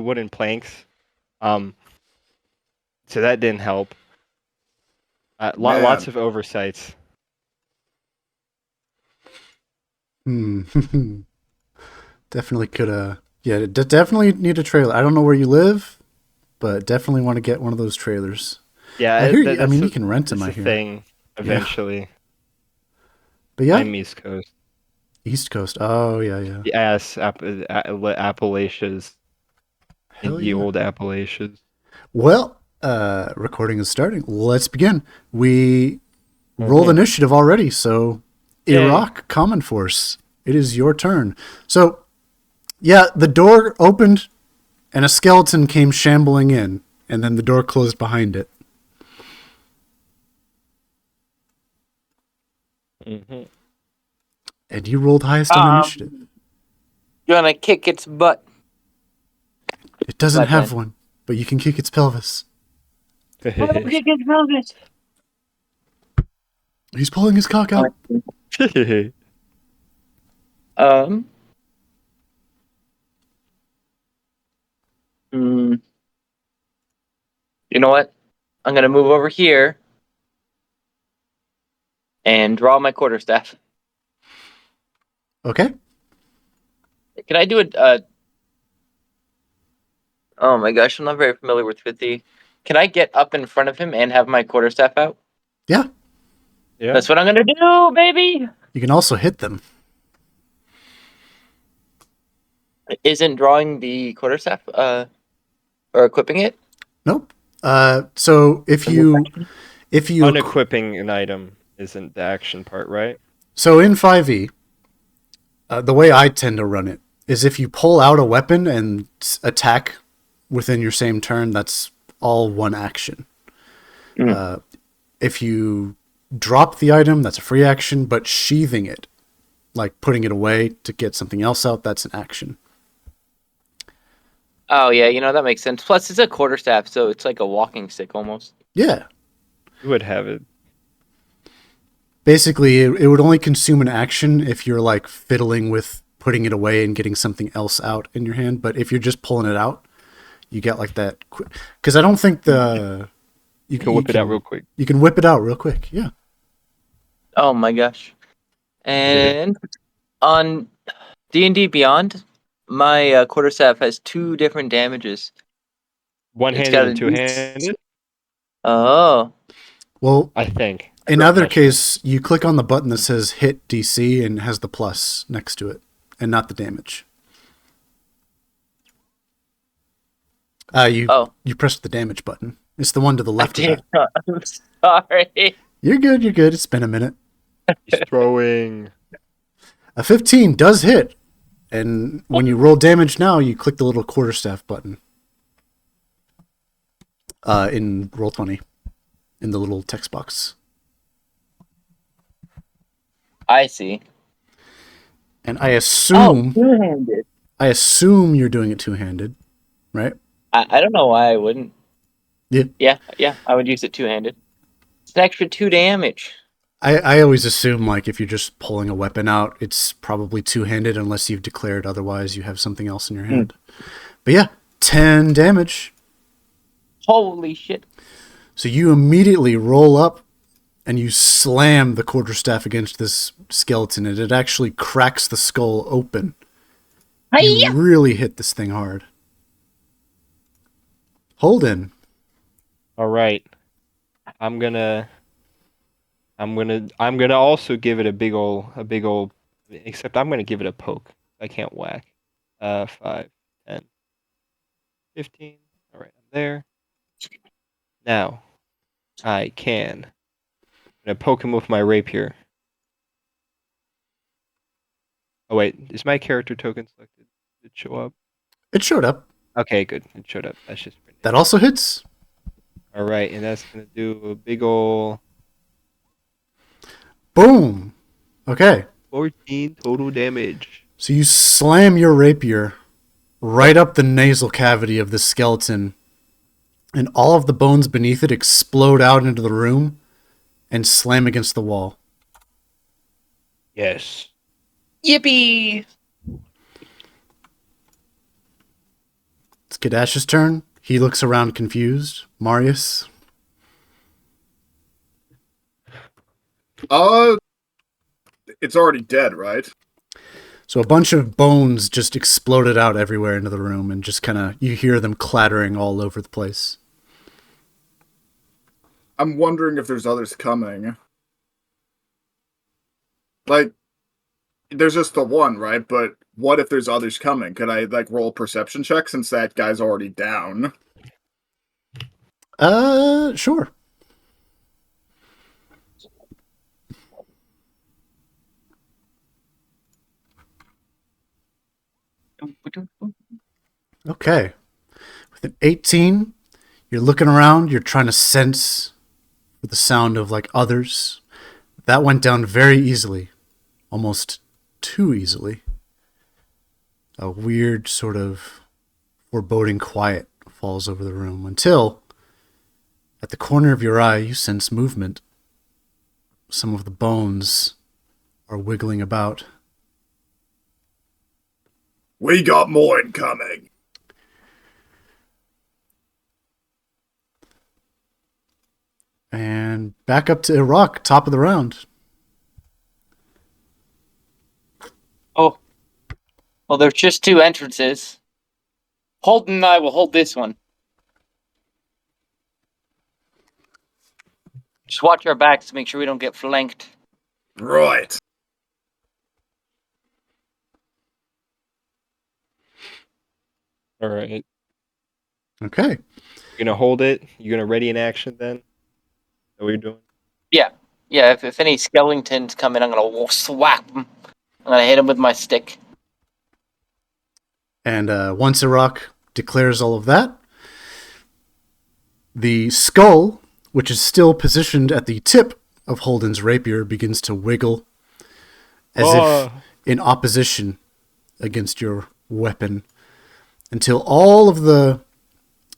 wooden planks. So that didn't help. Lots of oversights. Definitely could. Yeah, definitely need a trailer. I don't know where you live, but definitely want to get one of those trailers. I Yeah, hear. I that's mean, you can rent them. that's I the hear. thing. Yeah, Eventually, but yeah, I'm East Coast. East Coast. Oh yeah, yeah. Yes, Appalachians in Hell ye yeah. old Appalachians. Well, recording is starting. Let's begin. We rolled Mm-hmm. initiative already, so Yay! Iraq Common Force. It is your turn. So yeah, the door opened and a skeleton came shambling in, and then the door closed behind it. Mm-hmm. And you rolled highest on initiative. Gonna kick its butt. It That's doesn't my have plan. one, but you can kick its pelvis. I'm gonna kick its pelvis. He's pulling his cock out. Um. mm, you know what? I'm gonna move over here and draw my quarterstaff. Okay. Can I do it? Oh my gosh, I'm not very familiar with 50. Can I get up in front of him and have my quarterstaff out? Yeah. Yeah. That's what I'm gonna do, baby. You can also hit them. Isn't drawing the quarterstaff or equipping it? Nope. So if you Unequipping an item isn't the action part, right? so in 5e, the way I tend to run it is if you pull out a weapon and attack within your same turn, that's all one action. If you drop the item, that's a free action, but sheathing it, like putting it away to get something else out, that's an action. Oh yeah, that makes sense. Plus, it's a quarterstaff, so it's like a walking stick almost. Yeah. You would have it. Basically, it would only consume an action if you're like fiddling with putting it away and getting something else out in your hand. But if you're just pulling it out, you get like that. Because I don't think you can whip it out real quick. You can whip it out real quick. Yeah. Oh my gosh! And on D&D Beyond, my quarterstaff has 2 different damages. One-handed and two-handed. Oh. Well, I think. In other case, you click on the button that says hit DC and has the plus next to it, and not the damage. You pressed the damage button. It's the one to the left of that. I'm sorry. You're good. You're good. It's been a minute. He's throwing. A 15 does hit, and when you roll damage now, you click the little quarterstaff button. In Roll20, in the little text box. I see. And I assume two-handed. I assume you're doing it two-handed, right? I don't know why I wouldn't. Yeah. Yeah. I would use it two-handed. It's an extra 2 damage. I always assume, like, if you're just pulling a weapon out, it's probably two-handed unless you've declared otherwise you have something else in your hand. But yeah, 10 damage. Holy shit. So you immediately roll up and you slam the quarterstaff against this skeleton, and it actually cracks the skull open. You really hit this thing hard. Holden. All right. I'm gonna also give it a big old, except I'm gonna give it a poke. I can't whack. 5, 10, 15. All right, I'm there. Now, I'm gonna poke him with my rapier. Oh wait, is my character token selected? Did it show up? It showed up. Okay, good. It showed up. That's just pretty. That also hits. All right, and that's gonna do a big ol' boom. Okay. 14 total damage. So you slam your rapier right up the nasal cavity of this skeleton, and all of the bones beneath it explode out into the room and slam against the wall. Yes. Yippee! Kadash's turn. He looks around confused. Marius? It's already dead, right? So a bunch of bones just exploded out everywhere into the room, and just kind of, you hear them clattering all over the place. I'm wondering if there's others coming. Like, there's just the one, right? But what if there's others coming? Could I, like, roll a perception check since that guy's already down? Sure. Okay. With an 18, you're looking around, you're trying to sense the sound of, like, others. That went down very easily. Almost too easily. A weird sort of foreboding quiet falls over the room until, at the corner of your eye, you sense movement. Some of the bones are wiggling about. We got more incoming. And back up to Iraq, top of the round. Oh. Well, there's just 2 entrances. Holden and I will hold this one. Just watch our backs to make sure we don't get flanked. Right. All right. Okay. You're gonna hold it. You're gonna ready in action then. Is that what you're doing? Yeah. Yeah, if any skeletons come in, I'm going to swap them. I'm going to hit them with my stick. And once Iraq declares all of that, the skull, which is still positioned at the tip of Holden's rapier, begins to wiggle as if in opposition against your weapon, until all of the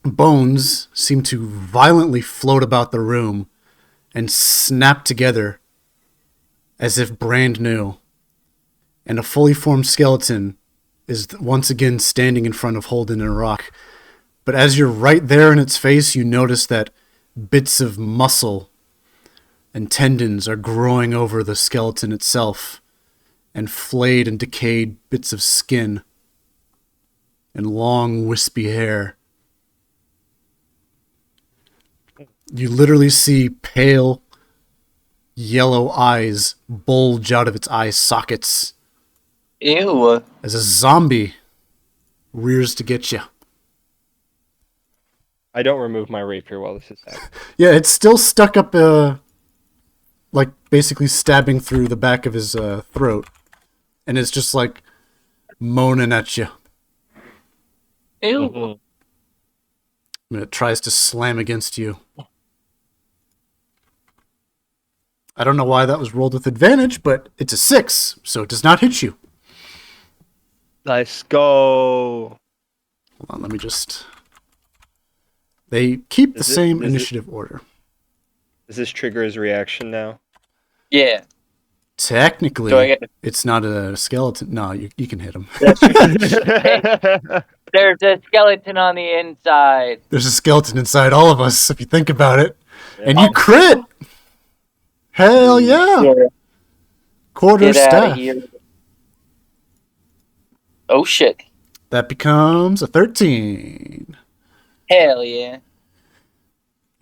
bones seem to violently float about the room and snap together as if brand new. And a fully formed skeleton is once again standing in front of Holden and Iraq. But as you're right there in its face, you notice that bits of muscle and tendons are growing over the skeleton itself, and flayed and decayed bits of skin and long wispy hair. You literally see pale yellow eyes bulge out of its eye sockets Ew. as a zombie rears to get you. I don't remove my rapier while this is happening. Yeah, it's still stuck up, like basically stabbing through the back of his throat, and it's just like moaning at you. Ew. Mhm. And it tries to slam against you. I don't know why that was rolled with advantage, but it's a 6, so it does not hit you. Let's go. Hold on, let me just... They keep the Is it- same is it- initiative order. Does this trigger his reaction now? Yeah. Technically, Do I get it's not a skeleton. No, you can hit him. There's a skeleton on the inside. There's a skeleton inside all of us, if you think about it. And you crit! Hell yeah! Quarter Get out of staff. here. Oh shit. That becomes a 13. Hell yeah.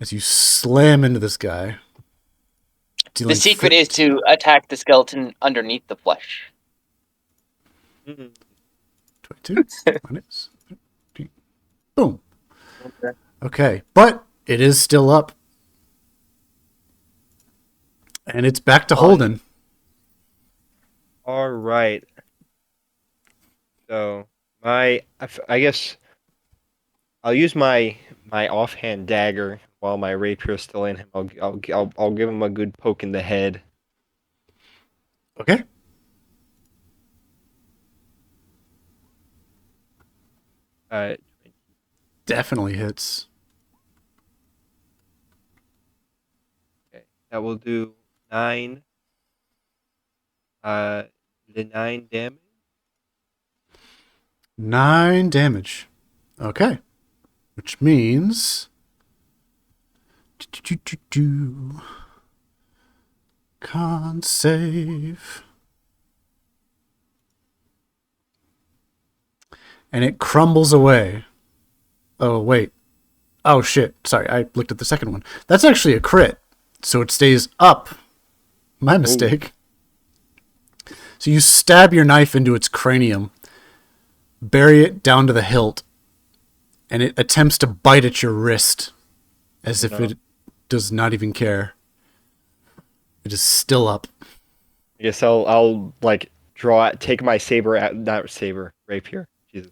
As you slam into this guy. The secret is to attack the skeleton underneath the flesh. 22 minus 13. Boom. Okay. Okay, but it is still up. And it's back to Holden. All right. So I guess I'll use my offhand dagger while my rapier is still in him. I'll give him a good poke in the head. Okay. Definitely hits. Okay, that will do 9. The 9 damage. 9 damage. Okay. which means can't save. And it crumbles away. Oh, wait. Oh, shit. Sorry, I looked at the second one. That's actually a crit, so it stays up. My mistake. Ooh. So you stab your knife into its cranium, bury it down to the hilt, and it attempts to bite at your wrist as if it does not even care. It is still up. I guess I'll like take my saber out, not saber, rapier. Jesus.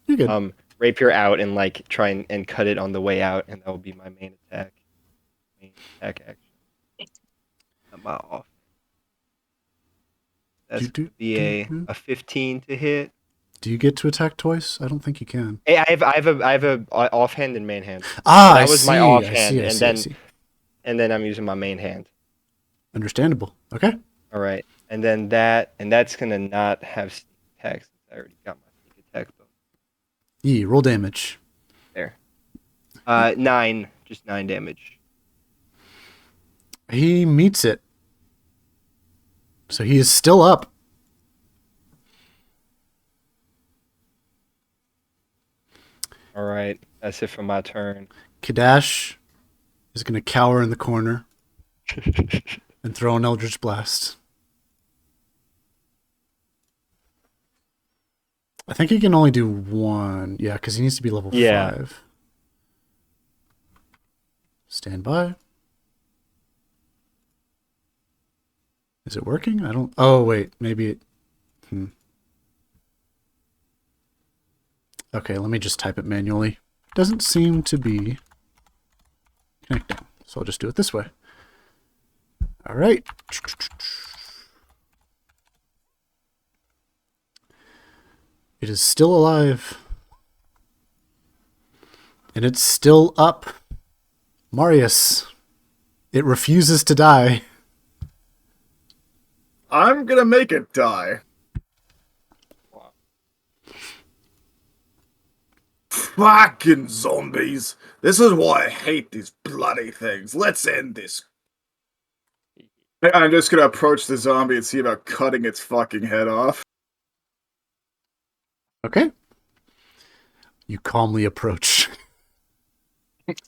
You're good. Rapier out and like try and cut it on the way out, and that will be my main attack. Main attack action. I'm off. That's gonna be a 15 to hit. Do you get to attack twice? I don't think you can. Hey, I have a offhand and main hand. Ah, that was my offhand, I see. And then I'm using my main hand. Understandable. Okay. All right, and then that's gonna not have sneak attack since I already got my sneak attack bonus. Roll damage. There. 9, just 9 damage. He meets it. So he is still up. All right, that's it for my turn. Kadash is going to cower in the corner and throw an Eldritch Blast. I think he can only do one. Yeah, because he needs to be level 5. Stand by. Is it working? I don't... Oh, wait. Maybe it... Okay, let me just type it manually. Doesn't seem to be connecting. So I'll just do it this way. All right. It is still alive. And it's still up. Marius. It refuses to die. I'm gonna make it die. Fucking zombies. This is why I hate these bloody things. Let's end this. I'm just gonna approach the zombie and see about cutting its fucking head off. Okay. You calmly approach.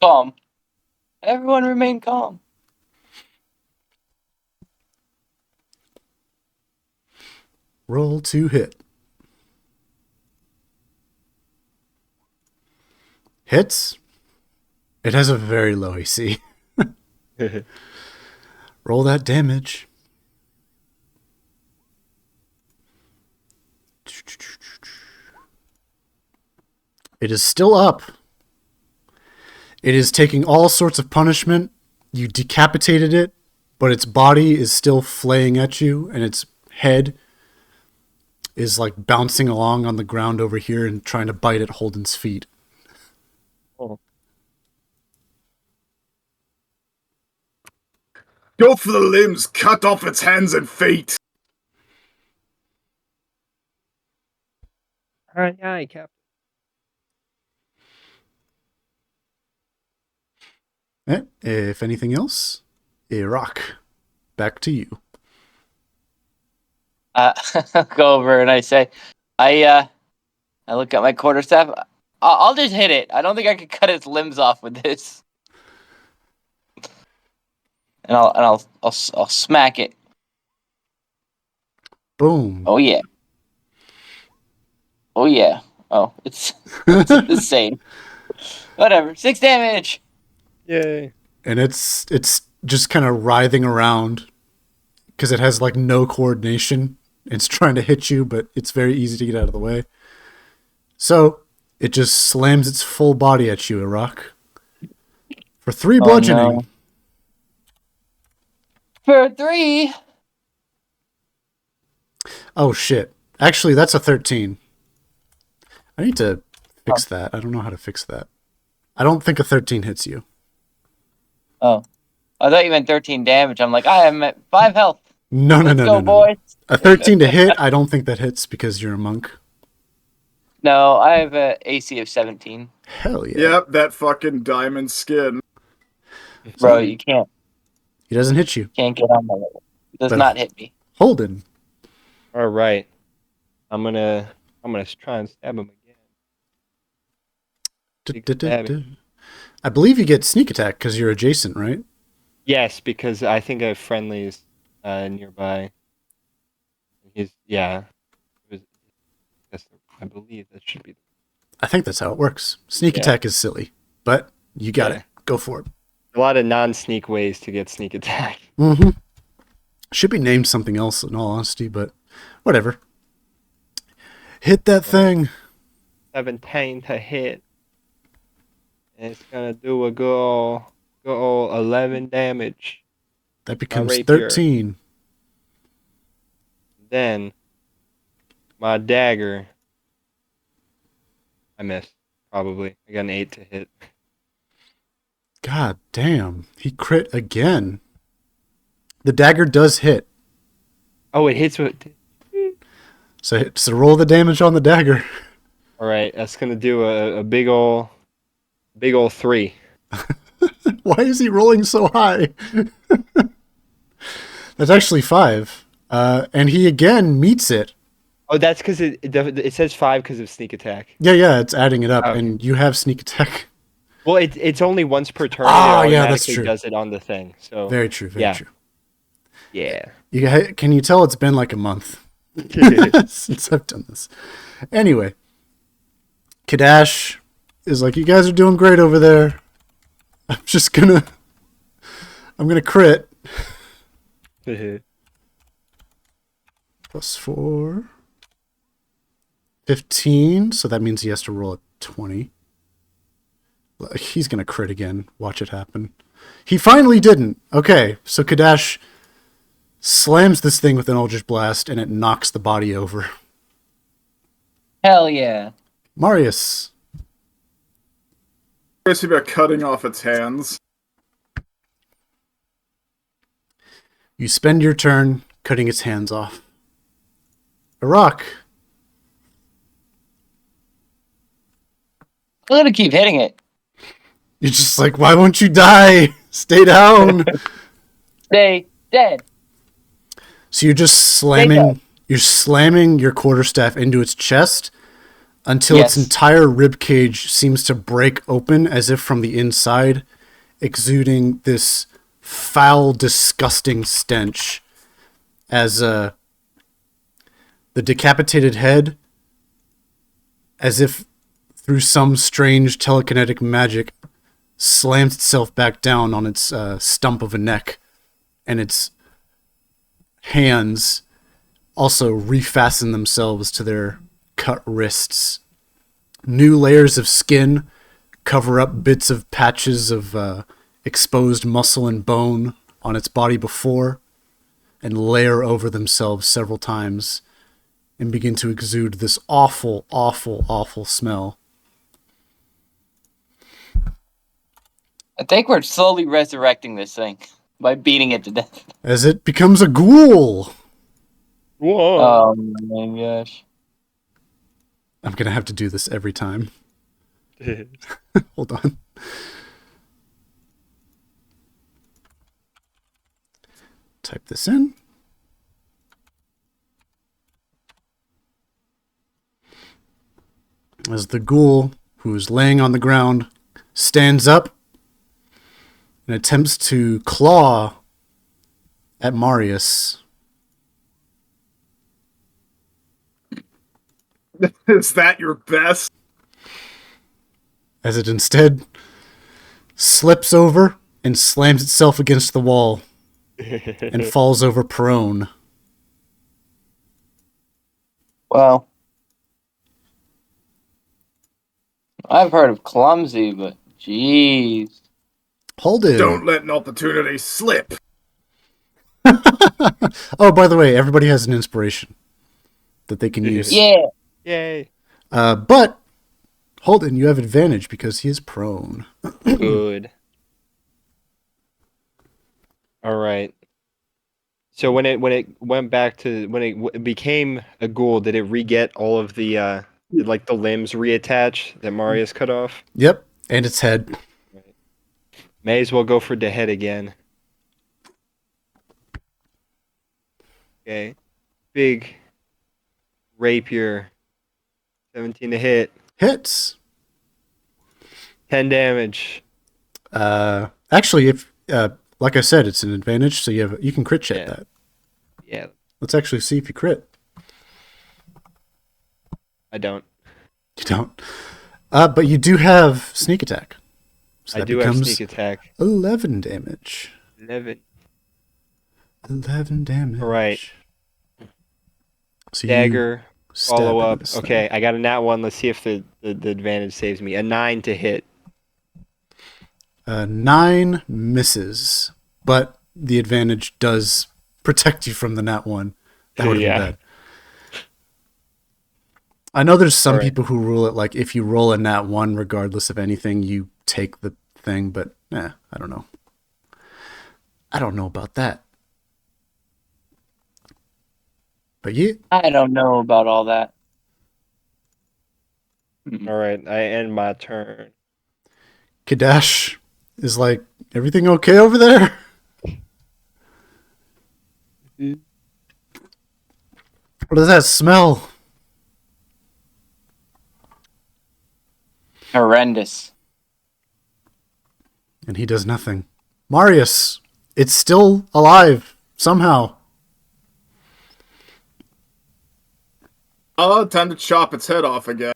Calm. Everyone remain calm. Roll to hit. Hits. It has a very low AC. Roll that damage. It is still up. It is taking all sorts of punishment. You decapitated it, but its body is still flaying at you, and its head is like bouncing along on the ground over here and trying to bite at Holden's feet. Oh. Go for the limbs, cut off its hands and feet. Aye, Captain. If anything else, Iraq, back to you. Go over and I say, I look at my quarterstaff. I'll just hit it. I don't think I could cut its limbs off with this. And I'll smack it. Boom. Oh yeah. Oh yeah. Oh, it's the same. Whatever. 6 damage. Yay. And it's just kind of writhing around because it has like no coordination. It's trying to hit you, but it's very easy to get out of the way. So it just slams its full body at you, Iraq. For 3 bludgeoning. No. For 3. Oh shit. Actually, that's a 13. I need to fix that. I don't know how to fix that. I don't think a 13 hits you. Oh. I thought you meant 13 damage. I'm like, I am at 5 health. No, Let's go, boys. A 13 to hit, I don't think that hits because you're a monk. No, I have an AC of 17. Hell yeah. Yep, that fucking diamond skin. Bro, you can't He doesn't hit you. get on my level. It does But- not hit me. Holden. All right. I'm gonna try and stab him again. Big stabbing. I believe you get sneak attack because you're adjacent, right? Yes, because I think I have friendlies nearby. It was, I believe that should be. I think that's how it works. Sneak Yeah. attack is silly, but you got Yeah. it. Go for it. A lot of non-sneak ways to get sneak attack. Mm-hmm. Should be named something else in all honesty, but whatever. Hit that thing. 17 to hit. And it's gonna do a good old 11 damage. That becomes rapier. 13. Then my dagger. I missed. Probably. I got an 8 to hit. God damn. He crit again. The dagger does hit. Oh, it hits with. So roll the damage on the dagger. All right, that's gonna do a big ol' 3. Why is he rolling so high? That's actually 5. And he again meets it. Oh, that's because it says 5 because of sneak attack. Yeah, it's adding it up, Okay. and you have sneak attack. Well, it's only once per turn. Ah, and it yeah, that's automatically true. does it on the thing. So Very true, very Yeah. true. yeah. Can you tell it's been like a month since I've done this? Anyway, Kadash is like, you guys are doing great over there. I'm gonna crit. Plus 4. 15, so that means he has to roll a 20. He's gonna crit again. Watch it happen. He finally didn't. Okay, so Kadash slams this thing with an Eldritch Blast, and it knocks the body over. Hell yeah. Marius. Curious about cutting off its hands. You spend your turn cutting its hands off. Iraq. I'm gonna keep hitting it. You're just like, why won't you die? Stay down. Stay dead. So you're just slamming. You're slamming your quarterstaff into its chest until its Yes. entire rib cage seems to break open, as if from the inside, exuding this foul, disgusting stench. As the decapitated head, as if through some strange telekinetic magic, slams itself back down on its stump of a neck, and its hands also refasten themselves to their cut wrists. New layers of skin cover up bits of patches of exposed muscle and bone on its body before, and layer over themselves several times and begin to exude this awful, awful, awful smell. I think we're slowly resurrecting this thing by beating it to death. As it becomes a ghoul. Whoa. Oh my gosh. I'm gonna have to do this every time. Hold on. Type this in. As the ghoul, who is laying on the ground, stands up and attempts to claw at Marius. Is that your best? As it instead slips over and slams itself against the wall and falls over prone. Well, I've heard of clumsy, but jeez. Hold it. Don't let an opportunity slip. Oh, by the way, everybody has an inspiration that they can use. Yeah. Yay. But Holden, you have advantage because he is prone. Good. All right. So when it went back to when it became a ghoul, did it re-get all of the Did like the limbs reattach that Marius cut off? Yep, and its head. Right. May as well go for the head again. Okay. Big rapier. 17 to hit. Hits. 10 damage. Actually, if like I said, it's an advantage, so you can crit check Yeah. that. Yeah, Let's actually see if you crit. I don't. You don't. But you do have sneak attack. So I that do have becomes sneak attack. 11 damage. 11. 11 damage. All right. So Dagger. stab Follow into up. this Okay, thing. I got a nat 1. Let's see if the advantage saves me. A 9 to hit. 9 misses, but the advantage does protect you from the nat 1. That would have Yeah. been bad. I know there's some All right. people who rule it like if you roll a nat 1, regardless of anything, you take the thing, but I don't know. I don't know about that. But yeah. I don't know about all that. All right, I end my turn. Kadash is like, everything okay over there? What does that smell? Horrendous. And he does nothing. Marius, it's still alive somehow. Oh, time to chop its head off again.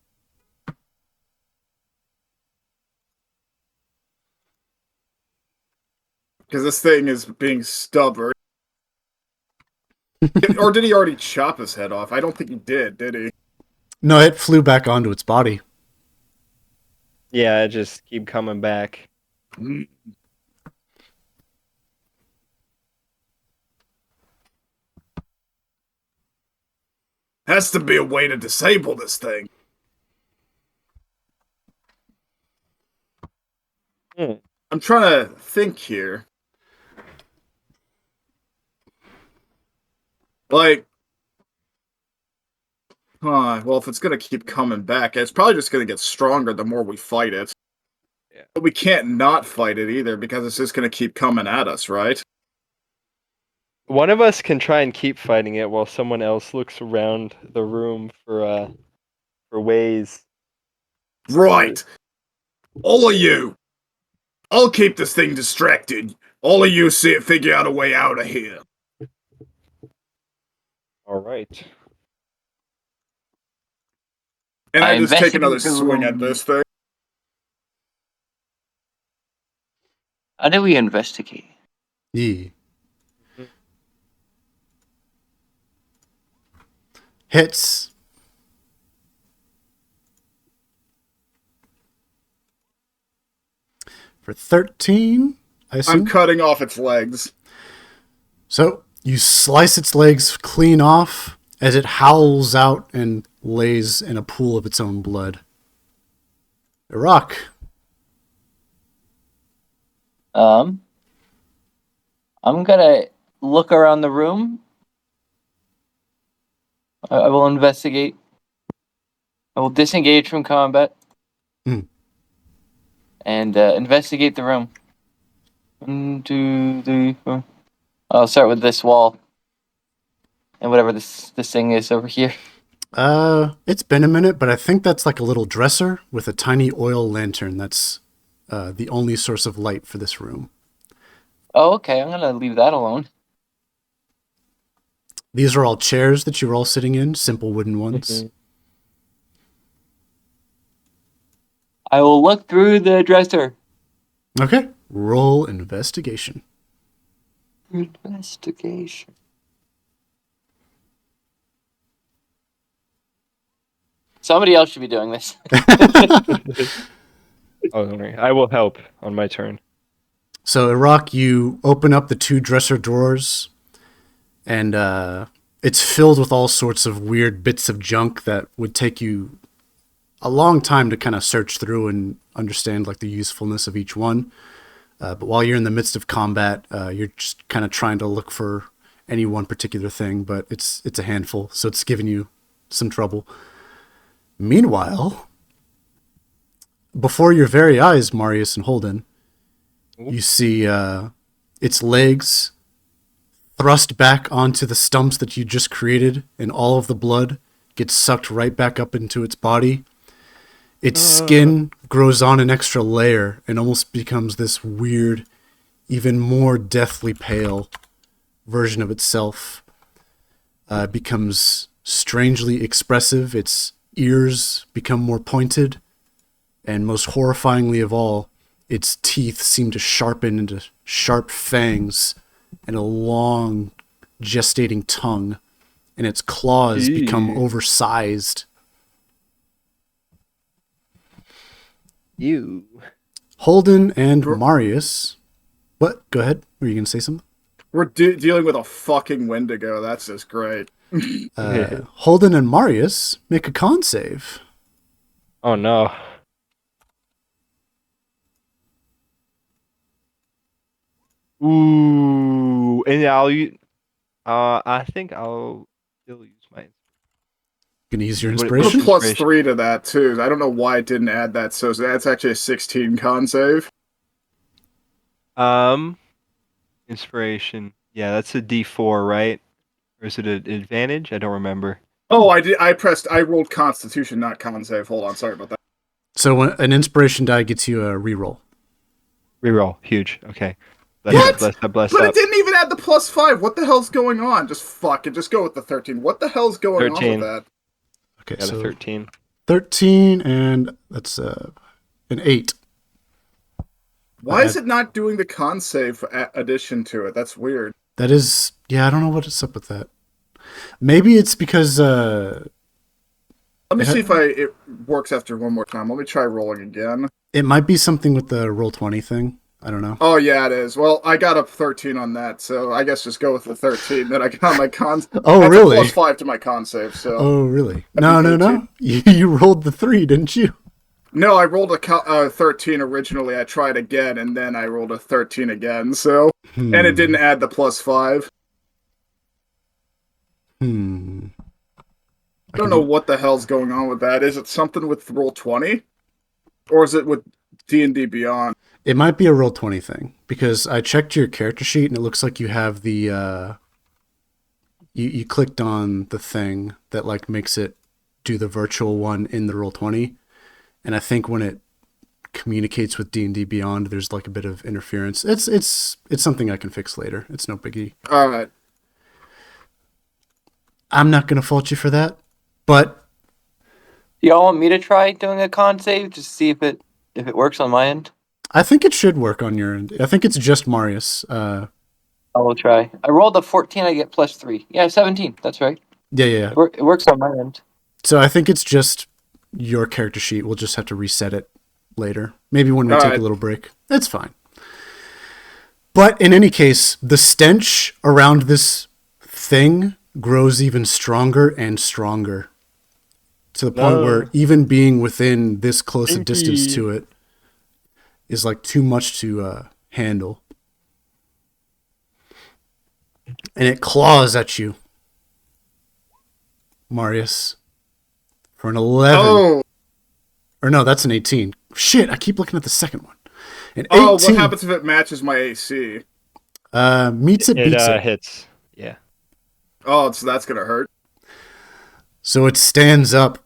Because this thing is being stubborn. Or did he already chop his head off? I don't think he did he? No, it flew back onto its body. Yeah, I just keep coming back. Has to be a way to disable this thing. I'm trying to think here. Like, well, if it's gonna keep coming back, it's probably just gonna get stronger the more we fight it. Yeah. But we can't not fight it either because it's just gonna keep coming at us, right? One of us can try and keep fighting it while someone else looks around the room for ways. Right. All of you. I'll keep this thing distracted. All of you figure out a way out of here. All right. And I just take investigate another the swing at room. this thing. How do we investigate? Yeah. Hits. For 13, I assume. I'm cutting off its legs. So you slice its legs clean off as it howls out and lays in a pool of its own blood. Iraq. I'm gonna look around the room. I will investigate. I will disengage from combat. And investigate the room. 1, 2, 3, 4. I'll start with this wall. And whatever this thing is over here. It's been a minute, but I think that's like a little dresser with a tiny oil lantern. That's the only source of light for this room. Oh, okay. I'm gonna leave that alone. These are all chairs that you're all sitting in, simple wooden ones. I will look through the dresser. Okay. Roll investigation. Investigation. Somebody else should be doing this. Oh, don't worry. I will help on my turn. So, Iraq, you open up the 2 dresser drawers, and it's filled with all sorts of weird bits of junk that would take you a long time to kind of search through and understand like the usefulness of each one. But while you're in the midst of combat, you're just kind of trying to look for any one particular thing, but it's a handful, so it's giving you some trouble. Meanwhile, before your very eyes, Marius and Holden, you see its legs thrust back onto the stumps that you just created, and all of the blood gets sucked right back up into its body. Its skin grows on an extra layer and almost becomes this weird, even more deathly pale version of itself. Becomes strangely expressive. Its ears become more pointed, and most horrifyingly of all, its teeth seem to sharpen into sharp fangs and a long gestating tongue, and its claws become oversized. You. Holden and Marius. What? Go ahead. Were you going to say something? We're dealing with a fucking Wendigo. That's just great. Holden and Marius make a con save. Oh no. Ooh, and I think I'll still use my. Gonna use your What- Put a inspiration? what- +3 to that, too. I don't know why it didn't add that, so that's actually a 16 con save. Inspiration. Yeah, that's a D4, right? Or is it an advantage? I don't remember. Oh, I rolled Constitution, not con save. Hold on, sorry about that. So when an inspiration die gets you a reroll. Reroll. Huge. Okay. Bless What? up, bless up, bless But up. it didn't even add the +5. What the hell's going on? Just fuck it. Just go with the 13. What the hell's going on 13. with that? Okay, Got a so 13. 13, and that's an 8. Why is it not doing the con save addition to it? That's weird. That is, yeah, I don't know what's up with that. Maybe it's because Let me see if it works after one more time. Let me try rolling again. it might be something with the roll 20 thing. I don't know. Oh, yeah, it is. Well, I got a 13 on that, so I guess just go with the 13. Then I got my con. Oh, That's really? A +5 to my con save, so. Oh, really? That'd No, be no, no. You rolled the 3, didn't you? No, I rolled a 13 originally. I tried again, and then I rolled a 13 again, so. And it didn't add the +5. I don't know what the hell's going on with that. Is it something with roll 20? Or is it with D&D Beyond? It might be a roll 20 thing, because I checked your character sheet and it looks like you have the you clicked on the thing that like makes it do the virtual one in the roll 20, and I think when it communicates with D&D Beyond, there's like a bit of interference. It's something I can fix later. It's no biggie. All right. I'm not going to fault you for that, but Do y'all want me to try doing a con save just to see if it works on my end? I think it should work on your end. I think it's just Marius. I will try. I rolled a 14. I get +3. Yeah, 17. That's right. Yeah. It works on my end. So I think it's just your character sheet. We'll just have to reset it later. Maybe when we All take right. a little break. That's fine. But in any case, the stench around this thing grows even stronger and stronger, to the point where even being within this close a distance to it is like too much to handle. And it claws at you, Marius, for an 11. Oh, Or no, that's an 18. Shit, I keep looking at the second one. An 18 what happens if it matches my AC? meets it, beats it. Hits. Yeah. Oh, so that's gonna hurt. So it stands up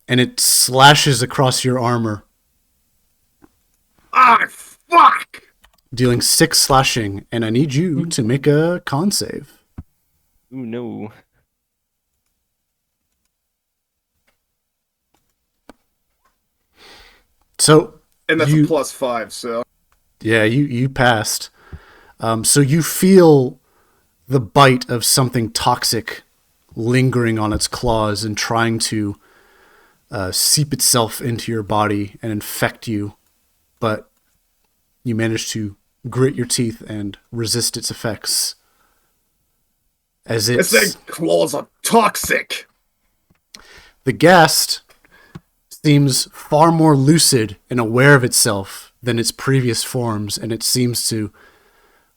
and it slashes across your armor, Ah, fuck! dealing 6 slashing, and I need you to make a con save. Ooh, no. So And that's You- a +5, so. yeah, you passed. So you feel the bite of something toxic lingering on its claws and trying to seep itself into your body and infect you, but you manage to grit your teeth and resist its effects. As This thing claws are toxic! the ghast seems far more lucid and aware of itself than its previous forms, and it seems to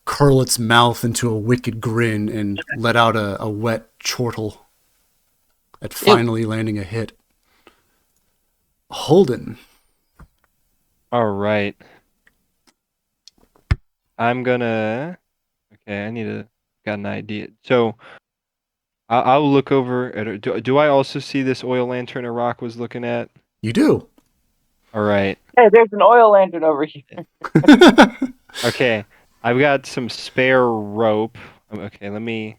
curl its mouth into a wicked grin and let out a wet chortle at finally landing a hit. Holden. All right. I'm gonna. Okay, got an idea. So I'll look over at. Do I also see this oil lantern Iraq was looking at? You do. All right. Hey, there's an oil lantern over here. Okay. I've got some spare rope. Okay, let me.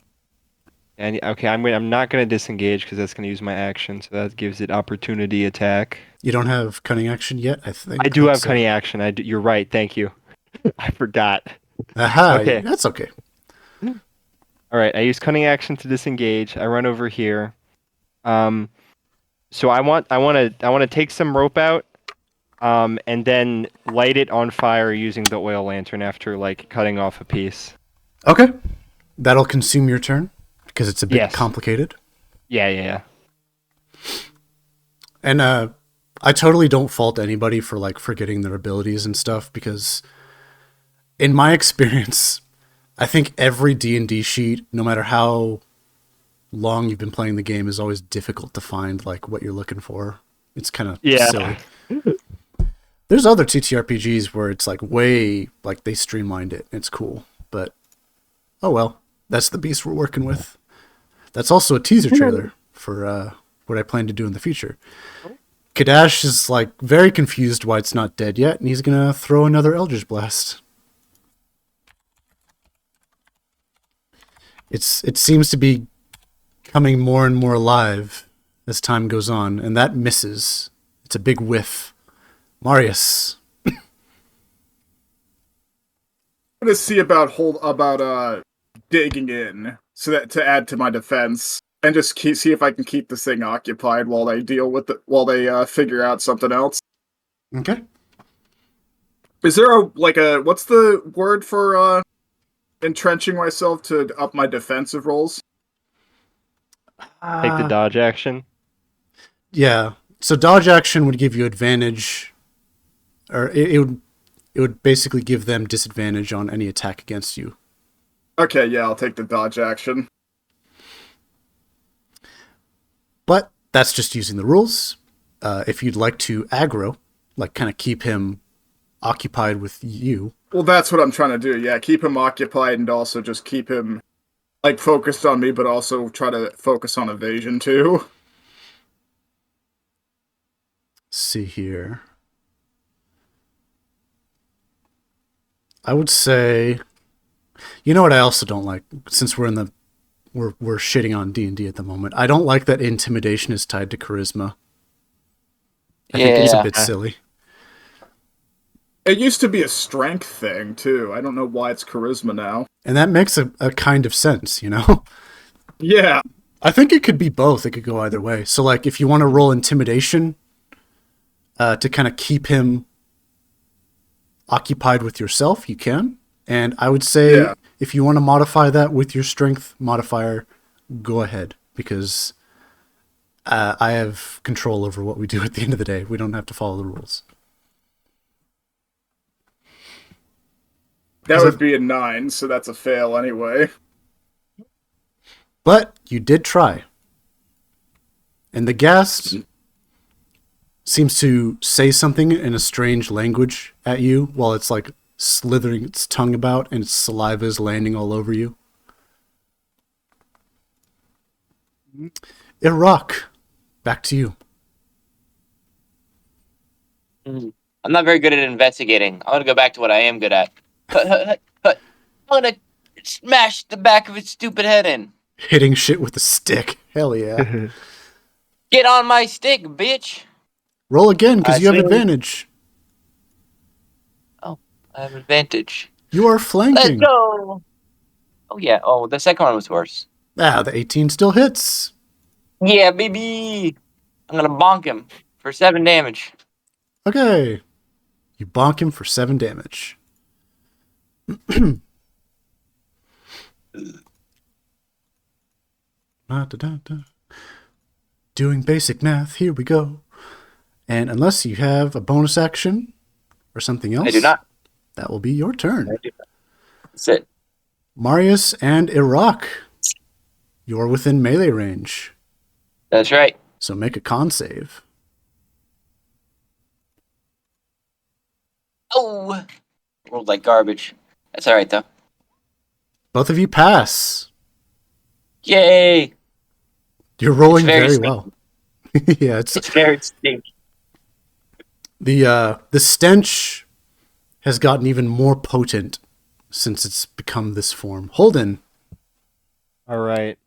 Okay, I'm not gonna disengage because that's gonna use my action, so that gives it opportunity attack. You don't have cunning action yet, I think. I do have That's it. cunning action. You're right. Thank you. I forgot. Aha, Okay. that's okay. All right, I use cunning action to disengage. I run over here. So I want to take some rope out, and then light it on fire using the oil lantern after like cutting off a piece. Okay. That'll consume your turn because it's a bit Yes. complicated. Yeah. And I totally don't fault anybody for like forgetting their abilities and stuff because in my experience, I think every D&D sheet, no matter how long you've been playing the game, is always difficult to find like what you're looking for. It's kind of silly. There's other TTRPGs where it's like way like they streamlined it. It's cool, but oh well, that's the beast we're working with. That's also a teaser trailer for what I plan to do in the future. Kadash is like very confused why it's not dead yet, and he's gonna throw another Eldritch Blast. It seems to be coming more and more alive as time goes on, and that misses. It's a big whiff. Marius. I'm gonna see about digging in so that to add to my defense and just see if I can keep this thing occupied while they deal with it while they figure out something else. Okay. Is there what's the word for entrenching myself to up my defensive rolls? Take the dodge action. Yeah. So dodge action would give you advantage, or it would basically give them disadvantage on any attack against you. Okay, yeah, I'll take the dodge action. But that's just using the rules. If you'd like to aggro, like kind of keep him occupied with you. Well, that's what I'm trying to do. Yeah, keep him occupied and also just keep him like focused on me, but also try to focus on evasion too. See here. I would say, you know what I also don't like, since we're shitting on D&D at the moment. I don't like that intimidation is tied to charisma. I think it's a bit silly. It used to be a strength thing too. I don't know why it's charisma now. And that makes a kind of sense, you know? Yeah. I think it could be both. It could go either way. So like if you want to roll intimidation to kind of keep him occupied with yourself, you can. And I would say if you want to modify that with your strength modifier, go ahead, because I have control over what we do at the end of the day. We don't have to follow the rules. That would be a 9, so that's a fail anyway. But you did try. And the ghast seems to say something in a strange language at you while it's like slithering its tongue about and its saliva is landing all over you. Iraq, back to you. I'm not very good at investigating. I'm gonna go back to what I am good at. I'm gonna smash the back of its stupid head in. Hitting shit with a stick. Hell yeah. Get on my stick, bitch. Roll again, because you have advantage. Oh, I have advantage. You are flanking. Let's go. Oh, yeah. Oh, the second one was worse. Ah, the 18 still hits. Yeah, baby. I'm gonna bonk him for 7 damage. Okay. You bonk him for 7 damage. Doing basic math, here we go. And unless you have a bonus action or something else, I do not. That will be your turn. I do not. That's it. Marius and Iraq, you're within melee range. That's right. So make a con save. Oh! Rolled like garbage. That's alright, though. Both of you pass. Yay! You're rolling very very sneaky. well. Yeah, It's very stinky. the stench has gotten even more potent since it's become this form. Holden, All right.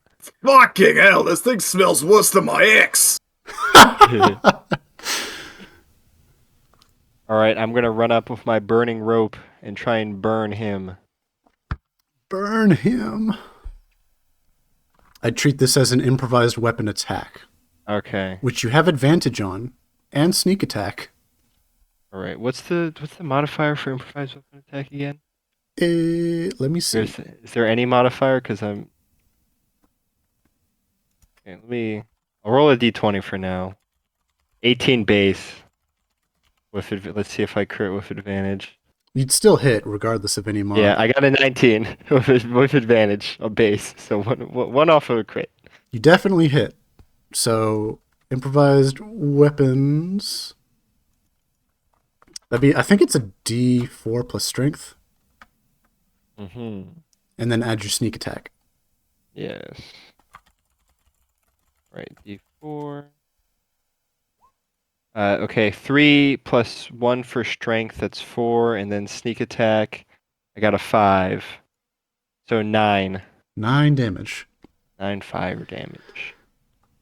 Fucking hell, this thing smells worse than my ex. All right, I'm gonna run up with my burning rope and try and burn him. burn him. I'd treat this as an improvised weapon attack, Okay. which you have advantage on, and sneak attack. All right. What's the modifier for improvised weapon attack again? Let me see. Is there any modifier? Because I'm. Okay, I'll roll a d20 for now. 18 base. Let's see if I crit with advantage. You'd still hit regardless of any mod. Yeah, I got a 19 with advantage on base, so one off of a crit. You definitely hit. So improvised weapons. I think it's a D4 plus strength, Mm-hmm. and then add your sneak attack. Yes. Right, d4. Okay, 3 plus 1 for strength, that's 4, and then sneak attack, I got a 5. So 9. 9 damage. 9 fire damage.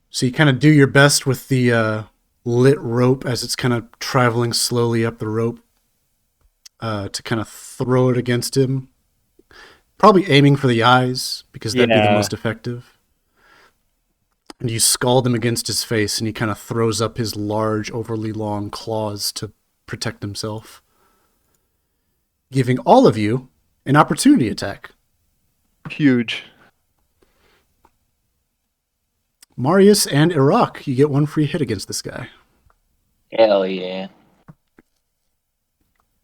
So you kind of do your best with the lit rope as it's kind of traveling slowly up the rope to kind of throw it against him. Probably aiming for the eyes because that'd be the most effective. And you scald him against his face, and he kind of throws up his large, overly long claws to protect himself, giving all of you an opportunity attack. Huge. Marius and Iraq, you get 1 free hit against this guy. Hell yeah.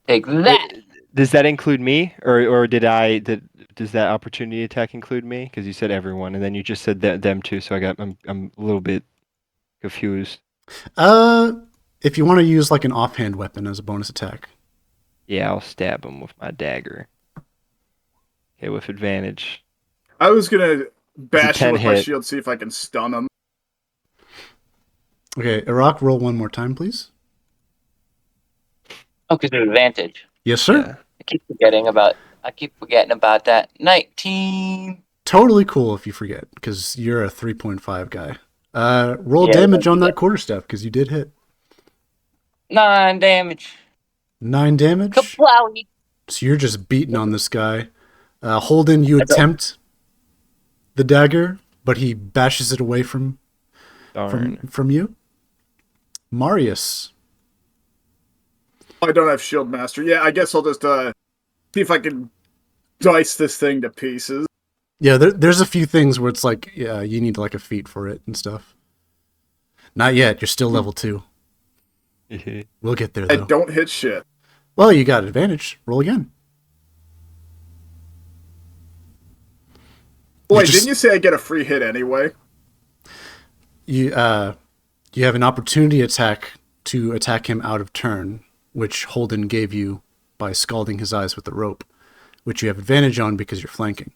Take that! Does that include me, or does that opportunity attack include me? Because you said everyone, and then you just said them too. So I'm a little bit confused. If you want to use like an offhand weapon as a bonus attack. Yeah, I'll stab him with my dagger. Okay, with advantage. I was gonna bash him 10 with my hit. shield, see if I can stun him. Okay, Iraq, roll 1 more time, please. Oh, because of advantage. Yes, sir. Yeah. I keep forgetting about that. 19. Totally cool if you forget, because you're a 3.5 guy. Roll Yeah, damage on that quarterstaff, because you did hit. 9 damage. 9 damage. Kaplowy. So you're just beating on this guy. Holden, you attempt the dagger, but he bashes it away from you. Marius. I don't have shield master. Yeah, I guess I'll just see if I can dice this thing to pieces. Yeah, there's a few things where it's like, yeah, you need like a feat for it and stuff. Not yet. You're still level 2. We'll get there, I though. don't hit shit. Well, you got advantage. Roll again. Wait, didn't you say I get a free hit anyway? You have an opportunity attack to attack him out of turn, which Holden gave you by scalding his eyes with the rope, which you have advantage on because you're flanking.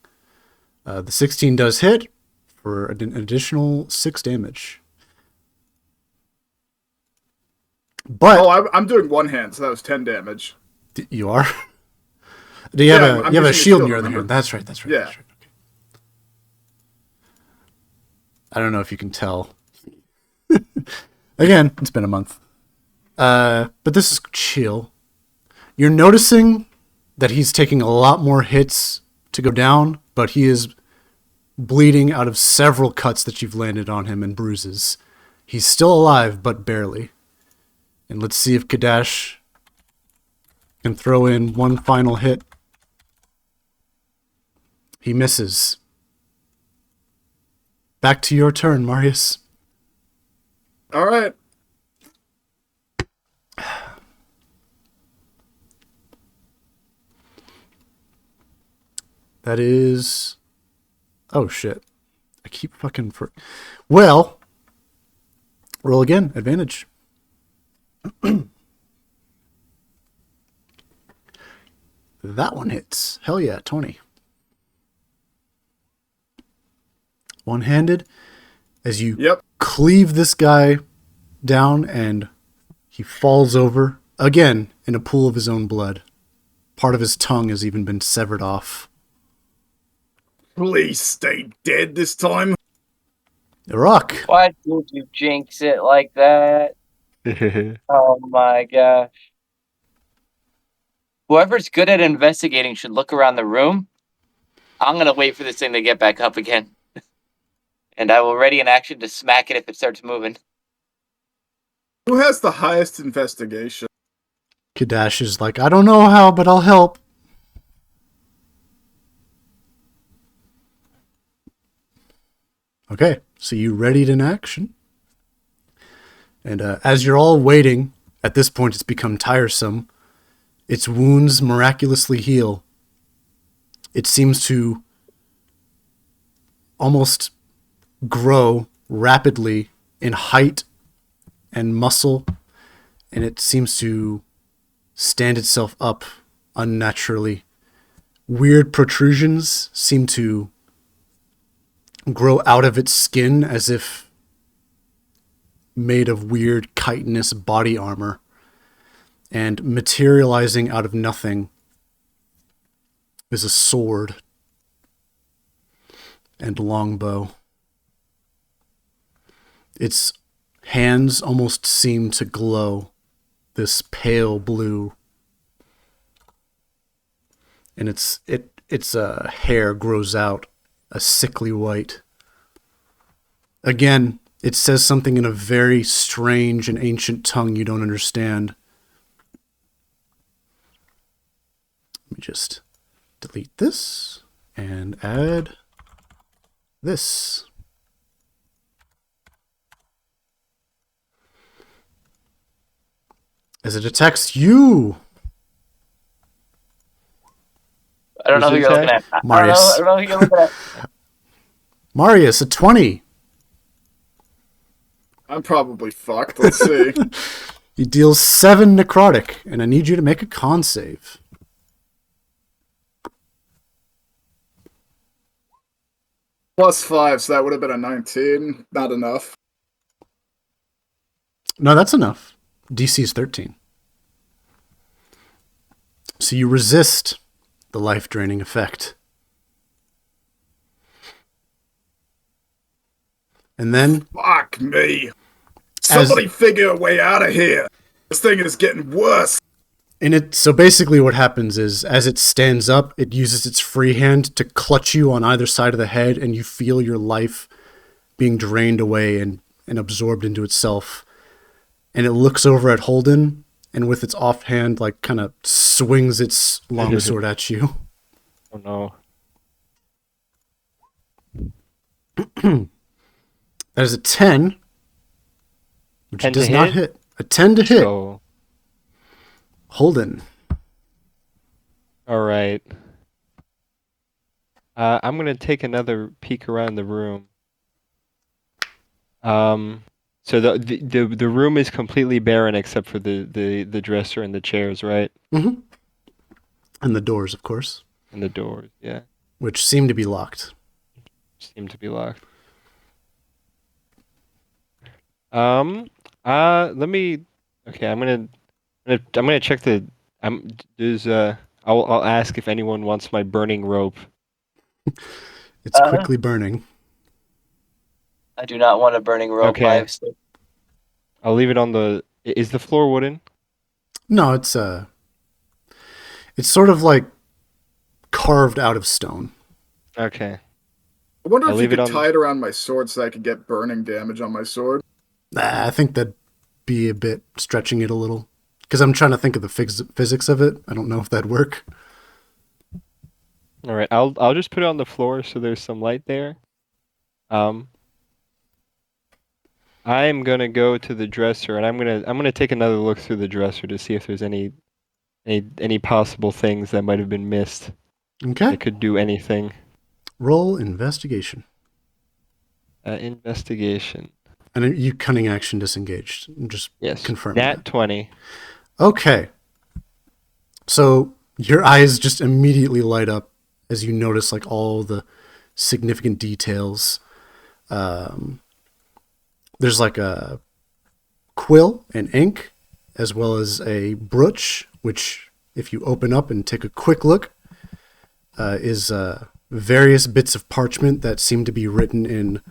The 16 does hit for an additional 6 damage. But I'm doing one hand, so that was 10 damage. You are? Do you have I'm you have a using shield in your other remember? hand? That's right. Yeah. That's right. Okay. I don't know if you can tell. Again, it's been a month. But this is chill. You're noticing that he's taking a lot more hits to go down, but he is bleeding out of several cuts that you've landed on him and bruises. He's still alive, but barely. And let's see if Kadash can throw in one final hit. He misses. Back to your turn, Marius. All right. That is... Oh, shit. I keep fucking... Well, roll again. Advantage. That one hits. Hell yeah, 20. One-handed as you Yep. cleave this guy down, and he falls over again in a pool of his own blood. Part of his tongue has even been severed off. Please stay dead this time. Iraq. Why did you jinx it like that? Oh my gosh. Whoever's good at investigating should look around the room. I'm going to wait for this thing to get back up again. And I will ready an action to smack it if it starts moving. Who has the highest investigation? Kadash is like, I don't know how, but I'll help. Okay, so you readied an action. And as you're all waiting, at this point it's become tiresome. Its wounds miraculously heal. It seems to almost grow rapidly in height and muscle, and it seems to stand itself up unnaturally. Weird protrusions seem to grow out of its skin as if made of weird chitinous body armor, and materializing out of nothing is a sword and longbow. Its hands almost seem to glow this pale blue, and its hair grows out a sickly white. Again, it says something in a very strange and ancient tongue you don't understand. Let me just delete this and add this. As it attacks you, I don't know who you're looking at. I Marius. don't know who you're looking at. Marius, a 20. I'm probably fucked. Let's see. He deals 7 necrotic, and I need you to make a con save. +5, so that would have been a 19. Not enough. No, that's enough. DC is 13. So you resist the life-draining effect. And then, Fuck me. Somebody figure a way out of here. This thing is getting worse. so basically what happens is, as it stands up, it uses its free hand to clutch you on either side of the head, and you feel your life being drained away and absorbed into itself. And it looks over at Holden, and with its offhand, like, kind of swings its longsword at you. Oh no. That is a 10, which 10 to does not hit? hit. A 10 to hit. So, Holden. all right. I'm gonna take another peek around the room. So the room is completely barren except for the dresser and the chairs, right? Mm-hmm. And the doors, of course, And the doors, yeah, which seem to be locked. seem to be locked. Let me. Okay, I'm gonna check the. I'll ask if anyone wants my burning rope. It's quickly burning. I do not want a burning rope. Okay. I'll leave it on the. Is the floor wooden? No, it's sort of like carved out of stone. Okay. I wonder I'll if you leave it could on- tie it around my sword so I could get burning damage on my sword. I think that'd be a bit stretching it a little, because I'm trying to think of the physics of it. I don't know if that'd work. All right. I'll just put it on the floor so there's some light there. I'm gonna go to the dresser and I'm gonna take another look through the dresser to see if there's any possible things that might have been missed Okay. that could do anything. Roll investigation. Investigation. And you cunning action disengaged. Just Yes. confirm Nat that. 20. Okay. So Your eyes just immediately light up as you notice like all the significant details. There's like a quill and ink, as well as a brooch, which, if you open up and take a quick look, is various bits of parchment that seem to be written in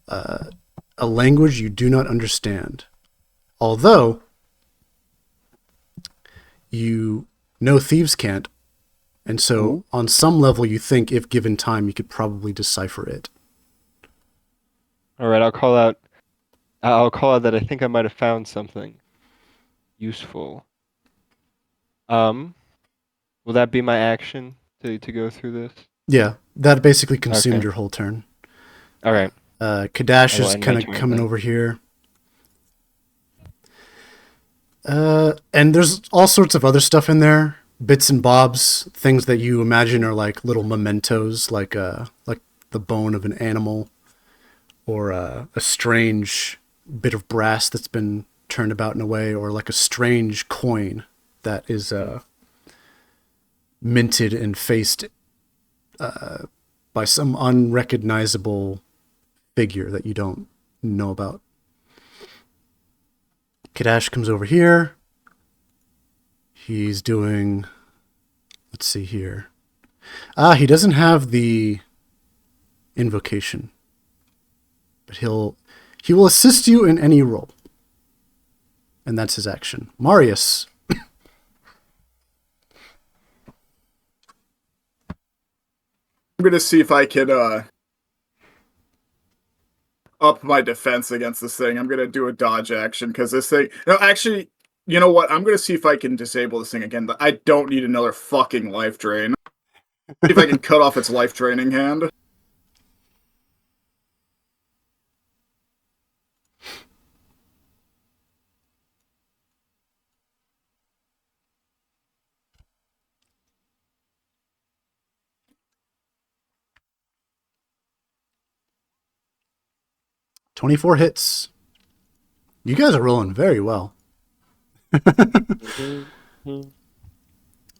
a language you do not understand. Although, you know thieves can't, and so on some level you think if given time you could probably decipher it. All right, I'll call out that I think I might have found something useful. Will that be my action to go through this? Yeah, that basically consumed Okay. your whole turn. All right. Kadash I will is end my kind of turn coming then. over here. And there's all sorts of other stuff in there, bits and bobs, things that you imagine are like little mementos, like the bone of an animal, or a strange bit of brass that's been turned about in a way, or like a strange coin that is minted and faced by some unrecognizable figure that you don't know about. Kadash comes over here. He's doing, let's see here. He doesn't have the invocation, but he will assist you in any roll. And that's his action. Marius. I'm gonna see if I can up my defense against this thing. I'm gonna do a dodge action because this thing. No, actually, you know what? I'm gonna see if I can disable this thing again. But I don't need another fucking life drain. See if I can cut off its life draining hand. $24 hits. You guys are rolling very well.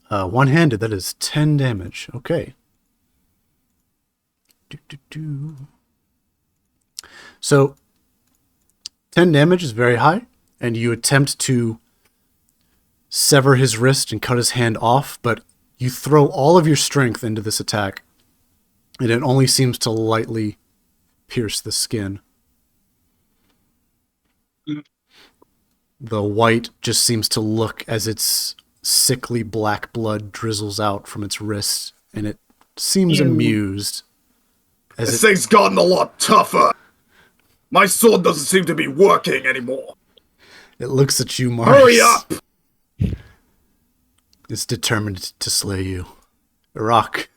One-handed, that is 10 damage. Okay. So, 10 damage is very high, and you attempt to sever his wrist and cut his hand off, but you throw all of your strength into this attack, and it only seems to lightly pierce the skin. The white just seems to look as its sickly black blood drizzles out from its wrist, and it seems amused. This thing's gotten a lot tougher. My sword doesn't seem to be working anymore. It looks at you, Marius. Hurry up! It's determined to slay you. Iraq.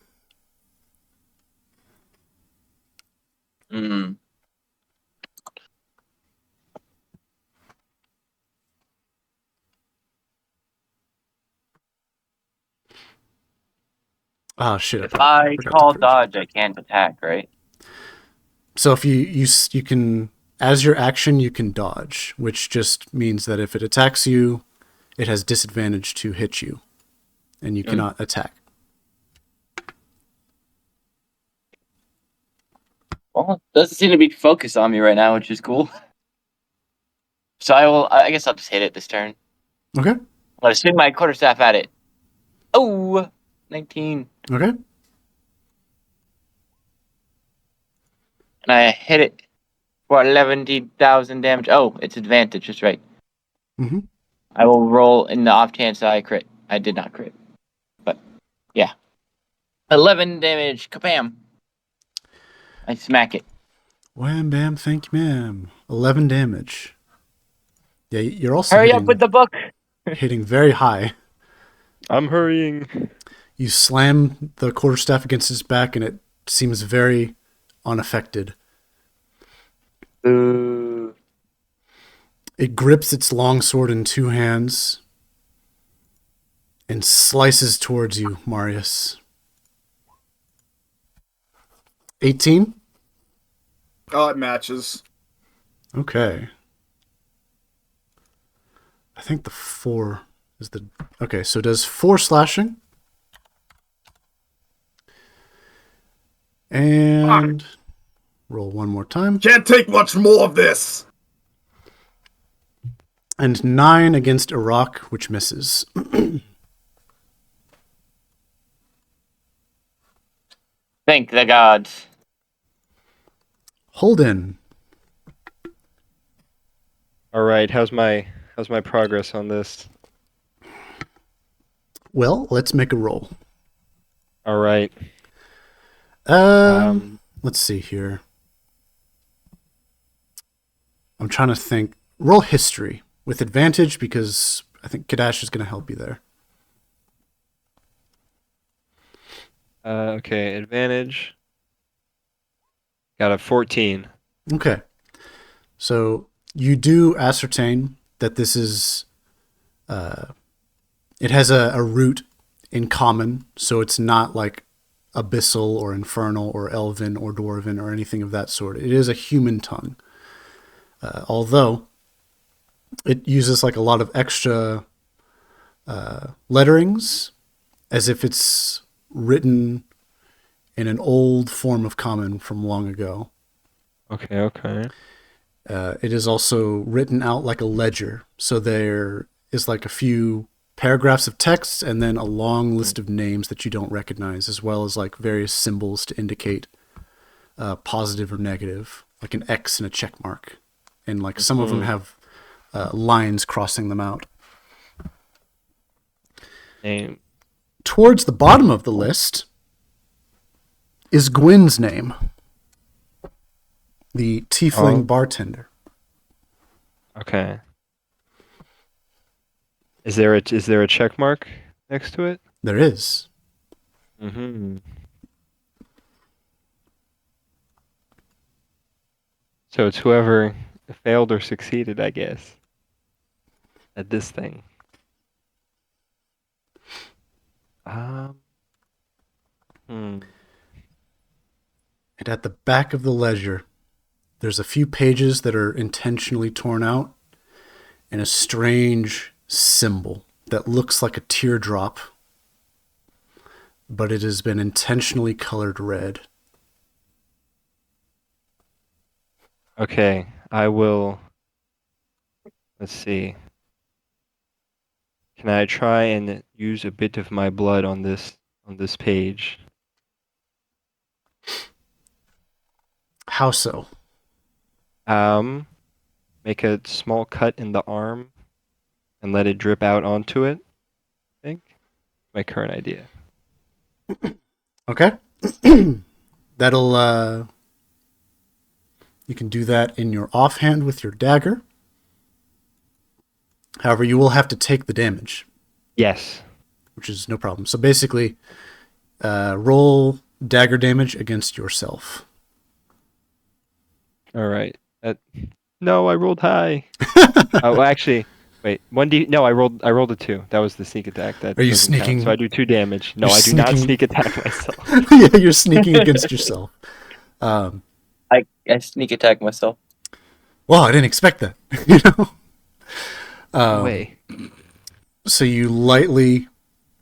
Oh shit! If I forgot call to- dodge, I can't attack, right? So if you can, as your action, you can dodge, which just means that if it attacks you, it has disadvantage to hit you, and you cannot attack. Well, it doesn't seem to be focused on me right now, which is cool. So I guess I'll just hit it this turn. Okay. I'm gonna swing my quarterstaff at it. Oh, 19. Okay. And I hit it for 11,000 damage. Oh, it's advantage, that's right. Mm-hmm. I will roll in the off chance that I crit. I did not crit. But, yeah. 11 damage. Kabam. I smack it. Wham bam, thank you, ma'am. 11 damage. Yeah, you're also Hurry up with the book. hitting very high. I'm hurrying. You slam the quarterstaff against his back, and it seems very unaffected. Ooh. It grips its long sword in two hands and slices towards you, Marius. 18? Oh, it matches. Okay. I think the 4 is the... Okay, so it does 4 slashing And roll one more time. Can't take much more of this. And 9 against Iraq, which misses. Thank the gods. Holden. All right. How's my progress on this? Well, let's make a roll. All right. Let's see here. I'm trying to think. Roll history with advantage because I think Kadash is going to help you there. Okay. Advantage. Got a 14. Okay. So you do ascertain that this is, it has a root in common, so it's not like abyssal or infernal or elven or dwarven or anything of that sort. It is a human tongue. Although it uses like a lot of extra letterings as if it's written in an old form of common from long ago. Okay. It is also written out like a ledger. So there is like a few paragraphs of text and then a long list of names that you don't recognize, as well as like various symbols to indicate positive or negative, like an X and a check mark. And like some of them have lines crossing them out. Name. Towards the bottom of the list is Gwyn's name, the tiefling bartender. Okay. Is there a check mark next to it? There is. Mm-hmm. So it's whoever failed or succeeded, I guess, at this thing. Hmm. And at the back of the ledger, there's a few pages that are intentionally torn out and a strange symbol that looks like a teardrop, but it has been intentionally colored red. Okay, I will. Let's see. Can I try and use a bit of my blood on this page? How so? Make a small cut in the arm and let it drip out onto it. I think my current idea. Okay. That'll, you can do that in your offhand with your dagger. However, you will have to take the damage. Yes. Which is no problem. So basically, roll dagger damage against yourself. All right. No, I rolled high. Oh, actually, wait. 1D. No, I rolled a 2. That was the sneak attack. That Are you doesn't count, sneaking? so I do 2 damage. No, You're I do not sneaking- sneak attack myself. Yeah, you're sneaking against yourself. I sneak attack myself. Well, I didn't expect that. You know. Way. So you lightly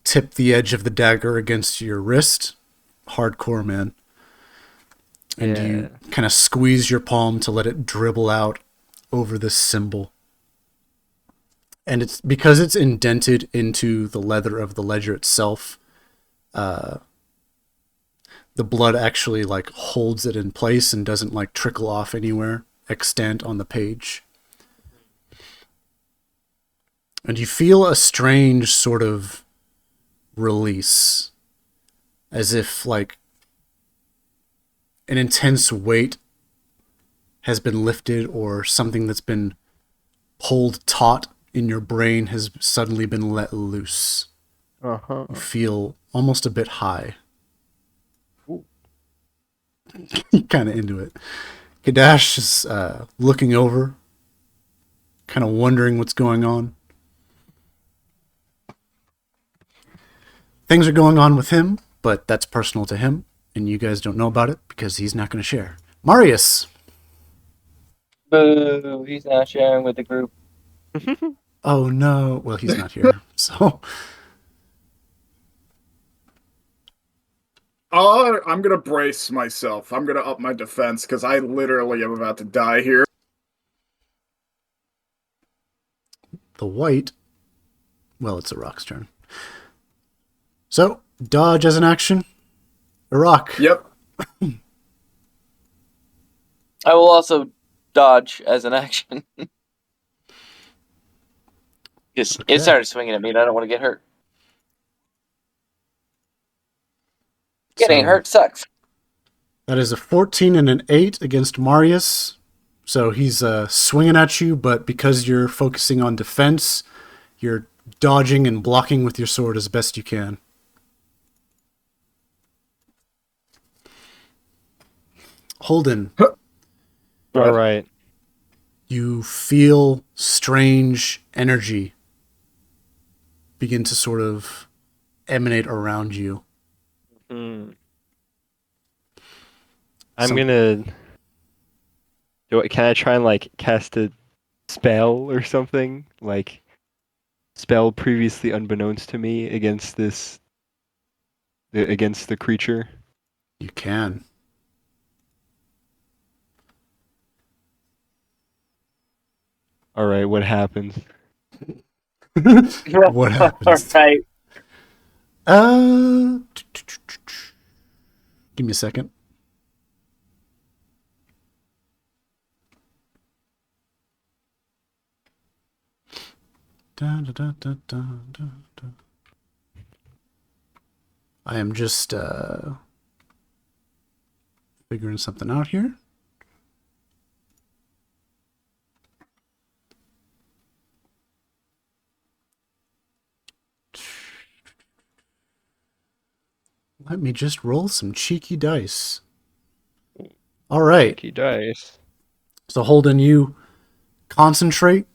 tip the edge of the dagger against your wrist. Hardcore, man. And you kind of squeeze your palm to let it dribble out over this symbol. And it's because it's indented into the leather of the ledger itself, the blood actually like holds it in place and doesn't like trickle off anywhere extant on the page. And you feel a strange sort of release, as if like an intense weight has been lifted, or something that's been pulled taut in your brain has suddenly been let loose. Uh-huh. You feel almost a bit high. Ooh. Kind of into it. Kadash is looking over, kind of wondering what's going on. Things are going on with him, but that's personal to him, and you guys don't know about it because he's not going to share. Marius! Boo! He's not sharing with the group. Oh no. Well, he's not here, so... I'm gonna brace myself. I'm gonna up my defense because I literally am about to die here. The white. Well, it's Iraq's turn. So, dodge as an action. Iraq. Yep. I will also dodge as an action. Because Okay. it started swinging at me and I don't want to get hurt. Getting So, hurt sucks. that is a 14 and an 8 against Marius. So he's swinging at you, but because you're focusing on defense, you're dodging and blocking with your sword as best you can. Holden, All right. you feel strange energy begin to sort of emanate around you. Hmm. I'm Some- gonna. Can I try and like cast a spell or something? Like spell previously unbeknownst to me against against the creature. You can. All right. What happens? What happens? Right. Give me a second. Da, da, da, da, da, da, da. I am just figuring something out here. Let me just roll some cheeky dice. All right. He dies. So Holden, you concentrate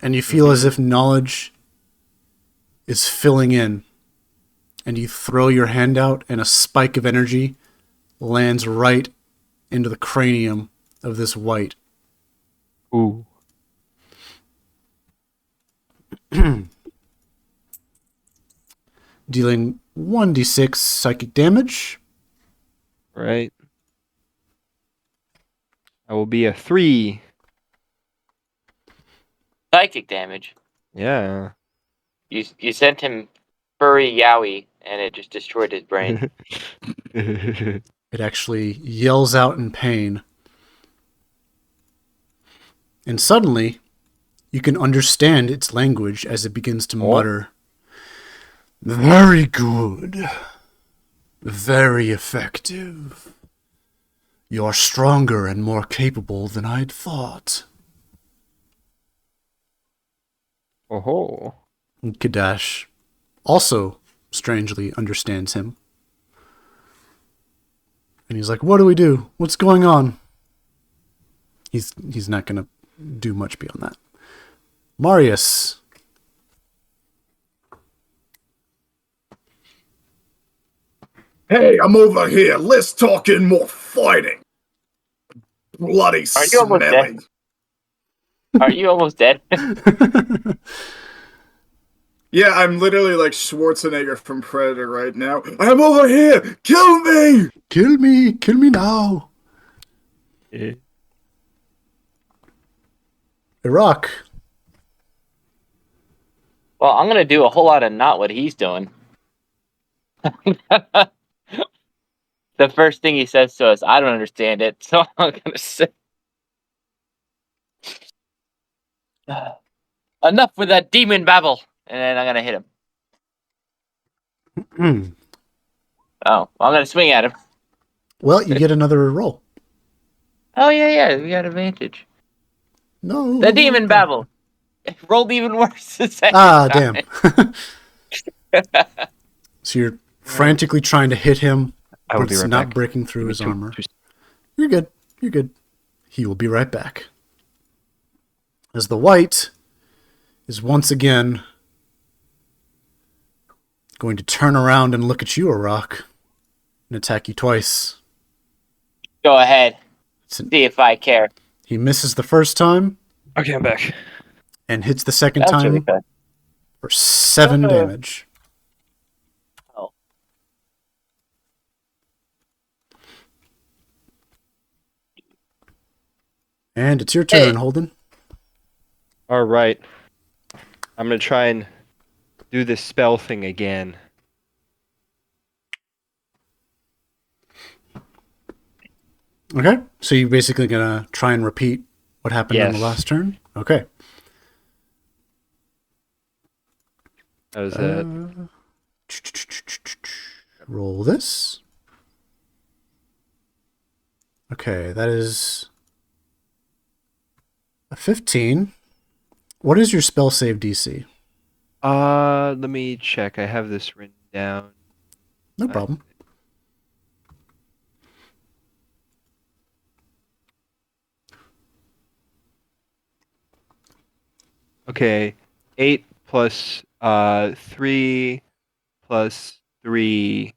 and you feel as if knowledge is filling in. And you throw your hand out and a spike of energy lands right into the cranium of this white. Ooh. Dealing 1d6 psychic damage. Right. I will be a 3. Psychic damage. Yeah. You sent him furry yowie and it just destroyed his brain. It actually yells out in pain. And suddenly, you can understand its language as it begins to mutter. Very good. Very effective. You're stronger and more capable than I'd thought. Oh. And Kadash also strangely understands him. And he's like, what do we do? What's going on? He's not going to do much beyond that. Marius. Hey, I'm over here. Less talking, more fighting. Bloody Are you almost smelly. dead? Are you almost dead? Yeah, I'm literally like Schwarzenegger from Predator right now. I'm over here! Kill me! Kill me! Kill me now! Yeah. Iraq. Well, I'm gonna do a whole lot of not what he's doing. The first thing he says to us, I don't understand it, so I'm gonna say enough with that demon babble, and then I'm gonna hit him. Oh, I'm gonna swing at him. Well, you get another roll. Oh yeah, we got advantage. No. The demon babble rolled even worse the second Damn. time. So you're frantically trying to hit him, I will but be it's right not back. breaking through his Give me armor. two- You're good. You're good. He will be right back. As the white is once again going to turn around and look at you, Iraq, and attack you twice. Go ahead. It's an- See if I care. He misses the first time Okay, I'm back. and hits the second That's time really good. for 7 damage. Oh. And it's your turn, Holden. All right. I'm going to try and do this spell thing again. Okay, so you're basically going to try and repeat what happened on the Yes. last turn? Okay. That was it. Roll this. Okay, that is a 15. What is your spell save DC? Let me check. I have this written down. No problem. Okay. 8 plus 3 plus 3.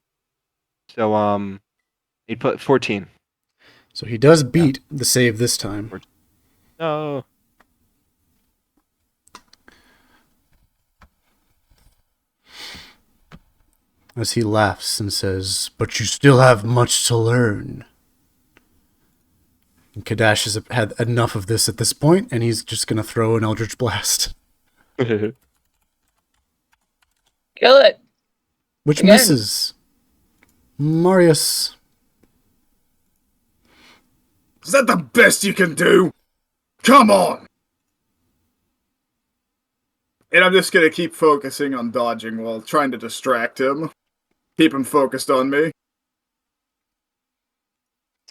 So 8 plus 14. So he does beat the save this time. No. As he laughs and says, "But you still have much to learn." And Kadash has had enough of this at this point, and he's just going to throw an Eldritch Blast. Kill it. Which Again. misses. Marius. Is that the best you can do? Come on! And I'm just gonna keep focusing on dodging while trying to distract him. Keep him focused on me.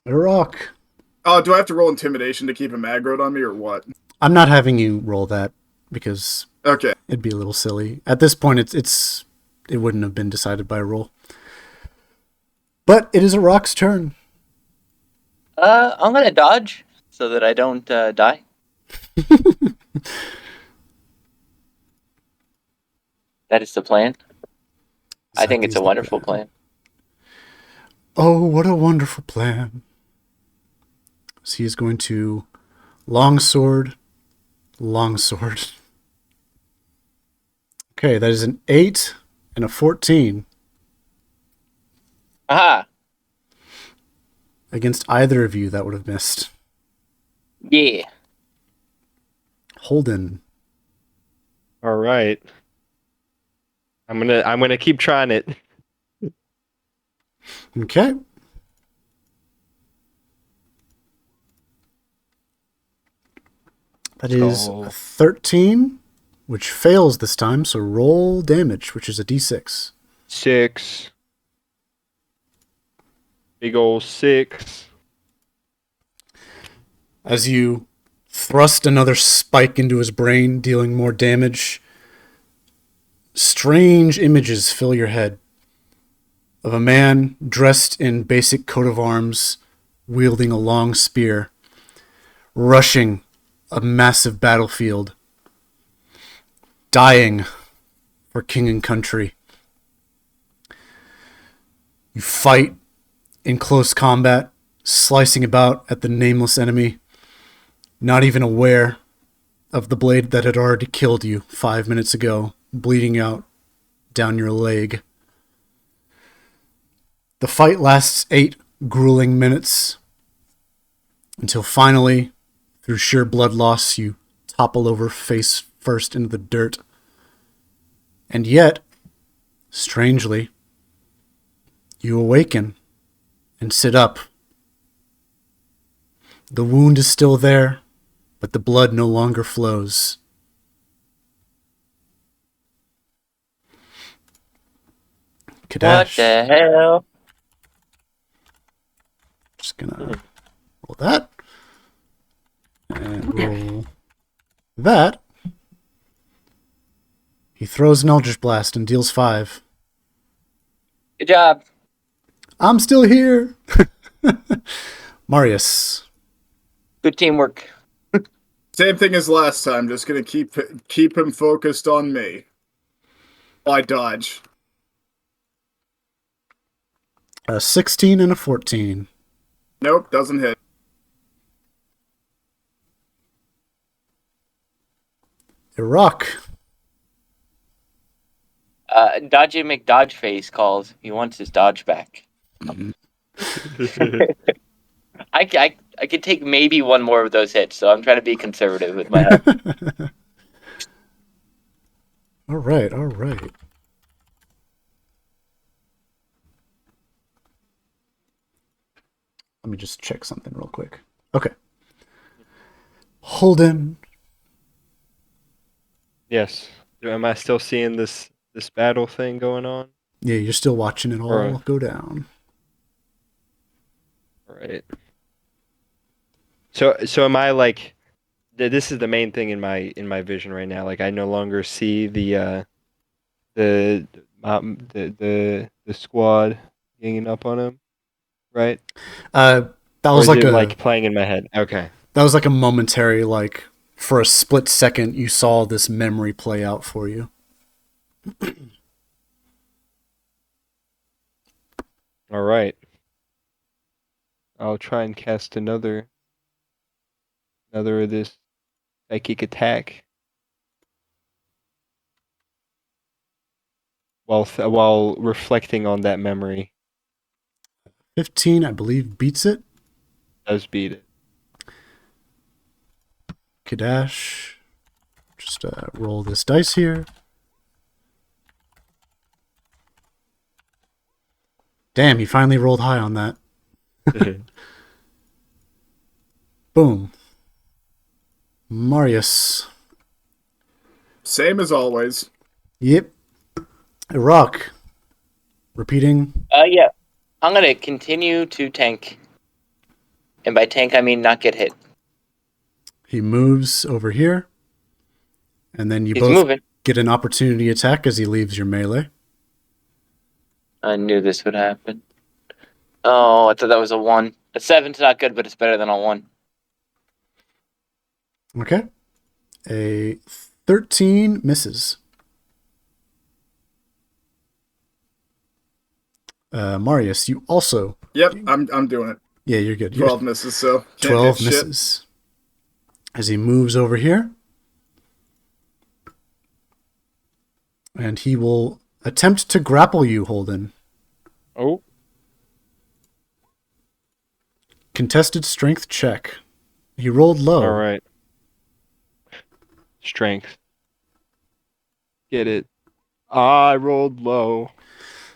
A rock. Oh, do I have to roll intimidation to keep him aggroed on me, or what? I'm not having you roll that because Okay. it'd be a little silly. At this point, it wouldn't have been decided by a roll. But it is a rock's turn. I'm gonna dodge so that I don't die. That is the plan. I think it's a wonderful plan. Oh, what a wonderful plan. So he is going to longsword. Okay, that is an 8 and a 14. Aha! Against either of you, that would have missed. Yeah. Holden. All right. I'm gonna keep trying it. Okay. That is a 13, which fails this time, so roll damage, which is a d6. 6. Big ol' 6. As you thrust another spike into his brain, dealing more damage, strange images fill your head of a man dressed in basic coat of arms, wielding a long spear, rushing a massive battlefield, dying for king and country. You fight in close combat, slicing about at the nameless enemy, not even aware of the blade that had already killed you 5 minutes ago, bleeding out down your leg. The fight lasts 8 grueling minutes, until finally, through sheer blood loss, you topple over face first into the dirt. And yet, strangely, you awaken and sit up. The wound is still there, but the blood no longer flows. Kadash. What the hell? Just gonna roll that. And roll that. He throws an Eldritch Blast and deals 5. Good job. I'm still here. Marius. Good teamwork. Same thing as last time. Just gonna keep him focused on me. I dodge. A 16 and a 14. Nope, doesn't hit. A rock. Dodgy McDodgeface calls. He wants his dodge back. I could take maybe one more of those hits, so I'm trying to be conservative with my health. All right, all right. Let me just check something real quick. Okay. Holden. Yes. Am I still seeing this battle thing going on? Yeah, you're still watching it all go down. All right. So am I like? This is the main thing in my vision right now. Like I no longer see the squad ganging up on him, right? That Or was is like it a like playing in my head? Okay. that was like a momentary, like for a split second, you saw this memory play out for you. All right. I'll try and cast another of this psychic attack while reflecting on that memory. 15, I believe, beats it. Does beat it. Kadash. Just roll this dice here. Damn, he finally rolled high on that. Boom. Marius. Same as always. Yep. Iraq. Repeating. Yeah. I'm gonna continue to tank. And by tank I mean not get hit. He moves over here. And then you He's both moving. get an opportunity attack as he leaves your melee. I knew this would happen. Oh, I thought that was a 1. A 7's not good, but it's better than a 1. Okay. A 13 misses. Marius, you also. Yep, I'm doing it. Yeah, you're good. 12 misses, so can't 12 hit shit. misses. As he moves over here. And he will attempt to grapple you, Holden. Oh. Contested strength check. He rolled low. All right. Strength. Get it. I rolled low.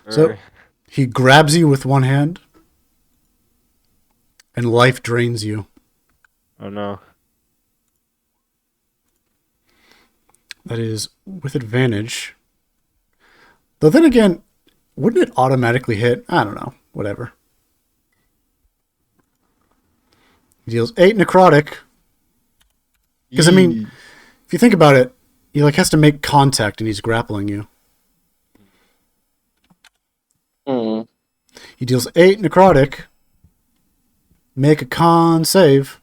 So Right. he grabs you with one hand. And life drains you. Oh no. That is with advantage. Though then again, wouldn't it automatically hit? I don't know. Whatever. He deals 8 necrotic. Because, I mean, if you think about it, he like has to make contact and he's grappling you. Mm. He deals 8 necrotic. Make a con save.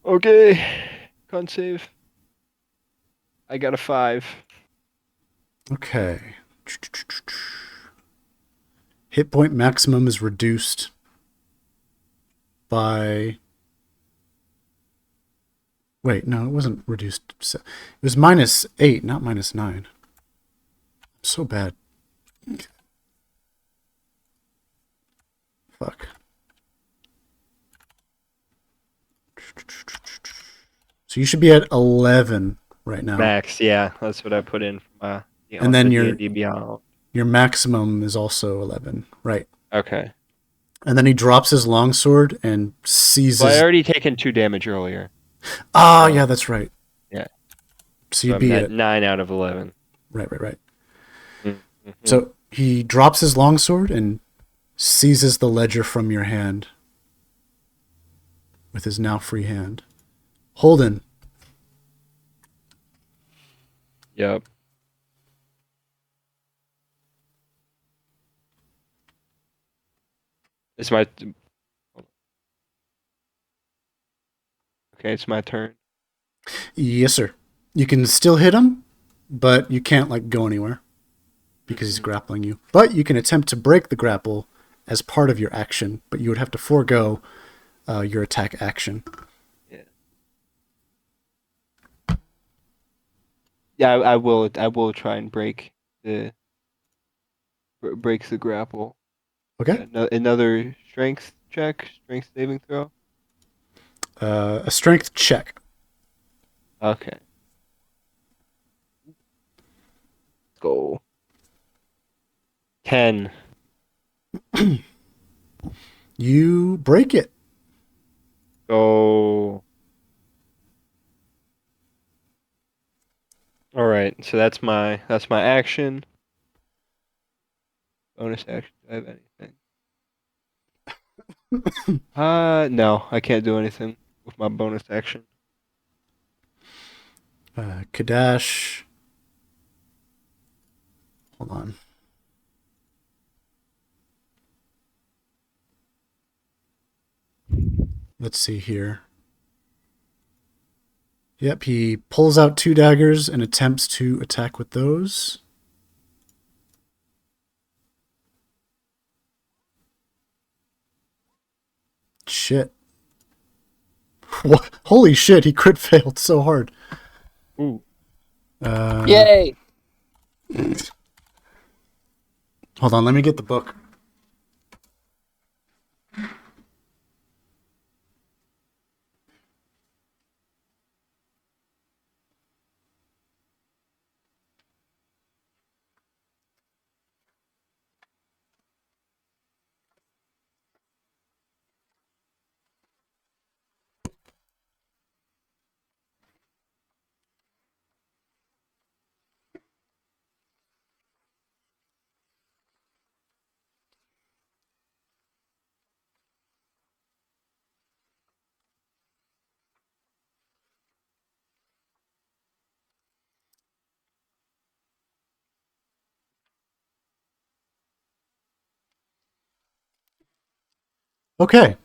Okay. Con save. I got a 5. Okay. Hit point maximum is reduced by... Wait, no, it wasn't reduced. It was -8, not -9. So bad. Fuck. So you should be at 11 right now. Max, yeah, that's what I put in for my And then your D&D Beyond. Your maximum is also 11, right? Okay. And then he drops his longsword and seizes. Well, I already taken 2 damage earlier. Ah, yeah, that's right. Yeah. So you'd I'm be at at 9 out of 11. right. Mm-hmm. So he drops his longsword and seizes the ledger from your hand with his now free hand. Holden. Yep. It's my. Okay, it's my turn. Yes, sir. You can still hit him, but you can't like go anywhere because he's grappling you. But you can attempt to break the grapple as part of your action, but you would have to forego your attack action. Yeah. Yeah, I will. I will try and break the grapple. Okay. Another strength check, strength saving throw. A strength check. Okay. Let's go. 10. You break it. Go. All right. So that's my action. Bonus action. Do I have anything? No, I can't do anything with my bonus action. Kadash. Hold on. Let's see here. Yep, he pulls out 2 daggers and attempts to attack with those. Shit. What? Holy shit, he crit failed so hard. Ooh. Yay! Hold on, let me get the book. Okay.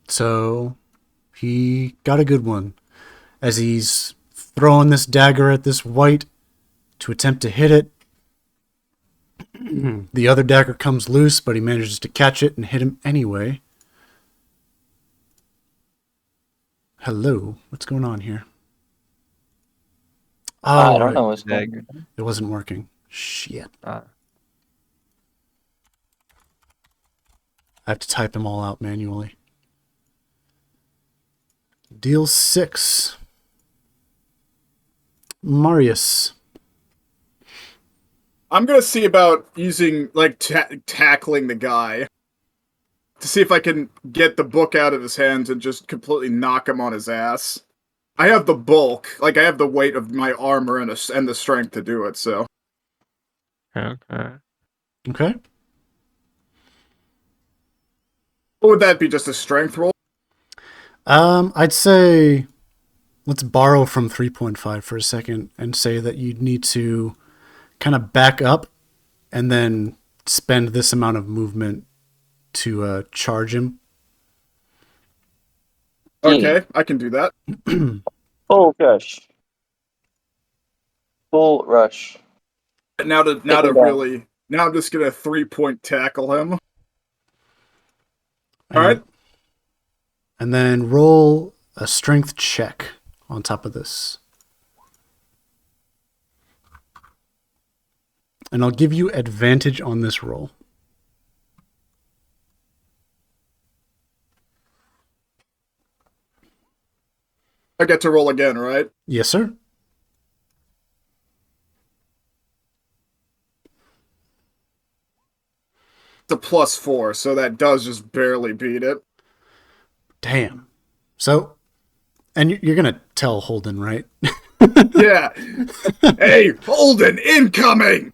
So he got a good one. As he's throwing this dagger at this white to attempt to hit it, the other dagger comes loose, but he manages to catch it and hit him anyway. Hello, what's going on here? I don't right. know what's going on. It wasn't working. Shit. Ah. I have to type them all out manually. Deal 6. Marius. I'm gonna see about using tackling the guy to see if I can get the book out of his hands and just completely knock him on his ass. I have the bulk, I have the weight of my armor and the strength to do it. So Okay. Okay. what would that be? Just a strength roll? I'd say let's borrow from 3.5 for a second and say that you'd need to kind of back up and then spend this amount of movement to charge him. Okay, I can do that. Full rush. Full rush. Now to him down. really, now I'm just gonna 3-point tackle him. All right. And then roll a strength check on top of this. And I'll give you advantage on this roll. I get to roll again, right? Yes, sir. It's a +4, so that does just barely beat it. Damn. So, and you're going to tell Holden, right? Yeah. Hey, Holden, incoming!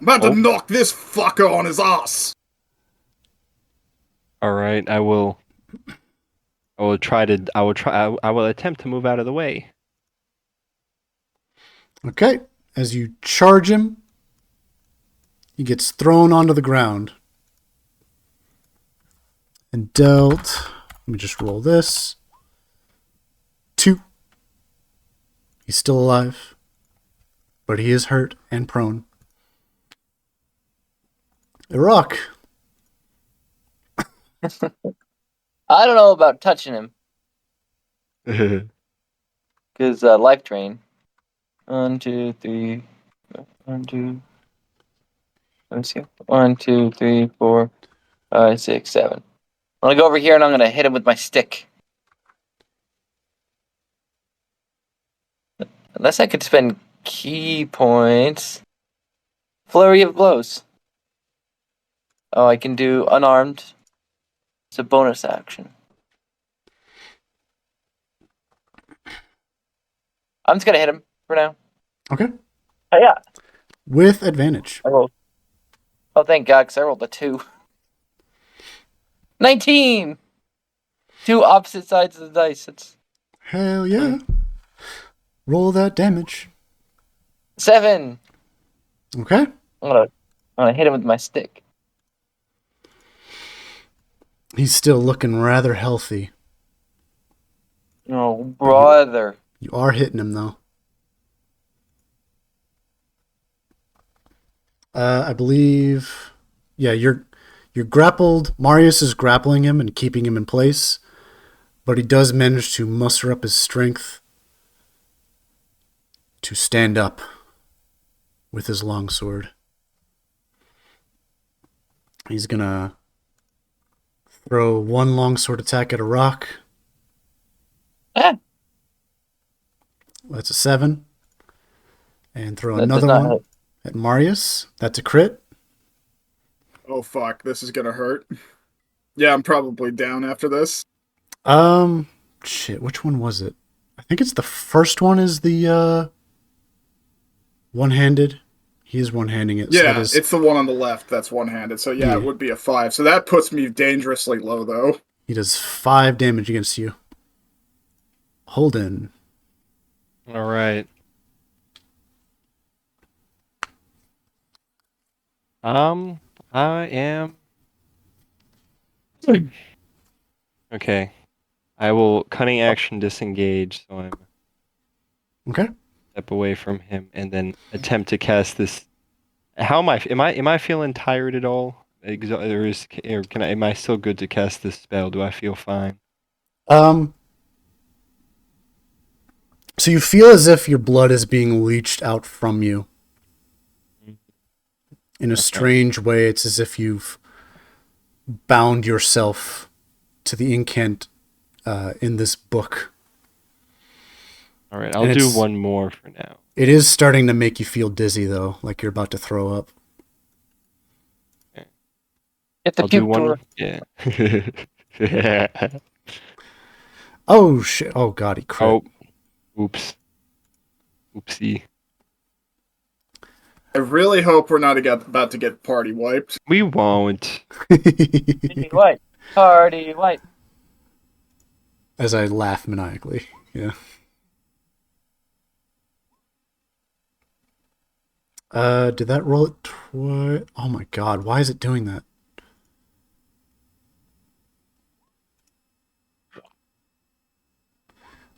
I'm about to knock this fucker on his ass. All right. I will attempt to move out of the way. Okay. As you charge him, he gets thrown onto the ground. And dealt, let me just roll this. 2. He's still alive, but he is hurt and prone. Iraq. I don't know about touching him. Because life drain. 1, 2, 3. 1, 2. Let me see. 1, 2, 3, 4, 5, 6, 7. I'm gonna go over here and I'm gonna hit him with my stick. Unless I could spend key points. Flurry of blows. Oh, I can do unarmed. It's a bonus action. I'm just gonna hit him for now. Okay. Oh, yeah. With advantage. I rolled. Oh, thank God, because I rolled a 2. 19! 2 opposite sides of the dice. It's Hell yeah. Roll that damage. 7. Okay. I'm gonna hit him with my stick. He's still looking rather healthy. Oh, brother. You are hitting him, though. I believe... Yeah, you're grappled. Marius is grappling him and keeping him in place. But he does manage to muster up his strength to stand up with his longsword. He's gonna throw one longsword attack at a rock. Ah, That's a 7. And throw that does another not one hit. at Marius. That's a crit. Oh fuck, this is gonna hurt. Yeah, I'm probably down after this. Shit, which one was it? I think it's the first one is the one-handed. He is one-handing it. So Yeah, that is, it's the one on the left that's one-handed. So yeah, Yeah. it would be a 5. So that puts me dangerously low, though. he does 5 damage against you. Holden. All right. I am. Okay. I will cunning action disengage, so I'm Okay. step away from him and then attempt to cast this. How am I? Am I feeling tired at all? Am I still good to cast this spell? Do I feel fine? So you feel as if your blood is being leached out from you. In a strange way, it's as if you've bound yourself to the incant in this book. All right, I'll And do it's- one more for now. It is starting to make you feel dizzy, though, like you're about to throw up. Hit the I'll do puke one. door. Yeah. Oh, shit. Oh, God, he crit. Oh, oops. Oopsie. I really hope we're not about to get party wiped. We won't. Party white. Party white. As I laugh maniacally. Yeah. Did that roll it twice? Oh my God, why is it doing that?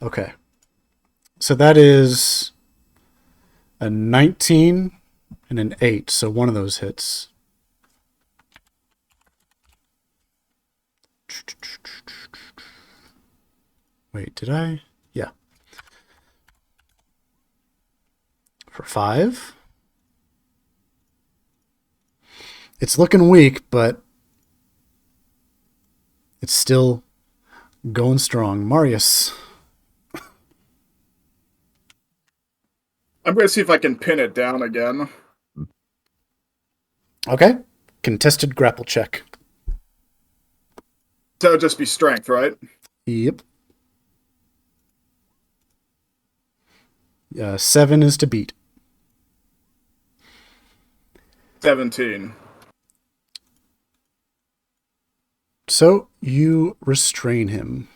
Okay. So that is a 19 and an 8, so one of those hits. Wait, did I? Yeah. For 5. It's looking weak, but it's still going strong. Marius. I'm going to see if I can pin it down again. Okay. Contested grapple check. So it would just be strength, right? Yep. 7 is to beat. 17. So you restrain him.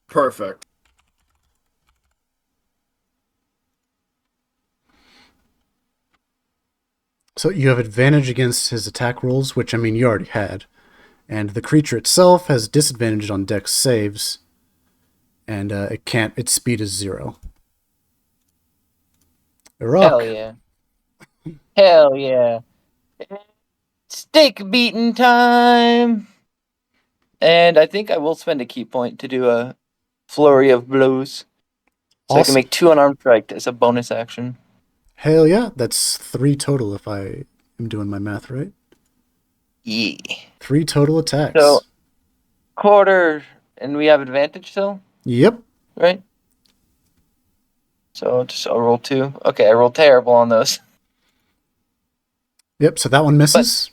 Perfect. So you have advantage against his attack rolls, which, I mean, you already had. And the creature itself has disadvantage on dex saves. And its speed is 0. Iraq. Hell yeah. Hell yeah. Steak beating time. And I think I will spend a key point to do a flurry of blows. So I can Awesome. make 2 unarmed strike as a bonus action. Hell yeah, that's 3 total if I am doing my math right. Yeah. 3 total attacks. So quarter, and we have advantage still, Yep. right? So I'll roll 2. Okay, I rolled terrible on those. Yep, so that one misses.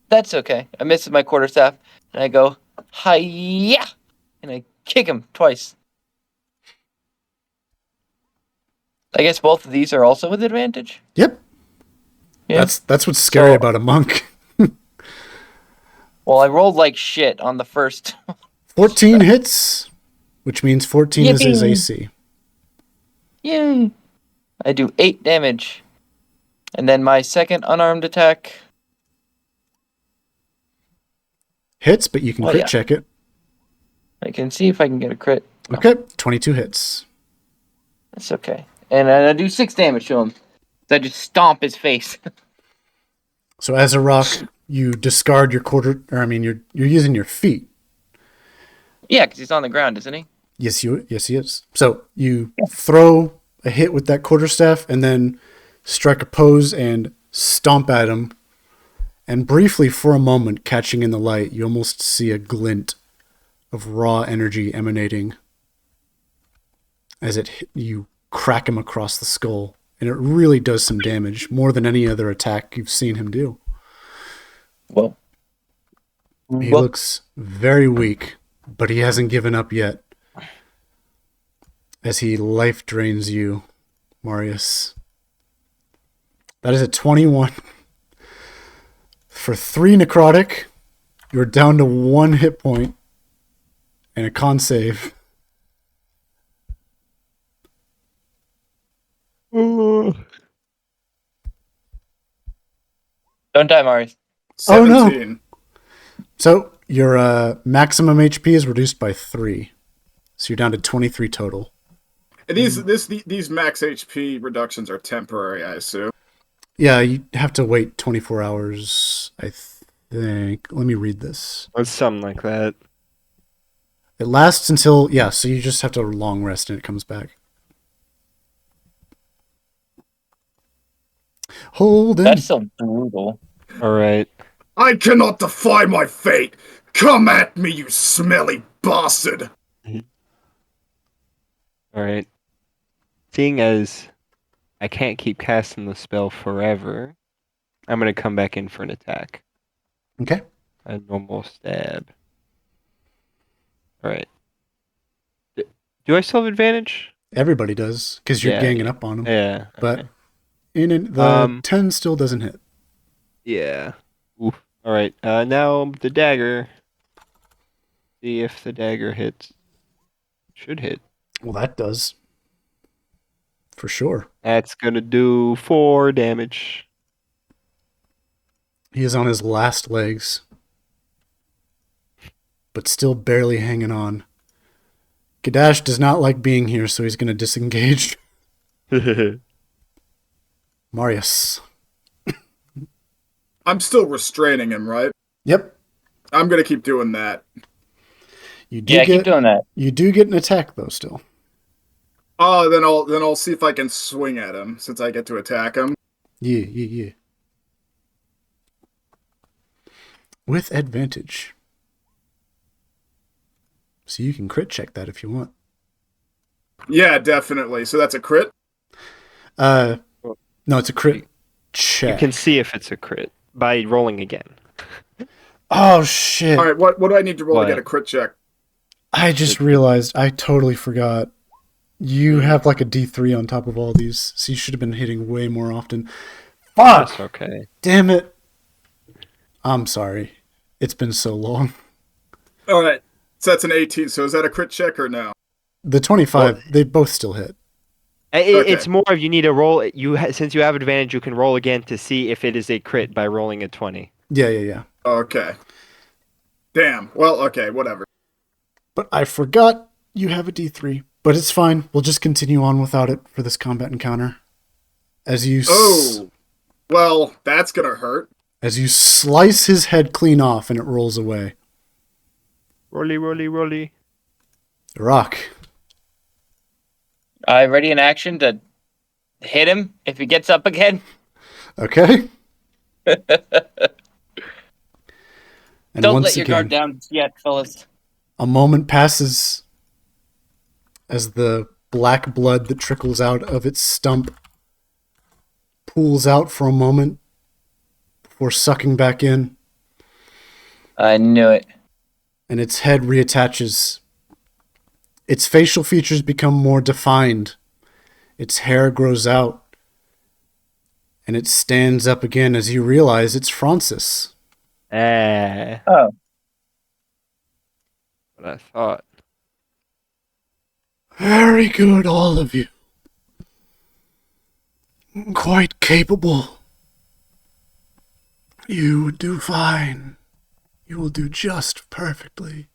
That's okay. I miss my quarterstaff, and I go, hi-ya! And I kick him twice. I guess both of these are also with advantage? Yep. Yeah. That's what's scary So- about a monk. Well, I rolled like shit on the first. 14 hits, which means 14 is his Yippee. AC. Yay! I do 8 damage. And then my second unarmed attack. Hits, but you can Oh, crit yeah. check it. I can see if I can get a crit. No, Okay, 22 hits. that's okay. And I do 6 damage to him. So I just stomp his face. So as a rock, you discard your you're using your feet. Yeah, because he's on the ground, isn't he? Yes, he is. So you throw a hit with that quarterstaff and then strike a pose and stomp at him. And briefly, for a moment, catching in the light, you almost see a glint of raw energy emanating as you crack him across the skull. And it really does some damage, more than any other attack you've seen him do. Well. He looks very weak, but he hasn't given up yet. As he life drains you, Marius. That is a 21. For 3 necrotic, you're down to 1 hit point and a con save. Don't die, Marius. 17. Oh, no. So your maximum HP is reduced by 3. So you're down to 23 total. And these max HP reductions are temporary, I assume. Yeah, you have to wait 24 hours, I think. Let me read this. Or something like that. It lasts until, so you just have to long rest and it comes back. Hold in. That's so brutal. All right. I cannot defy my fate! Come at me, you smelly bastard! All right. Seeing as I can't keep casting the spell forever, I'm going to come back in for an attack. Okay. A normal stab. All right. Do I still have advantage? Everybody does, because you're Yeah, ganging up on them. Yeah. But okay. the 10 still doesn't hit. Yeah. Oof. All right. Now the dagger. See if the dagger hits. Should hit. Well, that does. For sure. That's gonna do 4 damage. He is on his last legs, but still barely hanging on. Gadash does not like being here, so he's going to disengage. Marius. I'm still restraining him, right? Yep. I'm gonna keep doing that. You do Yeah, get, keep doing that. You do get an attack, though, still. Oh, then I'll see if I can swing at him, since I get to attack him. Yeah. With advantage. So you can crit check that if you want. Yeah, definitely. So that's a crit? No, it's a crit check. You can see if it's a crit by rolling again. Oh, shit. Alright, what do I need to roll What? to get a crit check? I just realized I totally forgot. You have like a D3 on top of all these, so you should have been hitting way more often. Fuck! That's okay. Damn it. I'm sorry. It's been so long. Alright, so that's an 18, so is that a crit check or no? The 25, they both still hit. It's more of you need to roll. Since you have advantage, you can roll again to see if it is a crit by rolling a 20. Yeah. Okay. Damn. Well, okay, whatever. But I forgot you have a D3. But it's fine. We'll just continue on without it for this combat encounter. As you well, that's gonna hurt. As you slice his head clean off and it rolls away. Rolly. Rock. Ready in action to hit him if he gets up again. Okay. And Don't once let your guard again, down yet, fellas. a moment passes as the black blood that trickles out of its stump pools out for a moment before sucking back in, I knew it. and its head reattaches. Its facial features become more defined. Its hair grows out, and it stands up again as you realize it's Francis. Oh. What I thought. Very good, all of you. Quite capable. You would do fine. You will do just perfectly.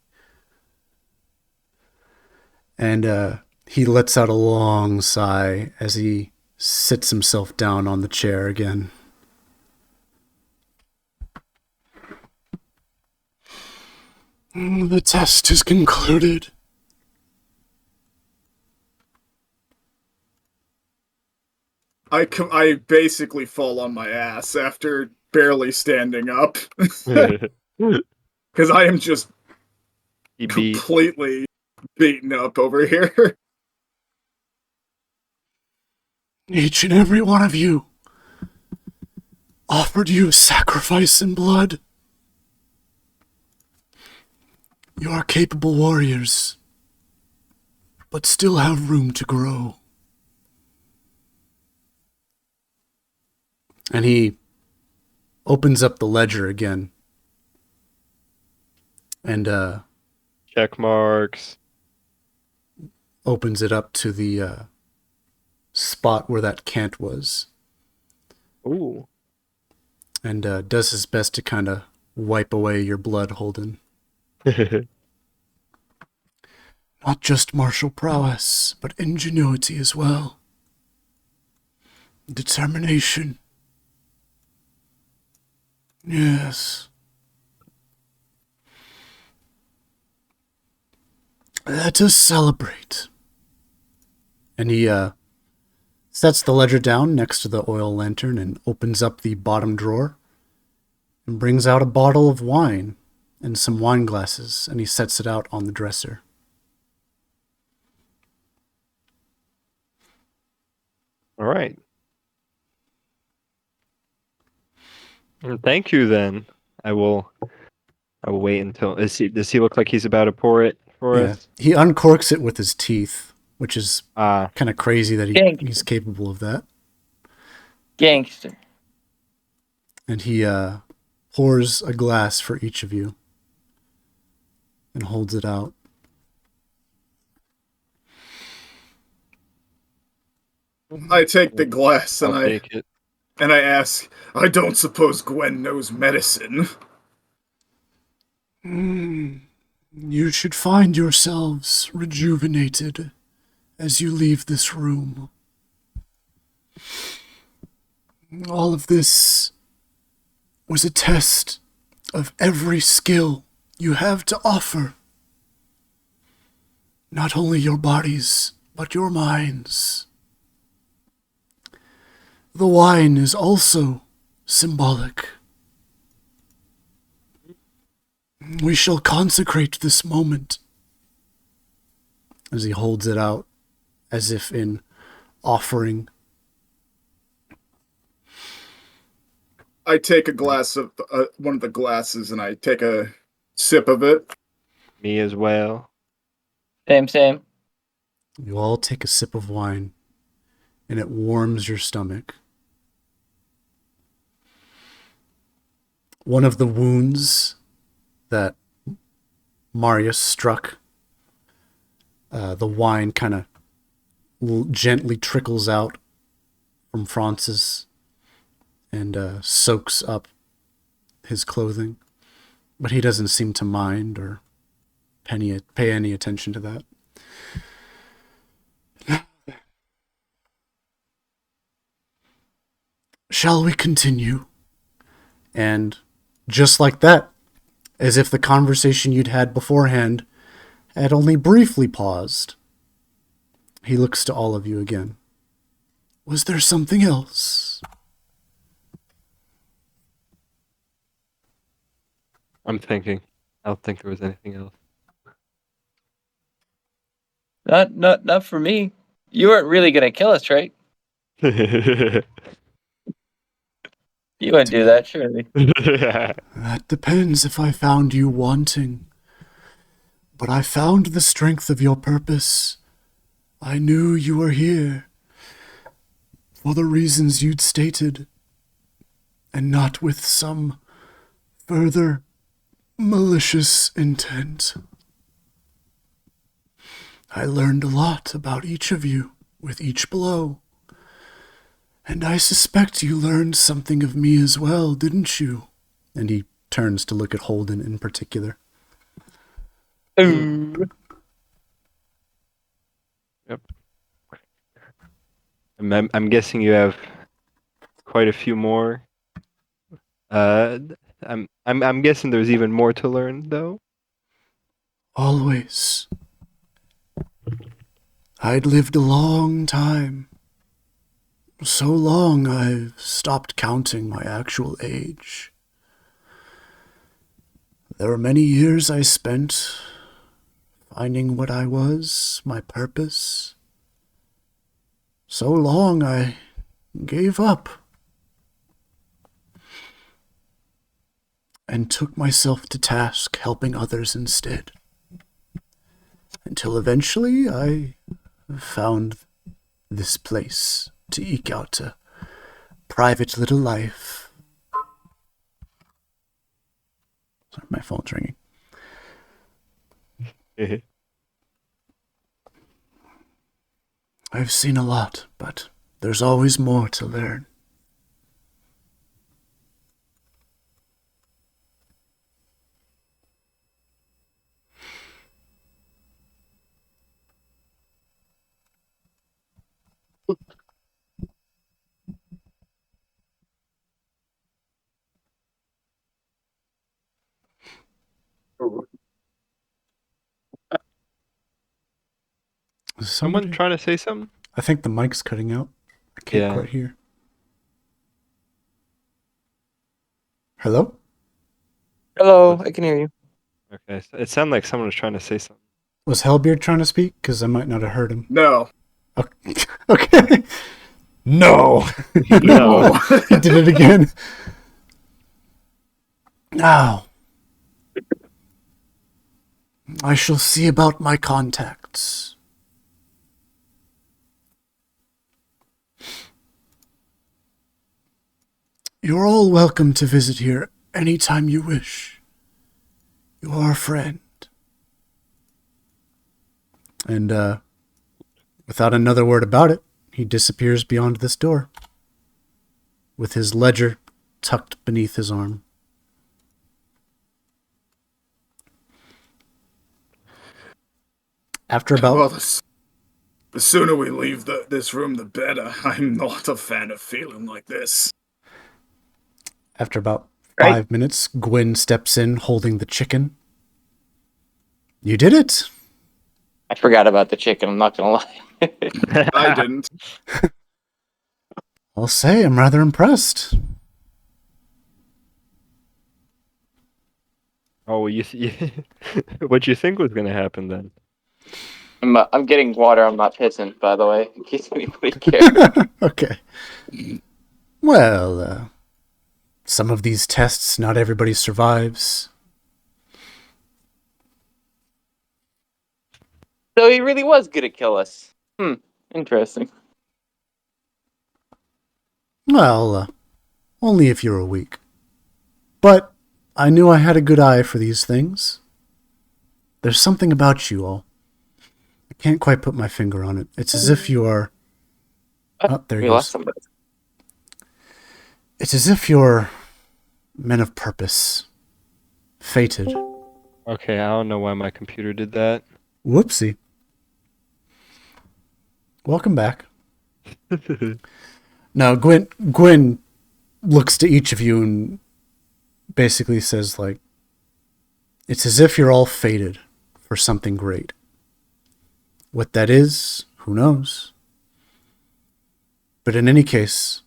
And he lets out a long sigh as he sits himself down on the chair again. The test is concluded. I basically fall on my ass after barely standing up. Because I am just He beat. completely beaten up over here. Each and every one of you offered you sacrifice in blood. You are capable warriors, but still have room to grow. And he opens up the ledger again. And Check marks. opens it up to the spot where that cant was. Ooh. And does his best to kind of wipe away your blood, Holden. Not just martial prowess, but ingenuity as well. Determination. Yes. Let us celebrate. And he sets the ledger down next to the oil lantern and opens up the bottom drawer and brings out a bottle of wine and some wine glasses, and he sets it out on the dresser. All right. And thank you. Then I will wait until. Does he look like he's about to pour it for us? He uncorks it with his teeth, which is Ah. kind of crazy that he's capable of that. Gangster. And he pours a glass for each of you and holds it out. I take the glass and I'll take it. and I ask, I don't suppose Gwen knows medicine. You should find yourselves rejuvenated as you leave this room. All of this was a test of every skill you have to offer. Not only your bodies, but your minds. The wine is also symbolic. We shall consecrate this moment. As he holds it out, as if in offering. I take a glass of one of the glasses and I take a sip of it. Me as well. Same. You all take a sip of wine, and it warms your stomach. One of the wounds that Marius struck, the wine kind of gently trickles out from Francis and soaks up his clothing, but he doesn't seem to mind or pay any attention to that. Shall we continue? And just like that, as if the conversation you'd had beforehand had only briefly paused, he looks to all of you again. Was there something else? I'm thinking. I don't think there was anything else. Not for me. You weren't really gonna kill us, right? You wouldn't do that, surely. That depends if I found you wanting. But I found the strength of your purpose. I knew you were here for the reasons you'd stated, and not with some further malicious intent. I learned a lot about each of you with each blow. And I suspect you learned something of me as well, didn't you? And he turns to look at Holden in particular. Ooh. Yep. I'm guessing you have quite a few more. I'm guessing there's even more to learn though. Always. I'd lived a long time. So long I've stopped counting my actual age. There were many years I spent finding what I was, my purpose. So long I gave up and took myself to task helping others instead. Until eventually I found this place to eke out a private little life. Sorry, my phone's ringing. I've seen a lot, but there's always more to learn. Is Someone trying to say something? I think the mic's cutting out. I can't quite hear. Hello? Hello, I can hear you. Okay, so it sounded like someone was trying to say something. Was Hellbeard trying to speak? Because I might not have heard him. No. Okay. No. No. He did it again. Now, I shall see about my contacts. You're all welcome to visit here anytime you wish. You are a friend. And, without another word about it, he disappears beyond this door, with his ledger tucked beneath his arm. After about... Well, the sooner we leave this room, the better. I'm not a fan of feeling like this. After about 5 minutes, Gwyn steps in holding the chicken. You did it! I forgot about the chicken, I'm not gonna lie. I didn't. I'll say I'm rather impressed. Oh, what you think was going to happen then? I'm getting water, I'm not pissing, by the way, in case anybody cares. Okay. Well, some of these tests, not everybody survives. So he really was gonna kill us. Interesting. Well, only if you were weak. But I knew I had a good eye for these things. There's something about you all. I can't quite put my finger on it. It's as if you are... Oh, there he goes. It's as if you're men of purpose. Fated. Okay, I don't know why my computer did that. Whoopsie. Welcome back. Now, Gwyn looks to each of you and basically says, like, it's as if you're all fated for something great. What that is, who knows? But in any case,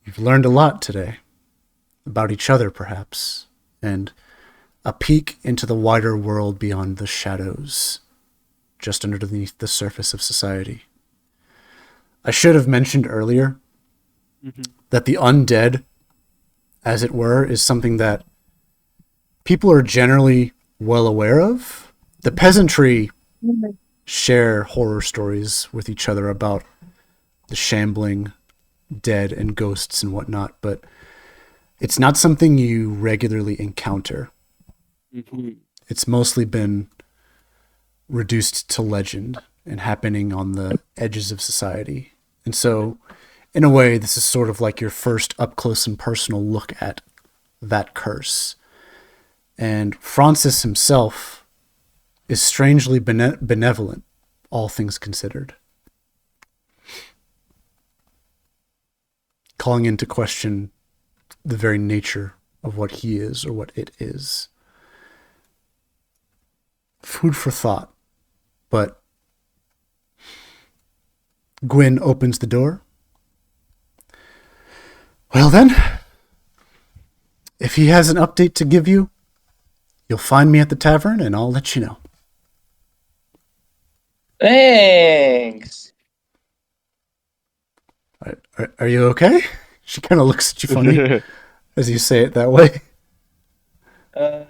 you've learned a lot today. About each other, perhaps. And a peek into the wider world beyond the shadows, just underneath the surface of society. I should have mentioned earlier that the undead, as it were, is something that people are generally well aware of. The peasantry share horror stories with each other about the shambling dead and ghosts and whatnot, but it's not something you regularly encounter. It's mostly been reduced to legend and happening on the edges of society. And so, in a way, this is sort of like your first up-close and personal look at that curse. And Francis himself is strangely benevolent, all things considered. Calling into question the very nature of what he is or what it is. Food for thought. But Gwyn opens the door. Well then, if he has an update to give you, you'll find me at the tavern and I'll let you know. Thanks. Are you okay? She kind of looks at you funny as you say it that way. I'm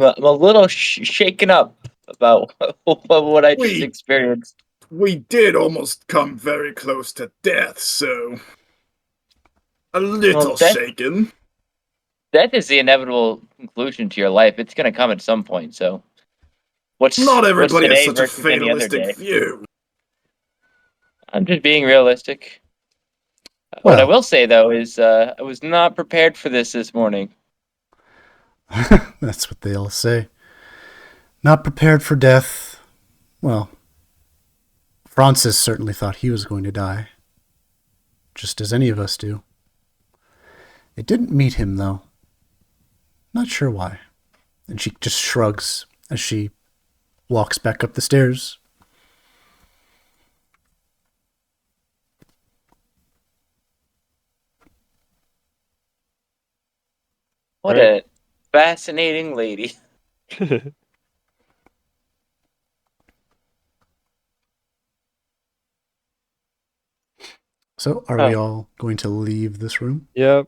a little shaken up about what I just experienced. We did almost come very close to death, so a little shaken. Death is the inevitable conclusion to your life. It's going to come at some point, so not everybody has such a versus any other day? fatalistic view. I'm just being realistic. Well, what I will say, though, is I was not prepared for this morning. That's what they all say. Not prepared for death. Well, Francis certainly thought he was going to die. Just as any of us do. It didn't meet him, though. Not sure why. And she just shrugs as she walks back up the stairs. What a fascinating lady. So, are we all going to leave this room? Yep.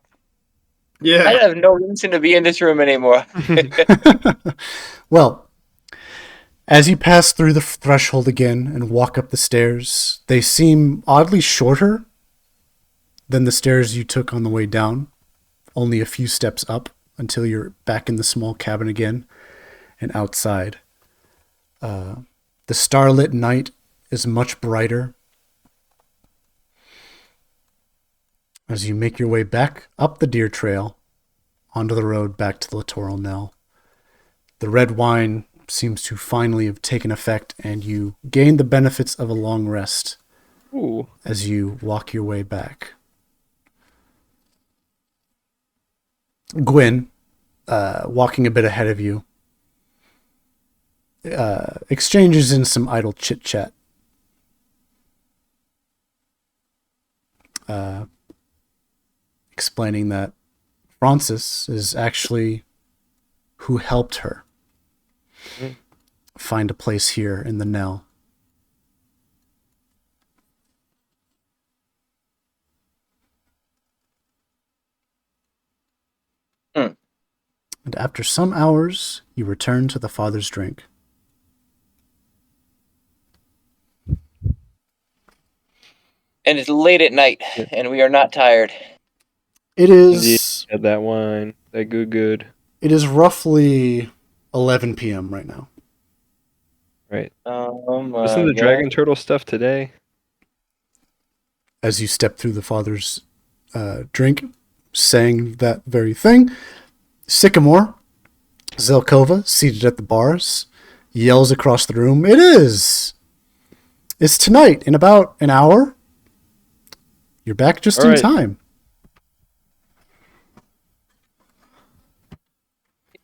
Yeah. I have no reason to be in this room anymore. Well, as you pass through the threshold again and walk up the stairs, they seem oddly shorter than the stairs you took on the way down. Only a few steps up until you're back in the small cabin again and outside. The starlit night is much brighter. As you make your way back up the deer trail onto the road back to the Littoral Nell, the red wine seems to finally have taken effect and you gain the benefits of a long rest. Ooh. As you walk your way back. Gwyn, walking a bit ahead of you, exchanges in some idle chit-chat. Explaining that Francis is actually who helped her find a place here in the Nell. And after some hours, you return to the father's drink. And it's late at night, and we are not tired. It is... Had that wine. That good. It is roughly 11 p.m. right now. Right. Oh my Listen to the God. dragon turtle stuff today. As you step through the father's drink, saying that very thing, Sycamore, Zelkova, seated at the bars, yells across the room, "It is! It's tonight, in about an hour. You're back just All in right. time."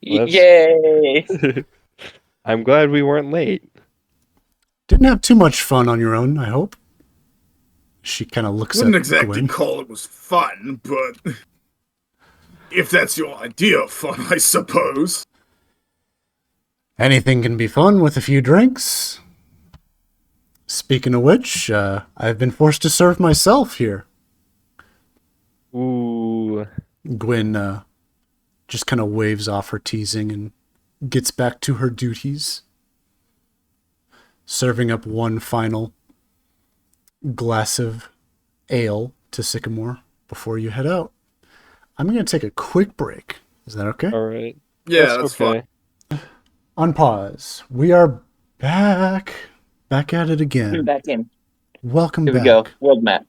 Well, Yay! I'm glad we weren't late. didn't have too much fun on your own, I hope. She kind of looks Wouldn't at exactly Gwen. call it was fun, but if that's your idea of fun, I suppose. Anything can be fun with a few drinks. Speaking of which, I've been forced to serve myself here. Ooh. Gwen just kind of waves off her teasing and gets back to her duties. Serving up one final glass of ale to Sycamore before you head out. I'm going to take a quick break. Is that okay? All right. Yeah, that's fine. On pause. We are back. Back at it again. Back in. Welcome Here back. we go. World map.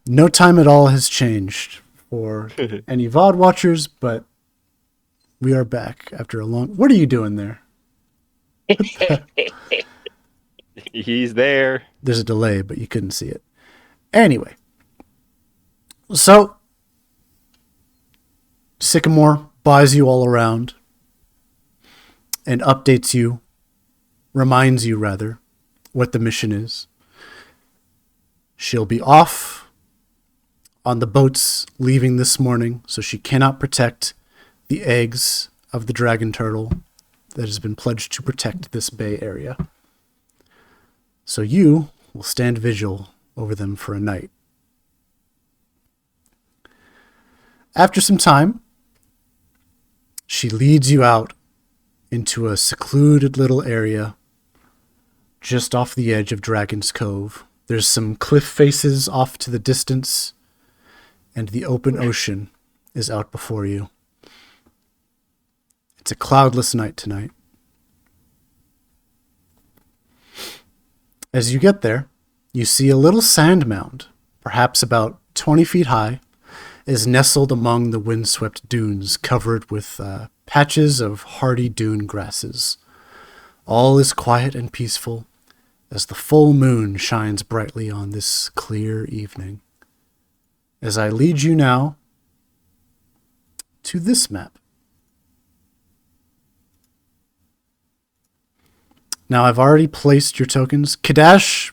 No time at all has changed for any VOD watchers, but we are back after a long... What are you doing there? He's there. There's a delay, but you couldn't see it. Anyway. So, Sycamore buys you all around and updates you, reminds you rather, what the mission is. She'll be off on the boats leaving this morning, so she cannot protect the eggs of the dragon turtle that has been pledged to protect this bay area. So you will stand vigil over them for a night. After some time, she leads you out into a secluded little area just off the edge of Dragon's Cove. There's some cliff faces off to the distance, and the open ocean is out before you. It's a cloudless night tonight. As you get there, you see a little sand mound, perhaps about 20 feet high, is nestled among the windswept dunes covered with patches of hardy dune grasses. All is quiet and peaceful as the full moon shines brightly on this clear evening. As I lead you now to this map. Now, I've already placed your tokens. Kadash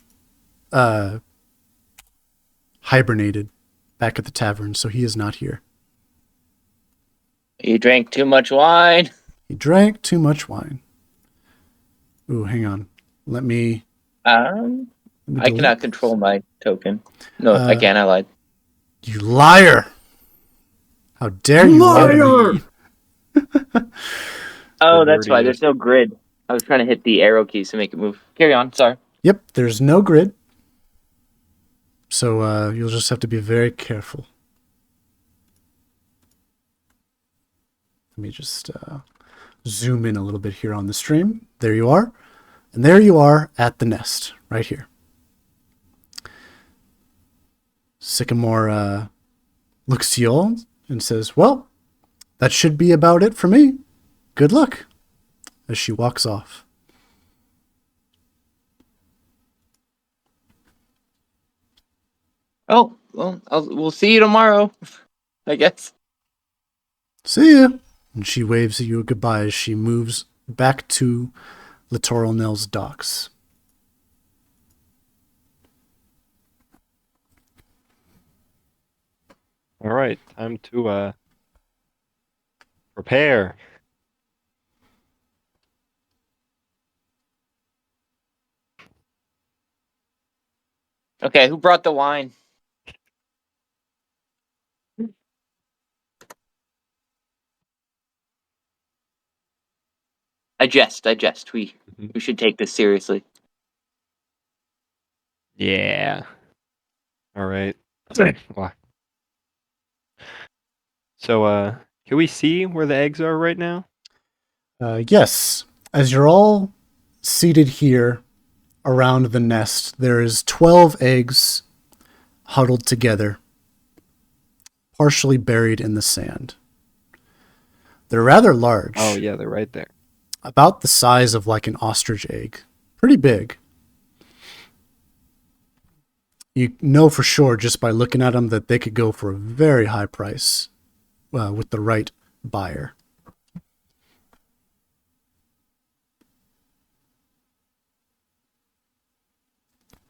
hibernated back at the tavern, so he is not here. You drank too much wine. He drank too much wine. Ooh, hang on. Let me I delete. cannot control my token. No, I can't. I lied. You liar! How dare you lie to me? Oh, that's why. There's no grid. I was trying to hit the arrow keys to make it move. Carry on. Sorry. Yep, there's no grid. So you'll just have to be very careful. Let me just zoom in a little bit here on the stream. There you are. And there you are at the nest, right here. Sycamore looks to you all and says, well, that should be about it for me. Good luck. As she walks off. Oh, well, we'll see you tomorrow, I guess. See ya. And she waves you goodbye as she moves back to Littoral Nell's docks. All right, time to prepare. Okay, who brought the wine? I jest. We should take this seriously. Yeah. All right. Wow. So, can we see where the eggs are right now? Yes. As you're all seated here around the nest, there is 12 eggs huddled together, partially buried in the sand. They're rather large. Oh, yeah, they're right there. About the size of like an ostrich egg. Pretty big. You know for sure just by looking at them that they could go for a very high price with the right buyer.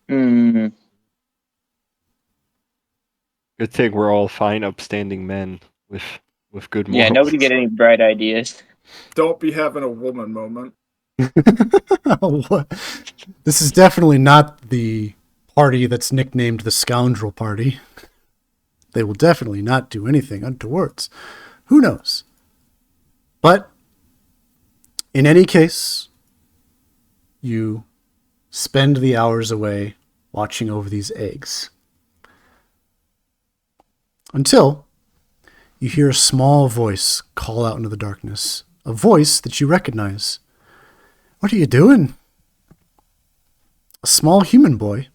Hmm. Good thing we're all fine, upstanding men with good morals. Yeah, nobody get any bright ideas. Don't be having a woman moment. What? This is definitely not the party that's nicknamed the Scoundrel Party. They will definitely not do anything untowards. Who knows? But in any case, you spend the hours away watching over these eggs. Until you hear a small voice call out into the darkness. A voice that you recognize. What are you doing? A small human boy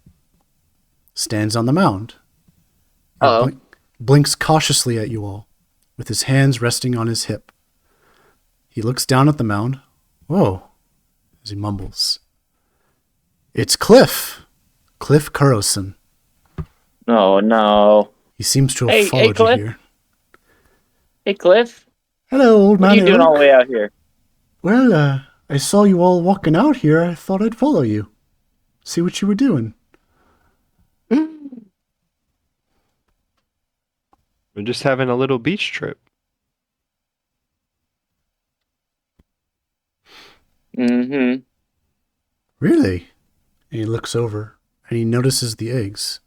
stands on the mound. He Uh-oh. blinks cautiously at you all, with his hands resting on his hip. He looks down at the mound. Whoa, as he mumbles. It's Cliff. Cliff 𝐂𝐿𝐴. Oh, no. He seems to have Hey, followed you Cliff. here. Hey, Cliff. Hello, old What man. are you doing all the way out here? Well, I saw you all walking out here. I thought I'd follow you. See what you were doing. We're just having a little beach trip. Mm-hmm. Really? And he looks over, and he notices the eggs.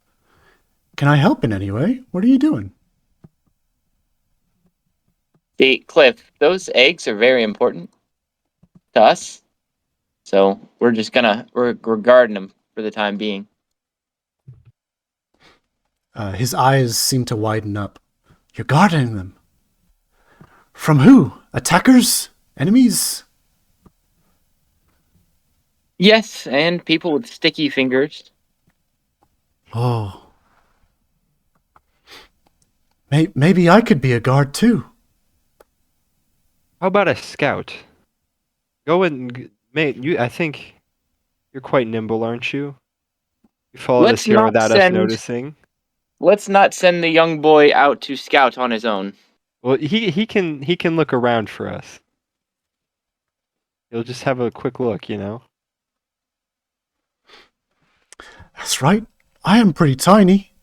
Can I help in any way? What are you doing? See, Cliff, those eggs are very important to us. So we're guarding them for the time being. His eyes seem to widen up. You're guarding them. From who? Attackers? Enemies? Yes, and people with sticky fingers. Oh. Maybe I could be a guard too. How about a scout? Go and mate. I think you're quite nimble, aren't you? You followed us here without us noticing. Let's not send the young boy out to scout on his own. Well, he can look around for us. He'll just have a quick look, you know. That's right. I am pretty tiny.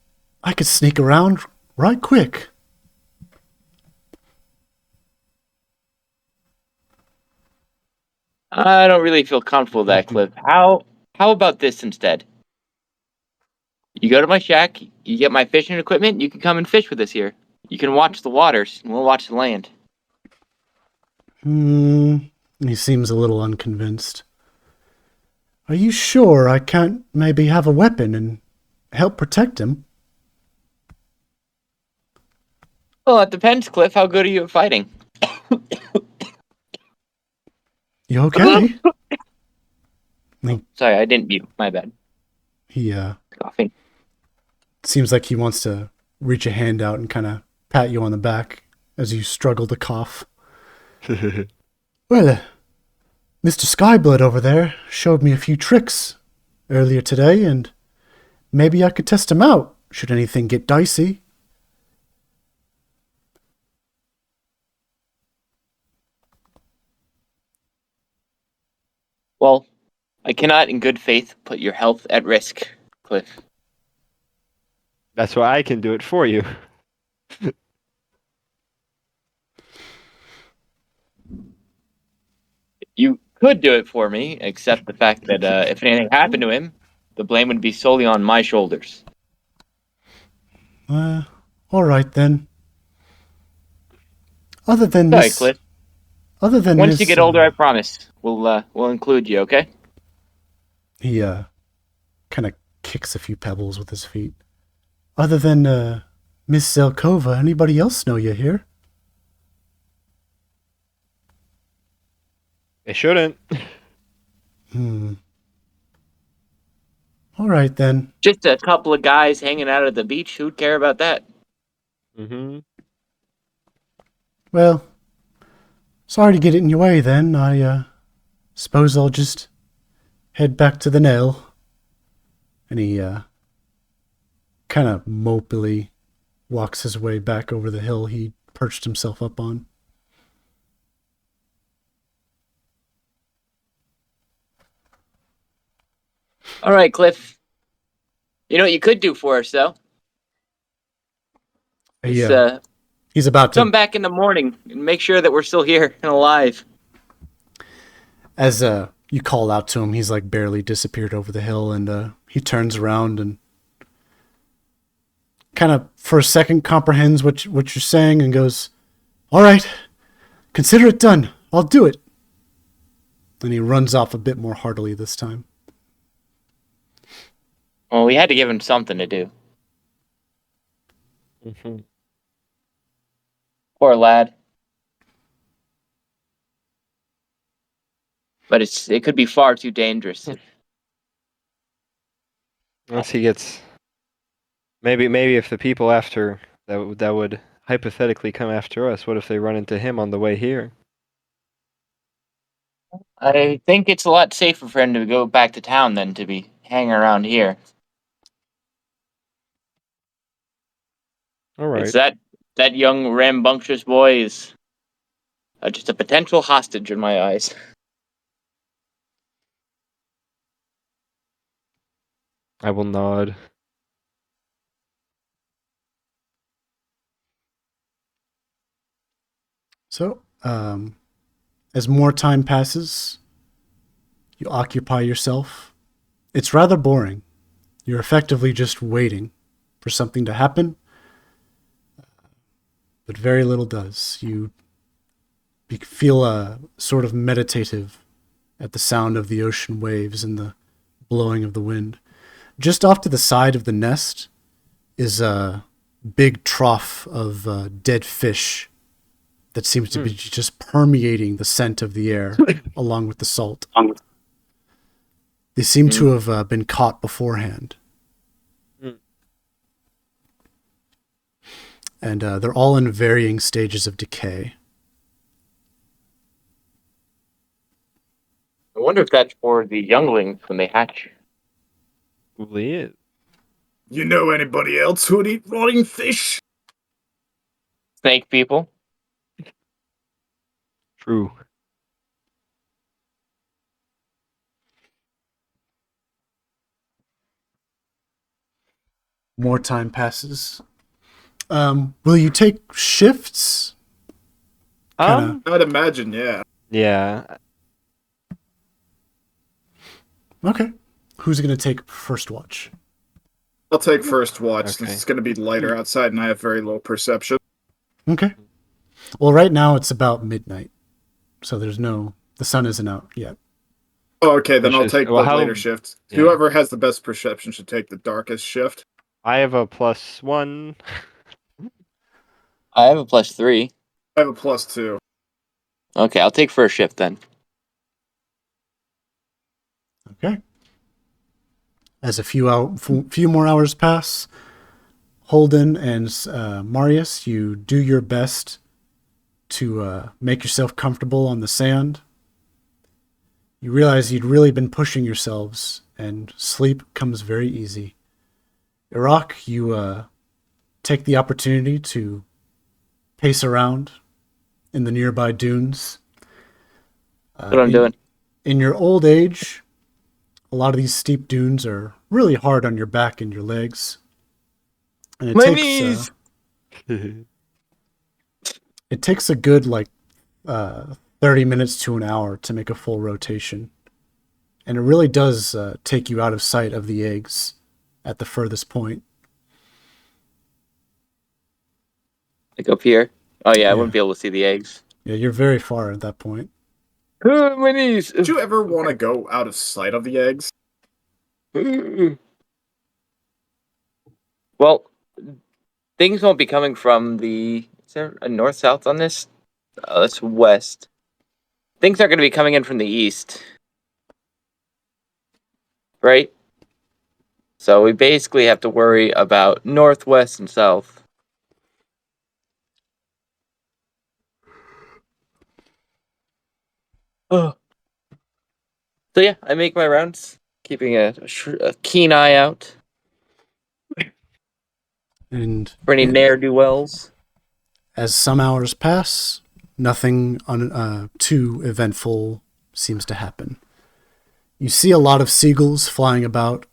I could sneak around right quick. I don't really feel comfortable with that, Cliff. How about this instead? You go to my shack, you get my fishing equipment, you can come and fish with us here. You can watch the waters, and we'll watch the land. He seems a little unconvinced. Are you sure I can't maybe have a weapon and help protect him? Well, it depends, Cliff. How good are you at fighting? You okay? Sorry, I didn't mute. My bad. He Coughing. seems like he wants to reach a hand out and kind of pat you on the back as you struggle to cough. Well, Mr. Skyblood over there showed me a few tricks earlier today, and maybe I could test them out should anything get dicey. Well, I cannot in good faith put your health at risk, Cliff. That's why I can do it for you. You could do it for me, except the fact that if anything happened to him, the blame would be solely on my shoulders. All right then. Other than Sorry, this, Cliff. other than Once this, you get older, I promise we'll include you. Okay? he kind of kicks a few pebbles with his feet. Other than Miss 𝐂𝐿𝐴, anybody else know you here? They shouldn't. All right then. Just a couple of guys hanging out at the beach. Who'd care about that? Mm-hmm. Well, sorry to get it in your way then. I suppose I'll just head back to the nail. And he kind of mopily walks his way back over the hill he perched himself up on. All right, Cliff. You know what you could do for us, though? Yeah. He's about to come back in the morning and make sure that we're still here and alive. As you call out to him, he's like barely disappeared over the hill, and he turns around and kind of for a second comprehends what you're saying and goes, "All right, consider it done. I'll do it." And he runs off a bit more heartily this time. Well, we had to give him something to do. Mm-hmm. Poor lad. But it could be far too dangerous. Once he gets, maybe if the people after that would hypothetically come after us, what if they run into him on the way here? I think it's a lot safer for him to go back to town than to be hanging around here. All right. It's that young rambunctious boy is just a potential hostage in my eyes. I will nod. So, as more time passes, you occupy yourself. It's rather boring. You're effectively just waiting for something to happen, but very little does. You feel sort of meditative at the sound of the ocean waves and the blowing of the wind. Just off to the side of the nest is a big trough of dead fish that seems to be just permeating the scent of the air along with the salt. They seem to have been caught beforehand. And they're all in varying stages of decay. I wonder if that's for the younglings when they hatch. Probably is. You know anybody else who'd eat rotting fish? Snake people. True. More time passes. Will you take shifts? I'd imagine, yeah. Yeah. Okay. Who's going to take first watch? I'll take first watch since Okay. it's going to be lighter outside and I have very low perception. Okay. Well, right now it's about midnight. So the sun isn't out yet. Oh, okay, then Which I'll is- take well, the how- later shift. yeah. Whoever has the best perception should take the darkest shift. I have a +1. I have a +3. I have a +2. Okay, I'll take first shift then. Okay. As a few more hours pass, Holden and Marius, you do your best to make yourself comfortable on the sand. You realize you'd really been pushing yourselves, and sleep comes very easy. Iraq, you take the opportunity to pace around in the nearby dunes. That's what I'm doing. In your old age, a lot of these steep dunes are really hard on your back and your legs. And it My takes, knees! it takes a good 30 minutes to an hour to make a full rotation. And it really does take you out of sight of the eggs at the furthest point. Like up here. Oh yeah, I Yeah. wouldn't be able to see the eggs. Yeah, you're very far at that point. My knees! Did you ever want to go out of sight of the eggs? Well, things won't be coming from the... Is there a north-south on this? Oh, that's west. Things are going to be coming in from the east. Right? So we basically have to worry about northwest and south. Oh. So yeah, I make my rounds, keeping a keen eye out And for any ne'er-do-wells. as some hours pass, nothing too eventful seems to happen. You see a lot of seagulls flying about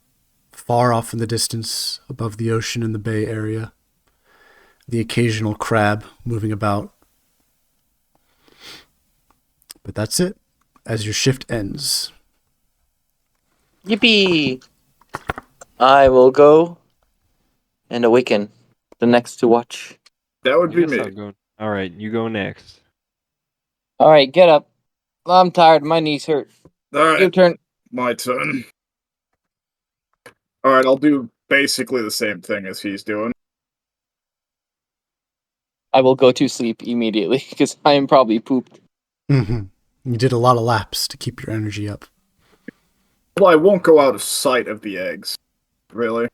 far off in the distance above the ocean in the bay area. The occasional crab moving about. But that's it, as your shift ends. Yippee! I will go and awaken the next to watch. That would I be guess I'll me. go. All right, you go next. All right, get up. I'm tired. My knees hurt. All Your right, turn. my turn. All right, I'll do basically the same thing as he's doing. I will go to sleep immediately because I am probably pooped. Mm-hmm. You did a lot of laps to keep your energy up. Well, I won't go out of sight of the eggs. Really?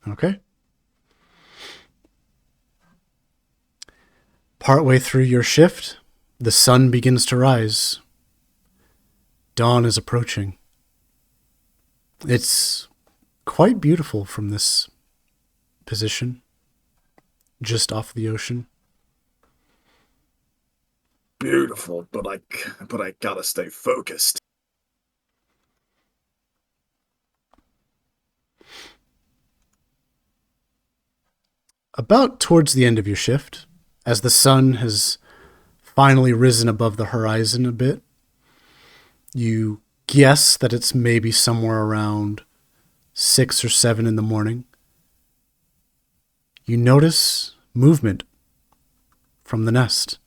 Okay. Partway through your shift, the sun begins to rise. Dawn is approaching. It's quite beautiful from this position, just off the ocean. Beautiful, but I gotta stay focused. About towards the end of your shift, as the sun has finally risen above the horizon a bit, you guess that it's maybe somewhere around 6 or 7 in the morning. You notice movement from the nest.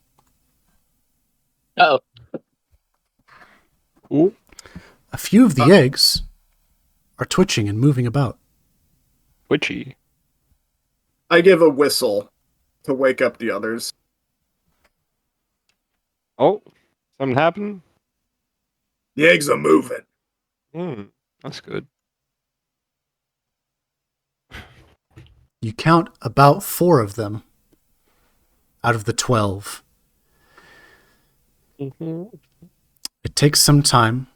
Oh, Ooh. A few of the eggs are twitching and moving about. Twitchy. I give a whistle to wake up the others. Oh, something happened? The eggs are moving. That's good. You count about 4 of them out of the 12. Mm-hmm. It takes some time,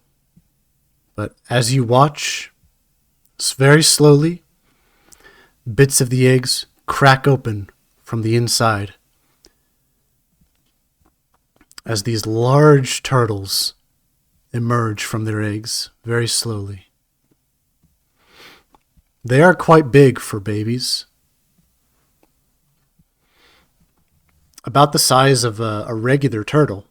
but as you watch, very slowly, bits of the eggs crack open from the inside as these large turtles emerge from their eggs very slowly. They are quite big for babies. About the size of a regular turtle.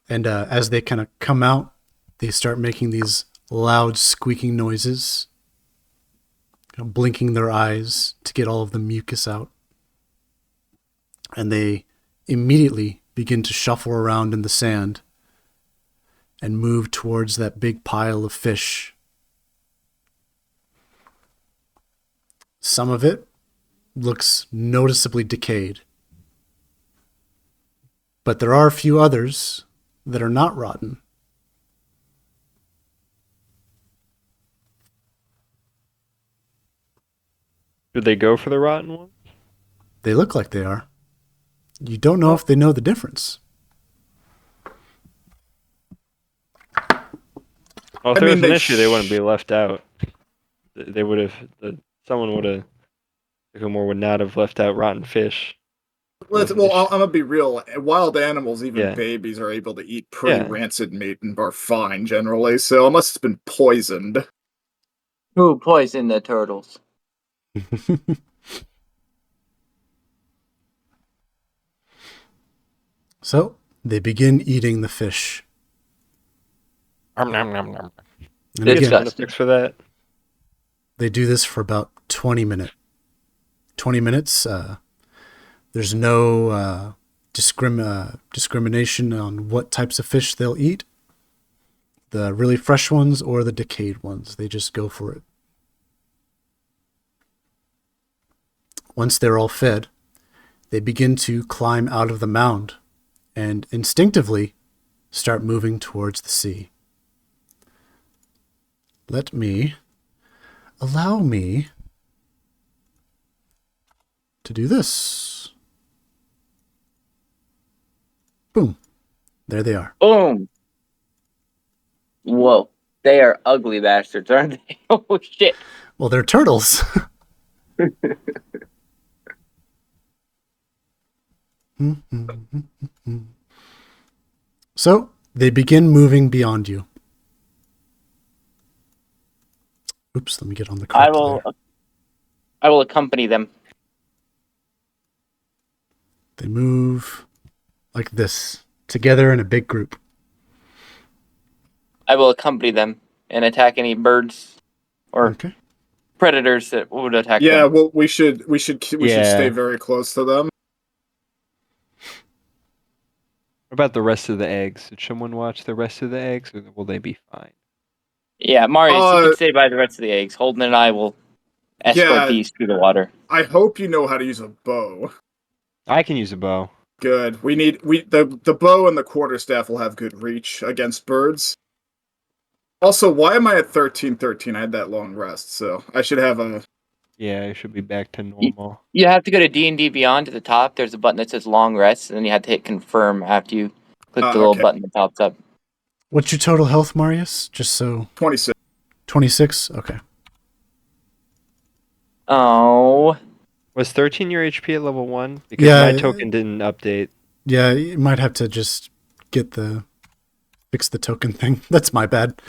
And as they kind of come out, they start making these loud squeaking noises, blinking their eyes to get all of the mucus out. And they immediately begin to shuffle around in the sand and move towards that big pile of fish. Some of it looks noticeably decayed. But there are a few others that are not rotten. Did they go for the rotten one? They look like they are. You don't know if they know the difference. Well, if I there mean, was an they issue, they wouldn't be left out. They would have. Someone would have. Sycamore would not have left out rotten fish. Well, I'm gonna be real. Wild animals, even Yeah. babies, are able to eat pretty Yeah. rancid meat and are fine generally. So unless it's been poisoned, who poisoned the turtles? So they begin eating the fish. Nom, nom, nom, nom. And It's again, disgusting. Sound effects for that. they do this for about 20 minutes. 20 minutes. There's no discrimination on what types of fish they'll eat. The really fresh ones or the decayed ones. They just go for it. Once they're all fed, they begin to climb out of the mound and instinctively start moving towards the sea. Allow me to do this. Boom. There they are. Boom. Whoa. They are ugly bastards, aren't they? Oh, shit. Well, they're turtles. So, They begin moving beyond you. Oops, let me get on the correct layer. I will accompany them. They move like this, together in a big group. I will accompany them and attack any birds or Okay. predators that would attack Yeah, them. well, we should stay Yeah. very close to them. What about the rest of the eggs? Did someone watch the rest of the eggs, or will they be fine? Yeah, Marius, you Uh, can stay by the rest of the eggs. Holden and I will escort Yeah, these through the water. I hope you know how to use a bow. I can use a bow. Good. The bow and the quarterstaff will have good reach against birds. Also, why am I at 13-13? I had that long rest, so I should have a. Yeah, I should be back to normal. You have to go to D&D Beyond at the top. There's a button that says long rest, and then you have to hit confirm after you click the little Okay. button that pops up. What's your total health, Marius? Just so 26. 26? Okay. Oh. Was 13 your HP at level 1? Because Yeah. my token didn't update. Yeah, you might have to just fix the token thing. That's my bad.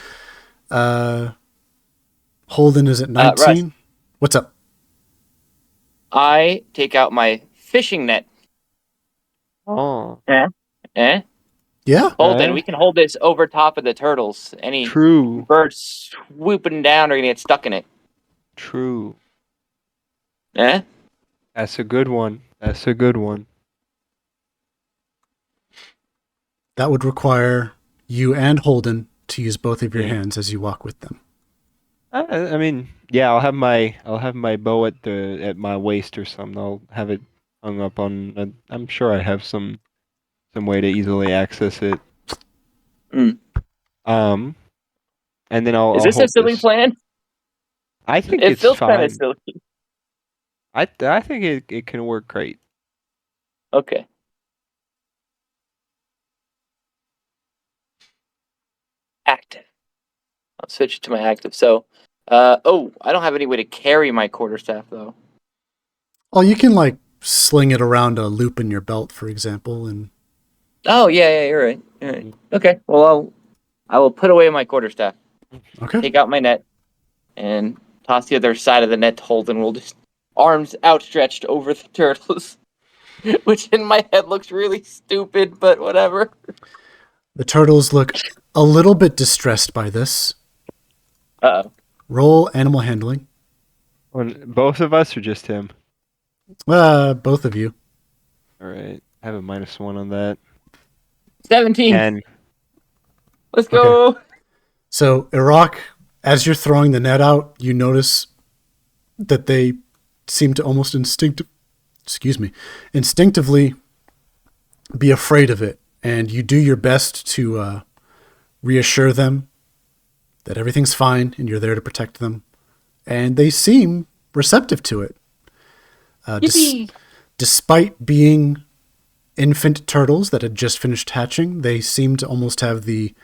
Holden is at 19. Russ. What's up? I take out my fishing net. Oh, Eh? Yeah. Holden, Eh? we can hold this over top of the turtles. Any True. birds swooping down are going to get stuck in it. True. Eh? That's a good one. That's a good one. That would require you and Holden to use both of your Yeah. hands as you walk with them. I mean, yeah, I'll have my bow at my waist or something. I'll have it hung up on. I'm sure I have some way to easily access it. Mm. And then I'll. Is I'll this a hold silly this. plan? I think It it's feels kind of fine. silly. I think it can work great. Okay. Active. I'll switch it to my active. So, I don't have any way to carry my quarterstaff though. Oh, you can like sling it around a loop in your belt, for example, and Oh yeah, you're right. All right. Okay. Well, I will put away my quarterstaff, okay. take out my net, and toss the other side of the net to Holden. We'll just arms outstretched over the turtles, which in my head looks really stupid, but whatever. The turtles look a little bit distressed by this. Uh-oh. Roll animal handling. Both of us or just him? Both of you. All right. I have a -1 on that. 17. 10. Let's go. So, Iraq, as you're throwing the net out, you notice that they seem to almost instinctively be afraid of it. And you do your best to reassure them that everything's fine and you're there to protect them. And they seem receptive to it. Despite being infant turtles that had just finished hatching, they seem to almost have the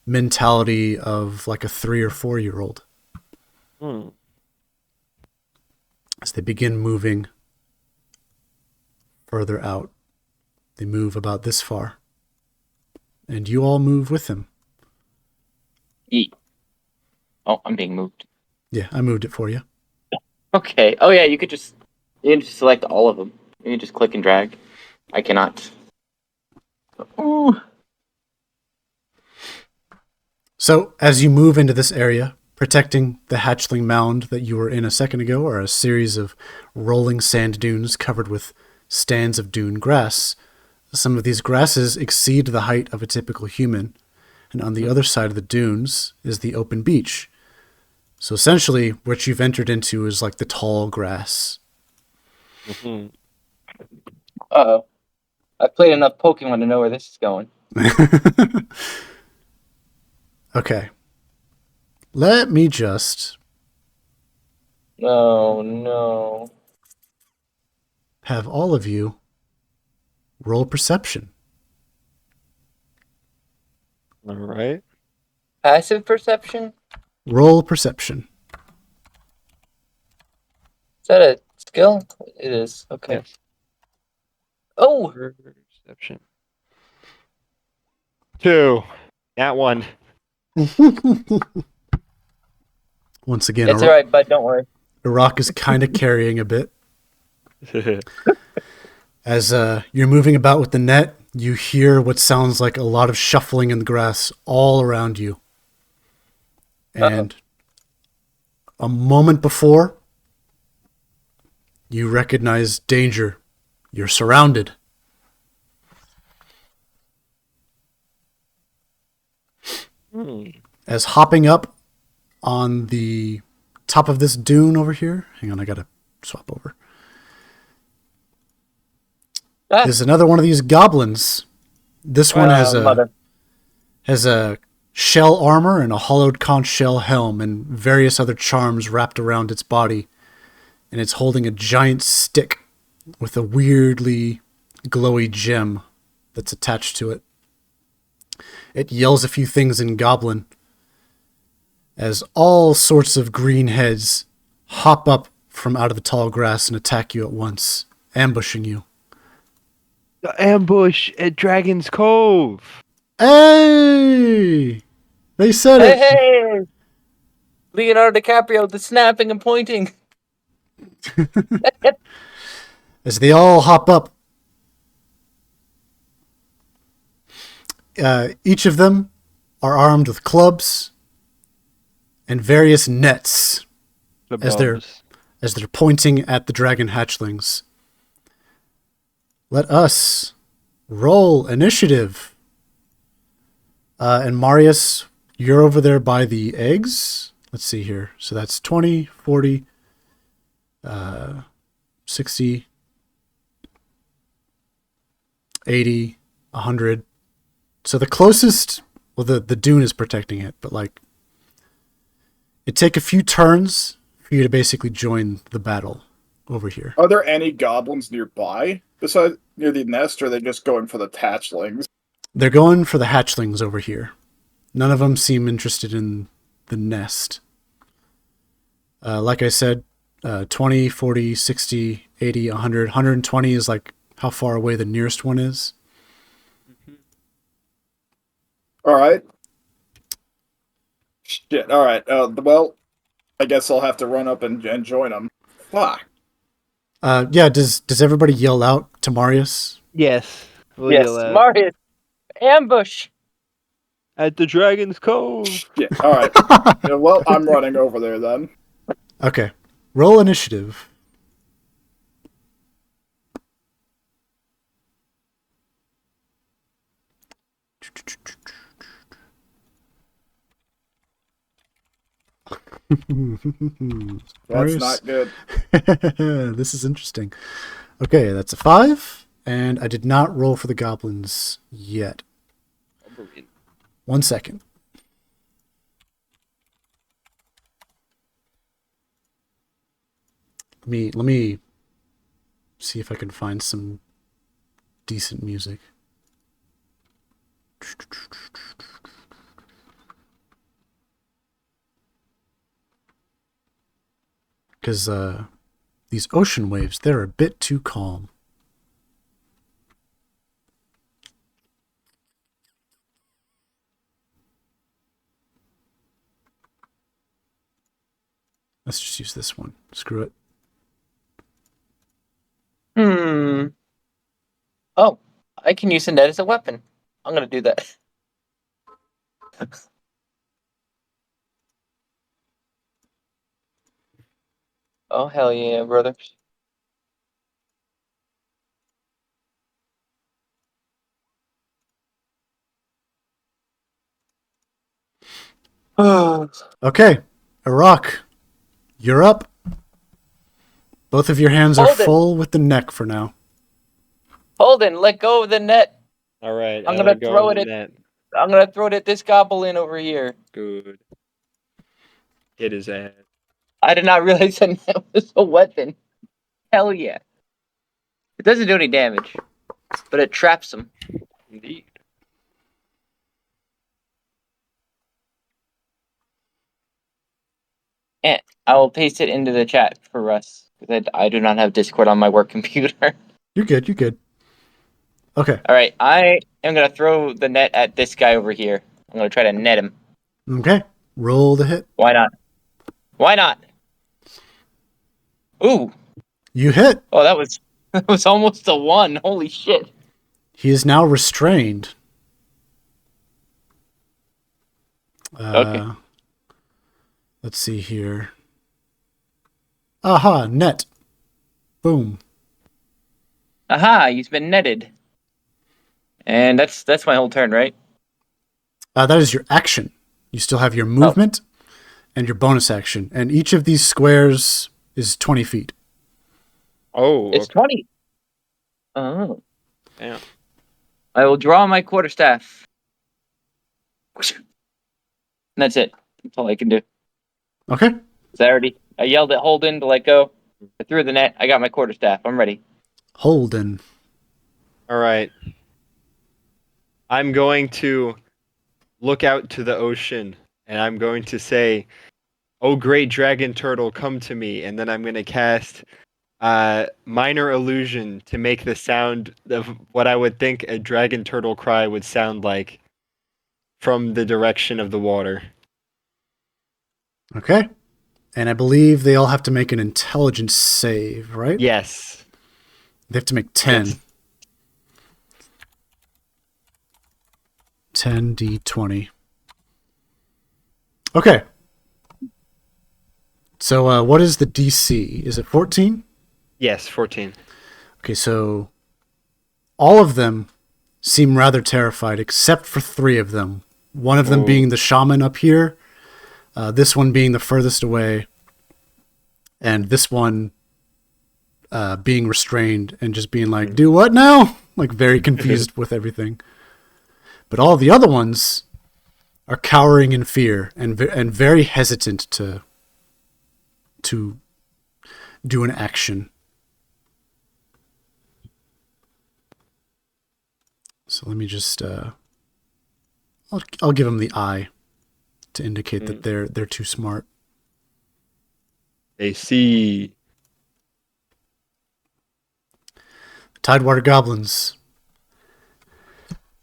mentality of like a 3 or 4-year-old. As they begin moving further out, they move about this far. And you all move with them. Eat. Oh, I'm being moved. Yeah, I moved it for you. Okay. Oh yeah, you can just select all of them. You can just click and drag. I cannot. Ooh. So, as you move into this area, protecting the hatchling mound that you were in a second ago are a series of rolling sand dunes covered with stands of dune grass. Some of these grasses exceed the height of a typical human, and on the other side of the dunes is the open beach. So essentially, what you've entered into is like the tall grass. Mm-hmm. Uh-oh. I've played enough Pokemon to know where this is going. Okay. Let me just Oh, no. have all of you roll perception. All right. Passive perception? Roll perception. Is that a skill? It is. Okay. Yes. Oh! Perception. 2. That one. Once again, It's alright, bud. Don't worry. Iraq is kind of carrying a bit. As you're moving about with the net, you hear what sounds like a lot of shuffling in the grass all around you. And a moment before, you recognize danger. You're surrounded. As hopping up on the top of this dune over here, hang on, I gotta swap over. There's another one of these goblins. This one has a shell armor and a hollowed conch shell helm and various other charms wrapped around its body. And it's holding a giant stick with a weirdly glowy gem that's attached to it. It yells a few things in Goblin as all sorts of green heads hop up from out of the tall grass and attack you at once, ambushing you. The ambush at Dragon's Cove. Hey! They said it! Hey! Leonardo DiCaprio, the snapping and pointing. As they all hop up, each of them are armed with clubs and various nets as they're pointing at the dragon hatchlings. Let us roll initiative. And Marius, you're over there by the eggs. Let's see here. So that's 20, 40, 60, 80, 100. So the closest, well, the dune is protecting it, but like, it'd take a few turns for you to basically join the battle over here. Are there any goblins nearby besides near the nest, or are they just going for the hatchlings? They're going for the hatchlings over here. None of them seem interested in the nest. Like I said, 20, 40, 60, 80, 100. 120 is like how far away the nearest one is. Alright. Shit, alright. Well, I guess I'll have to run up and join them. Fuck. Yeah, does everybody yell out to Marius? Yes. Yes, Marius. Ambush. At the Dragon's Cove. Shit, alright. Yeah, well, I'm running over there then. Okay. Roll initiative. That's not good. This is interesting. Okay, that's a 5, and I did not roll for the goblins yet. 1 second. Let me see if I can find some decent music. Because these ocean waves, they're a bit too calm. Let's just use this one. Screw it. Oh, I can use a net as a weapon. I'm gonna do that. Oh, hell yeah, brother. Okay, Iraq, you're up. Both of your hands are full with the neck for now. Holden, let go of the net. All right. I'm gonna throw it at. I'm gonna throw it at this goblin over here. Good. Hit his ass. I did not realize that net was a weapon. Hell yeah. It doesn't do any damage, but it traps him. Indeed. And I will paste it into the chat for Russ, because I do not have Discord on my work computer. You're good, you're good. Okay. Alright, I am going to throw the net at this guy over here. I'm gonna try to net him. Okay. Roll the hit. Why not? Why not? Ooh. You hit. Oh, that was almost a 1. Holy shit. He is now restrained. Okay. Let's see here. Aha, net. Boom. Aha, he's been netted. And that's my whole turn, right? That is your action. You still have your movement and your bonus action. And each of these squares is 20 feet. Oh, It's 20. Oh. damn. I will draw my quarterstaff. And that's it. That's all I can do. Okay. I yelled at Holden to let go. I threw the net. I got my quarterstaff. I'm ready. Holden. All right. I'm going to look out to the ocean, and I'm going to say, "Oh, great dragon turtle, come to me." And then I'm going to cast minor illusion to make the sound of what I would think a dragon turtle cry would sound like from the direction of the water. Okay. And I believe they all have to make an intelligence save, right? Yes. They have to make 10. Yes. 10d20. Okay. So what is the DC? Is it 14? Yes, 14. Okay, so all of them seem rather terrified, except for 3 of them. One of them being the shaman up here, this one being the furthest away, and this one being restrained and just being like, do what now? Like very confused with everything. But all the other ones are cowering in fear and very hesitant to do an action. So let me just I'll give them the eye to indicate that they're too smart. They see. Tidewater goblins.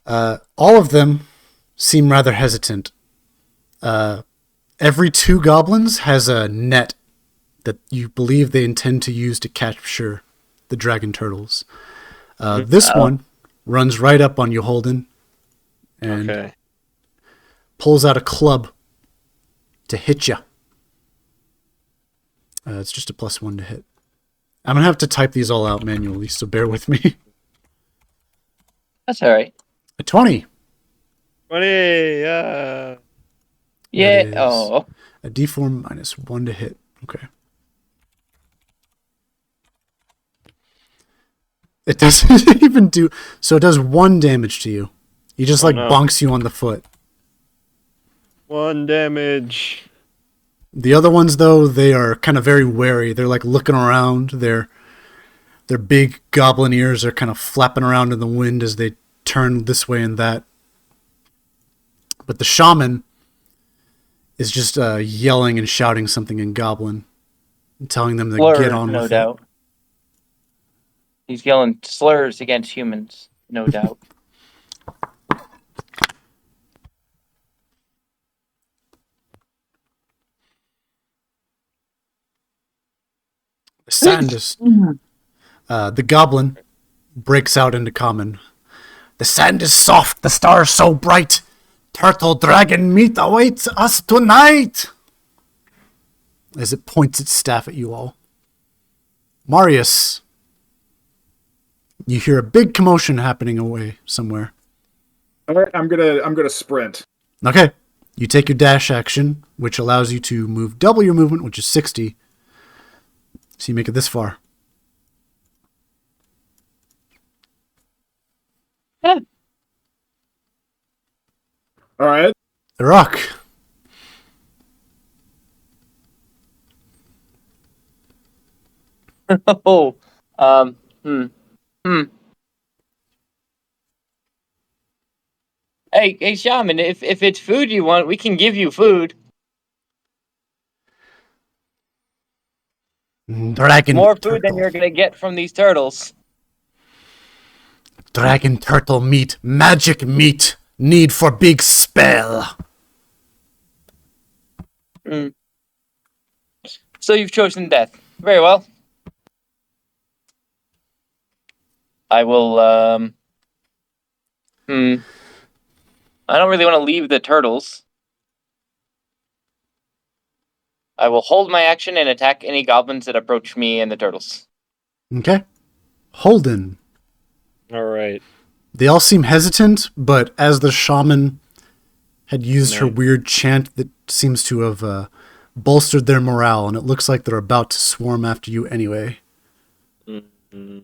All of them seem rather hesitant. Every 2 goblins has a net that you believe they intend to use to capture the dragon turtles. This one runs right up on you, Holden, and pulls out a club to hit you. It's just a +1 to hit. I'm going to have to type these all out manually, so bear with me. That's all right. A 20. 20, Yeah. That is Oh. a D4 -1 to hit. Okay. It doesn't even do... So it does 1 damage to you. He just bonks you on the foot. 1 damage. The other ones, though, they are kind of very wary. They're like looking around. Their big goblin ears are kind of flapping around in the wind as they turn this way and that. But the shaman is just yelling and shouting something in goblin, and telling them to get on no with doubt. He's yelling slurs against humans, no doubt. The sand the goblin breaks out into common. The sand is soft, the stars so bright. Turtle dragon meat awaits us tonight. As it points its staff at you all. Marius, you hear a big commotion happening away somewhere. All right, I'm gonna sprint. Okay. You take your dash action, which allows you to move double your movement, which is 60. So you make it this far. Yeah. All right. Iraq. Oh. Hey, shaman, if it's food you want, we can give you food. Dragon More food turtle. than you're gonna get from these turtles. Dragon turtle meat. Magic meat. Need for big spell. Well. So you've chosen death. Very well. I will, I don't really want to leave the turtles. I will hold my action and attack any goblins that approach me and the turtles. Okay. Holden. All right. They all seem hesitant, but as the shaman had used her Nice. weird chant that seems to have bolstered their morale, and it looks like they're about to swarm after you anyway. Mm-hmm.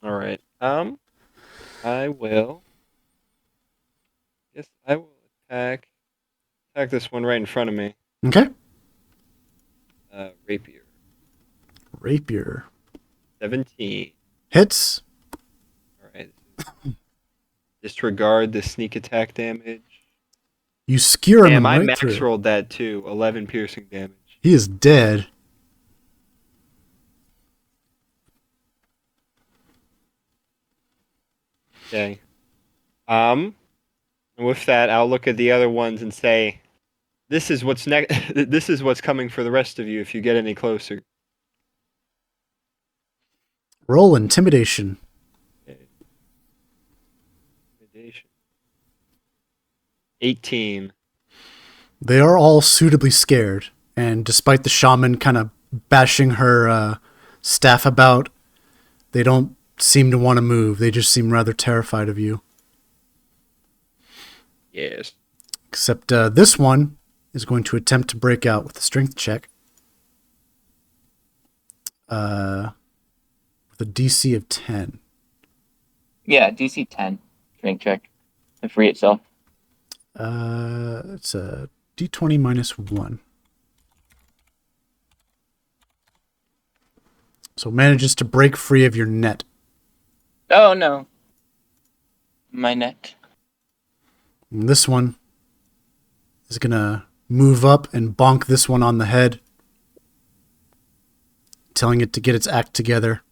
All right. I will. Yes, I will attack this one right in front of me. Okay. Rapier. Rapier. 17. Hits. All right. Disregard the sneak attack damage. You skewer him Damn, I right max through. rolled that too. 11 piercing damage. He is dead. Okay. And with that, I'll look at the other ones and say, "This is what's next. This is what's coming for the rest of you if you get any closer." Roll intimidation. Okay. Intimidation. 18. They are all suitably scared, and despite the shaman kind of bashing her staff about, they don't seem to want to move. They just seem rather terrified of you. Yes. Except this one is going to attempt to break out with a strength check. With a DC of 10. Yeah, DC 10. Strength check. To free itself. It's a D20 minus 1. So manages to break free of your net. Oh, no. My net. And this one is going to move up and bonk this one on the head, telling it to get its act together.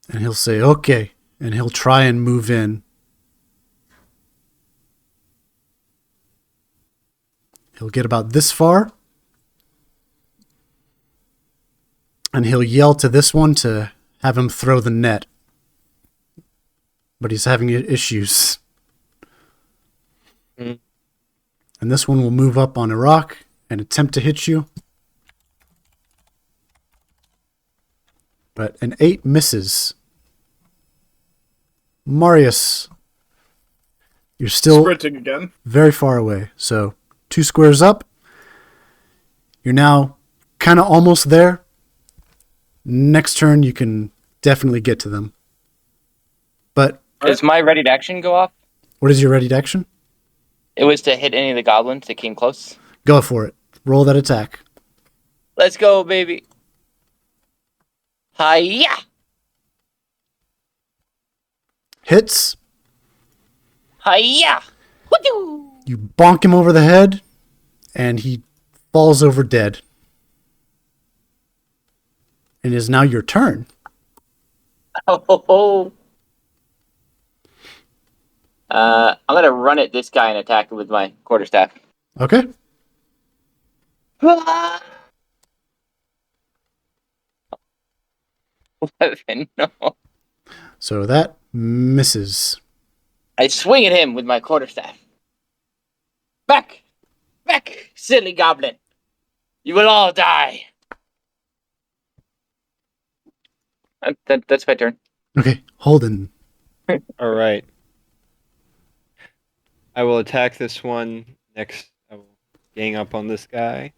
And he'll say, okay. And he'll try and move in. He'll get about this far. And he'll yell to this one to have him throw the net. But he's having issues. Mm. And this one will move up on a rock and attempt to hit you. But an 8 misses. Marius, you're still Sprinting again. very far away. So 2 squares up. You're now kind of almost there. Next turn, you can definitely get to them. But Does my ready to action go off? what is your ready to action? It was to hit any of the goblins that came close. Go for it. Roll that attack. Let's go, baby. Hiya! Hits. Hiya! Woo! You bonk him over the head, and he falls over dead. It is now your turn. Oh, ho, ho. I'm gonna run at this guy and attack him with my quarterstaff. Okay. No. So that misses. I swing at him with my quarterstaff. Back! Back, silly goblin! You will all die! That's my turn. Okay. Holden. All right. I will attack this one next. I will gang up on this guy.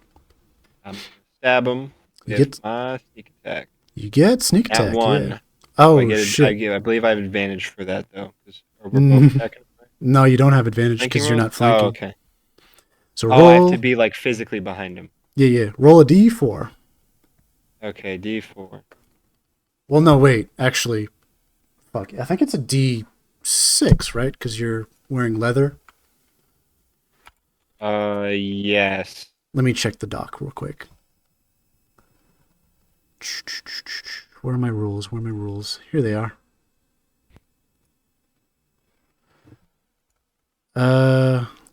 I'm gonna stab him You with get- my sneak attack. You get sneak At attack. 1. Yeah. Oh, I shit. I believe I have advantage for that though, or we're Mhm. both attacking. No, you don't have advantage Flanking because you're roll? not flanking. Oh, okay. So Oh, I roll. have to be like physically behind him. Yeah. Roll a d4. Okay, D4. Well, no, wait. Actually, fuck. I think it's a d6, right? Because you're wearing leather. Yes. Let me check the doc real quick. Where are my rules? Where are my rules? Here they are.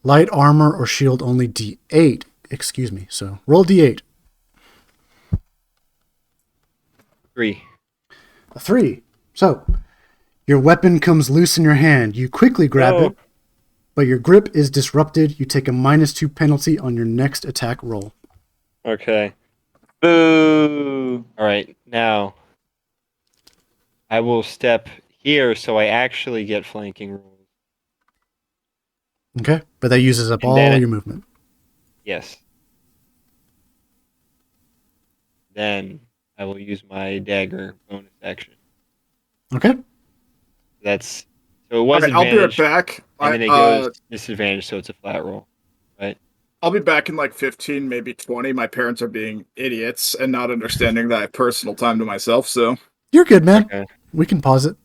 Light armor or shield only D8. Excuse me. So roll D8. 3. A 3. So your weapon comes loose in your hand. You quickly grab it, but your grip is disrupted. You take a -2 penalty on your next attack roll. Okay. Boo! All right. Now, I will step here so I actually get flanking rules. Okay? But that uses up And all then your movement. Yes. Then I will use my dagger bonus action. Okay? That's so it was Alright, I'll be right advantage, back. and then it goes disadvantage, so it's a flat roll, right? I'll be back in like 15, maybe 20. My parents are being idiots and not understanding that I have personal time to myself, so You're good, man. Okay. We can pause it.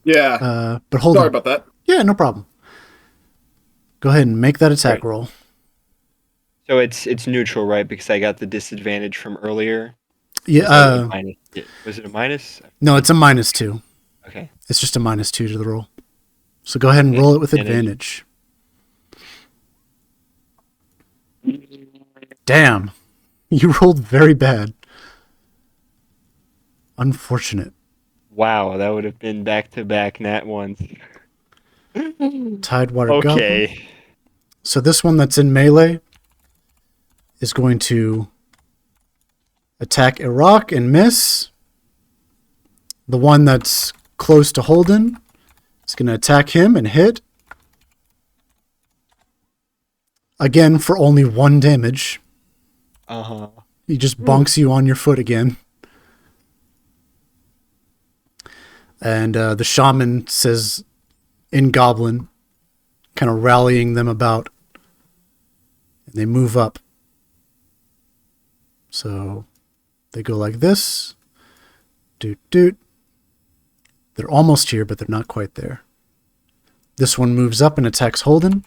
yeah. But hold Sorry on. about that. Yeah, no problem. Go ahead and make that attack Right. roll. So it's neutral, right? Because I got the disadvantage from earlier. Yeah. Was it a minus? No, it's a -2. Okay. It's just a -2 to the roll. So go ahead and roll it with advantage. Damn. You rolled very bad. Unfortunate. Wow, that would have been back-to-back nat ones. Tidewater Goblin. Okay. So this one that's in melee is going to attack Iraq and miss. The one that's close to Holden is going to attack him and hit. Again, for only 1 damage. Uh-huh. He just bonks you on your foot again. And the shaman says in Goblin, kind of rallying them about. And they move up. So they go like this. Doot, doot. They're almost here, but they're not quite there. This one moves up and attacks Holden.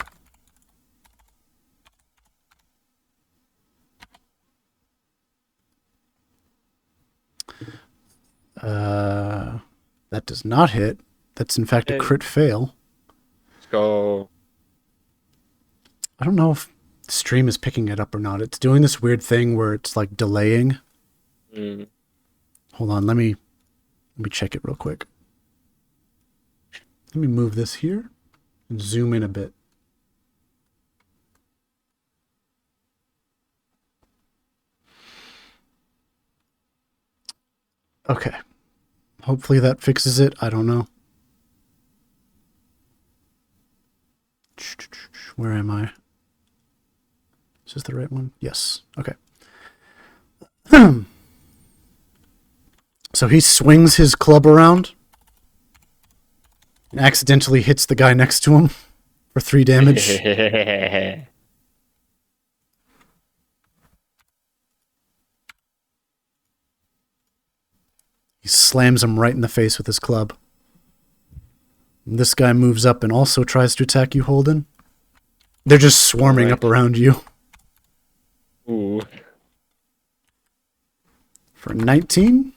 That does not hit. That's in fact a crit fail. Let's go. I don't know if the stream is picking it up or not. It's doing this weird thing where it's like delaying. Mm. Hold on, let me check it real quick. Let me move this here and zoom in a bit. Okay. Hopefully that fixes it. I don't know. Where am I? Is this the right one? Yes. Okay. So he swings his club around and accidentally hits the guy next to him for 3 damage. He slams him right in the face with his club. And this guy moves up and also tries to attack you, Holden. They're just swarming up around you. Ooh. For 19.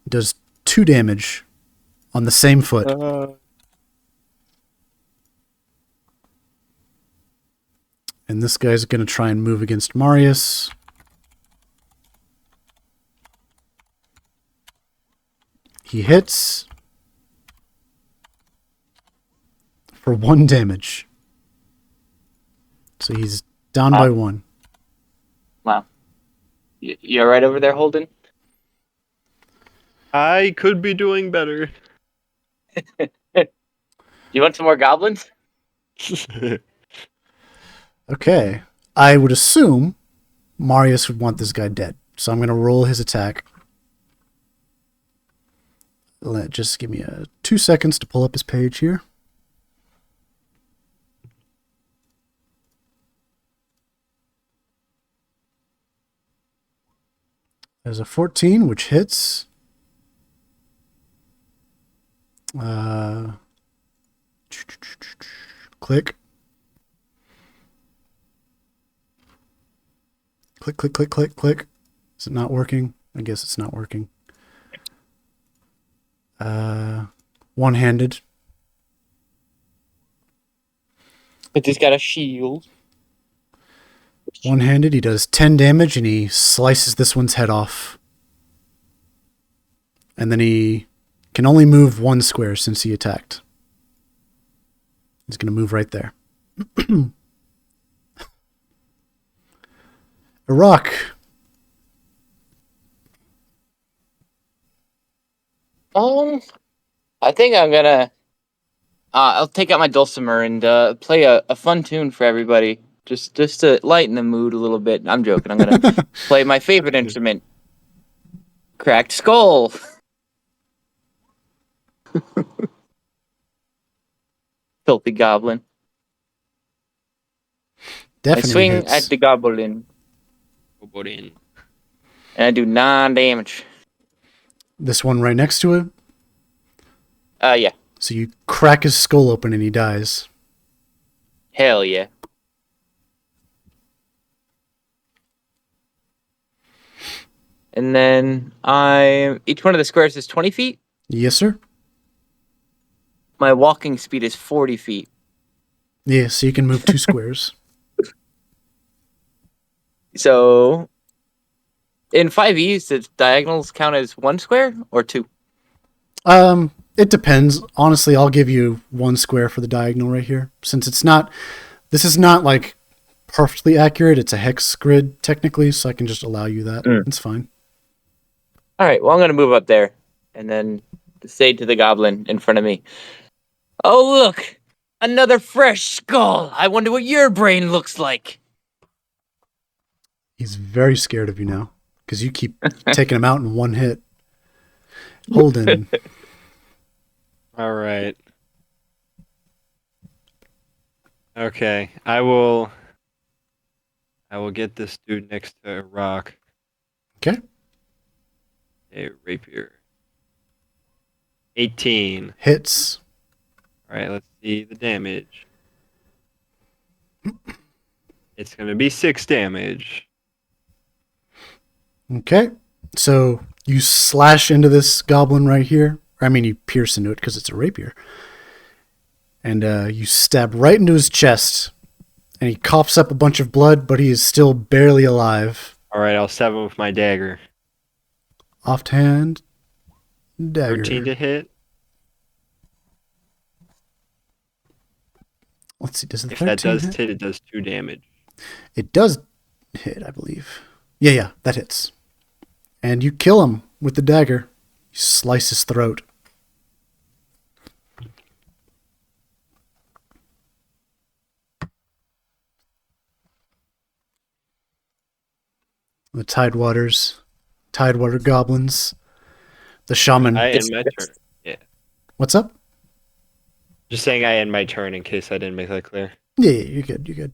Does 2 damage on the same foot. And this guy's going to try and move against Marius. He hits for 1 damage. So he's down by 1. Wow. You all right over there, Holden? I could be doing better. You want some more goblins? Okay. I would assume Marius would want this guy dead. So I'm going to roll his attack. Just give me 2 seconds to pull up his page here. There's a 14, which hits. Click. Click, click, click, click, click. Is it not working? I guess it's not working. One-handed. But he's got a shield. One-handed, he does 10 damage, and he slices this one's head off. And then he can only move 1 square since he attacked. He's going to move right there. Iraq. I think I'm gonna. I'll take out my dulcimer and play a fun tune for everybody, just to lighten the mood a little bit. I'm joking. I'm gonna play my favorite instrument, cracked skull. Filthy goblin. Definitely I swing hits. at the goblin, and I do 9 damage. This one right next to it. Yeah. So you crack his skull open and he dies. Hell yeah. And then each one of the squares is 20 feet. Yes, sir. My walking speed is 40 feet. Yeah, so you can move 2 squares. So, in 5e, does diagonals count as 1 square or 2? It depends. Honestly, I'll give you 1 square for the diagonal right here. Since this is not like perfectly accurate. It's a hex grid technically, so I can just allow you that. It's fine. All right, well, I'm going to move up there and then say to the goblin in front of me, "Oh, look, another fresh skull. I wonder what your brain looks like." He's very scared of you now because you keep taking him out in 1 hit. Holden. All right. Okay, I will get this dude next to a rock. Okay. A rapier. 18. Hits. All right, let's see the damage. It's going to be 6 damage. Okay. So you slash into this goblin right here. I mean, you pierce into it because it's a rapier. And you stab right into his chest. And he coughs up a bunch of blood, but he is still barely alive. All right, I'll stab him with my dagger. Offhand. Dagger. 13 to hit. Let's see, does the If 13 that does hit? hit, it does 2 damage. It does hit, I believe. Yeah, that hits. And you kill him with the dagger. You slice his throat. The Tidewater goblins, the shaman. I end my turn. Yeah. What's up? Just saying I end my turn in case I didn't make that clear. Yeah, you're good. You're good.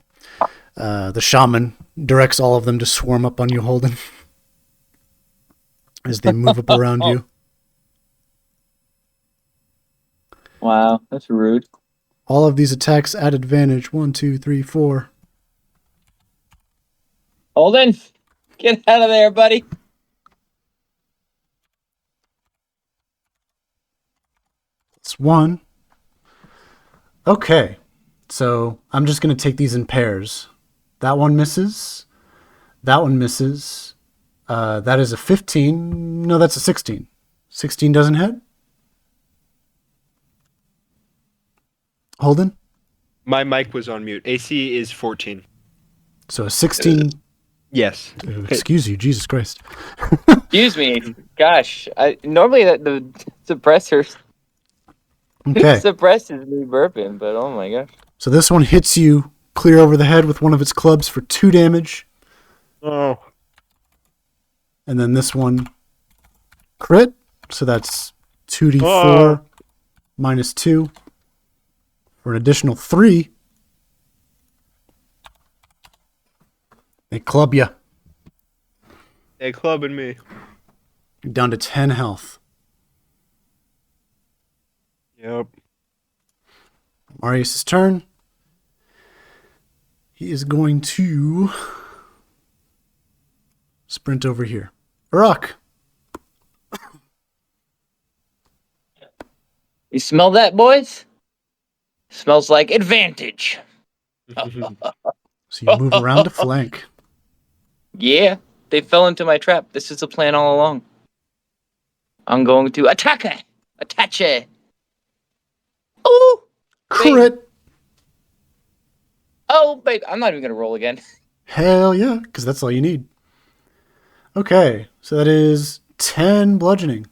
The shaman directs all of them to swarm up on you, Holden, as they move up around you. Wow, that's rude. All of these attacks at advantage. 1, 2, 3, 4. Holden, get out of there, buddy. It's 1. Okay. So I'm just going to take these in pairs. That one misses. That one misses. That is a 15. No, that's a 16. 16 doesn't hit. Holden? My mic was on mute. AC is 14. So a 16. Yes. Excuse you, Jesus Christ. Excuse me. Gosh, normally the suppressor Okay. suppresses me burping, but oh my gosh. So this one hits you clear over the head with one of its clubs for 2 damage. Oh. And then this one crit. So that's 2d4 Oh. minus 2 for an additional 3. They club you. They clubbing me. You're down to 10 health. Yep. Marius' turn. He is going to sprint over here. Iraq, You smell that, boys? Smells like advantage. So you move around to flank. Yeah, they fell into my trap. This is the plan all along. I'm going to attack her. Attach her. Ooh! Crit! Baby. Oh, babe. I'm not even going to roll again. Hell yeah, because that's all you need. Okay, so that is 10 bludgeoning.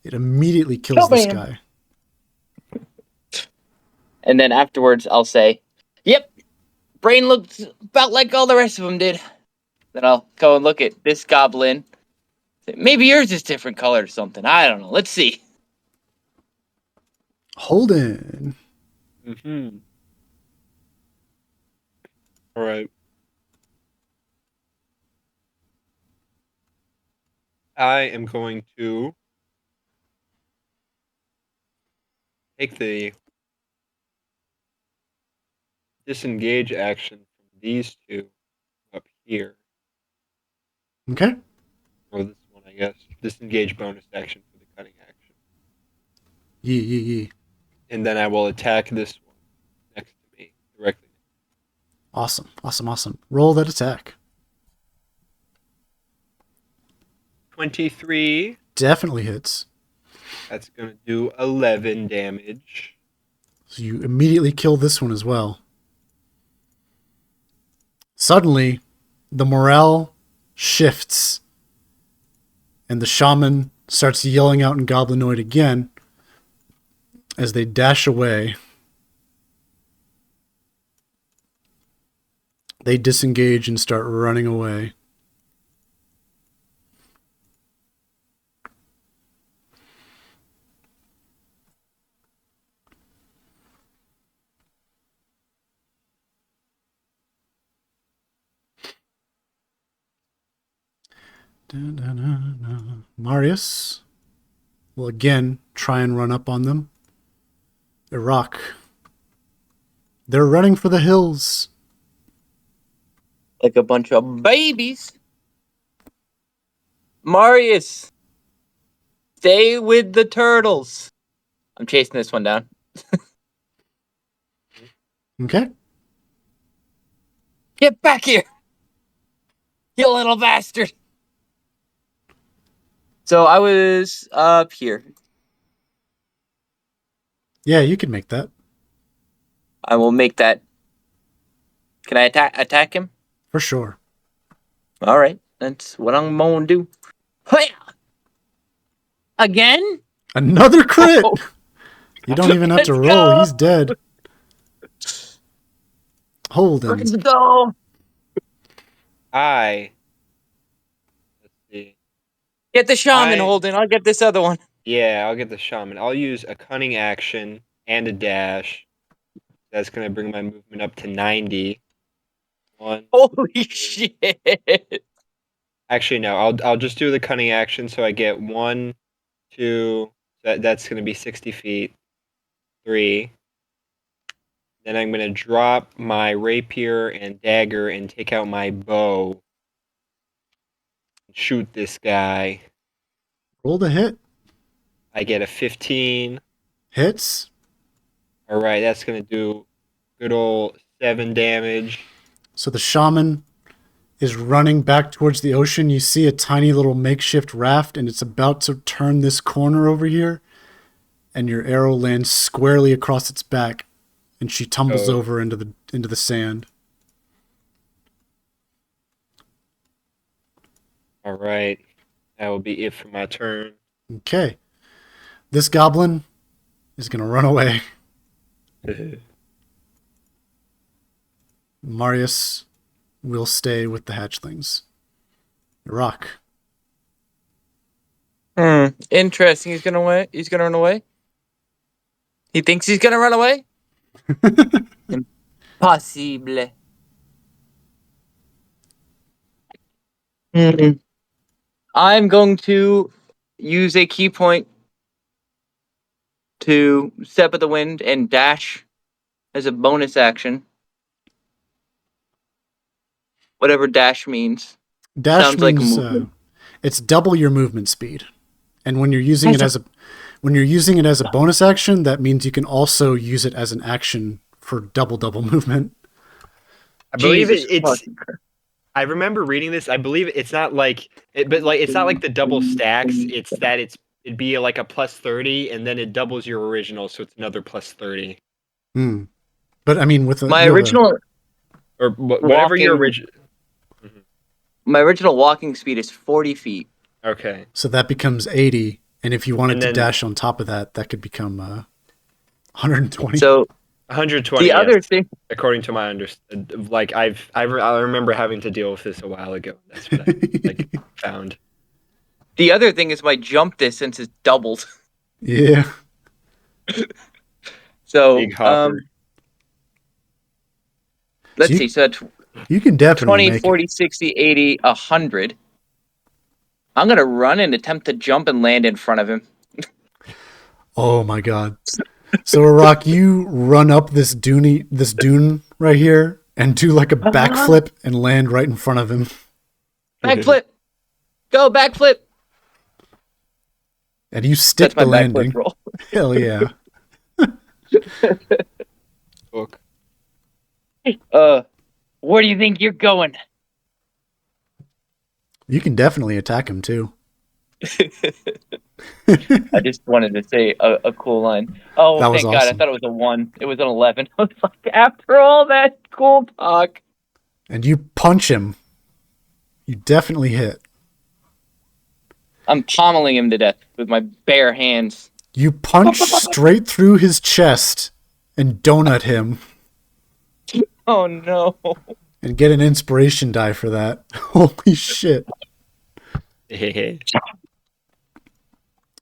It immediately kills this guy. And then afterwards, I'll say, yep, brain looks about like all the rest of them did. Then I'll go and look at this goblin. Maybe yours is different color or something. I don't know. Let's see. Holden. All right. I am going to take the disengage action from these two up here. Okay. Or this one, I guess. Disengage bonus action for the cutting action. Yee. And then I will attack this one next to me directly. Awesome. Roll that attack. 23. Definitely hits. That's going to do 11 damage. So you immediately kill this one as well. Suddenly, the morale shifts, and the shaman starts yelling out in Goblinoid again as they dash away. They disengage and start running away. Marius will again try and run up on them. Iraq. They're running for the hills. Like a bunch of babies. Marius, stay with the turtles. I'm chasing this one down. Okay. Get back here, you little bastard. So I was up here. Yeah, you can make that. I will make that. Can I attack him? For sure. All right, that's what I'm going to do. Again? Another crit! Oh. You don't even have to Let's roll. go. He's dead. Holden. Let's go. Let's see. Get the shaman, Holden. I'll get this other one. Yeah, I'll get the shaman. I'll use a cunning action and a dash. That's going to bring my movement up to 90. Holy shit. Actually, no. I'll just do the cunning action, so I get 1, 2. That's going to be 60 feet. 3. Then I'm going to drop my rapier and dagger and take out my bow. And shoot this guy. Roll the hit. I get a 15. Hits. All right, that's going to do good old 7 damage. So the shaman is running back towards the ocean. You see a tiny little makeshift raft, and it's about to turn this corner over here. And your arrow lands squarely across its back, and she tumbles over into the sand. All right, that will be it for my turn. Okay. This goblin is going to run away. Marius will stay with the hatchlings. Iraq. Interesting. He's gonna run away. He thinks he's gonna run away? Impossible. I'm going to use a key point to step at the wind and dash as a bonus action. Whatever dash means. Dash Sounds means like a movement. it's double your movement speed. And when you're using it as a bonus action, that means you can also use it as an action for double movement. I believe Jesus it's. fucking I remember reading this. I believe it's not like but like it's not like the double stacks. It's that it'd be like a plus 30, and then it doubles your original, so it's another plus 30. Hmm. But I mean, with My original Or whatever your walking original. my original walking speed is 40 feet. Okay. so that becomes 80, and if you wanted And to then- dash on top of that, that could become 120. So 120. the other yes, thing, according to my understanding, like I remember having to deal with this a while ago. That's what I found. the other thing is my jump distance is doubled. Yeah. So Big hopper. let's So see. So that's You can definitely 20, make 40, 60, 80, 100. I'm going to run and attempt to jump and land in front of him. it. Oh my god. So Rock, you run up this dune right here and do like a backflip and land right in front of him. Backflip. Go, backflip. And you stick That's my the landing. backflip roll. Hell yeah. Book. Where do you think you're going? You can definitely attack him too. I just wanted to say a cool line. Oh, That was thank God. I awesome. thought it was a 1. It was an 11. I was like, after all that cool talk. And you punch him. You definitely hit. I'm pommeling him to death with my bare hands. You punch straight through his chest and donut him Oh, no. and get an inspiration die for that. Holy shit.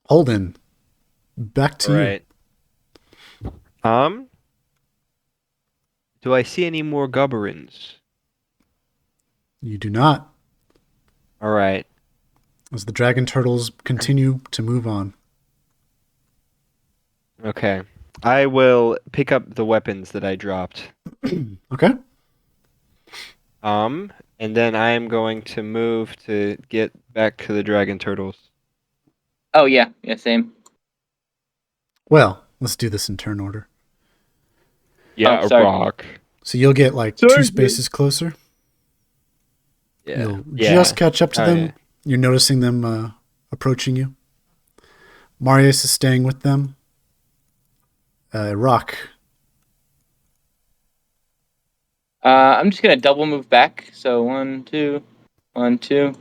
Holden, back to Right. Do I see any more gubberins? you. You do not, All right. as the dragon turtles continue to move on. Okay. I will pick up the weapons that I dropped. Okay? And then I am going to move to get back to the dragon turtles. Oh, yeah. Yeah, same. Well, let's do this in turn order. Yeah, Oh, a sorry. rock. So you'll get like Sorry, 2 spaces closer. Yeah. You'll Yeah. just catch up to Oh, them. yeah. You're noticing them approaching you. Marius is staying with them. Rock. I'm just going to double move back. So 1, 2, 1, 2.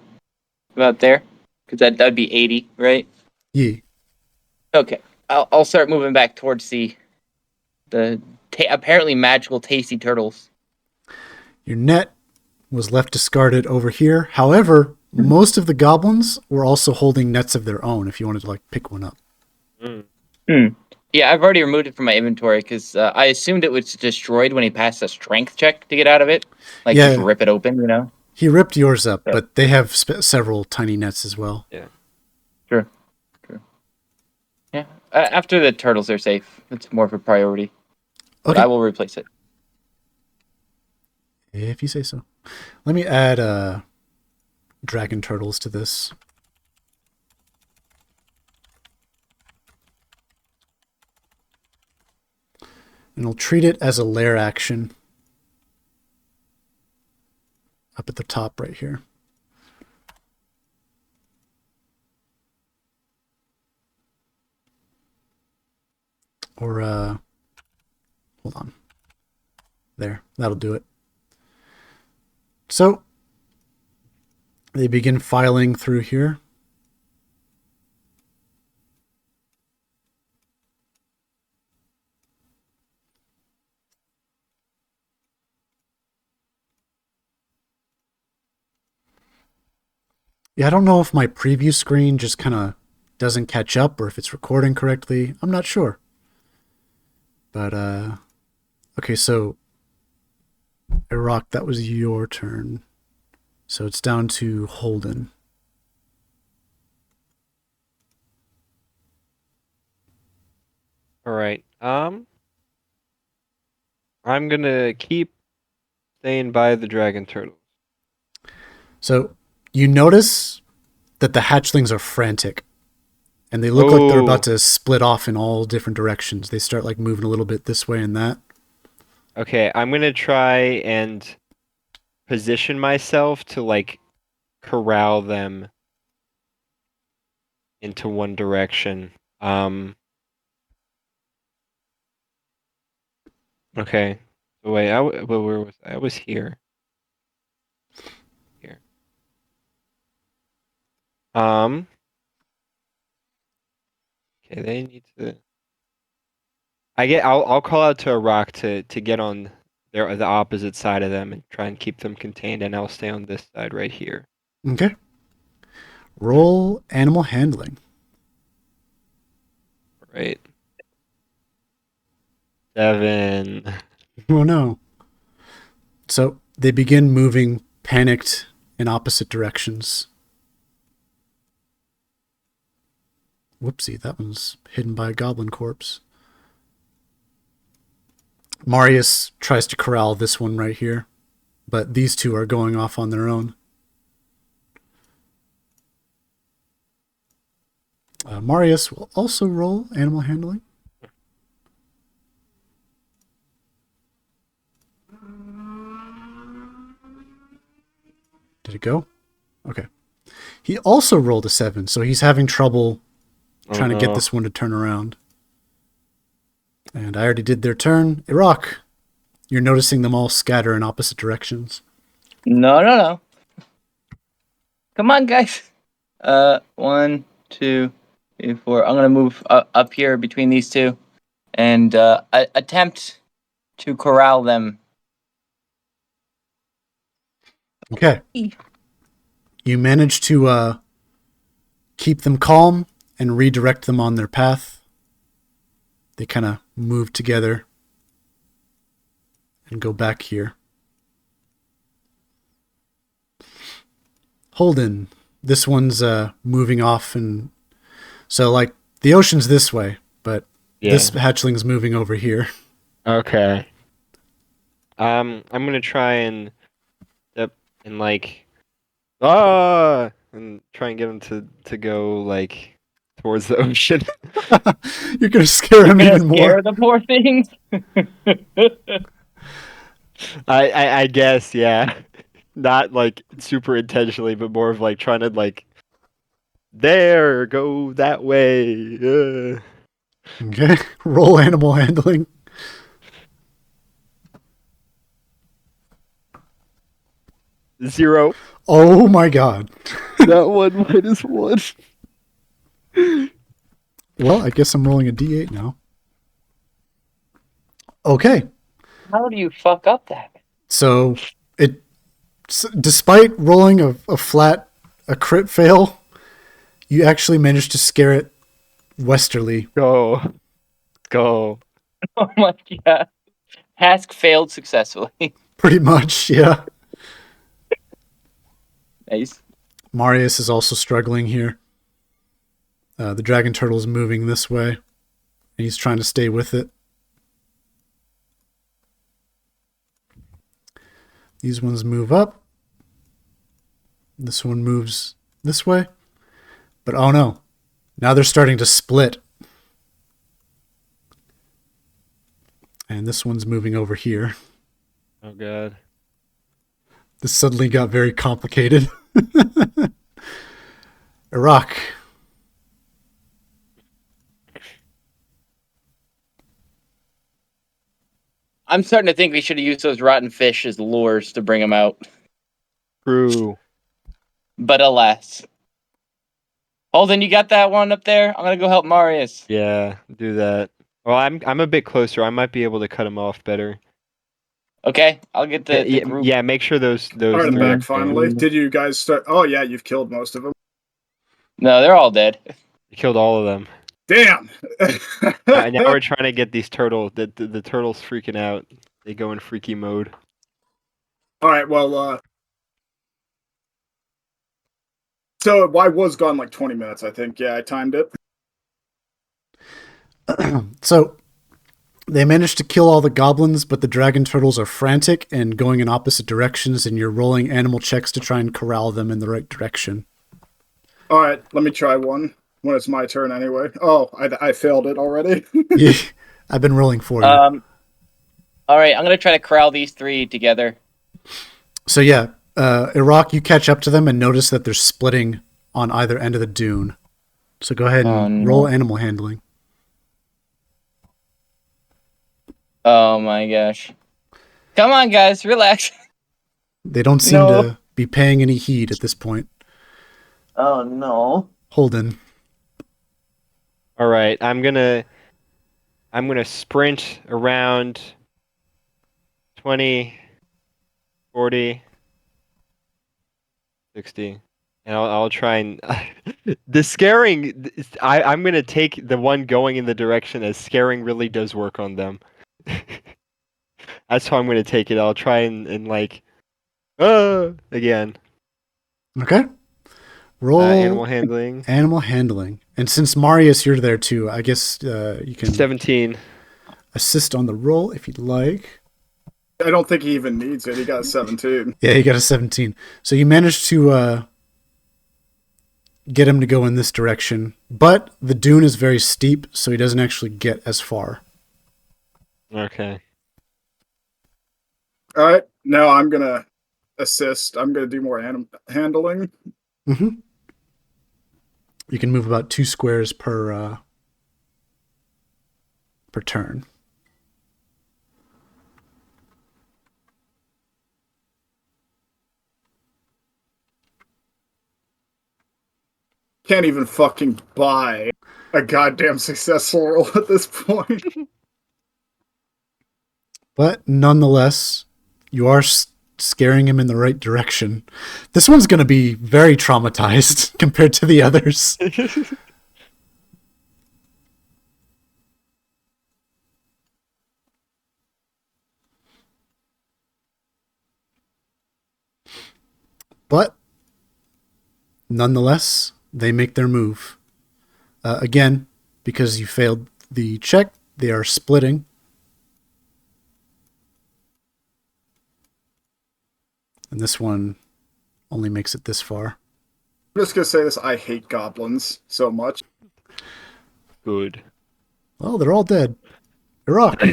About there. Because that'd be 80, right? Ye. Okay. I'll start moving back towards the apparently magical tasty turtles. Your net was left discarded over here. However, most of the goblins were also holding nets of their own if you wanted to like pick one up. Yeah, I've already removed it from my inventory because I assumed it was destroyed when he passed a strength check to get out of it. Like, Yeah. just rip it open, you know? He ripped yours up, Yeah. but they have several tiny nets as well. Sure. Yeah. After the turtles are safe, it's more of a priority. But Okay, I will replace it. if you say so. Let me add dragon turtles to this. And I'll treat it as a lair action. Up at the top right here. Or, hold on. There, that'll do it. So, they begin filing through here. Yeah, I don't know if my preview screen just kind of doesn't catch up or if it's recording correctly. I'm not sure. But, okay, so, Iraq, that was your turn. So it's down to Holden. All right. I'm gonna keep staying by the dragon turtles. So you notice that the hatchlings are frantic. And they look like they're Oh. about to split off in all different directions. They start like moving a little bit this way and that. Okay, I'm gonna try and position myself to like corral them into one direction. Okay. So wait, well, where was I? I was here. Here. Okay, they need to. I'll call out to a rock to get on the opposite side of them and try and keep them contained, and I'll stay on this side right here. Okay. Roll animal handling. Right. 7. Oh no. So they begin moving, panicked in opposite directions. Whoopsie, that one's hidden by a goblin corpse. Marius tries to corral this one right here, but these two are going off on their own. Marius will also roll animal handling. Did it go? Okay. He also rolled a 7, so he's having trouble trying to get this one to turn around. And I already did their turn. Iraq, you're noticing them all scatter in opposite directions. No. Come on, guys. 1, 2, 3, 4. I'm gonna move up here between these two, and attempt to corral them. Okay. You manage to keep them calm and redirect them on their path. They kind of move together and go back here. Holden, this one's moving off, and so like the ocean's this way, but this hatchling's moving over here. Okay. I'm gonna try and step and like and try and get him to go like towards the ocean. You're gonna scare him even more. Scare the poor things. I guess, yeah. Not like super intentionally, but more of like trying to like go that way. Okay. Roll animal handling. Zero. Oh my god. That one -1. Well, I guess I'm rolling a d8 now. Okay. How do you fuck up that? So despite rolling a crit fail, you actually managed to scare it westerly. Go. Oh my god. Task failed successfully. Pretty much, yeah. Nice. Marius is also struggling here. The dragon turtle is moving this way, and he's trying to stay with it. These ones move up. This one moves this way. But oh no, now they're starting to split. And this one's moving over here. Oh god. This suddenly got very complicated. Iraq. I'm starting to think we should have used those rotten fish as lures to bring them out. True. But alas. Holden, you got that one up there? I'm gonna go help Marius. Yeah, do that. Well, I'm a bit closer. I might be able to cut him off better. Okay, I'll get the group. Yeah, make sure those Alright, I'm three back are- finally. Did you guys start? Oh yeah, you've killed most of them. No, they're all dead. You killed all of them. Damn. Now we're trying to get these turtles. The turtles freaking out. They go in freaky mode. All right. Well, so I was gone like 20 minutes, I think. Yeah, I timed it. So they managed to kill all the goblins, but the dragon turtles are frantic and going in opposite directions, and you're rolling animal checks to try and corral them in the right direction. All right, let me try one when it's my turn anyway. Oh, I failed it already. Yeah, I've been rolling for you. All right, I'm gonna try to corral these three together. So yeah, Iraq, you catch up to them and notice that they're splitting on either end of the dune. So go ahead and roll animal handling. Oh my gosh. Come on, guys, relax. They don't seem to be paying any heed at this point. Oh no. Holden. All right, I'm gonna sprint around 20, 40, 60, and I'll try and the scaring. I'm gonna take the one going in the direction as scaring really does work on them. That's how I'm gonna take it. I'll try and like, again. Okay. Roll animal handling. Animal handling. And since Marius, you're there too, I guess you can 17. assist on the roll if you'd like. I don't think he even needs it. He got a 17. Yeah, he got a 17. So you managed to get him to go in this direction, but the dune is very steep, so he doesn't actually get as far. Okay. All right, now I'm gonna assist. I'm gonna do more handling. Mm-hmm. You can move about 2 squares per turn. Can't even fucking buy a goddamn successful roll at this point. But nonetheless, you are scaring him in the right direction. This one's going to be very traumatized compared to the others. But nonetheless, they make their move. Again, because you failed the check, they are splitting. And this one only makes it this far. I'm just gonna say this, I hate goblins so much. Good. Well, they're all dead. Iraq.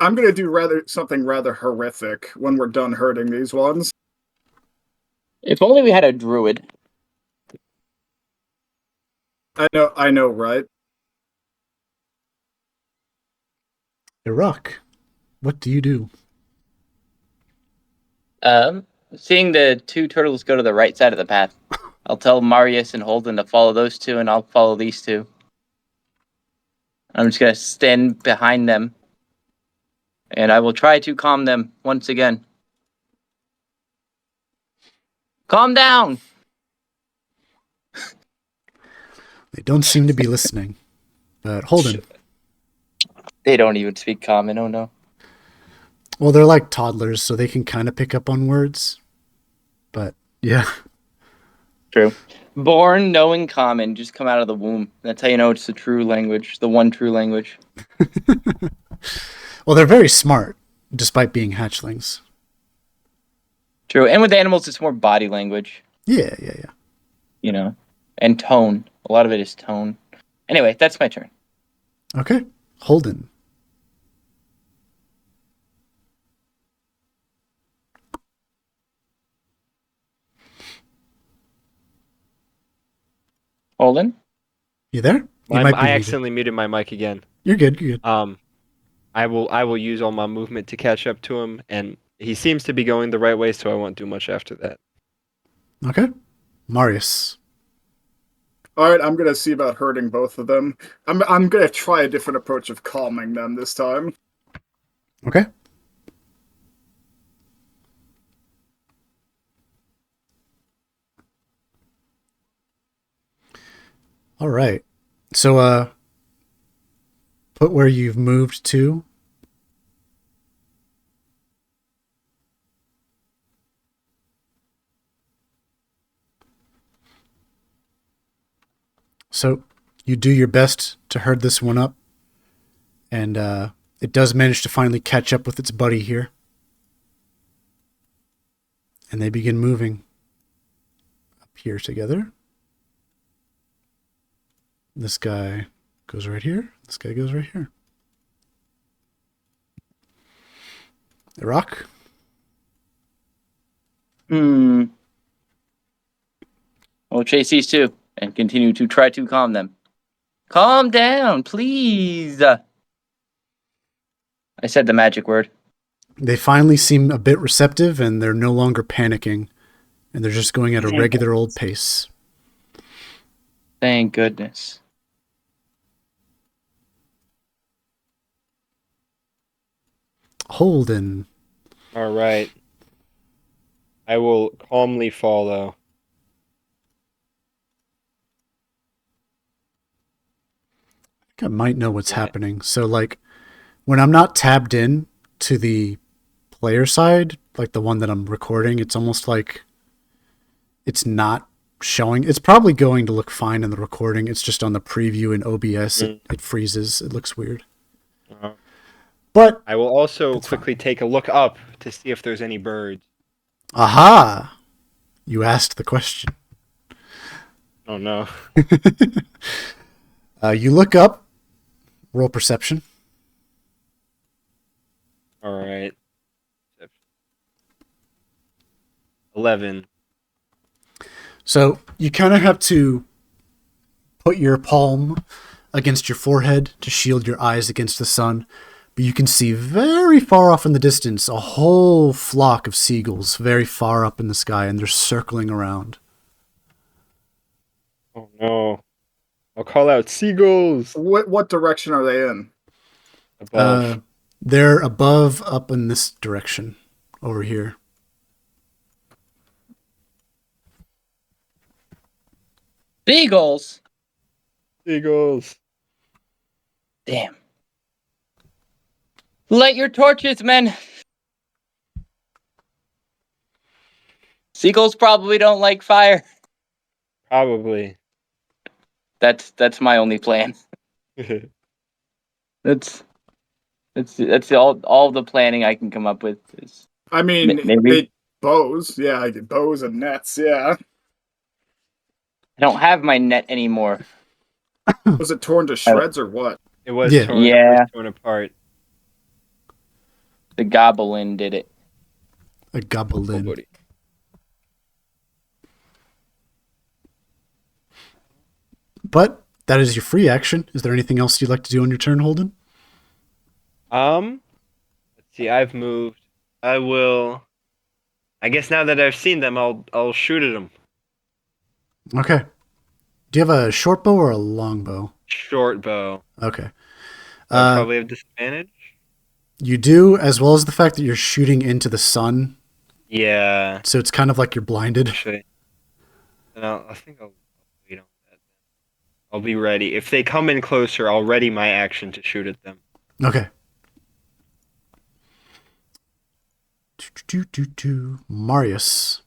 I'm gonna do something rather horrific when we're done hurting these ones. If only we had a druid. I know, right? Iraq. What do you do? Seeing the 2 turtles go to the right side of the path, I'll tell Marius and Holden to follow those 2, and I'll follow these 2. I'm just gonna stand behind them, and I will try to calm them once again. Calm down! They don't seem to be listening. But Holden. They don't even speak common, oh no. Well, they're like toddlers, so they can kind of pick up on words. But, yeah. True. Born knowing common, just come out of the womb. That's how you know it's the true language, the one true language. Well, they're very smart, despite being hatchlings. True. And with animals, it's more body language. Yeah. You know, and tone. A lot of it is tone. Anyway, that's my turn. Okay. Holden. Holden? You there? I accidentally muted my mic again. You're good. I will use all my movement to catch up to him, and he seems to be going the right way, so I won't do much after that. Okay. Marius. All right, I'm gonna see about hurting both of them. I'm gonna try a different approach of calming them this time. Okay. All right. So, put where you've moved to. So, you do your best to herd this one up. And it does manage to finally catch up with its buddy here. And they begin moving up here together. This guy goes right here. This guy goes right here. Iraq? We'll chase these two and continue to try to calm them. Calm down, please. I said the magic word. They finally seem a bit receptive, and they're no longer panicking, and they're just going at a regular old pace. Thank goodness. Holden. All right. I will calmly follow. I think I might know what's happening. So, like, when I'm not tabbed in to the player side, like the one that I'm recording, it's almost like it's not showing. It's probably going to look fine in the recording. It's just on the preview in OBS, it freezes. It looks weird. Uh-huh. But I will also quickly take a look up to see if there's any birds. aha! You asked the question. Oh no. You look up, roll perception. All right. 11. So you kind of have to put your palm against your forehead to shield your eyes against the sun. But you can see very far off in the distance a whole flock of seagulls very far up in the sky, and they're circling around. Oh no. I'll call out seagulls. What direction are they in? Above. They're above, up in this direction, over here. Seagulls. Seagulls. Damn. Light your torches, men. Seagulls probably don't like fire. Probably. That's my only plan. That's all the planning I can come up with. Is I mean, maybe bows. Yeah, I get bows and nets. Yeah. I don't have my net anymore. Was it torn to shreds or what? It was Yeah. torn, Yeah. It was torn apart. The goblin did it. A goblin. Nobody. But that is your free action. Is there anything else you'd like to do on your turn, Holden? Let's see. I've moved. I will. I guess now that I've seen them, I'll shoot at them. Okay. Do you have a short bow or a long bow? Short bow. Okay. I probably have disadvantage. You do, as well as the fact that you're shooting into the sun. Yeah. So it's kind of like you're blinded. Actually, and I think I'll wait on that. I'll be ready. If they come in closer, I'll ready my action to shoot at them. Okay. Marius.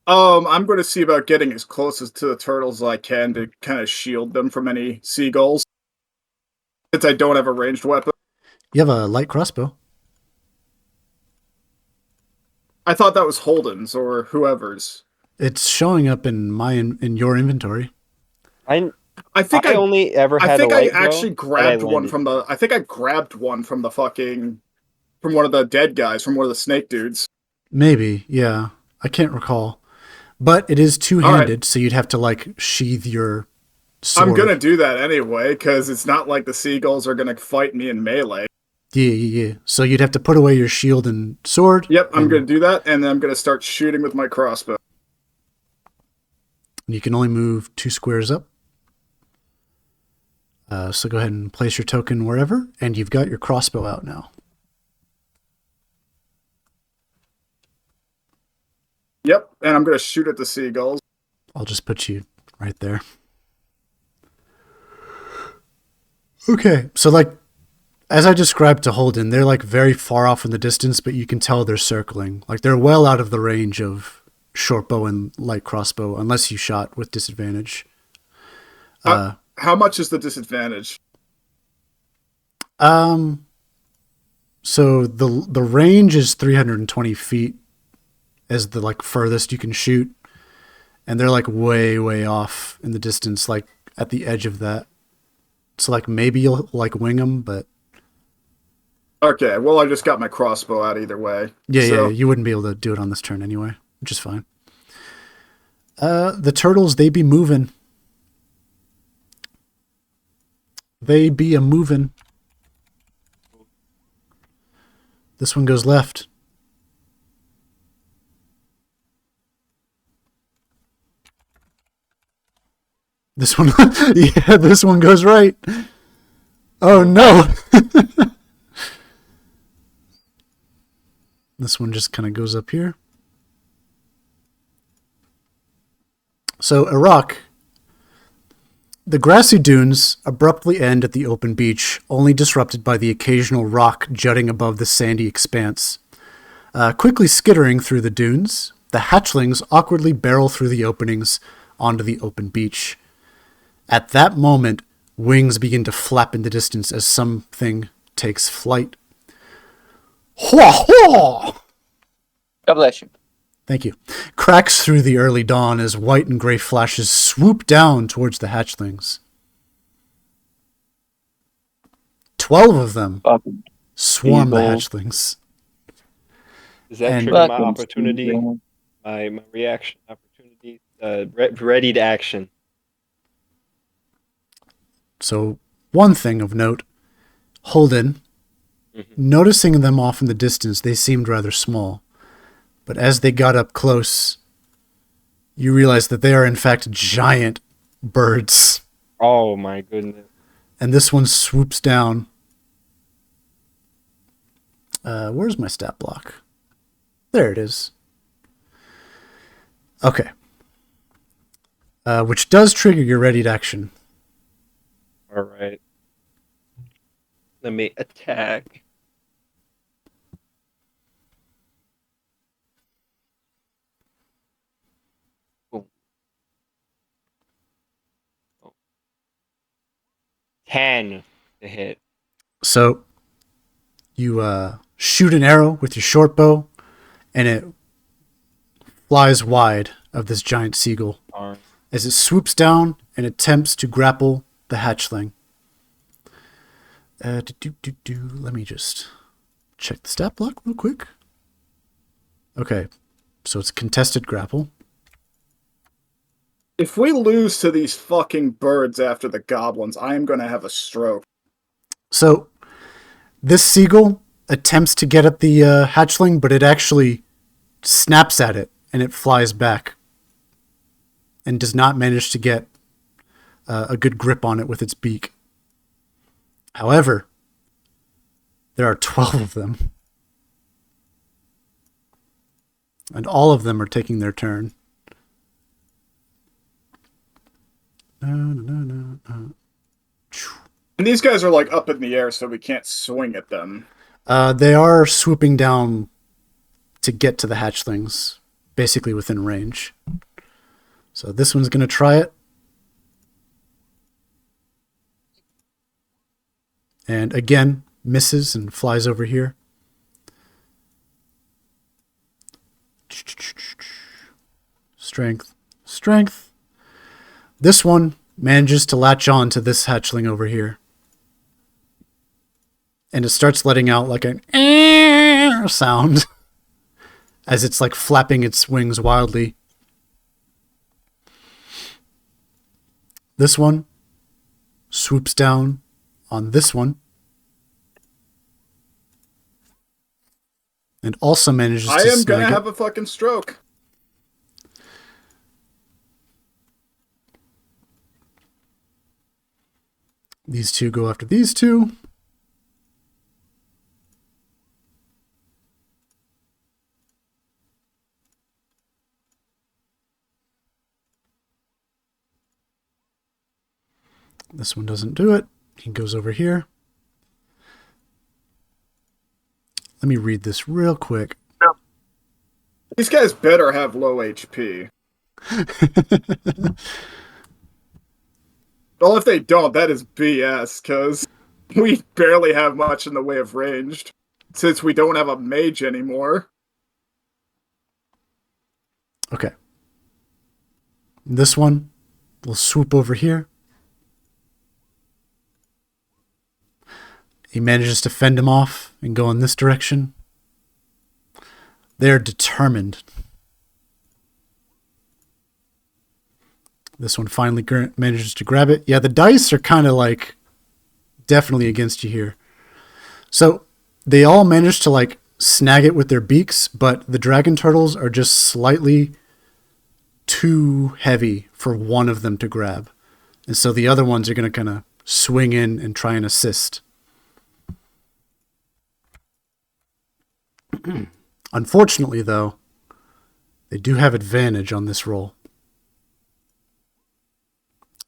I'm going to see about getting as close as to the turtles as I can to kind of shield them from any seagulls. Since I don't have a ranged weapon. You have a light crossbow. I thought that was Holden's or whoever's. It's showing up in your inventory. I think I only ever had I think a I light bow, actually grabbed but I one landed. from the. I think I grabbed one from the from one of the dead guys, from one of the snake dudes. Maybe, yeah. I can't recall. But it is two-handed, right. so you'd have to like sheath your sword. I'm gonna do that anyway, because it's not like the seagulls are gonna fight me in melee. Yeah. So you'd have to put away your shield and sword. Yep, I'm gonna do that, and then I'm gonna start shooting with my crossbow. You can only move 2 squares up. So go ahead and place your token wherever, and you've got your crossbow out now. Yep, and I'm gonna shoot at the seagulls. I'll just put you right there. Okay, so like, as I described to Holden, they're like very far off in the distance, but you can tell they're circling. Like they're well out of the range of short bow and light crossbow, unless you shot with disadvantage. How much is the disadvantage? So the range is 320 feet as the like furthest you can shoot, And they're like way, way off in the distance, like at the edge of that. So like maybe you'll like wing them, but Okay, well I just got my crossbow out either way. yeah, you wouldn't be able to do it on this turn anyway, which is fine. The turtles, they be moving. They be a moving. This one goes left. This one, yeah, this one goes right. Oh no. This one just kind of goes up here. So, Iraq. The grassy dunes abruptly end at the open beach, only disrupted by the occasional rock jutting above the sandy expanse. Quickly skittering through the dunes, the hatchlings awkwardly barrel through the openings onto the open beach. At that moment, wings begin to flap in the distance as something takes flight. Hua hua! God bless you. Thank you. Cracks through the early dawn as white and gray flashes swoop down towards the hatchlings. 12 of them Fucking swarm the evil. hatchlings. Does that And- trigger my Fucking opportunity? evil. My reaction opportunity? Ready to action. So, one thing of note, Holden, noticing them off in the distance, they seemed rather small. But as they got up close, you realize that they are in fact giant birds. Oh my goodness. And this one swoops down. Where's my stat block? There it is. Okay. Which does trigger your readied action. All right. Let me attack. Boom. Oh. 10 to hit. So you shoot an arrow with your short bow, and it flies wide of this giant seagull Darn. as it swoops down and attempts to grapple the hatchling. Let me just check the stat block real quick. Okay, so it's a contested grapple. If we lose to these fucking birds after the goblins, I am gonna have a stroke. So this seagull attempts to get at the hatchling, but it actually snaps at it and it flies back and does not manage to get a good grip on it with its beak. However, there are 12 of them. And all of them are taking their turn. And these guys are like up in the air, so we can't swing at them. They are swooping down to get to the hatchlings, basically within range. So this one's going to try it. And again, misses and flies over here. Strength. Strength. This one manages to latch on to this hatchling over here. And it starts letting out like an sound as it's like flapping its wings wildly. This one swoops down on this one and also manages I to am gonna snag it. have a fucking stroke. These two go after these two. This one doesn't do it. He goes over here. Let me read this real quick. These guys better have low HP. Well, if they don't, that is BS, because we barely have much in the way of ranged, since we don't have a mage anymore. Okay. This one will swoop over here. He manages to fend him off and go in this direction. They're determined. This one finally manages to grab it. Yeah, the dice are kind of like definitely against you here. So they all manage to like snag it with their beaks, but the dragon turtles are just slightly too heavy for one of them to grab. And so the other ones are going to kind of swing in and try and assist. Unfortunately, though, they do have advantage on this roll.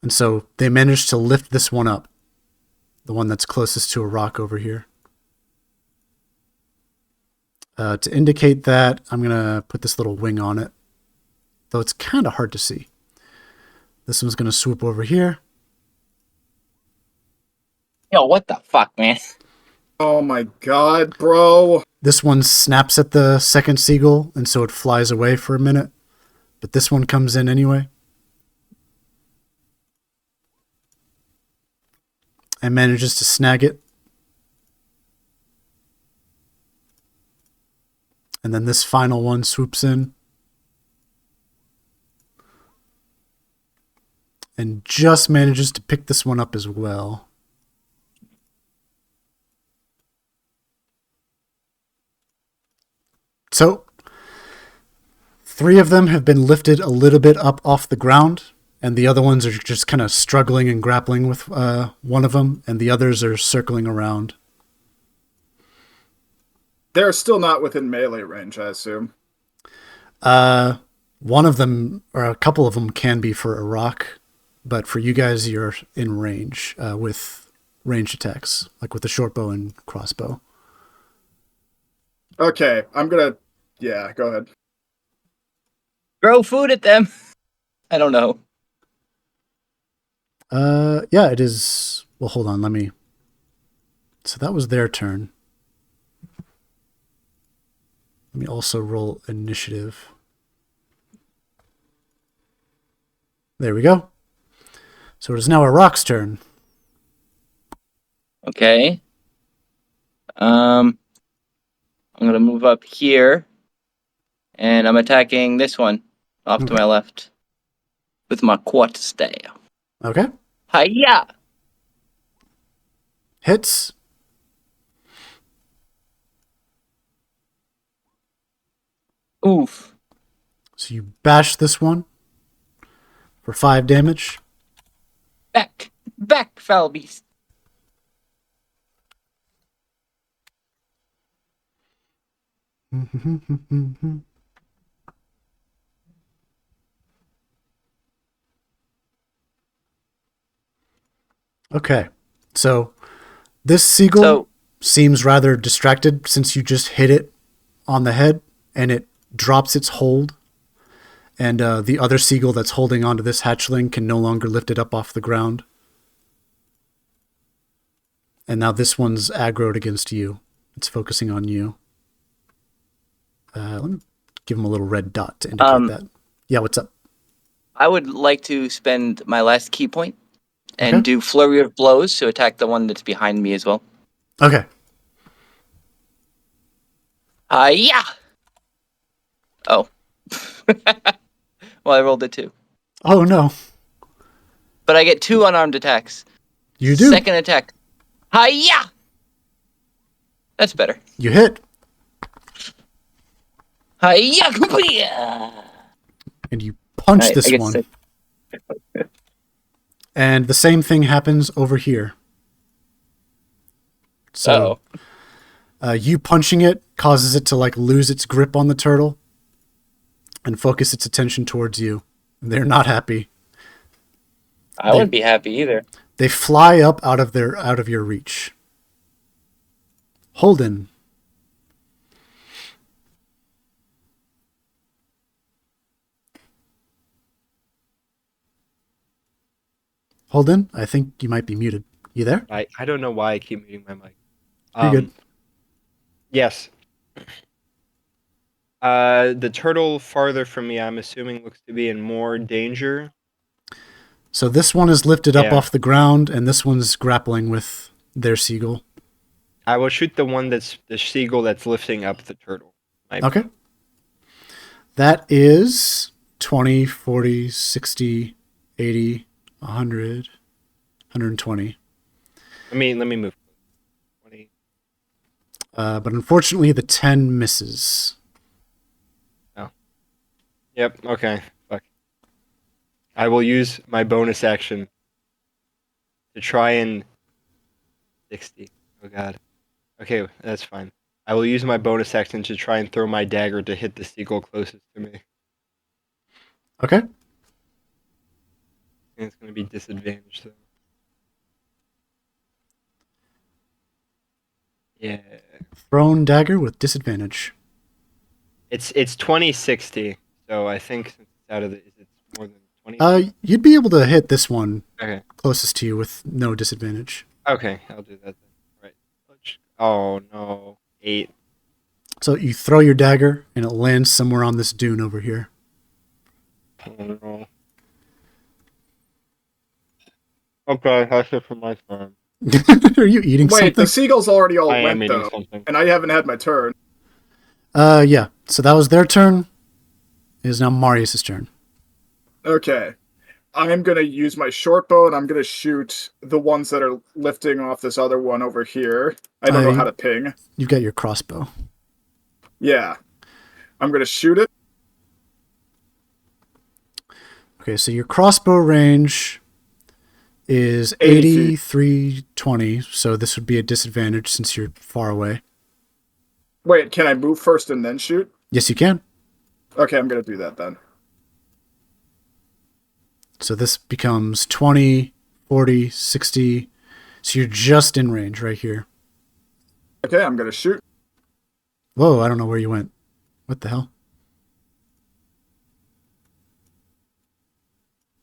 And so they managed to lift this one up. The one that's closest to a rock over here. To indicate that, I'm going to put this little wing on it. Though it's kind of hard to see. This one's going to swoop over here. Yo, what the fuck, man? Oh my god, bro. This one snaps at the second seagull, and so it flies away for a minute. But this one comes in anyway. And manages to snag it. And then this final one swoops in. And just manages to pick this one up as well. So, 3 of them have been lifted a little bit up off the ground, and the other ones are just kind of struggling and grappling with one of them, and the others are circling around. They're still not within melee range, I assume. One of them, or a couple of them, can be for a rock, but for you guys, you're in range with ranged attacks, like with the short bow and crossbow. Okay, I'm gonna... Yeah, go ahead. Throw food at them. I don't know. Yeah, it is... Well, hold on, let me... So that was their turn. Let me also roll initiative. There we go. So it is now a rock's turn. Okay. I'm gonna move up here, and I'm attacking this one off to my left with my quarterstaff. Okay. Hiya! Hits. Oof. So you bash this one for 5 damage. Back, foul beast. Okay. So this seagull seems rather distracted since you just hit it on the head, and it drops its hold. And the other seagull that's holding onto this hatchling can no longer lift it up off the ground. And now this one's aggroed against you. It's focusing on you. Let me give him a little red dot to indicate that. Yeah, what's up? I would like to spend my last key point and do flurry of blows to attack the one that's behind me as well. Okay. Yeah. Oh. Well, I rolled a 2. Oh, no. But I get 2 unarmed attacks. You do. Second attack. Hiya! That's better. You hit. Hiya! And you punch this one. And the same thing happens over here. So you punching it causes it to like lose its grip on the turtle and focus its attention towards you. They're not happy. I wouldn't be happy either. They fly up out of your reach. Holden. Holden, I think you might be muted. You there? I don't know why I keep muting my mic. You're good. Yes. The turtle farther from me, I'm assuming, looks to be in more danger. So this one is lifted up Yeah. off the ground, and this one's grappling with their seagull. I will shoot the one that's the seagull that's lifting up the turtle. Okay. That is 20, 40, 60, 80, 100, 120. Let me move. 20. But unfortunately, the 10 misses. Yep. Okay. Fuck. I will use my bonus action to try and 60. Oh god. Okay, that's fine. I will use my bonus action to try and throw my dagger to hit the seagull closest to me. Okay. And it's going to be disadvantaged though. Yeah. Thrown dagger with disadvantage. It's 2060. So I think since it's out of the is it more than 20? You'd be able to hit this one Okay. closest to you with no disadvantage. Okay, I'll do that then. Right. Oh no. 8. So you throw your dagger, and it lands somewhere on this dune over here. Oh no. Okay, that's it for my turn. Are you eating Wait, something? the seagull's already all I am went, eating though. something. And I haven't had my turn. Yeah. So that was their turn. It is now Marius' turn. Okay. I'm going to use my short bow, and I'm going to shoot the ones that are lifting off this other one over here. I don't know how to ping. You've got your crossbow. Yeah. I'm going to shoot it. Okay, so your crossbow range is 80 feet. 8320, so this would be a disadvantage since you're far away. Wait, can I move first and then shoot? Yes, you can. Okay, I'm going to do that then. So this becomes 20, 40, 60. So you're just in range right here. Okay, I'm going to shoot. Whoa, I don't know where you went. What the hell?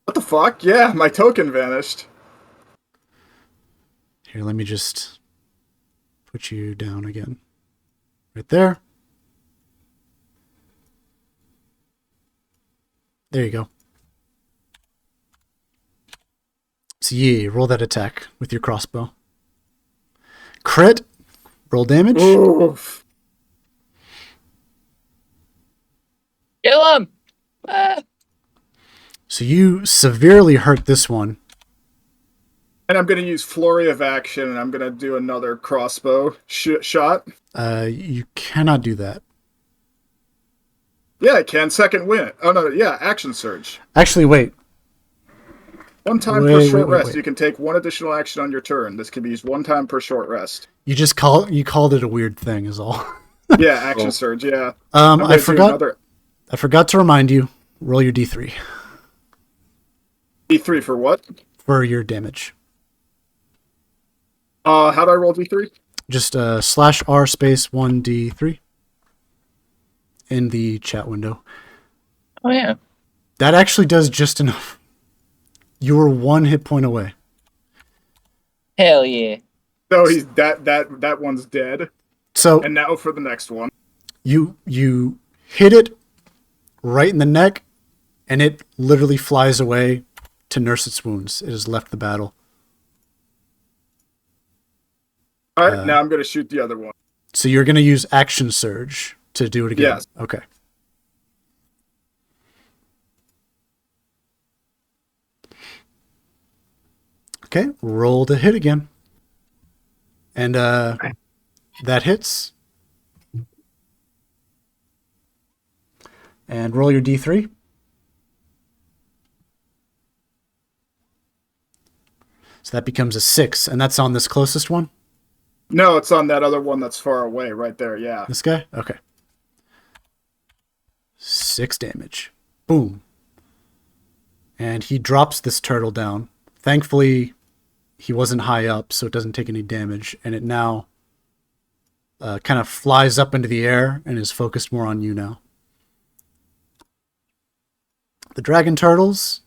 What the fuck? Yeah, my token vanished. Here, let me just put you down again. Right there. There you go. So yeah, roll that attack with your crossbow. Crit. Roll damage. Oof. Kill him! Ah. So you severely hurt this one. And I'm going to use Flurry of Action, and I'm going to do another crossbow shot. You cannot do that. Yeah, I can. Second win. Oh, no, yeah, Action Surge. Actually, wait. One time per short rest. You can take one additional action on your turn. This can be used one time per short rest. You called it a weird thing is all. Yeah, Action Surge, yeah. I forgot to remind you, roll your D3 D3 for what? for your damage. How do I roll D3? Just /R space 1D3 in the chat window. Oh, yeah. That actually does just enough. You were 1 hit point away. Hell yeah. So he's that one's dead. So And now for the next one. you hit it right in the neck, and it literally flies away to nurse its wounds. It has left the battle. Alright, now I'm going to shoot the other one. So you're going to use Action Surge to do it again? Yes. Okay. Okay, roll to hit again. And that hits. And roll your D3. So that becomes a 6, and that's on this closest one? No, it's on that other one that's far away, right there, yeah. This guy? Okay. 6 damage. Boom. And he drops this turtle down. Thankfully, he wasn't high up, so it doesn't take any damage. And it now kind of flies up into the air and is focused more on you now. The dragon turtles.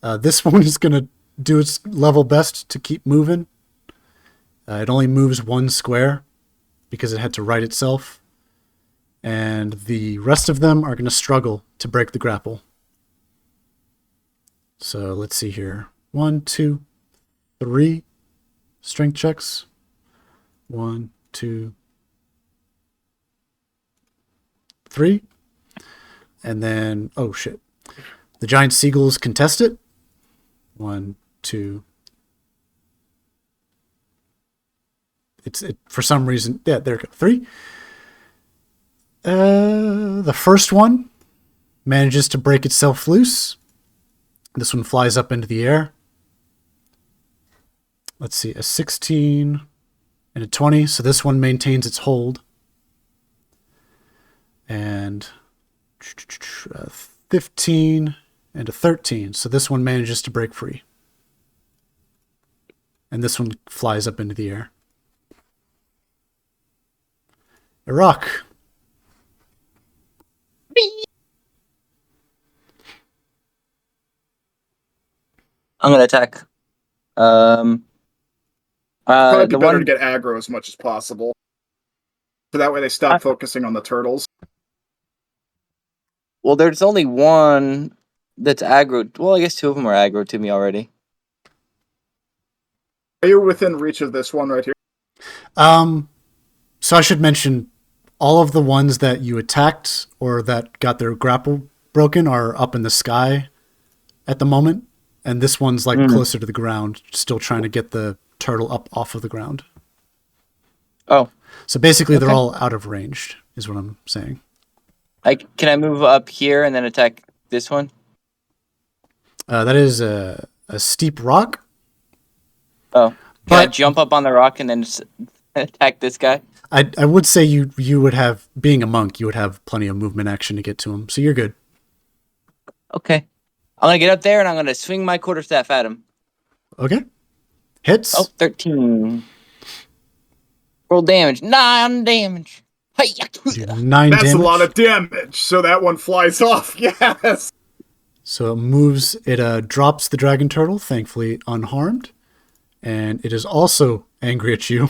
This one is going to do its level best to keep moving. It only moves 1 square because it had to right itself. And the rest of them are going to struggle to break the grapple. So let's see here. 1, 2, 3 strength checks. 1, 2, 3. And then, oh shit. The giant seagulls contest it. 1, 2. It for some reason, yeah, there we go. 3. The first one manages to break itself loose. This one flies up into the air. Let's see, a 16 and a 20. So this one maintains its hold. And a 15 and a 13. So this one manages to break free. And this one flies up into the air. Iraq. I'm gonna attack. Probably be The better one. to get aggro as much as possible. So that way they stop focusing on the turtles. Well, there's only one that's aggro. Well, I guess 2 of them are aggro to me already. Are you within reach of this one right here? So I should mention all of the ones that you attacked or that got their grapple broken are up in the sky at the moment. And this one's like closer to the ground, still trying to get the turtle up off of the ground. Oh. So basically they're all out of range, is what I'm saying. Can I move up here and then attack this one? That is a steep rock. Oh. Can I jump up on the rock and then attack this guy? I would say you would have, being a monk, you would have plenty of movement action to get to him. So you're good. Okay. I'm going to get up there and I'm going to swing my quarterstaff at him. Okay. Hits. Oh, 13. Roll damage. 9 damage. Hey, Do 9 That's damage. a lot of damage. So that one flies off. Yes. So it moves. It drops the dragon turtle, thankfully unharmed. And it is also angry at you.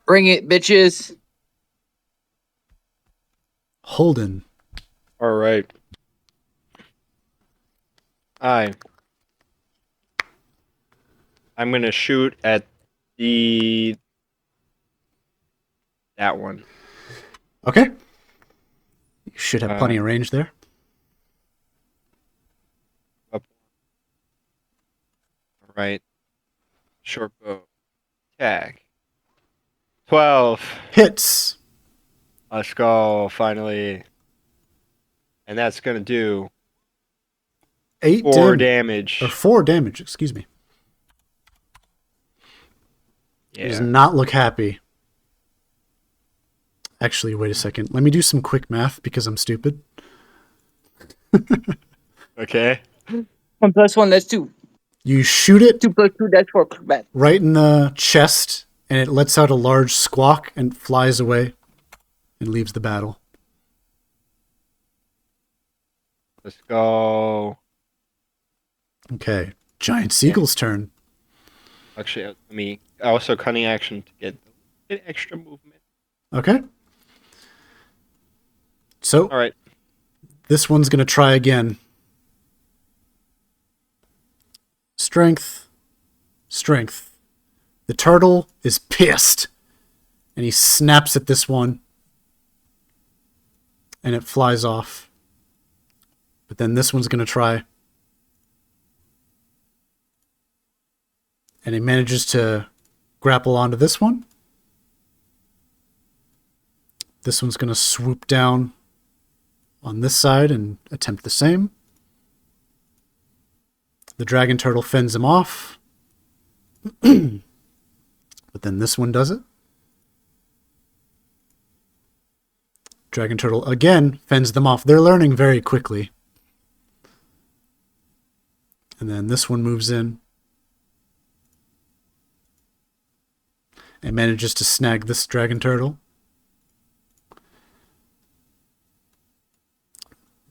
Bring it, bitches. Holden. All right. I'm going to shoot at that one. Okay. You should have plenty of range there. Up. All right. Short bow. Attack. 12. Hits. Let's go, finally. And that's going to do 8 4 damage. damage. Or 4 damage, excuse me. Yeah. He does not look happy. Actually, wait a second. Let me do some quick math because I'm stupid. Okay. 1 + 1, that's 2. You shoot it 2 + 2, that's 4. Bad. right in the chest, and it lets out a large squawk and flies away and leaves the battle. Let's go. Okay. Giant Seagull's turn. Actually, let me also cunning action to get extra movement. Okay. So, All right. this one's going to try again. Strength. Strength. The turtle is pissed. And he snaps at this one. And it flies off. But then this one's going to try. And he manages to grapple onto this one. This one's going to swoop down on this side and attempt the same. The dragon turtle fends him off. But then this one does it. Dragon turtle again fends them off. They're learning very quickly. And then this one moves in and manages to snag this dragon turtle.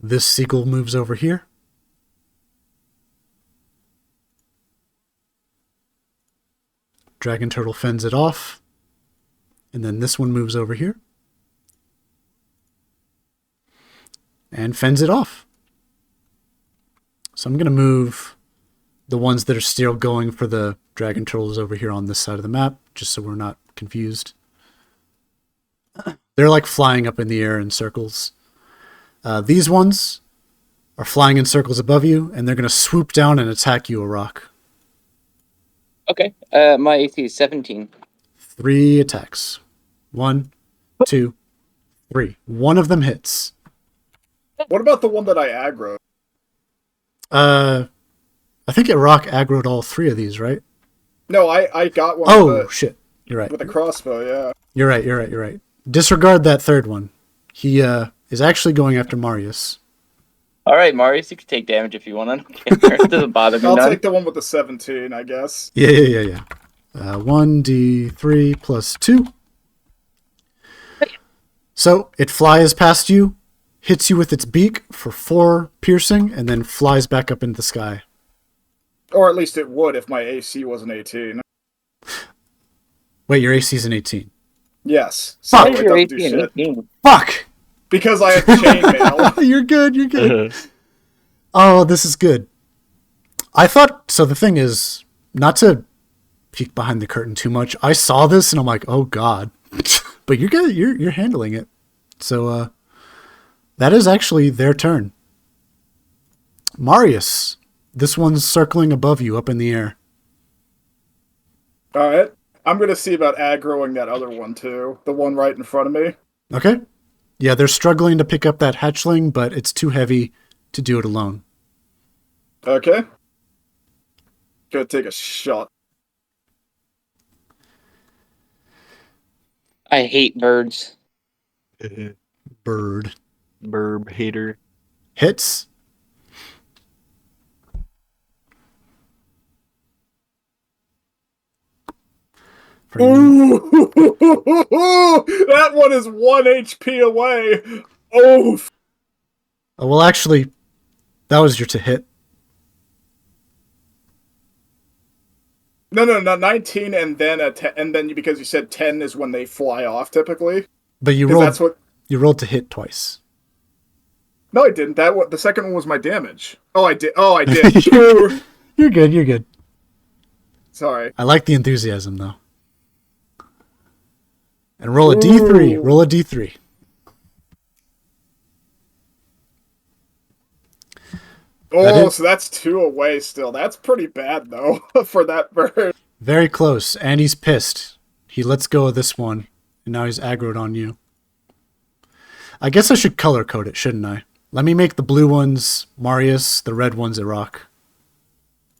This seagull moves over here. Dragon turtle fends it off. And then this one moves over here. and fends it off. So I'm going to move the ones that are still going for the dragon turtles over here on this side of the map, just so we're not confused. They're like flying up in the air in circles. These ones are flying in circles above you, and they're going to swoop down and attack you, 𝐸. Okay. My AC is 17. 3 attacks. 1, 2, 3. One of them hits. What about the one that I aggro? I think 𝐸 aggroed all 3 of these, right? No, I got one. Oh, shit. You're right. With a crossbow, yeah. You're right. Disregard that third one. He is actually going after Marius. All right, Marius, you can take damage if you want. I don't care. It doesn't bother me. I'll none. take the one with the 17, I guess. Yeah. 1d3 plus 2. So it flies past you, hits you with its beak for 4 piercing, and then flies back up into the sky. Or at least it would if my AC was an 18. Wait, your AC is an 18. Yes. Fuck. So it Your doesn't do AC and shit. 18. Fuck! Because I have chainmail. You're good. Oh, this is good. I thought, so the thing is, not to peek behind the curtain too much, I saw this and I'm like, oh god. But you're good, you're handling it. So, that is actually their turn. Marius, this one's circling above you up in the air. Alright. I'm going to see about aggroing that other one, too. The one right in front of me. Okay. Yeah, they're struggling to pick up that hatchling, but it's too heavy to do it alone. Okay. Gonna take a shot. I hate birds. Bird. Burb hater. Hits. For Ooh! That one is 1 HP away! Oof! Oh, well, actually, that was your to hit. No, 19 and then a 10, and then because you said 10 is when they fly off typically. But you 'Cause rolled. that's what. You rolled to hit twice. No, I didn't. The second one was my damage. Oh, I did. Oh, I did. You're good. Sorry. I like the enthusiasm, though. And roll a d3. Ooh. Roll a d3. Oh, so that's 2 away still. That's pretty bad though for that bird. Very close. And he's pissed. He lets go of this one. And now he's aggroed on you. I guess I should color code it, shouldn't I? Let me make the blue ones Marius, the red ones 𝐸.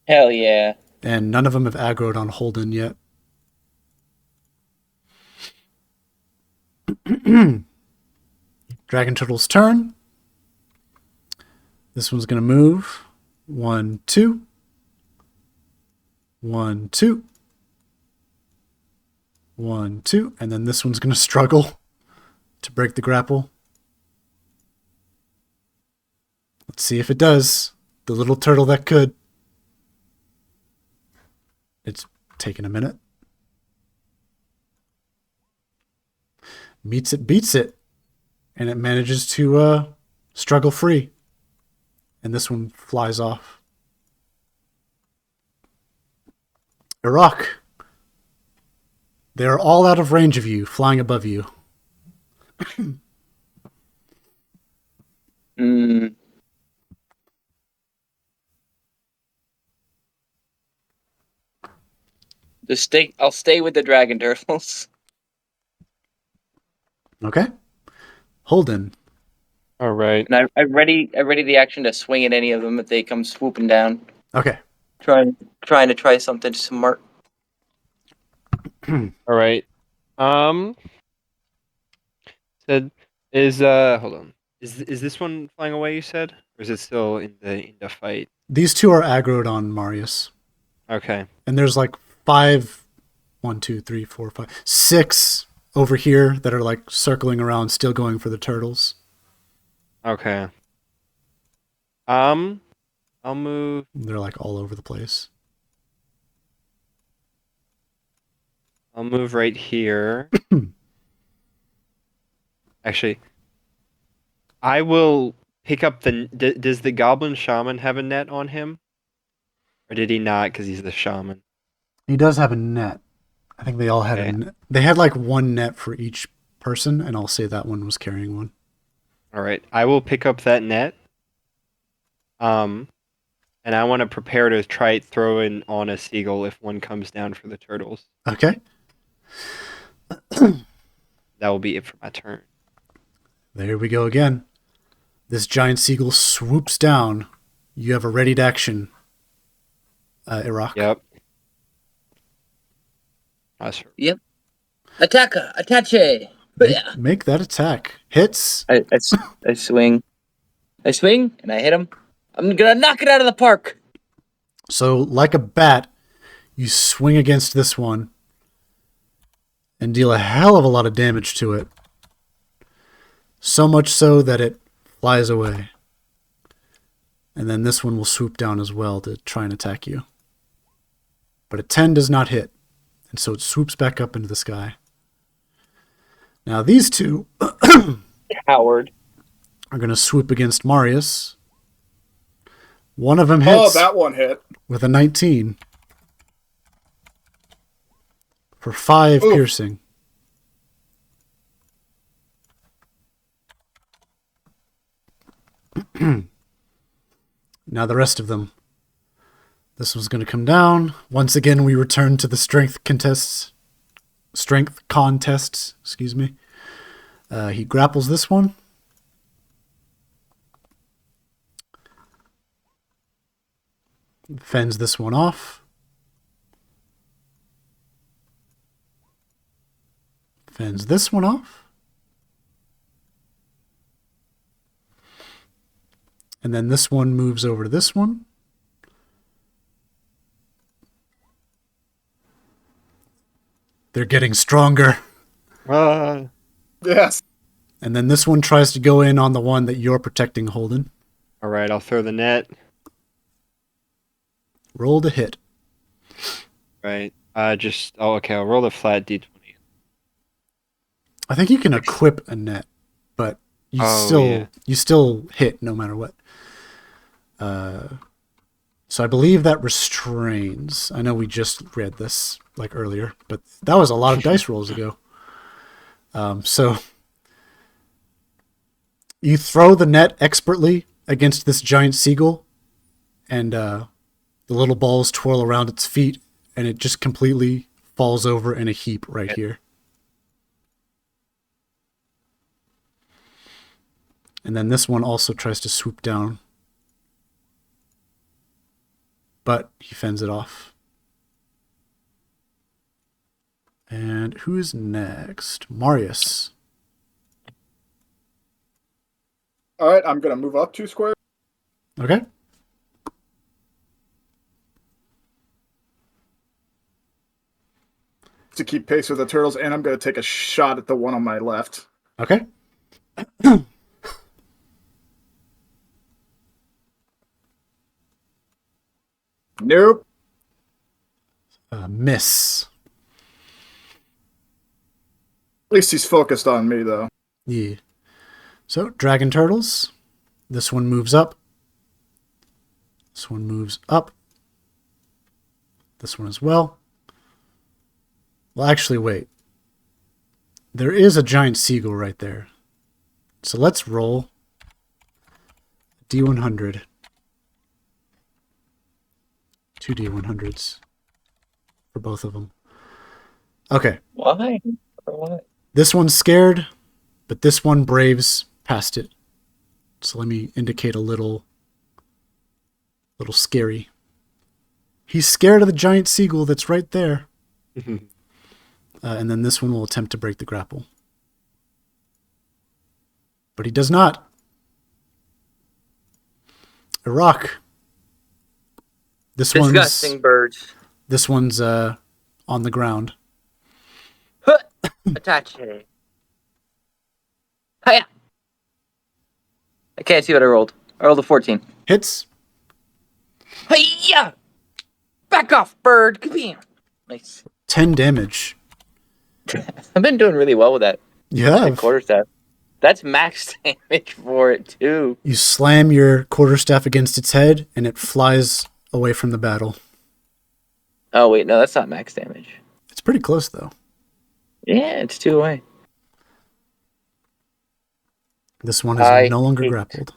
Hell yeah. And none of them have aggroed on Holden yet. Dragon Turtle's turn. This one's going to move. 1, 2. 1, 2. 1, 2. And then this one's going to struggle to break the grapple. Let's see if it does. The little turtle that could. It's taking a minute. Meets it, beats it. And it manages to struggle free. And this one flies off. 𝐸. They are all out of range of you, flying above you. I'll stay with the dragon turtles. Okay. Holden. All right. And I ready the action to swing at any of them if they come swooping down. Okay. Trying to try something smart. All right. Said hold on. Is this one flying away? You said, or is it still in the fight? These two are aggroed on Marius. Okay. And there's like 5, 1, 2, 3, 4, 5, 6 over here that are like circling around, still going for the turtles. Okay. I'll move. They're like all over the place. I'll move right here. Actually, I will pick up the. Does the goblin shaman have a net on him, or did he not? Because he's the shaman. He does have a net. I think they all had a Okay. net. They had like one net for each person, and I'll say that one was carrying one. All right, I will pick up that net. And I want to prepare to try throw in on a seagull if one comes down for the turtles. Okay. That will be it for my turn. There we go again. This giant seagull swoops down. You have a readied action, Iraq. Yep. Nice. Attacker, attache. Make that attack. Hits. I swing. I swing, and I hit him. I'm gonna knock it out of the park. So, like a bat, you swing against this one and deal a hell of a lot of damage to it. So much so that it flies away. And then this one will swoop down as well to try and attack you. But a 10 does not hit, and so it swoops back up into the sky. Now these two Howard. are going to swoop against Marius. One of them hits Oh, that one hit. with a 19 for 5 Oof. piercing. Now the rest of them. This one's going to come down. Once again, we return to the strength contests. Strength contests, excuse me. He grapples this one. Fends this one off. Fends this one off. And then this one moves over to this one. They're getting stronger. Yes. And then this one tries to go in on the one that you're protecting, Holden. All right, I'll throw the net. Roll to hit. Right. Okay, I'll roll the flat d20. I think you can equip a net, but you still hit no matter what. So I believe that restrains. I know we just read this like earlier, but that was a lot of dice rolls ago. So you throw the net expertly against this giant seagull, and the little balls twirl around its feet, and it just completely falls over in a heap right here. And then this one also tries to swoop down, but he fends it off. And who is next? Marius. All right, I'm gonna move up 2 squares. Okay. To keep pace with the turtles, and I'm gonna take a shot at the one on my left. Okay. Nope. Miss. At least he's focused on me, though. Yeah. So, dragon turtles. This one moves up. This one moves up. This one as well. Well, actually, wait. There is a giant seagull right there. So let's roll D100. 2 D100s for both of them. Okay. Why? For what? This one's scared, but this one braves past it. So let me indicate a little scary. He's scared of the giant seagull that's right there. And then this one will attempt to break the grapple. But he does not. Iraq. Disgusting birds. This one's on the ground. Attache. Hiya. I can't see what I rolled. I rolled a 14. Hits. Hiya! Back off, bird. Kabam. Nice. 10 damage. I've been doing really well with that. You have. Quarterstaff. That's max damage for it too. You slam your quarterstaff against its head, and it flies away from the battle. Oh wait, no, that's not max damage. It's pretty close, though. Yeah, it's 2 away. This one is no longer grappled.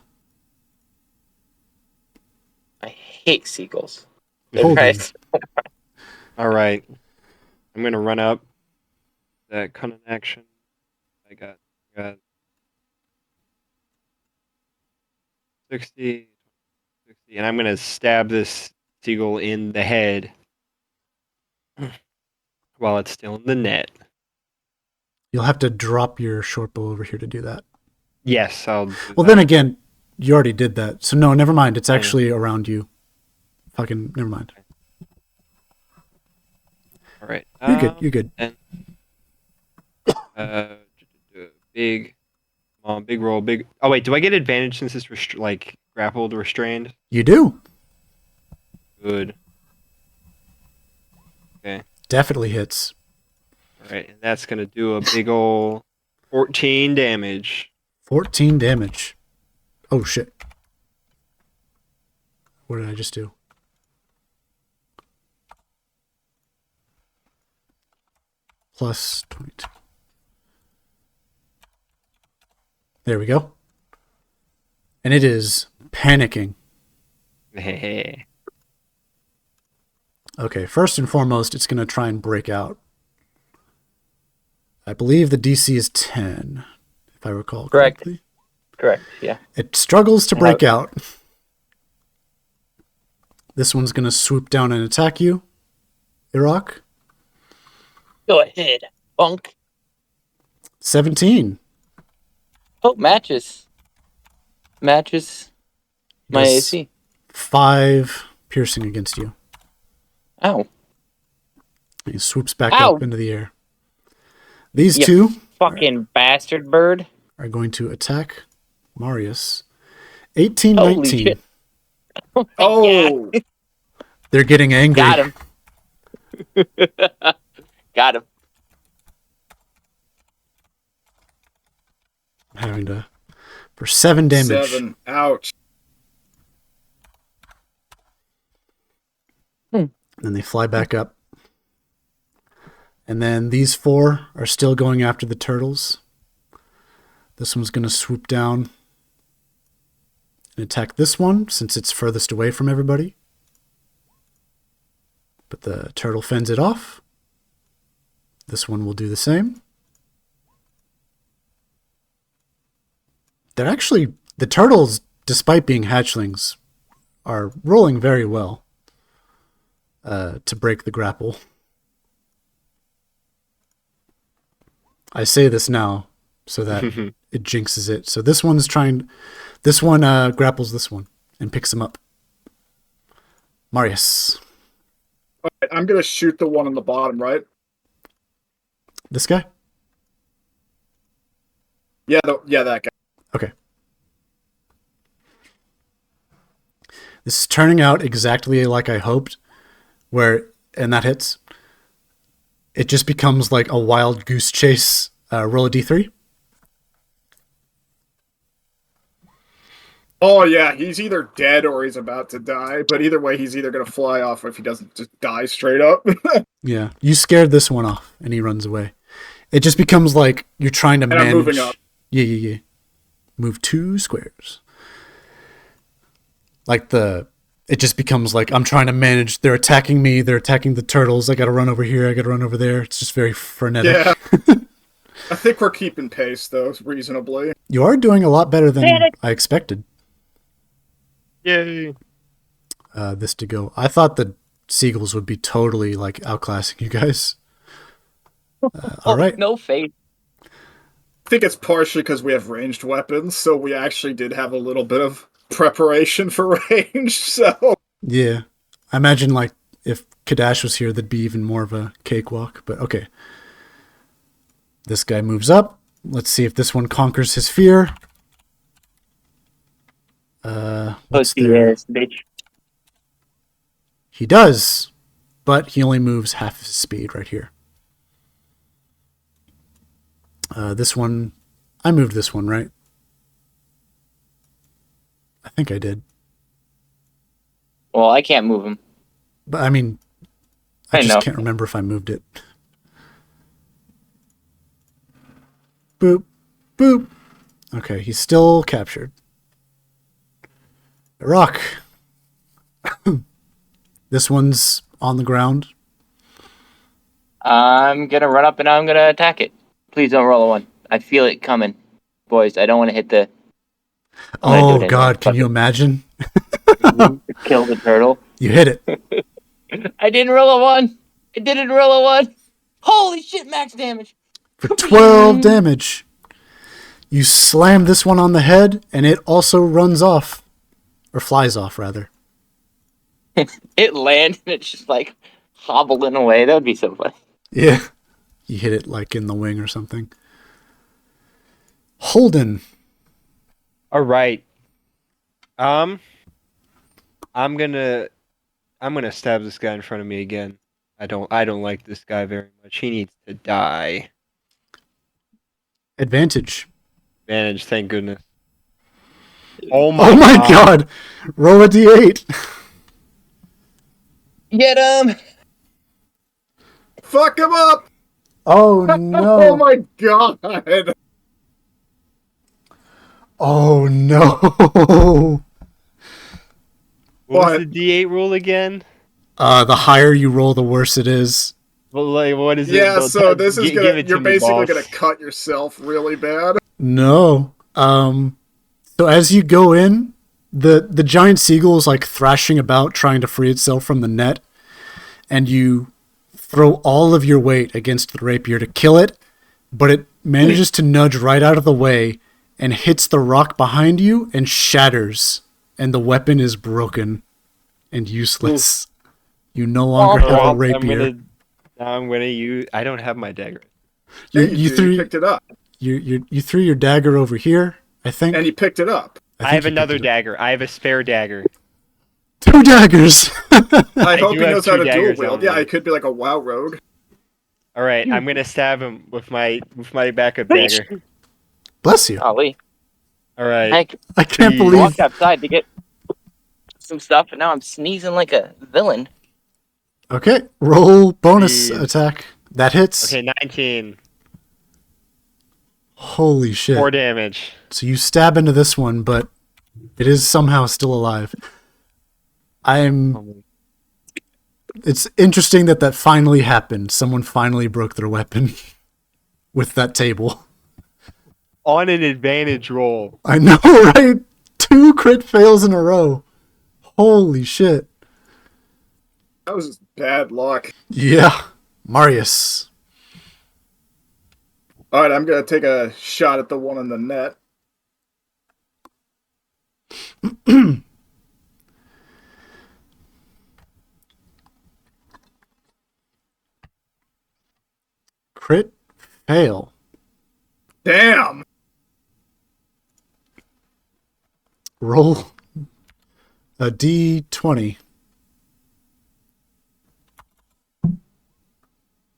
I hate seagulls. Hold on. All right. I'm going to run up that cunning action. I got 60, and I'm going to stab this seagull in the head while it's still in the net. You'll have to drop your short bow over here to do that. Yes, I'll do Well, that. then again, you already did that. So no, never mind. It's actually around you. Fucking never mind. All right. You're good. You're good. And, big, come on, big roll, big. Oh wait, do I get advantage since it's grappled, restrained? You do. Good. Okay. Definitely hits. All right, and that's gonna do a big ol' 14 damage. 14 damage. Oh shit. What did I just do? Plus 22. There we go. And it is panicking. Okay, first and foremost, it's going to try and break out. I believe the DC is 10, if I recall correctly. Correct, yeah. It struggles to break out. This one's going to swoop down and attack you, Iraq. Go ahead, punk. 17. Oh, matches. Matches my Does AC. 5 piercing against you. Ow. He swoops back Ow. up into the air. These You two fucking bastard bird. are going to attack Marius. 18, Holy 19. shit. Oh, They're getting angry. Got him. Got him. Having to for 7 damage. 7. Ouch. And they fly back up. And then these 4 are still going after the turtles. This one's going to swoop down and attack this one since it's furthest away from everybody. But the turtle fends it off. This one will do the same. They're actually, the turtles, despite being hatchlings, are rolling very well to break the grapple. I say this now so that it jinxes it. So this one grapples this one and picks him up. Marius. All right, I'm going to shoot the one on the bottom, right? This guy? Yeah, that guy. Okay. This is turning out exactly like I hoped, and that hits. It just becomes like a wild goose chase. Roll a d3. Oh, yeah, he's either dead or he's about to die, but either way, he's either going to fly off if he doesn't just die straight up. Yeah, you scared this one off, and he runs away. It just becomes like you're trying to manage. I'm moving up. Yeah. Move 2 squares. It just becomes like I'm trying to manage. They're attacking me. They're attacking the turtles. I got to run over here. I got to run over there. It's just very frenetic. Yeah. I think we're keeping pace, though, reasonably. You are doing a lot better than I expected. Yay! This to go. I thought the seagulls would be totally like outclassing you guys. All right. No faith. I think it's partially because we have ranged weapons, so we actually did have a little bit of preparation for range, so... Yeah. I imagine like if Kadash was here, there'd be even more of a cakewalk, but okay. This guy moves up. Let's see if this one conquers his fear. Yes, bitch. He does, but he only moves half his speed right here. This one, I moved this one, right? I think I did. Well, I can't move him. But I mean, I I just know. can't remember if I moved it. Boop. Boop. Okay, he's still captured. Rock. This one's on the ground. I'm gonna run up and I'm gonna attack it. Please don't roll a 1. I feel it coming, boys. I don't want to hit the. I'm gonna do Oh it anyway. God, can Fuck you it. imagine? Kill the turtle? You hit it. I didn't roll a 1. I didn't roll a 1. Holy shit! Max damage. For 12 damage. You slam this one on the head, and it also runs off. Or flies off, rather. It lands and it's just like hobbling away. That would be so funny. Yeah. You hit it like in the wing or something. Holden. All right. I'm gonna stab this guy in front of me again. I don't like this guy very much. He needs to die. Advantage. Advantage, thank goodness. Oh my, Oh my God. Roll a d8. Get him! Fuck him up! Oh Oh no. my god! Oh no. What was What? the D8 rule again? The higher you roll, the worse it is. Well, like, what is it? Yeah, Well, so this is give gonna. it to You're me, basically boss. gonna cut yourself really bad. No. So as you go in, the giant seagull is like thrashing about trying to free itself from the net, and you throw all of your weight against the rapier to kill it, but it manages to nudge right out of the way and hits the rock behind you and shatters, and the weapon is broken and useless. You no longer have a Alright, rapier. I'm gonna use. I don't have my dagger. You, Yeah, you you, do, threw you picked it up, you threw your dagger over here, I think. and you picked it up. I think have you picked another it up. dagger. I have a spare dagger. 2 daggers. I hope do he have knows 2 how to dual daggers wield. on Yeah, me. he could be like a WoW rogue. All right, I'm gonna stab him with my backup dagger. Bless you. Golly. All right. Heck, I can't Please. I believe. walked outside to get some stuff, and now I'm sneezing like a villain. Okay, roll bonus Please. attack. That hits. Okay, 19. Holy shit. 4 damage. So you stab into this one, but it is somehow still alive. It's interesting that finally happened. Someone finally broke their weapon with that table. On an advantage roll. I know, right? 2 crit fails in a row. Holy shit. That was just bad luck. Yeah. Marius. All right, I'm gonna take a shot at the one in the net. Crit fail. Damn. Roll a d20.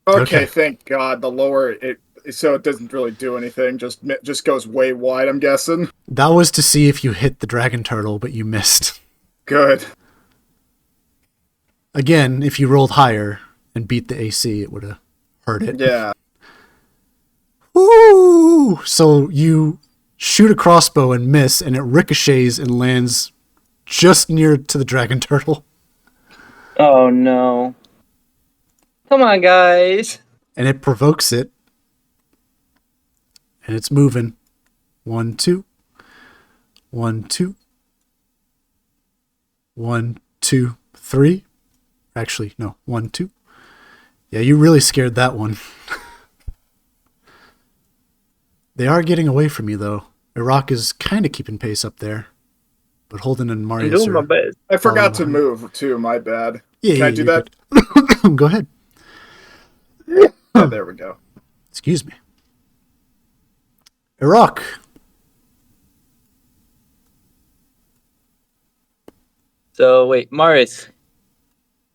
Okay, Okay. thank God. The lower it, so it doesn't really do anything. Just goes way wide. I'm guessing. That was to see if you hit the dragon turtle, but you missed. Good. Again, if you rolled higher and beat the AC, it would have hurt it. Yeah. Woo! So you shoot a crossbow and miss, and it ricochets and lands just near to the dragon turtle. Oh no. Come on, guys. And it provokes it. And it's moving. 1, 2. 1, 2. 1, 2, 3. Actually, no. 1, 2. Yeah, you really scared that one. They are getting away from you, though. Iraq is kind of keeping pace up there. But Holden and I'm Marius doing my are... best. I forgot to Oh, move too. My bad. Yeah, Can I do you're that? good. Go ahead. Yeah, there we go. Excuse me. Iraq. So wait, Marius,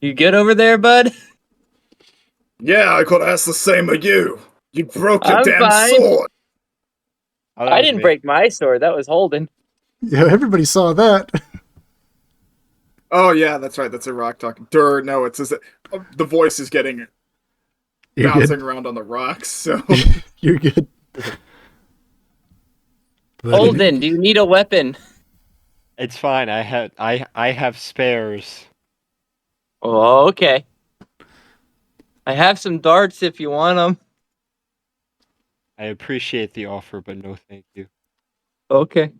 you good over there, bud? Yeah, I could ask the same of you. You broke your I'm damn fine. sword. Oh, that I was didn't me. break my sword. That was Holden. Yeah, everybody saw that. Oh yeah, that's right. That's a rock talking. No, it's just the voice is getting You're bouncing good. around on the rocks. So You're good. But Holden, do you need a weapon? It's fine. I have spares. Oh, okay. I have some darts if you want them. I appreciate the offer, but no, thank you. Okay.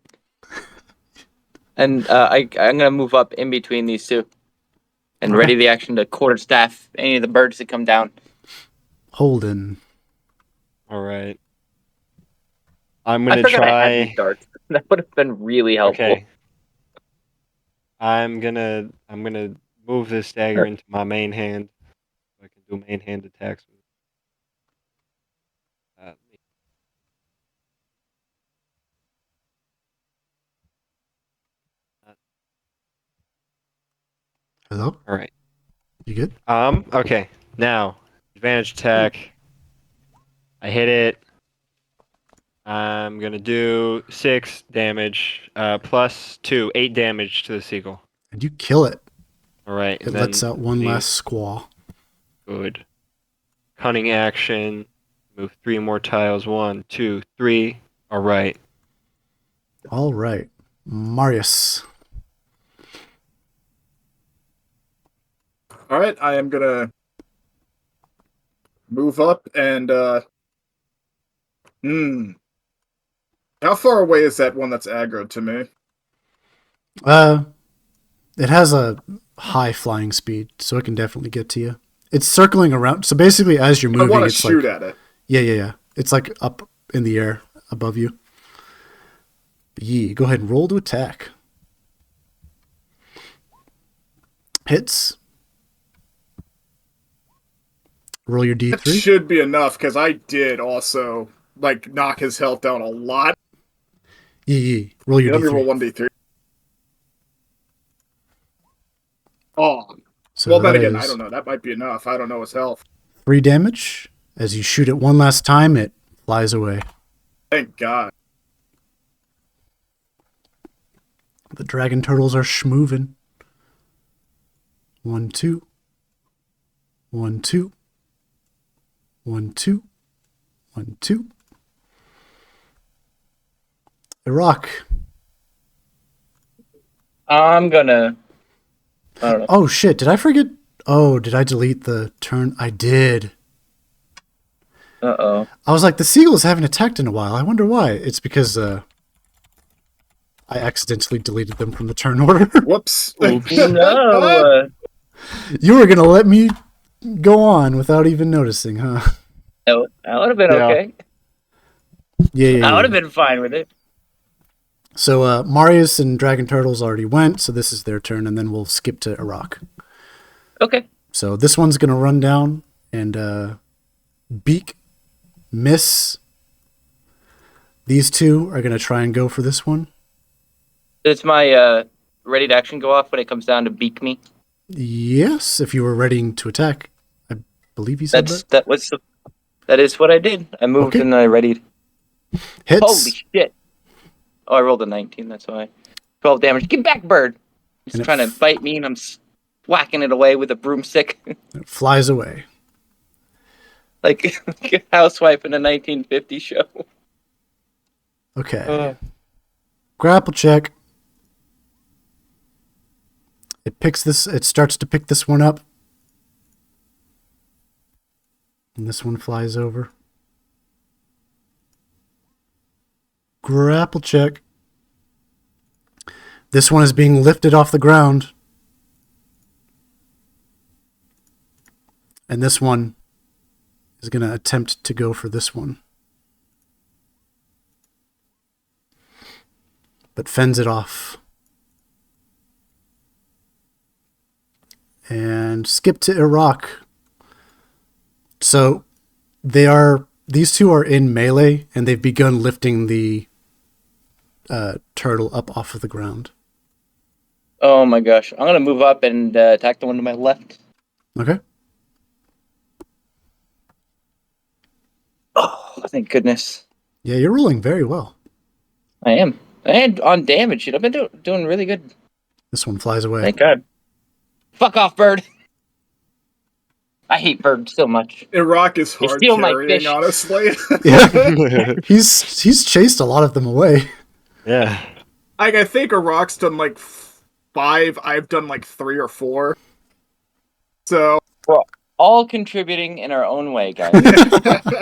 And I'm gonna move up in between these two, and ready the action to quarterstaff any of the birds that come down. Holden. All right. I'm I gonna forgot I had these try. darts. That would have been really helpful. Okay. I'm gonna move this dagger into my main hand, so I can do main hand attacks with it. Hello? All right. You good? Okay. Now, advantage attack. I hit it. I'm gonna do 6 damage, plus 2, 8 damage to the seagull. And you kill it. All right. It And lets then out one the- last squaw. Good. Cunning action. Move 3 more tiles. 1, 2, 3. All right. All right. Marius. all right, I am gonna move up and how far away is that one that's aggro to me? It has a high flying speed, so it can definitely get to you. It's circling around. So basically, as you're I moving, want to it's shoot like at it. yeah. It's like up in the air above you. Go ahead and roll to attack. Hits. Roll your That d3. should be enough because I did also like knock his health down a lot. Roll your Let me roll d3. 1d3. Oh, So well then that again, I is don't know. That might be enough. I don't know his health. 3 damage. As you shoot it one last time, it flies away. Thank God. The dragon turtles are schmoovin'. 1, 2. 1, 2. 1, 2. 1, 2. Iraq. I'm gonna. I don't know. Oh shit, did I forget? Oh, did I delete the turn? I did. Uh-oh. I was like, the seagulls haven't attacked in a while. I wonder why. It's because I accidentally deleted them from the turn order. Whoops. No. You were gonna let me go on without even noticing, huh? That would have been Yeah. okay. Yeah. I would have been fine with it. So Marius and Dragon Turtles already went, so this is their turn, and then we'll skip to Iraq. Okay. So this one's gonna run down and beak, miss. These two are gonna try and go for this one. Does my ready to action go off when it comes down to beak me? Yes, if you were ready to attack. I believe you said That is what I did. I moved Okay. and I readied. Hits. Holy shit. Oh, I rolled a 19, that's why. 12 damage. Get back, bird! He's And it trying to bite me and I'm whacking it away with a broomstick. It flies away. like a housewife in a 1950 show. Okay. Grapple check. It starts to pick this one up. And this one flies over. Grapple check. This one is being lifted off the ground. And this one is going to attempt to go for this one. But fends it off. And skip to Iraq. So these two are in melee, and they've begun lifting the turtle up off of the ground. Oh my gosh. I'm gonna move up and attack the one to my left. Okay. Oh, thank goodness. Yeah, you're rolling very well. I am. And on damage, I've been doing really good. This one flies away. Thank God. Fuck off, bird. I hate birds so much. Iraq is They hard steal my carrying, fish. honestly. Yeah. He's chased a lot of them away. Yeah. I think Iraq's done like 5. I've done like 3 or 4. So We're all contributing in our own way, guys.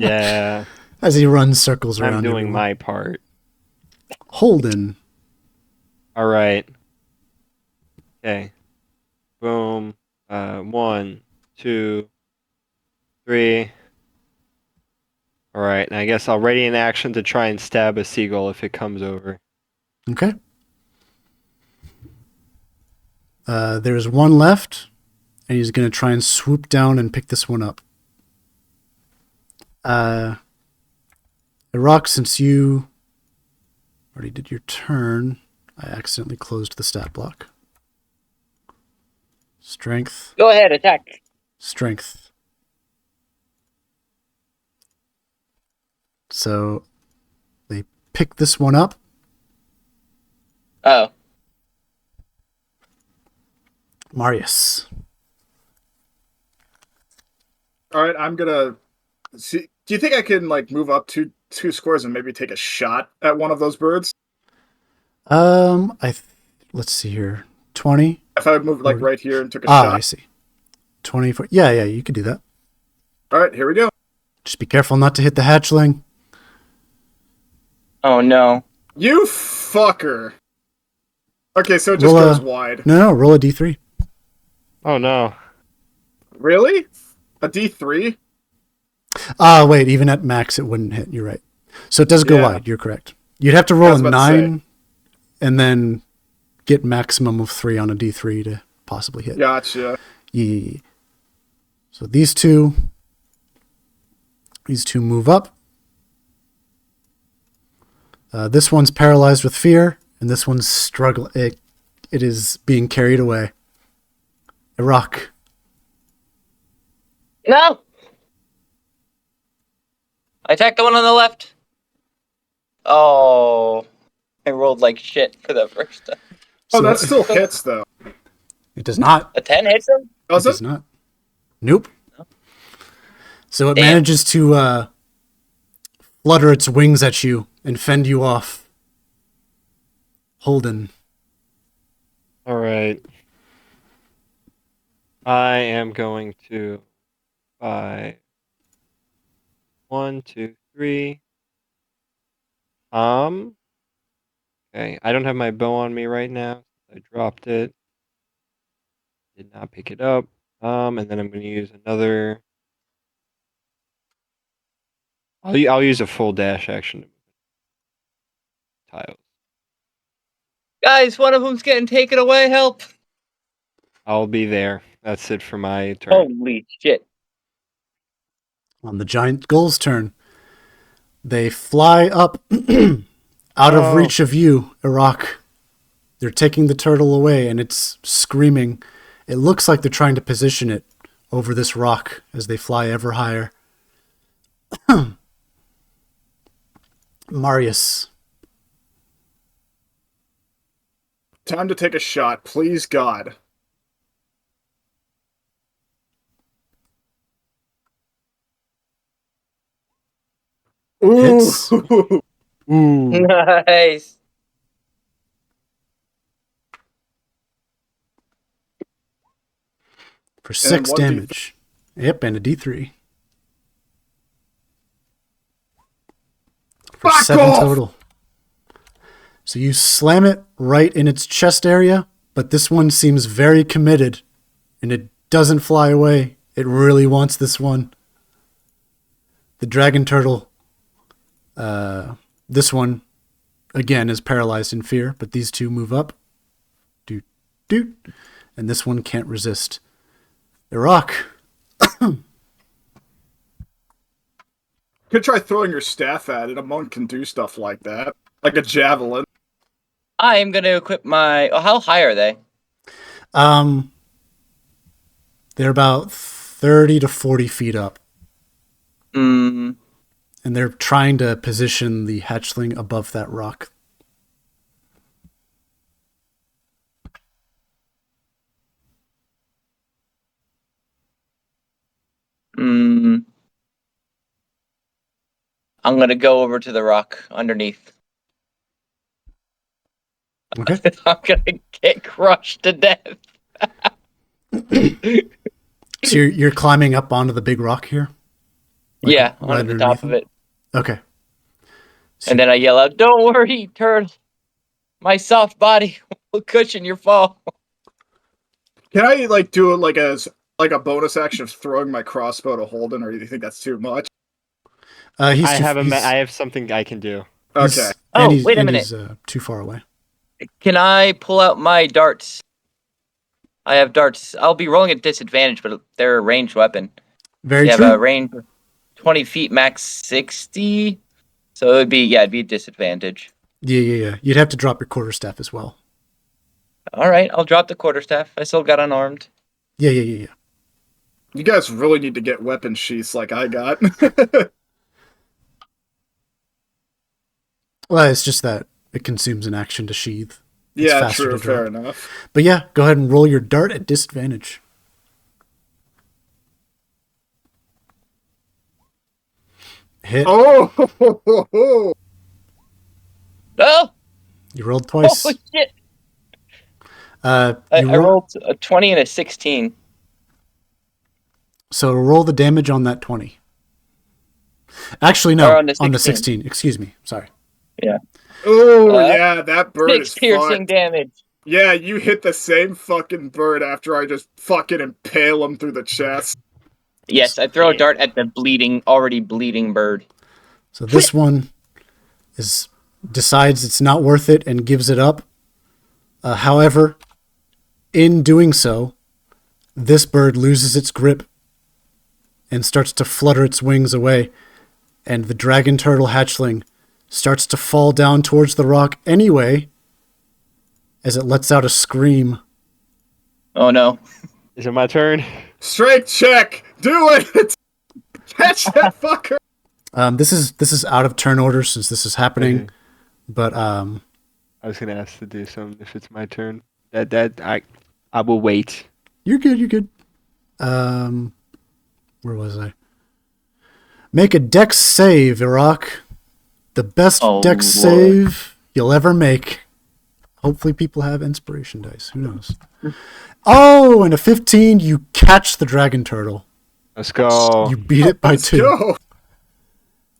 Yeah. As he runs circles around I'm doing everyone. my part. Holden. All right. Okay. Boom. 1, 2, 3. All right. And I guess I'll ready an action to try and stab a seagull if it comes over. Okay. There's one left, and he's going to try and swoop down and pick this one up. Iraq, since you already did your turn, I accidentally closed the stat block. Strength. Go ahead, attack. Strength. So they pick this one up. Oh. Marius. all right, I'm gonna see. Do you think I can like move up 2 squares and maybe take a shot at one of those birds? Let's see here. 20. If I would move like right here and took a I shot. see. 24. Yeah, you could do that. All right, here we go. Just be careful not to hit the hatchling. Oh no. You fucker. Okay, so it just goes wide. No, roll a d3. Oh, no. Really? A D3? Wait, even at max it wouldn't hit. You're right. So it does go Yeah. wide. You're correct. You'd have to I roll was a about to 9 and then get maximum of 3 on a d3 to possibly hit. Gotcha. Yeah. So these two move up. This one's paralyzed with fear, and this one's struggling. It is being carried away. Iraq. No! I attacked the one on the left. Oh. I rolled like shit for the first time. Oh, So- that still hits though. It does not. A 10 hits him? Does It it? does not. Nope. So it Damn. manages to flutter its wings at you and fend you off. Holden. All right. I am going to 5. 1, 2, 3. Okay, I don't have my bow on me right now. I dropped it. Did not pick it up. And then I'm going to use another. I'll use a full dash action to move tiles. Guys, one of them's getting taken away. Help! I'll be there. That's it for my turn. Holy shit. On the giant gull's turn. They fly up out of reach of you, Iraq. They're taking the turtle away, and it's screaming. It looks like they're trying to position it over this rock as they fly ever higher. Marius. Time to take a shot, please God. Hits. Ooh. Ooh. Nice. For 6 1d3. damage. Yep, and a d3. For Fuck 7 off! total. So you slam it right in its chest area, but this one seems very committed, and it doesn't fly away. It really wants this one. The dragon turtle, this one, again, is paralyzed in fear, but these two move up. Doot, doot. And this one can't resist. Iraq. Could try throwing your staff at it. A monk can do stuff like that. Like a javelin. I am going to equip my... Oh, how high are they? They're about 30 to 40 feet up. Mm, And they're trying to position the hatchling above that rock. I'm gonna go over to the rock underneath. Okay. I'm gonna get crushed to death. So you're climbing up onto the big rock here? Like, Yeah, right onto the top underneath of him? it. Okay. So And then I yell out, "Don't worry, turtle. My soft body will cushion your fall." Can I like do it like a bonus action of throwing my crossbow to Holden, or do you think that's too much? he's I too, have he's, I have something I can do. Okay. Oh, he's, wait a and minute. he's too far away. Can I pull out my darts? I have darts. I'll be rolling at disadvantage, but they're a ranged weapon. Very They have true. a range of 20 feet, max 60. So it'd be a disadvantage. Yeah. You'd have to drop your quarterstaff as well. All right, I'll drop the quarterstaff. I still got unarmed. Yeah. You guys really need to get weapon sheaths like I got. Well, it's just that it consumes an action to sheathe. It's Yeah, faster true, to drop. fair enough. But yeah, go ahead and roll your dart at disadvantage. Hit. Oh! Oh! You rolled twice. Oh, shit! You I rolled a 20 and a 16. So roll the damage on that 20. Actually, no, Or on the on the 16. 16. Excuse me. Sorry. Yeah. Oh, yeah, that bird 6 is piercing fucked. damage. Yeah, you hit the same fucking bird after I just fucking impale him through the chest. Yes, I throw a dart at the already bleeding bird. So this one decides it's not worth it and gives it up. However, in doing so, this bird loses its grip and starts to flutter its wings away, and the dragon turtle hatchling starts to fall down towards the rock anyway as it lets out a scream. Oh no. Is it my turn? Strength check! Do it! Catch that fucker! This is out of turn order since this is happening, Okay. but I was gonna ask to do something if it's my turn. I will wait. You're good. Where was I? Make a dex save, Iraq. The best dex Lord. save you'll ever make. Hopefully people have inspiration dice. Who knows? Oh, and a 15, you catch the dragon turtle. Let's go. You beat it by Let's 2. go!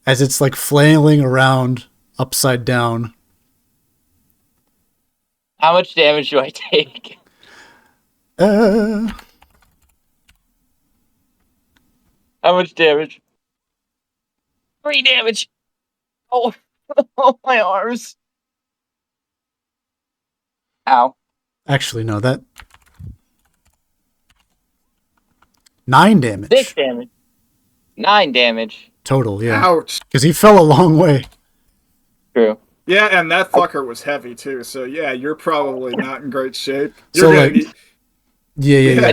As it's like flailing around upside down. How much damage do I take? Uh, How much damage? 3 damage. Oh, oh my arms. Ow. actually, no, that 9 damage 6 damage. 9 damage. total. Yeah, Ouch. because he fell a long way. True. Yeah, and that fucker was heavy too, so yeah, you're probably not in great shape. So, You're gonna like- need- Yeah. I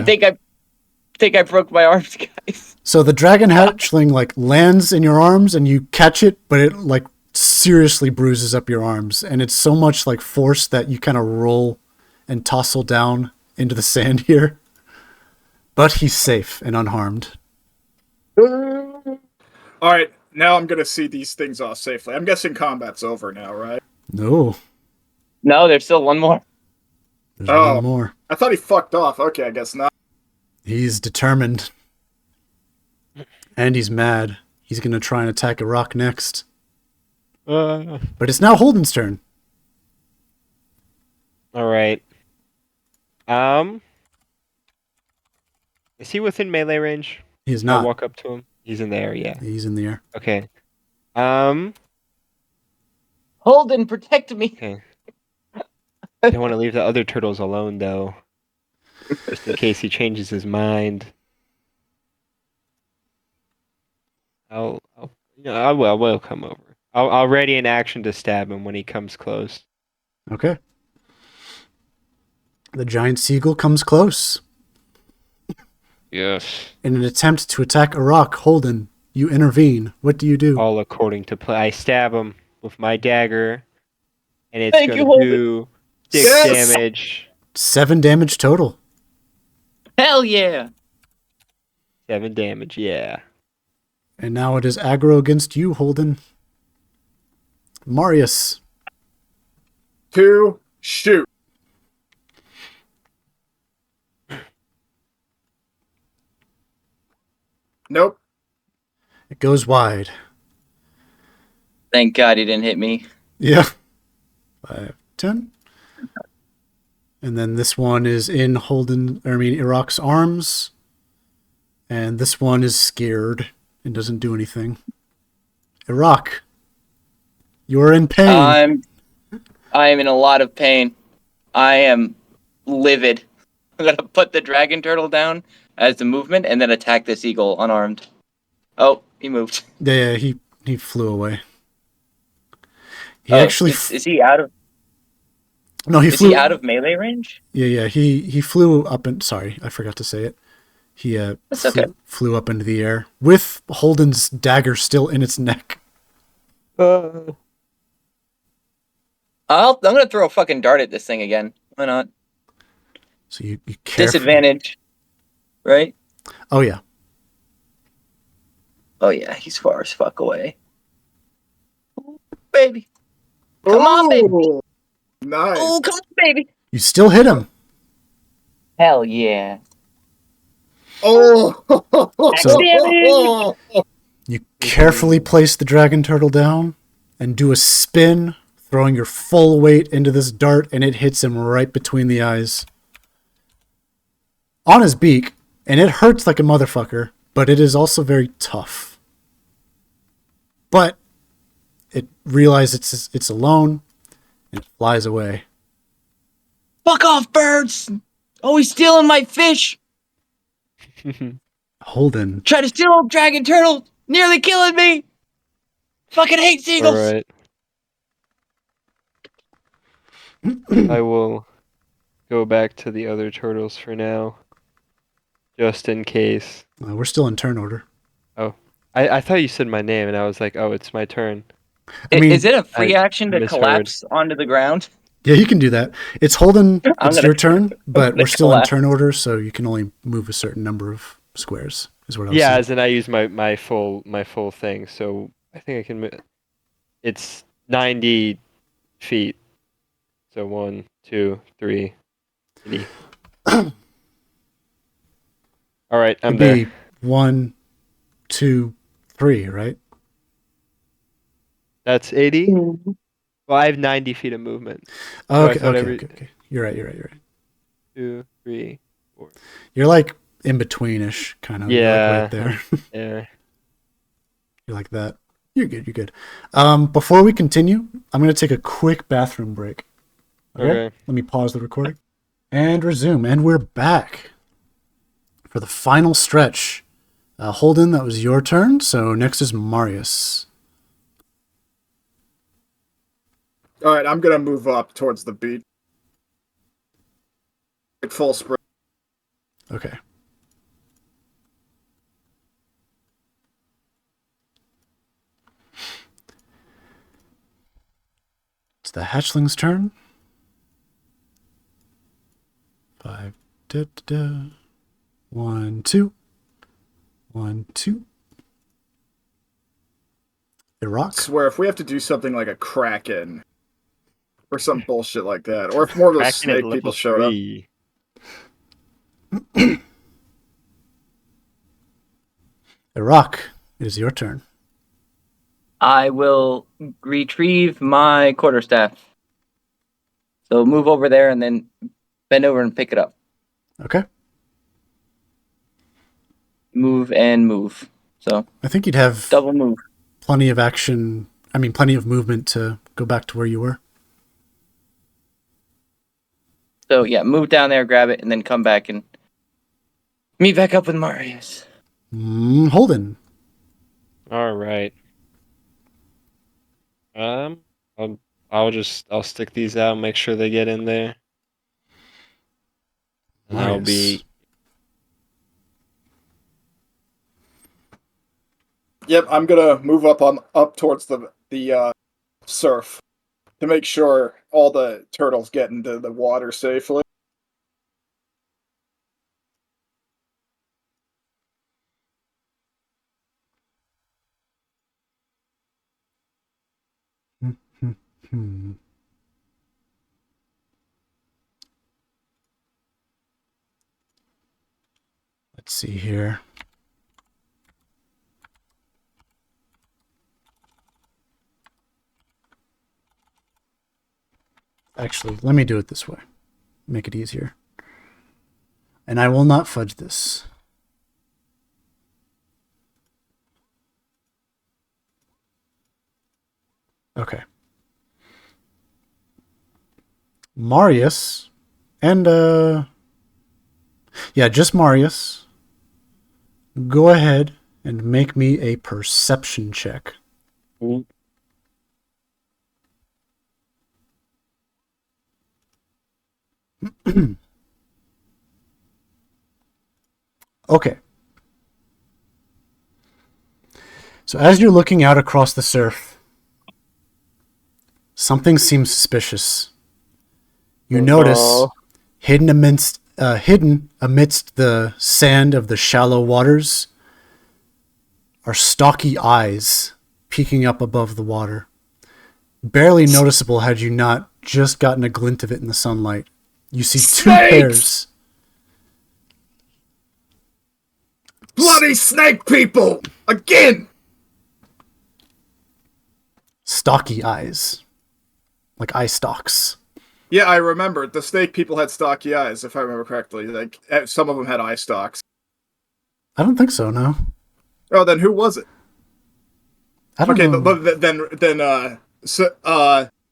think I broke my arms, guys. So the dragon hatchling like lands in your arms and you catch it, but it like seriously bruises up your arms, and it's so much like force that you kind of roll and tossle down into the sand here. But he's safe and unharmed. Alright, now I'm gonna see these things off safely. I'm guessing combat's over now, right? No, No, there's still one more. there's Oh. one more. I thought he fucked off. Okay, I guess not. He's determined. And he's mad. He's going to try and attack a rock next. All But it's now Holden's turn. right. Is he within melee range? He's I not. walk up to him. He's in the air. Yeah. He's in the air. Okay. Holden, protect me. Okay. I don't want to leave the other turtles alone though, just in case he changes his mind. I will come over. I'll ready an action to stab him when he comes close. Okay. The giant seagull comes close. Yes. In an attempt to attack a rock, Holden, you intervene. What do you do? All according to plan. I stab him with my dagger, and it's Thank you, gonna Holden. do 6 Yes! damage. 7 damage total. Hell yeah. 7 damage, yeah. And now it is aggro against you, Holden. Marius. 2, shoot. Nope. It goes wide. Thank God he didn't hit me. Yeah. 5, 10. And then this one is in Iraq's arms. And this one is scared and doesn't do anything. Iraq, you're in pain. I am in a lot of pain. I am livid. I'm gonna put the dragon turtle down as the movement and then attack this eagle unarmed. Oh, he moved. Yeah, he flew away. He actually is he out of? No, is he out of melee range? Yeah. He flew up and sorry, I forgot to say it. He flew up into the air with Holden's dagger still in its neck. I'm gonna throw a fucking dart at this thing again. Why not? So you disadvantage, right? Oh yeah. Oh yeah, he's far as fuck away. Ooh, baby. Come on, baby. Nice. Oh, come on, baby. You still hit him. Hell yeah. Oh. So, you carefully place the dragon turtle down and do a spin, throwing your full weight into this dart, and it hits him right between the eyes. On his beak, and it hurts like a motherfucker, but it is also very tough. But it realizes it's alone, and it flies away. Fuck off, birds! Always stealing my fish! Holden. Try to steal a dragon turtle! Nearly killing me! Fucking hate seagulls! Alright. I will go back to the other turtles for now. Just in case. We're still in turn order. Oh. I thought you said my name and I was like, oh, it's my turn. I mean, is it a free action to misheard. collapse onto the ground? Yeah, you can do that. It's Holden. It's your turn, but I'm we're still collapse. in turn order, so you can only move a certain number of squares. Is what I was Yeah, saying. as in I use my full thing, so I think I can move. It's 90 feet. So 1, 2, 3. All right, I'm It'd there. be 1, 2, 3, right? That's 80. Well, I have 90 feet of movement. Oh, So I okay, thought okay. You're right. 2, 3, 4. You're like in betweenish, kind of. Yeah. You're like right there. Yeah. You're like that. You're good. Before we continue, I'm going to take a quick bathroom break. Okay? Let me pause the recording. And resume. And we're back for the final stretch. Holden, that was your turn. So next is Marius. All right, I'm gonna move up towards the beach. Like full sprint. Okay. It's the hatchling's turn. 5. 1, 2. 1, 2. Iraq. I swear, if we have to do something like a Kraken or some bullshit like that, or if more of those Kraken at snake level people showed up. 3. Iraq, it is your turn. I will retrieve my quarterstaff. So move over there and then bend over and pick it up. Okay. Move and move. So I think you'd have double move. plenty of action. I mean, plenty of movement to go back to where you were. So yeah, move down there, grab it, and then come back and meet back up with Marius. Holden. All right. I'll stick these out, make sure they get in there. And I'll be. Yep, I'm gonna move up towards the surf to make sure all the turtles get into the water safely. Let's see here. Actually, let me do it this way. Make it easier. And I will not fudge this. Okay. Marius and yeah, just Marius. Go ahead and make me a perception check. Ooh. Okay. So as you're looking out across the surf, something seems suspicious. You notice hidden amidst the sand of the shallow waters are stalky eyes peeking up above the water. Barely noticeable had you not just gotten a glint of it in the sunlight. You see two pairs. Bloody snake people! Again! Stocky eyes. Like eye stalks. Yeah, I remember. The snake people had stocky eyes, if I remember correctly. Like, some of them had eye stalks. I don't think so, no. Oh, then who was it? I don't know. But then,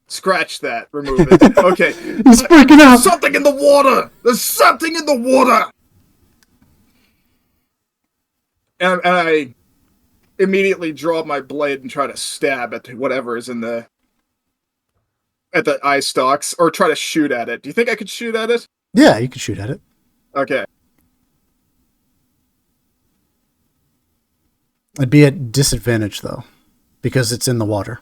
scratch that. Remove it. Okay. He's freaking out! Something in the water! There's something in the water! And I immediately draw my blade and try to stab at whatever is at the eye stalks, or try to shoot at it. Do you think I could shoot at it? Yeah, you can shoot at it. Okay. I'd be at disadvantage, though, because it's in the water.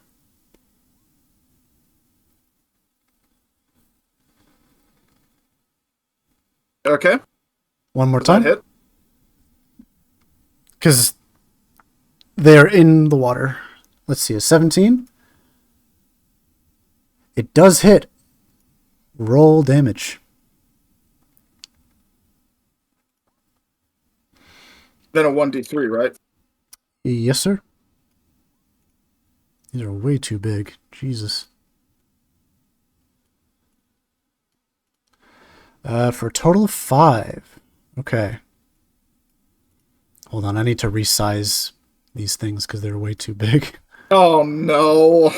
Okay. One more Does that time. hit? Because they're in the water. Let's see, a 17. It does hit. Roll damage. Then a 1d3, right? Yes, sir. These are way too big. Jesus. For a total of 5. Okay. Hold on, I need to resize these things because they're way too big. Oh, no.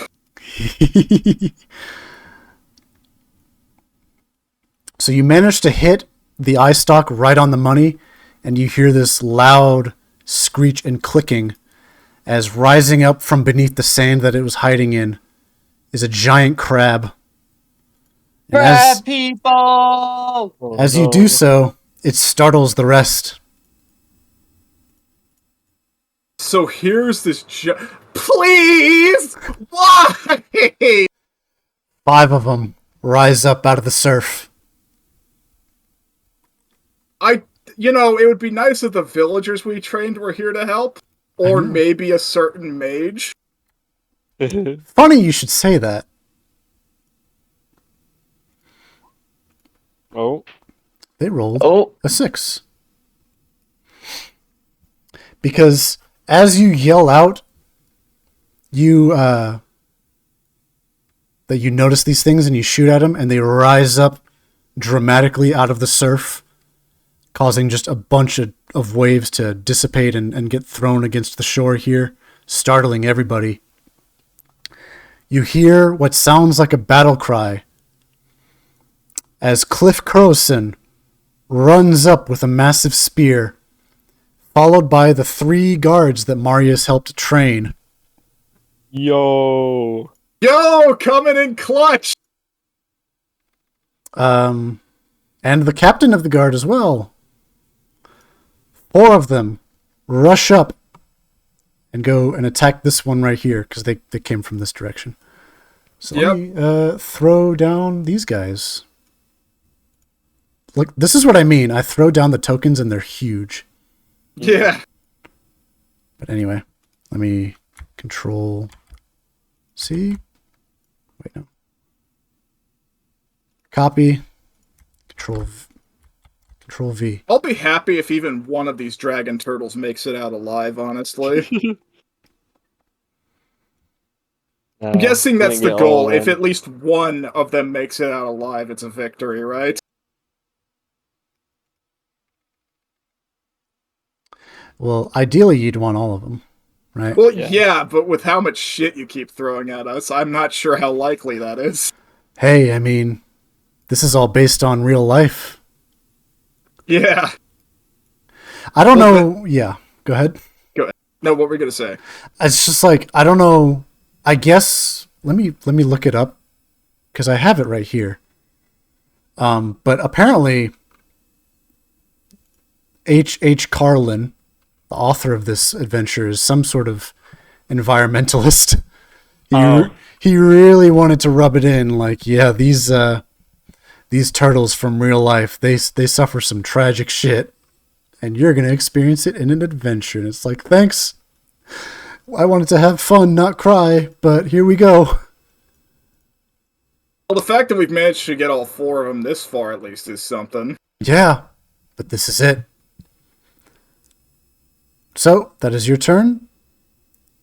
So you manage to hit the eye stalk right on the money, and you hear this loud screech and clicking as rising up from beneath the sand that it was hiding in is a giant crab. And Crab people! as you do so, it startles the rest. So here's this please! Why? 5 of them rise up out of the surf. It would be nice if the villagers we trained were here to help. Or maybe a certain mage. Funny you should say that. Oh. They rolled a 6. Because as you yell out, that you notice these things and you shoot at them, and they rise up dramatically out of the surf, causing just a bunch of waves to dissipate and get thrown against the shore here, startling everybody. You hear what sounds like a battle cry as 𝐂𝐡𝐚𝐭 runs up with a massive spear, followed by the 3 guards that Marius helped train. Yo, coming in clutch! And the captain of the guard as well. 4 of them rush up and go and attack this one right here, because they came from this direction. So let me throw down these guys. Look, this is what I mean. I throw down the tokens and they're huge. Yeah. But anyway, let me control C. Wait, no. Copy. Control V. I'll be happy if even one of these dragon turtles makes it out alive, honestly. I'm guessing that's the goal. If at least one of them makes it out alive, it's a victory, right? Well, ideally, you'd want all of them, right? Well, yeah, but with how much shit you keep throwing at us, I'm not sure how likely that is. Hey, I mean, this is all based on real life. Yeah. I don't know. Yeah, go ahead. Go ahead. No, what were we gonna say? It's just like, I don't know. I guess let me look it up because I have it right here. But apparently, 𝐂𝐡𝐚𝐭, the author of this adventure, is some sort of environmentalist. He really wanted to rub it in, like, yeah, these turtles from real life, they suffer some tragic shit, and you're gonna experience it in an adventure. And it's like, thanks. I wanted to have fun, not cry, but here we go. Well, the fact that we've managed to get all 4 of them this far, at least, is something. Yeah, but this is it. So, that is your turn.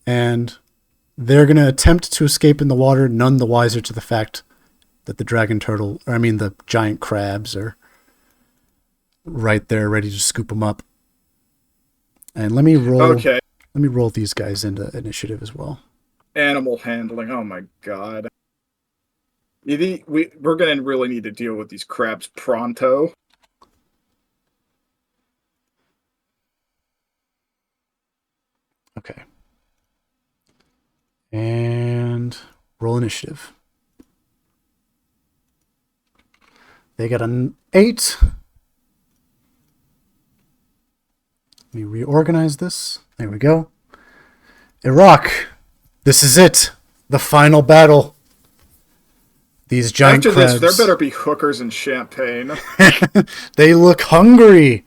And they're going to attempt to escape in the water, none the wiser to the fact that the the giant crabs are right there ready to scoop them up. And let me roll. Okay. Let me roll these guys into initiative as well. Animal handling. Oh my god. We're going to really need to deal with these crabs pronto. Okay. And roll initiative. They got an 8. Let me reorganize this. There we go. Iraq, this is it. The final battle. These giant crabs. After this, there better be hookers and champagne. They look hungry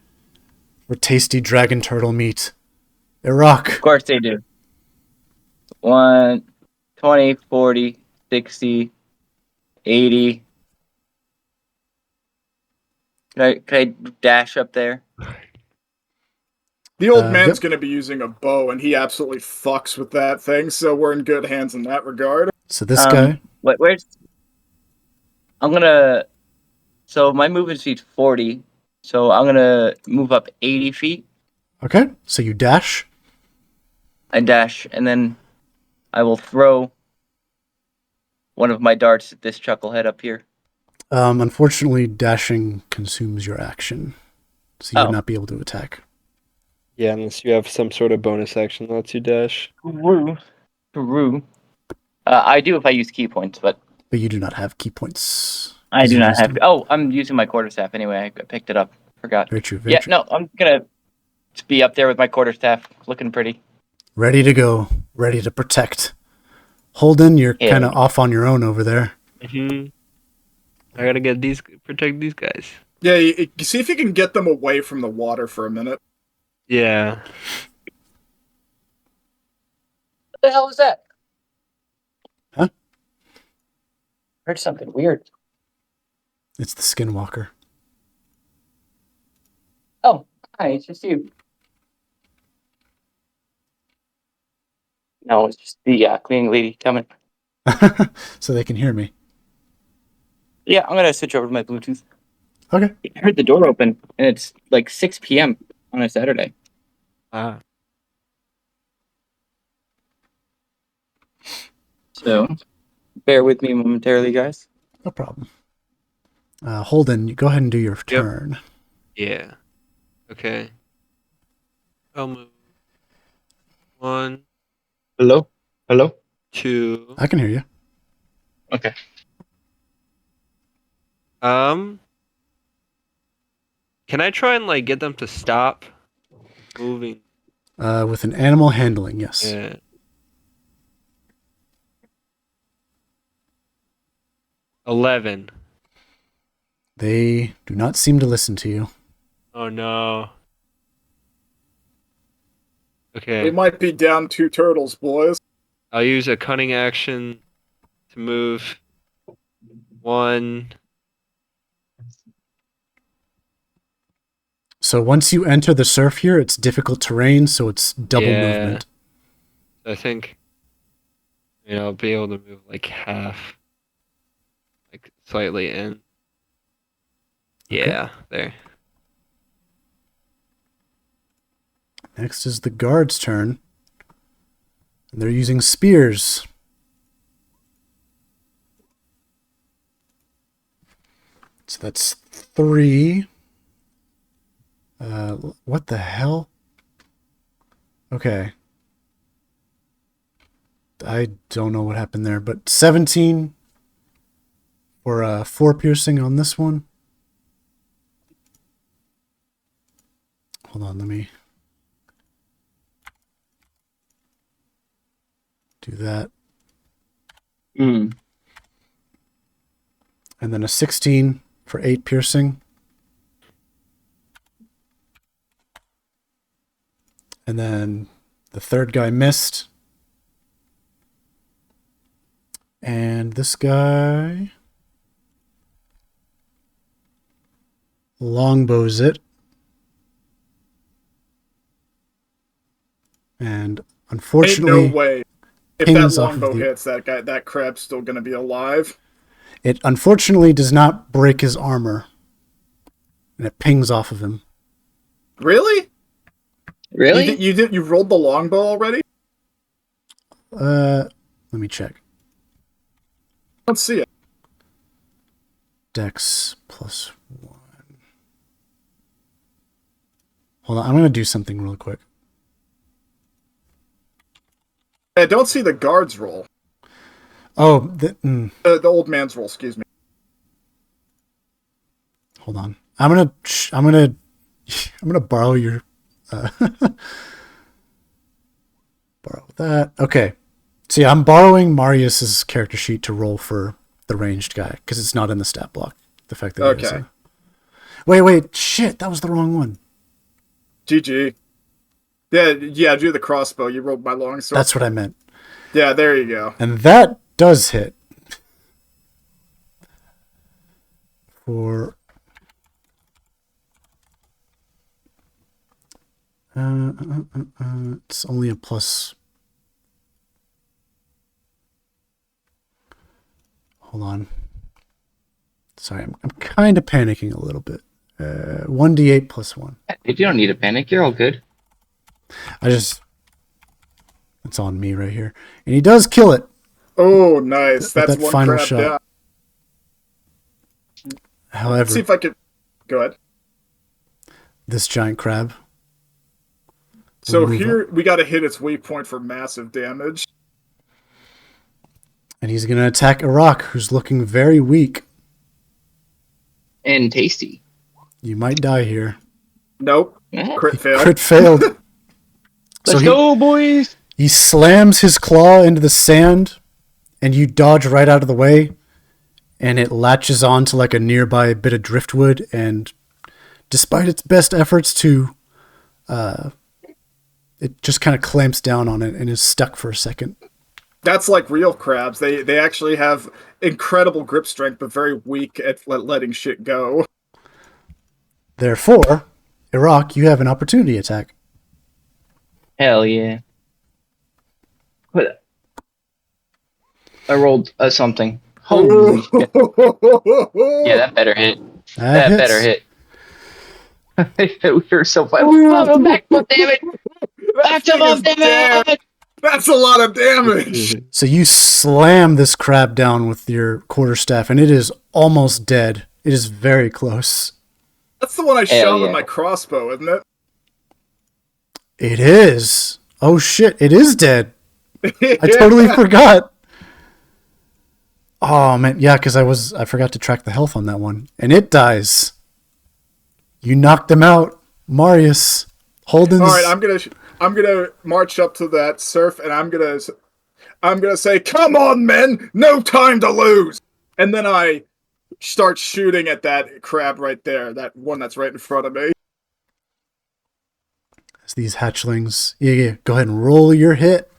for tasty dragon turtle meat. Iraq. Of course they do. 1, 20, 40, 60, 80. Can I dash up there? The old man's going to be using a bow, and he absolutely fucks with that thing, so we're in good hands in that regard. So this guy... Where's... I'm going to... So my movement speed's 40, so I'm going to move up 80 feet. Okay, so you dash. I dash, and then I will throw one of my darts at this chucklehead up here. Unfortunately, dashing consumes your action, so you would not be able to attack. Yeah, unless you have some sort of bonus action that lets you dash. True. I do if I use key points, but you do not have key points. I do not have. Oh, I'm using my quarterstaff anyway. I picked it up. Forgot. Very true. Very true. No, I'm gonna be up there with my quarterstaff, looking pretty. Ready to go. Ready to protect. Holden, you're kind of off on your own over there. Mm-hmm. I gotta protect these guys. Yeah, you see if you can get them away from the water for a minute. Yeah. What the hell was that? Huh? Heard something weird. It's the Skinwalker. Oh, hi, it's just you. No, it's just the cleaning lady coming. So they can hear me. Yeah, I'm gonna switch over to my Bluetooth. Okay. I heard the door open, and it's like 6 p.m. on a Saturday. So, bear with me momentarily, guys. No problem. Holden, you go ahead and do your turn. Yeah. Okay. I'll move. 1. Hello? 2. I can hear you. Okay. Can I try and get them to stop moving? With an animal handling, yes. Yeah. $11. They do not seem to listen to you. Oh no. Okay. We might be down 2 turtles, boys. I'll use a cunning action to move 1. So once you enter the surf here, it's difficult terrain, so it's double movement. I think, I'll be able to move like half, like slightly in. Okay. Yeah, there. Next is the guard's turn. And they're using spears. So that's 3. What the hell? Okay. I don't know what happened there, but 17 for 4 piercing on this one. Hold on, let me do that. Mm. And then a 16 for 8 piercing. And then the third guy missed. And this guy longbows it. And unfortunately, Ain't no way. If that pings off of longbow the- hits, that crab's still gonna be alive. it unfortunately does not break his armor. And it pings off of him. Really? Really? You rolled the longbow already? Let me check. Let's see it. Dex +1. Hold on, I'm going to do something real quick. I don't see the guard's roll. Oh, The old man's roll, excuse me. hold on. I'm gonna borrow your borrow that. Okay. So yeah, I'm borrowing Marius's character sheet to roll for the ranged guy because it's not in the stat block. The fact that it is Okay. Wait, shit, that was the wrong one. GG. Yeah, do the crossbow. You rolled my longsword. That's what I meant. Yeah, there you go. And that does hit. For it's only a plus. Hold on. Sorry, I'm kind of panicking a little bit. 1d8 + 1. If you don't need to panic, you're all good. It's on me right here. And he does kill it. Oh, nice. With That's that one final crab shot. down. However, Let's see if I can... Go ahead. this giant crab. So will move here, up, we gotta hit its weak point for massive damage. and he's going to attack Iraq, who's looking very weak. And tasty. You might die here. Nope. Yeah. Crit fail. Crit failed. Let's go, boys! He slams his claw into the sand, and you dodge right out of the way, and it latches onto like a nearby bit of driftwood, and despite its best efforts to, it just kind of clamps down on it and is stuck for a second. That's like real crabs. They actually have incredible grip strength, but very weak at letting shit go. Therefore, Iraq, you have an opportunity attack. Hell yeah. What? I rolled something. Holy shit. Yeah, that better hit. That hits. better hit. We were so far. Oh, maximum damage! Maximum damage! That's a lot of damage. So you slam this crab down with your quarterstaff, and it is almost dead. It is very close. That's the one I Hell shot yeah. with my crossbow, isn't it? It is. Oh shit, it is dead. I I totally forgot. Oh man, yeah, because I forgot to track the health on that one, and it dies. You knocked him out, Marius. Holden's. All right, I'm gonna march up to that surf, and I'm gonna say, "Come on, men! No time to lose!" And then I start shooting at that crab right there, that one that's right in front of me. As these hatchlings. Yeah, go ahead and roll your hit.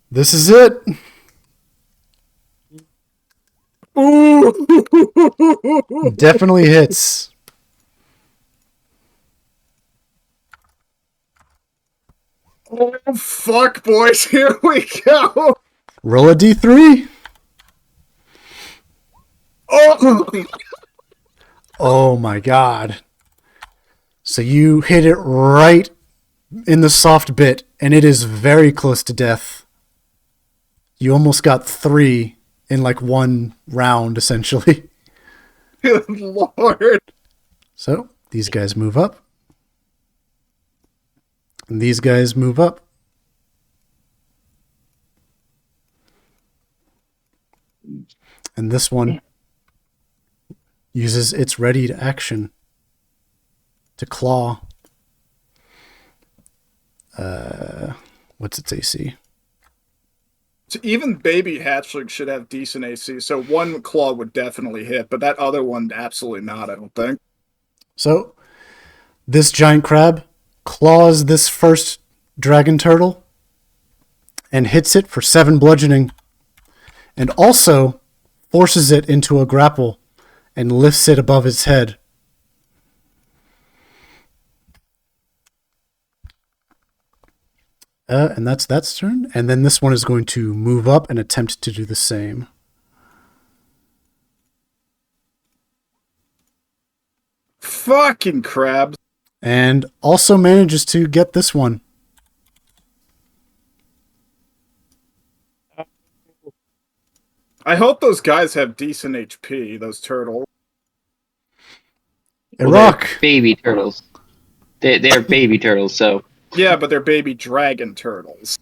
This is it. Ooh! Definitely hits. Oh, fuck, boys. Here we go. Roll a d3. Oh! Oh my god. So you hit it right in the soft bit, and it is very close to death. You almost got 3 in like one round, essentially. Good lord. So these guys move up. And these guys move up. And this one uses its ready to action to claw. What's its AC? So even baby hatchlings should have decent AC, so one claw would definitely hit, but that other one absolutely not, I don't think. So this giant crab claws this first dragon turtle and hits it for 7 bludgeoning, and also forces it into a grapple and lifts it above its head. And that's turn. And then this one is going to move up and attempt to do the same. Fucking crabs. And also manages to get this one. I hope those guys have decent HP, those turtles. Well, Iraq. they're baby turtles. They're baby turtles, so. Yeah, but they're baby dragon turtles.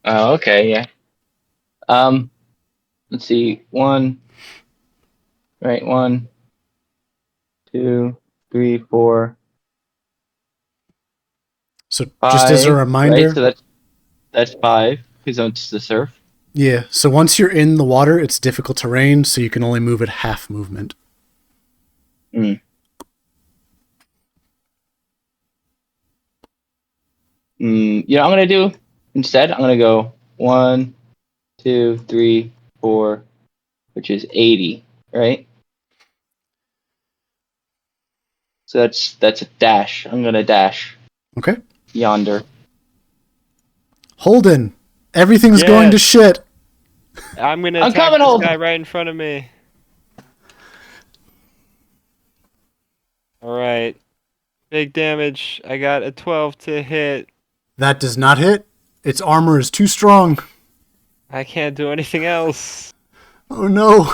Oh, okay, yeah. Let's see. 1, 2, 3, 4, So 5. just as a reminder. Right, so that's 5, because it's the surf. Yeah, so once you're in the water, it's difficult terrain, so you can only move at half movement. You know what I'm going to do? Instead, I'm going to go 1, 2, 3, 4, which is 80, right? So that's a dash. I'm going to dash Okay. yonder. Holden, everything's going to Yes. shit. I'm gonna I'm attack coming, this Holden. guy right in front of me. All right, big damage. I got a 12 to hit. That does not hit. Its armor is too strong. I can't do anything else. Oh no.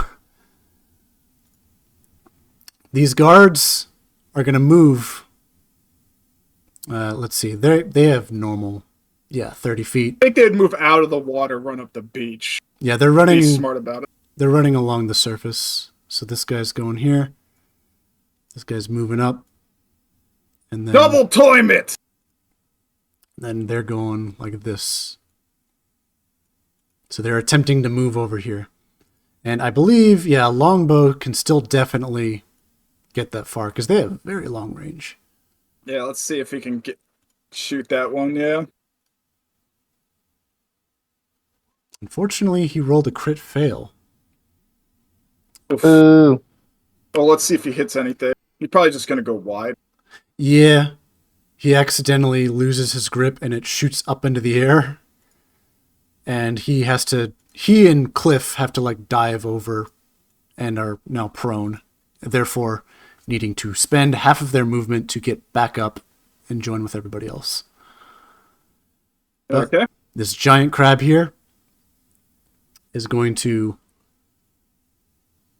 These guards are going to move. Let's see. They have normal. Yeah, 30 feet. I think they'd move out of the water, run up the beach. Yeah, they're Be running. smart about it. They're running along the surface. So this guy's going here. This guy's moving up. And then Double time it! then they're going like this. So they're attempting to move over here. And I believe, yeah, a longbow can still definitely get that far because they have very long range. Yeah, let's see if we can shoot that one, yeah. Unfortunately, he rolled a crit fail. Oof. Ooh. Well, let's see if he hits anything. He's probably just gonna go wide. Yeah, he accidentally loses his grip and it shoots up into the air. And he and Cliff have to like dive over and are now prone, therefore needing to spend half of their movement to get back up and join with everybody else. But Okay. this giant crab here is going to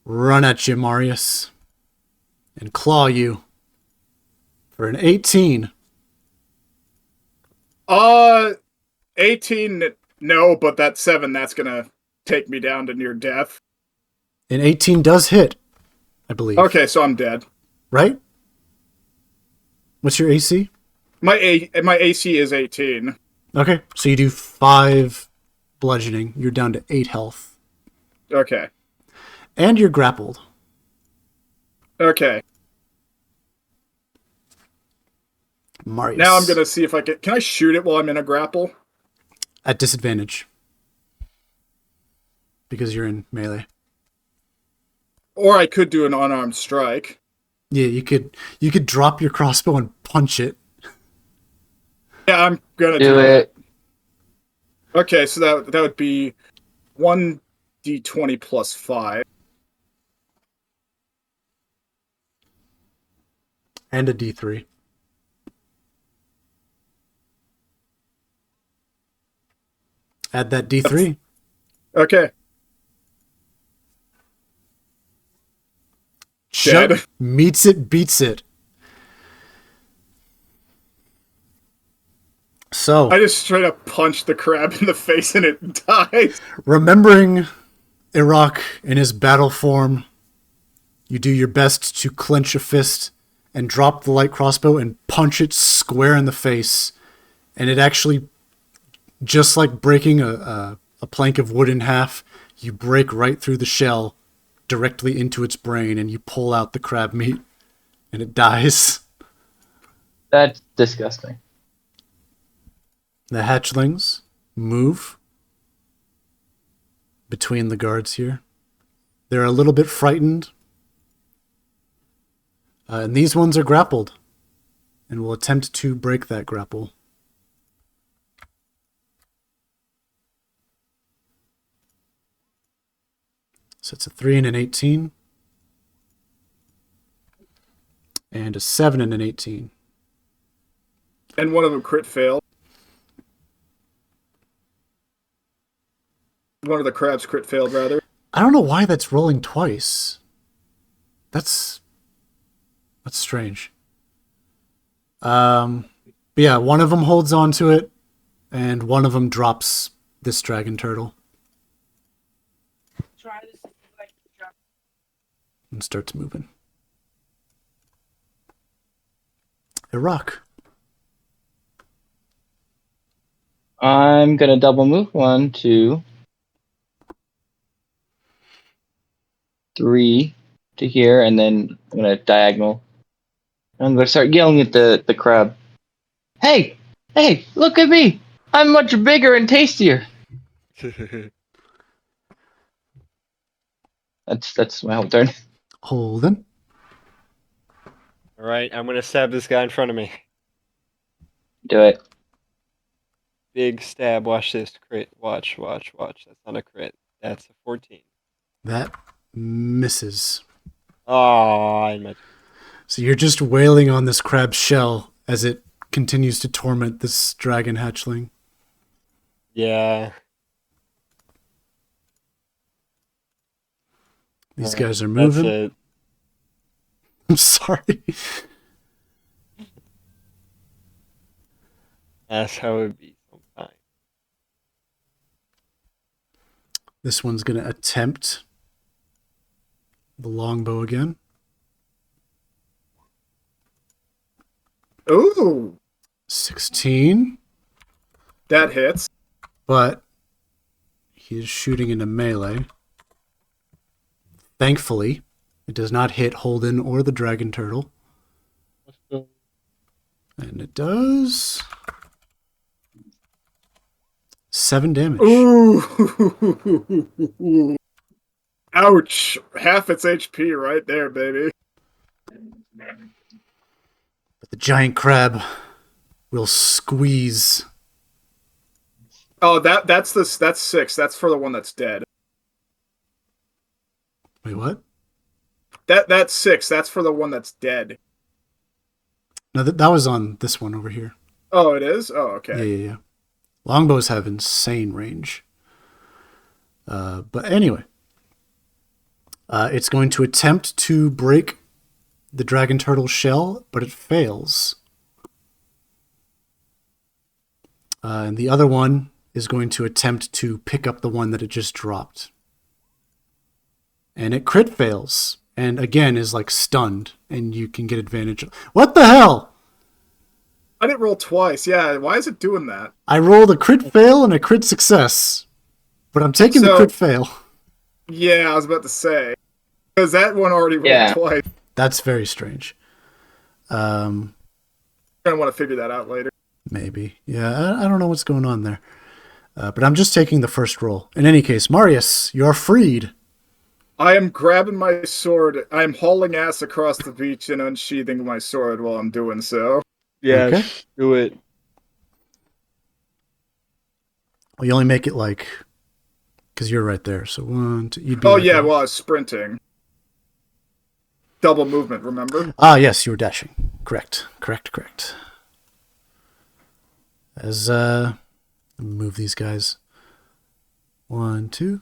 run at you, Marius, and claw you for an 18. 18, no, but that 7, that's gonna take me down to near death. An 18 does hit, I believe. Okay, so I'm dead. Right? What's your AC? My AC is 18. Okay, so you do 5 bludgeoning. You're down to 8 health. Okay. And you're grappled. Okay. Marius. Now I'm gonna see if I can I shoot it while I'm in a grapple? At disadvantage. Because you're in melee. Or I could do an unarmed strike. Yeah, you could drop your crossbow and punch it. Yeah, I'm gonna Do it. Okay, so that would be 1d20 plus 5. And a D3. Add that D3. Okay. Dead. Meets it, beats it. So, I just straight up punched the crab in the face and it dies. remembering Iraq in his battle form, you do your best to clench a fist and drop the light crossbow and punch it square in the face. And it actually, just like breaking a plank of wood in half, you break right through the shell directly into its brain and you pull out the crab meat and it dies. That's disgusting. The hatchlings move between the guards here. They're a little bit frightened. And these ones are grappled and will attempt to break that grapple. So it's a 3 and an 18. And a 7 and an 18. And one of them crit failed. One of the crabs crit failed, rather. I don't know why that's rolling twice. That's strange. But yeah, one of them holds on to it, and one of them drops this dragon turtle. And starts moving. Iraq. I'm gonna double move 1, 2, 3 to here, and then I'm gonna diagonal. I'm gonna start yelling at the crab. Hey, look at me! I'm much bigger and tastier. That's my whole turn. Holden. All right, I'm gonna stab this guy in front of me. Do it. Big stab. Watch this crit. Watch. That's not a crit. That's a 14. That misses. Oh, I meant. So you're just wailing on this crab's shell as it continues to torment this dragon hatchling. Yeah. These guys are That's moving. it. I'm sorry. That's how it be sometimes. This one's going to attempt the longbow again. Ooh, 16. that hits. But he is shooting into melee. Thankfully, it does not hit Holden or the dragon turtle. And it does 7 damage. Ooh. Ouch. Half its HP right there, baby. But the giant crab will squeeze. Oh, that's 6. That's for the one that's dead. Wait, what? That's 6. That's for the one that's dead. No, that was on this one over here. Oh, it is? Oh, okay. Yeah. Longbows have insane range. But anyway, it's going to attempt to break the dragon turtle's shell, but it fails. And the other one is going to attempt to pick up the one that it just dropped. And it crit fails. And again is like stunned. And you can get advantage. What the hell? I didn't roll twice. Yeah, why is it doing that? I rolled a crit fail and a crit success. But I'm taking the crit fail. Yeah, I was about to say. Because that one already rolled twice. That's very strange. I'm going to want to figure that out later. Maybe. Yeah, I don't know what's going on there. But I'm just taking the first roll. In any case, Marius, you're freed. I am grabbing my sword. I am hauling ass across the beach and unsheathing my sword while I'm doing so. Yes, Okay. do it. Well, you only make it like, because you're right there. So 1, 2. You'd be. Oh like yeah, well I was sprinting. Double movement, remember? Ah, yes, you were dashing. Correct. As move these guys. 1, 2,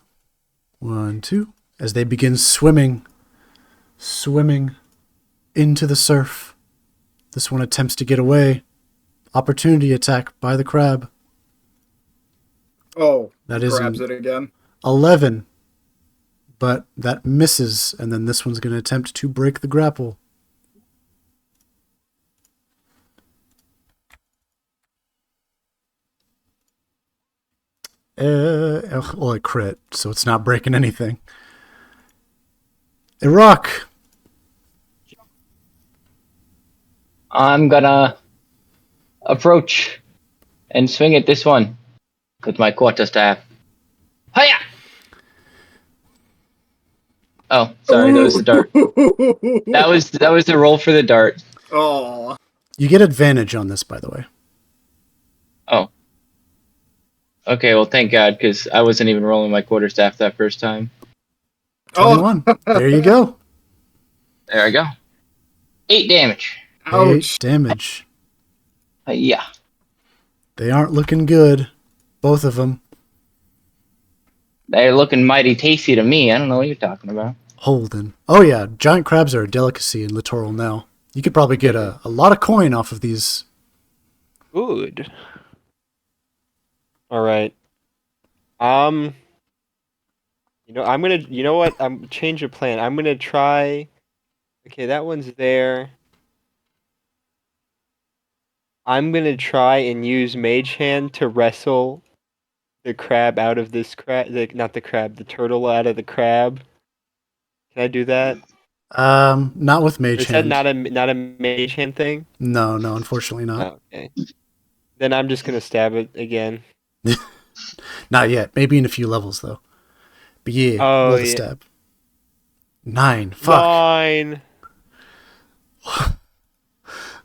1, 2. As they begin swimming into the surf. This one attempts to get away. Opportunity attack by the crab. Oh, That is grabs it again. 11. But that misses, and then this one's going to attempt to break the grapple. Well, it crit, so it's not breaking anything. 𝐂𝐴T𝐚𝐭. I'm gonna approach and swing at this one with my quarterstaff. Hiya! Oh, sorry, that was the dart. That was the roll for the dart. Oh. You get advantage on this, by the way. Oh. Okay, well, thank God, because I wasn't even rolling my quarterstaff that first time. 21. There you go. There I go. 8 damage. 8 Ouch. damage. Yeah. They aren't looking good. Both of them. They're looking mighty tasty to me. I don't know what you're talking about. Holden. Oh yeah, giant crabs are a delicacy in Littoral now. You could probably get a lot of coin off of these. Good. All right. You know what? I'm change of plan. I'm gonna try. Okay, that one's there. I'm gonna try and use Mage Hand to wrestle the crab out of this crab. Not the crab, the turtle out of the crab. Can I do that? Not with Or Mage is that Hand. not a Mage Hand thing? No, unfortunately not. Oh, okay. Then I'm just gonna stab it again. Not yet. Maybe in a few levels though. But yeah, Oh, roll the yeah. stab. 9. Fuck. 9.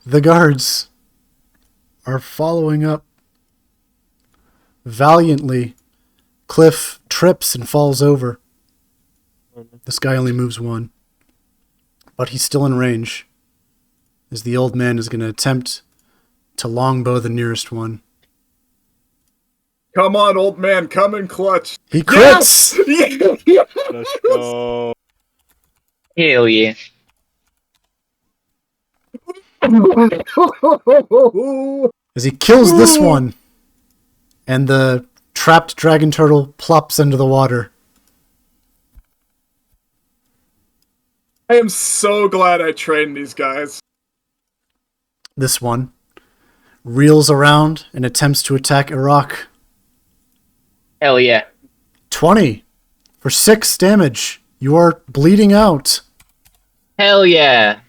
The guards are following up valiantly. Cliff trips and falls over. This guy only moves 1. But he's still in range. As the old man is going to attempt to longbow the nearest one. Come on, old man, come in clutch. He crits! Yes! Let's go. Hell yeah. As he kills this one. And the trapped dragon turtle plops into the water. I am so glad I trained these guys. This one reels around and attempts to attack 𝐂𝐴T𝐚𝐭. Hell yeah. 20 for 6 damage. You are bleeding out. Hell yeah.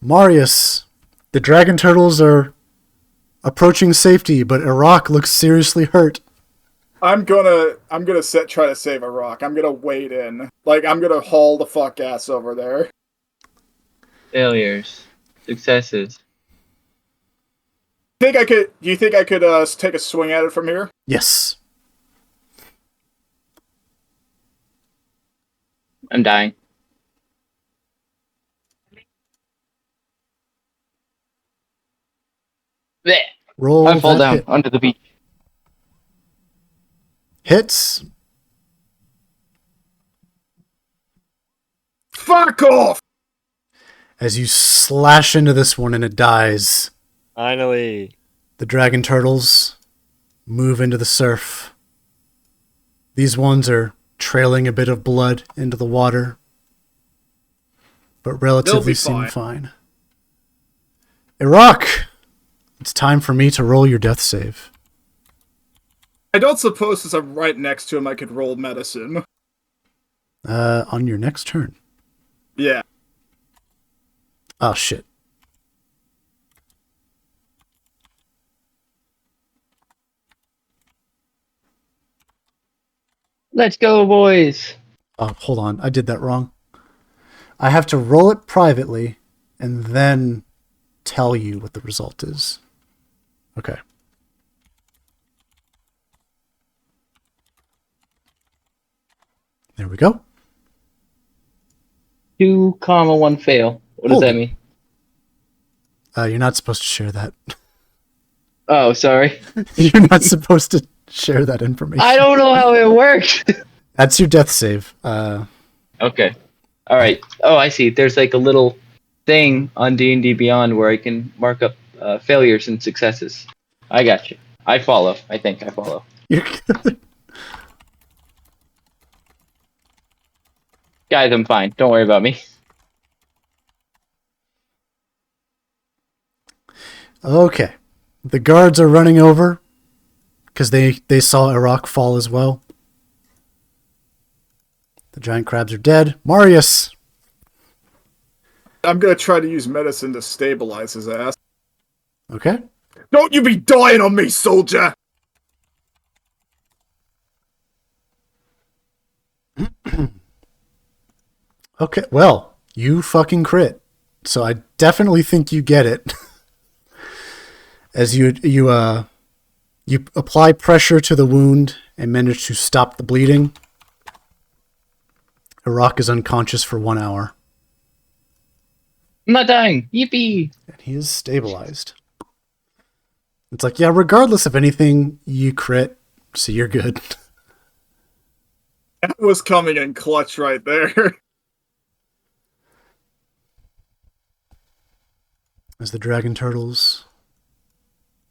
Marius, the dragon turtles are approaching safety, but 𝐂𝐴T𝐚𝐭 looks seriously hurt. I'm gonna try to save 𝐂𝐴T𝐚𝐭. I'm gonna wade in. Like, I'm gonna haul the fuck ass over there. Failures. Successes. Do you think I could take a swing at it from here? Yes. I'm dying. Blech. Roll I fall that down hit. onto the beach. Hits. Fuck off! As you slash into this one and it dies. Finally. The dragon turtles move into the surf. These ones are trailing a bit of blood into the water, but relatively seem fine. 𝐂𝐴T𝐚𝐭, it's time for me to roll your death save. I don't suppose since I'm right next to him I could roll medicine. On your next turn. Yeah. Oh, shit. Let's go, boys. Oh, hold on. I did that wrong. I have to roll it privately and then tell you what the result is. Okay. There we go. 2, 1 fail. What does Hold that it. mean? You're not supposed to share that. Oh, sorry. You're not supposed to share that information. I don't know how it works. That's your death save. Okay. All right. Oh, I see. There's like a little thing on D&D Beyond where I can mark up failures and successes. I got you. I follow. I think I follow. You're good. Guys, I'm fine. Don't worry about me. Okay. The guards are running over because they saw Iraq fall as well. The giant crabs are dead. Marius! I'm gonna try to use medicine to stabilize his ass. Okay. Don't you be dying on me, soldier! Okay, well, you fucking crit. So I definitely think you get it. As you apply pressure to the wound and manage to stop the bleeding. Iraq is unconscious for 1 hour. I'm not dying. Yippee! And he is stabilized. It's like, yeah, regardless of anything, you crit, so you're good. That was coming in clutch right there. As the dragon turtles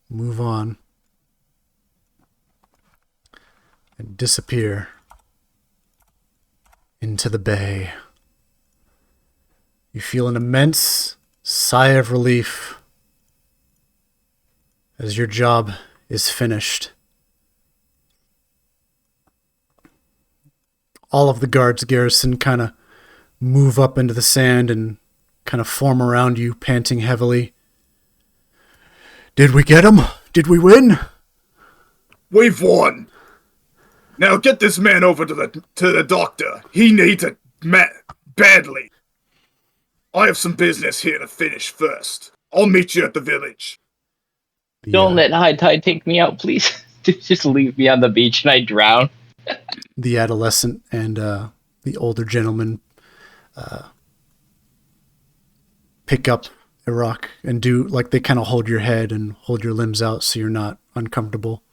move on and disappear into the bay, you feel an immense sigh of relief as your job is finished. All of the guards garrison kind of move up into the sand and kind of form around you, panting heavily. Did we get him? Did we win? We've won. Now get this man over to the doctor. He needs it badly. I have some business here to finish first. I'll meet you at the village. Don't let high tide take me out, please. Just leave me on the beach and I drown. The adolescent and the older gentleman pick up Iraq and do, like, they kind of hold your head and hold your limbs out so you're not uncomfortable.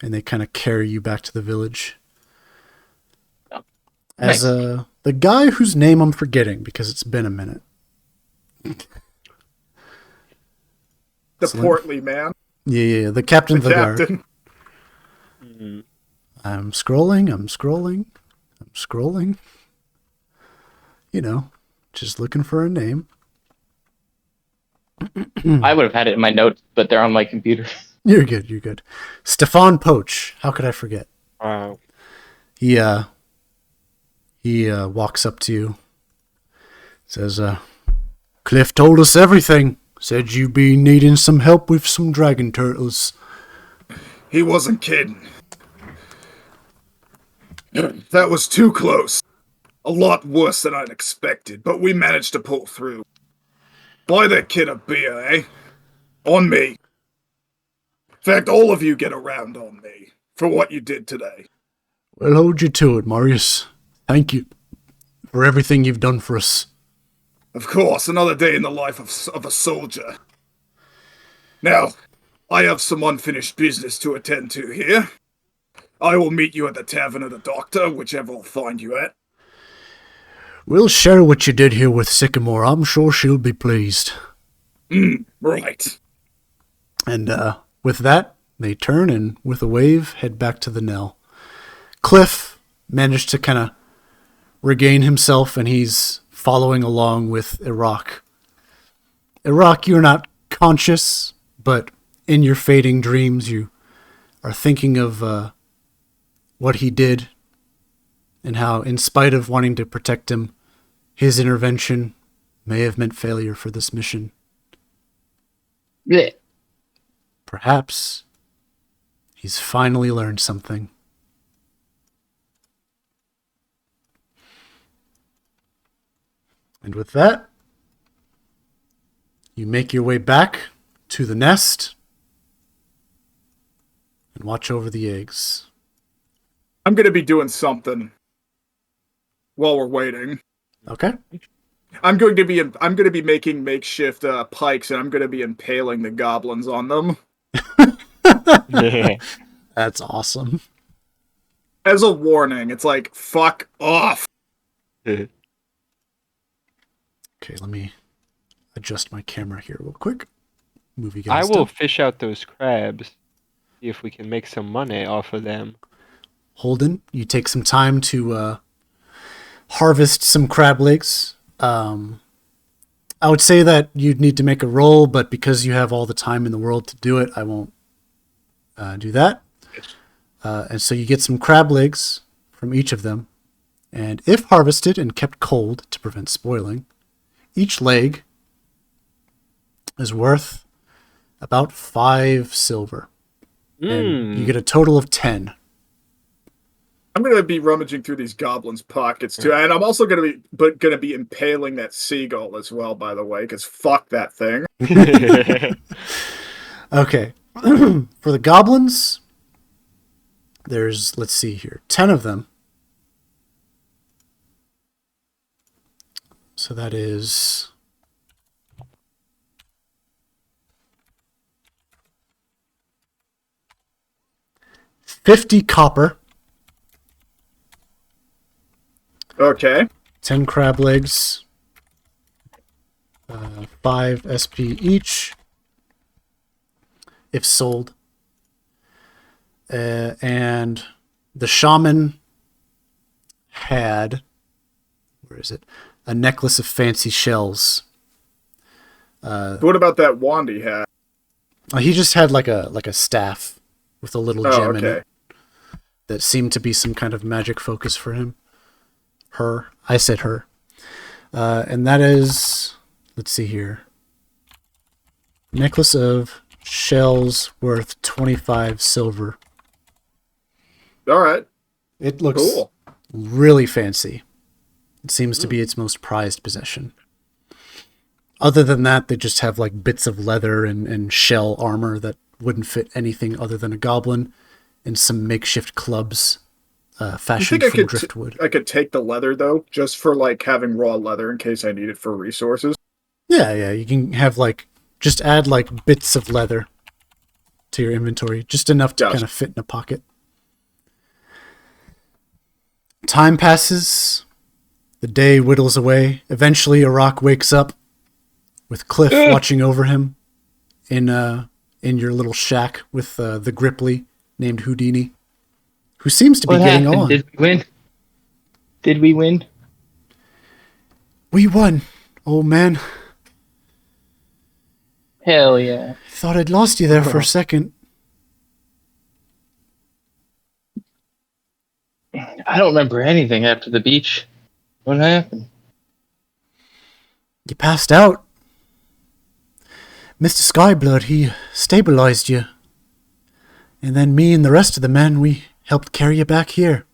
And they kind of carry you back to the village. Oh, As nice. the guy whose name I'm forgetting because it's been a minute. The portly man. Yeah, the captain of the guard. Captain. I'm scrolling. You know, just looking for a name. I would have had it in my notes, but they're on my computer. You're good. Stefan Poach. How could I forget? Wow. He walks up to you. Says, Cliff told us everything. Said you'd be needing some help with some dragon turtles. He wasn't kidding. That was too close. A lot worse than I'd expected, but we managed to pull through. Buy that kid a beer, eh? On me. In fact, all of you get around on me for what you did today. Well, hold you to it, Marius. Thank you for everything you've done for us. Of course, another day in the life of a soldier. Now, I have some unfinished business to attend to here. I will meet you at the Tavern of the Doctor, whichever I'll find you at. We'll share what you did here with Sycamore. I'm sure she'll be pleased. Right. And with that, they turn and, with a wave, head back to the Nell. Cliff managed to kind of regain himself, and he's following along with Iraq. Iraq, you're not conscious, but in your fading dreams, you are thinking of what he did and how, in spite of wanting to protect him, his intervention may have meant failure for this mission. Blech. Perhaps he's finally learned something. And with that, you make your way back to the nest and watch over the eggs. I'm gonna be doing something while we're waiting. Okay. I'm going to be making makeshift pikes, and I'm going to be impaling the goblins on them. That's awesome. As a warning, it's like, fuck off. Okay, let me adjust my camera here real quick. Move you I guys will down. fish out those crabs. See if we can make some money off of them. Holden, you take some time to harvest some crab legs. I would say that you'd need to make a roll, but because you have all the time in the world to do it, I won't do that. And so you get some crab legs from each of them. And if harvested and kept cold to prevent spoiling, each leg is worth about 5 silver. And you get a total of 10. I'm going to be rummaging through these goblins' pockets too, and I'm also going to be impaling that seagull as well. By the way, because fuck that thing. Okay, for the goblins, there's, let's see here, 10 of them. So that is 50 copper. Okay. 10 crab legs. 5 SP each. If sold. And the shaman had, where is it? A necklace of fancy shells. What about that wand he had? He just had like a staff with a little gem in it that seemed to be some kind of magic focus for him. Her. I said her. And that is, let's see here. Necklace of shells worth 25 silver. All right. It looks cool. Really fancy. It seems to be its most prized possession. Other than that, they just have like bits of leather and shell armor that wouldn't fit anything other than a goblin, and some makeshift clubs fashioned from driftwood. I could take the leather though, just for like having raw leather in case I need it for resources. Yeah, you can have like just add like bits of leather to your inventory, just enough to kind of fit in a pocket. Time passes. The day whittles away. Eventually, Arak wakes up with Cliff watching over him in your little shack with the Gripply named Houdini, who seems to be getting on. Did we win? Did we win? We won, old man. Hell yeah. Thought I'd lost you there for a second. I don't remember anything after the beach. What happened? You passed out. Mr. Skyblood, he stabilized you. And then me and the rest of the men, we helped carry you back here.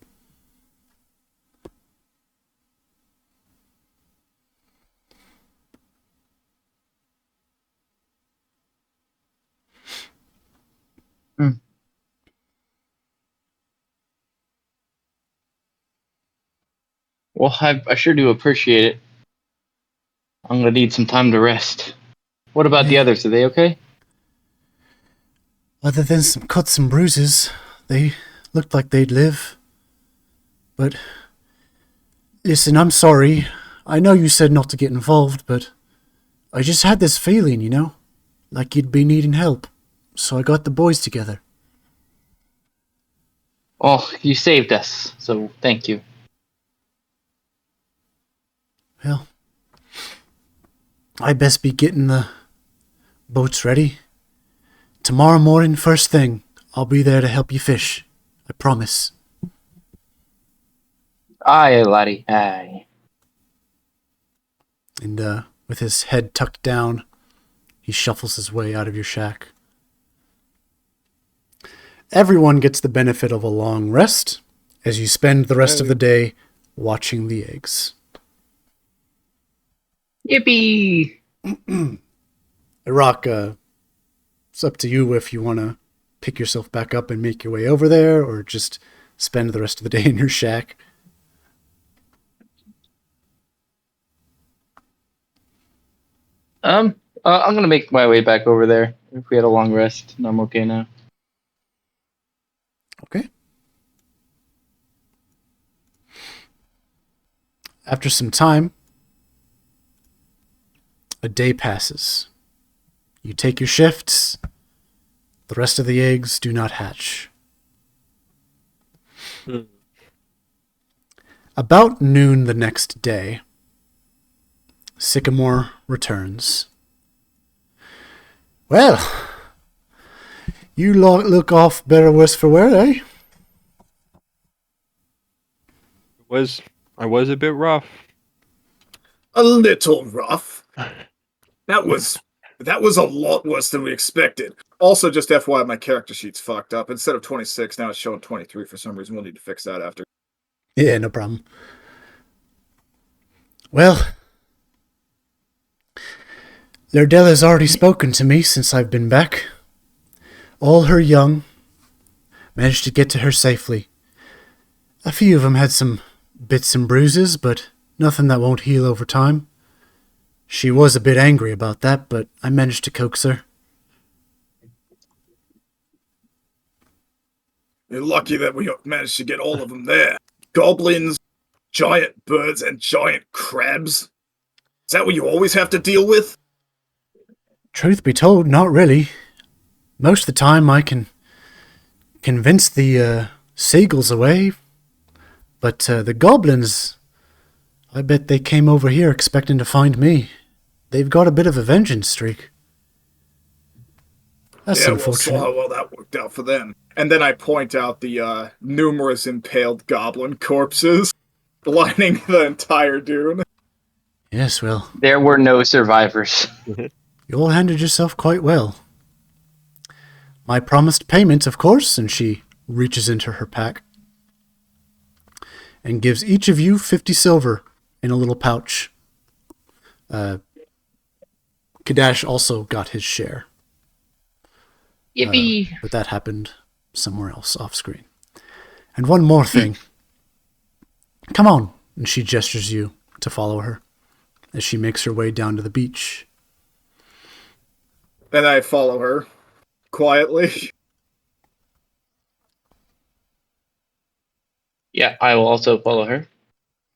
Well, I sure do appreciate it. I'm gonna need some time to rest. What about the others? Are they okay? Other than some cuts and bruises, they looked like they'd live. But listen, I'm sorry. I know you said not to get involved, but I just had this feeling, you know? Like you'd be needing help. So I got the boys together. Oh, you saved us, so thank you. Well, I best be getting the boats ready. Tomorrow morning, first thing, I'll be there to help you fish. I promise. Aye, laddie, aye. And with his head tucked down, he shuffles his way out of your shack. Everyone gets the benefit of a long rest as you spend the rest of the day watching the eggs. Yippee! Iraq, it's up to you if you want to pick yourself back up and make your way over there, or just spend the rest of the day in your shack. I'm gonna make my way back over there. If we had a long rest, and I'm okay now. Okay. After some time, a day passes. You take your shifts. The rest of the eggs do not hatch. About noon the next day, Sycamore returns. Well, you look off better worse for wear, eh? I was a bit rough. A little rough. That was a lot worse than we expected. Also, just FYI, my character sheet's fucked up. Instead of 26, now it's showing 23 for some reason. We'll need to fix that after. Yeah, no problem. Well, Lardella's already spoken to me since I've been back. All her young managed to get to her safely. A few of them had some bits and bruises, but nothing that won't heal over time. She was a bit angry about that, but I managed to coax her. You're lucky that we managed to get all of them there. Goblins, giant birds, and giant crabs. Is that what you always have to deal with? Truth be told, not really. Most of the time I can convince the seagulls away, but the goblins, I bet they came over here expecting to find me. They've got a bit of a vengeance streak. That's unfortunate. We'll saw how well that worked out for them. And then I point out the numerous impaled goblin corpses lining the entire dune. Yes, well, There were no survivors. you all handled yourself quite well. My promised payment, of course, and she reaches into her pack and gives each of you 50 silver in a little pouch. Kadash also got his share. Yippee! But that happened somewhere else off screen. And one more thing. Come on. And she gestures you to follow her as she makes her way down to the beach. And I follow her quietly. Yeah, I will also follow her.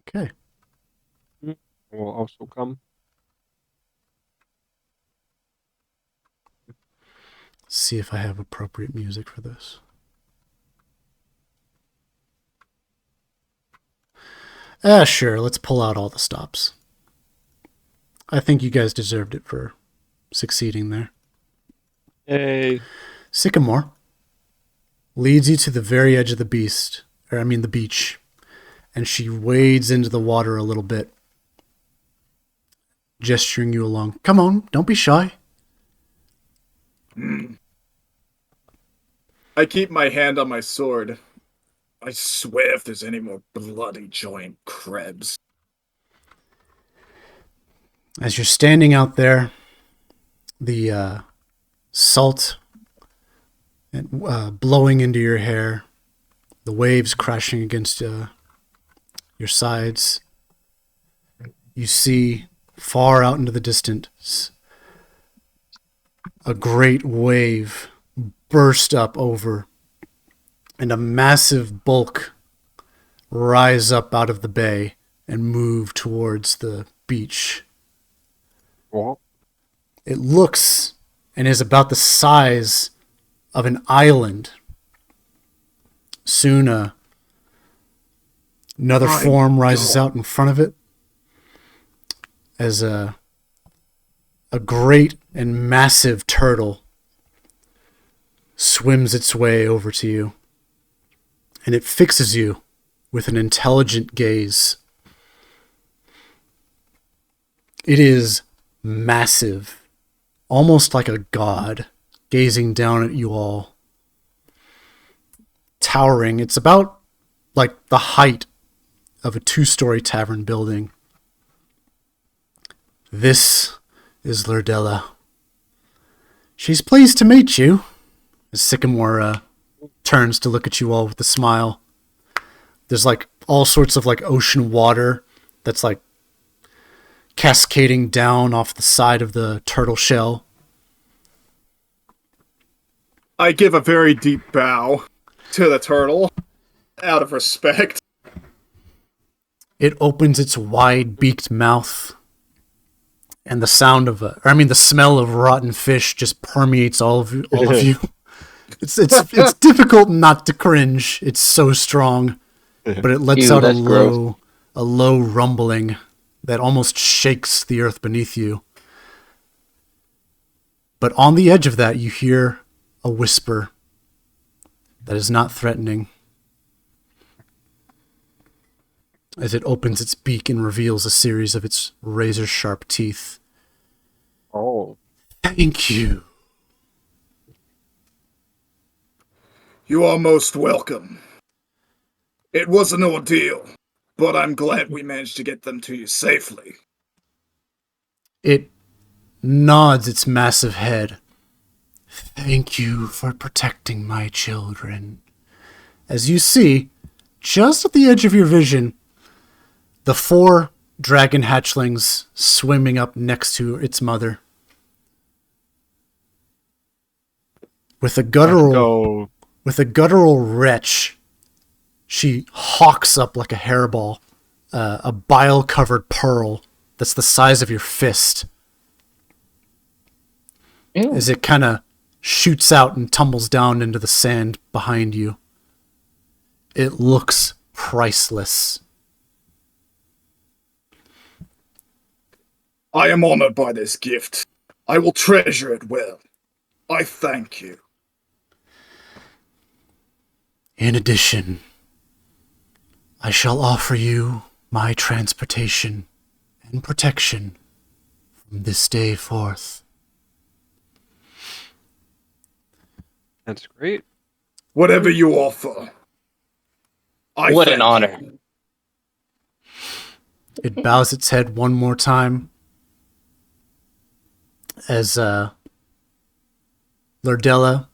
Okay. I will also come. See if I have appropriate music for this. Sure, let's pull out all the stops. I think you guys deserved it for succeeding there. Yay. Sycamore leads you to the very edge of the the beach, and she wades into the water a little bit, gesturing you along. Come on, don't be shy. I keep my hand on my sword. I swear if there's any more bloody giant crabs. As you're standing out there, the salt blowing into your hair, the waves crashing against your sides, you see far out into the distance a great wave burst up over, and a massive bulk rise up out of the bay and move towards the beach. What? It looks and is about the size of an island. Soon another form rises out in front of it as a great and massive turtle swims its way over to you, and it fixes you with an intelligent gaze. It is massive, almost like a god, gazing down at you all. Towering, it's about like the height of a 2-story tavern building. This is Lurdella. She's pleased to meet you. As Sycamore turns to look at you all with a smile. There's like all sorts of like ocean water that's like cascading down off the side of the turtle shell. I give a very deep bow to the turtle, out of respect. It opens its wide-beaked mouth, and the smell of rotten fish just permeates all of you. It's difficult not to cringe. It's so strong, but it lets out a low rumbling that almost shakes the earth beneath you. But on the edge of that, you hear a whisper that is not threatening as it opens its beak and reveals a series of its razor-sharp teeth. Oh. Thank you. You are most welcome. It was an ordeal, but I'm glad we managed to get them to you safely. It nods its massive head. Thank you for protecting my children. As you see, just at the edge of your vision, the 4 dragon hatchlings swimming up next to its mother. With a guttural retch, she hawks up like a hairball, a bile-covered pearl that's the size of your fist. Ew. As it kind of shoots out and tumbles down into the sand behind you. It looks priceless. I am honored by this gift. I will treasure it well. I thank you. In addition, I shall offer you my transportation and protection from this day forth. That's great. Whatever you offer. What an honor. It bows its head one more time as Lurdella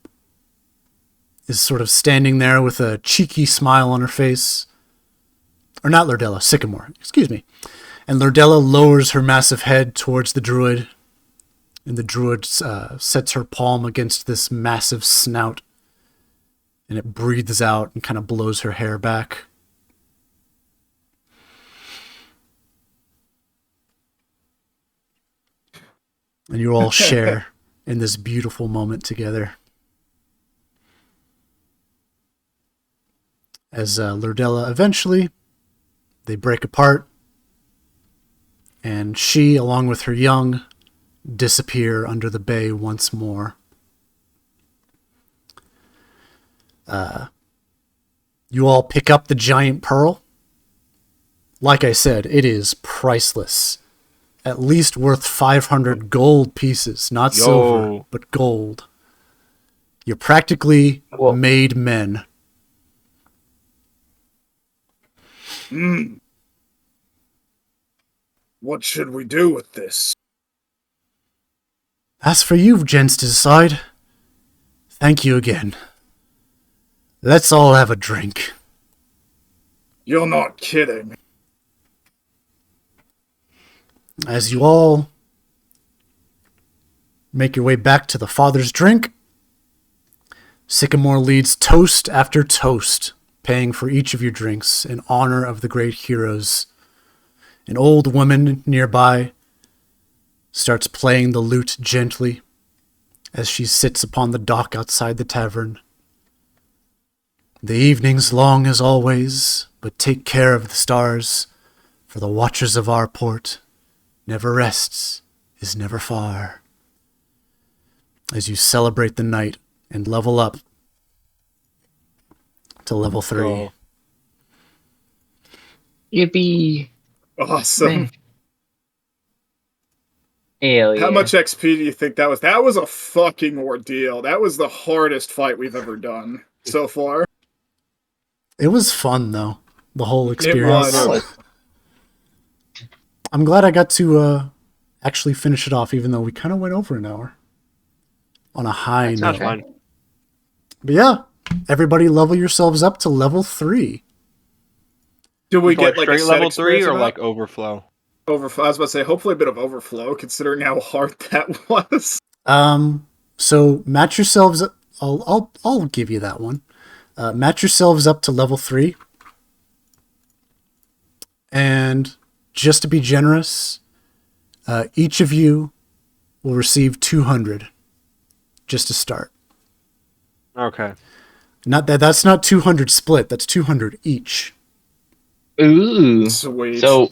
is sort of standing there with a cheeky smile on her face. Or not Lurdella, Sycamore, excuse me. And Lurdella lowers her massive head towards the druid, and the druid sets her palm against this massive snout, and it breathes out and kind of blows her hair back. And you all share in this beautiful moment together. As Lurdella eventually, they break apart, and she, along with her young, disappear under the bay once more. You all pick up the giant pearl. Like I said, it is priceless. At least worth 500 gold pieces. Not silver, but gold. You're practically made men. What should we do with this? That's for you, gents, to decide. Thank you again. Let's all have a drink. You're not kidding. As you all make your way back to the Father's Drink, Sycamore leads toast after toast, paying for each of your drinks in honor of the great heroes. An old woman nearby starts playing the lute gently as she sits upon the dock outside the tavern. The evening's long as always, but take care of the stars, for the watchers of our port never rests, is never far. As you celebrate the night and level up to level 3. Yippee! Awesome. Man. Hell yeah. How much XP do you think that was? That was a fucking ordeal. That was the hardest fight we've ever done so far. It was fun, though. The whole experience. It was. I'm glad I got to actually finish it off, even though we kind of went over an hour on a high That sounds note. fun. But yeah, everybody level yourselves up to level 3. Do we Like get like straight a set level 3 experience or amount? like overflow? I was about to say, hopefully a bit of overflow, considering how hard that was. So match yourselves. I'll give you that one. Match yourselves up to level 3, and just to be generous, each of you will receive 200 just to start. Okay. Not that that's not 200 split. That's 200 each. Ooh. Sweet. So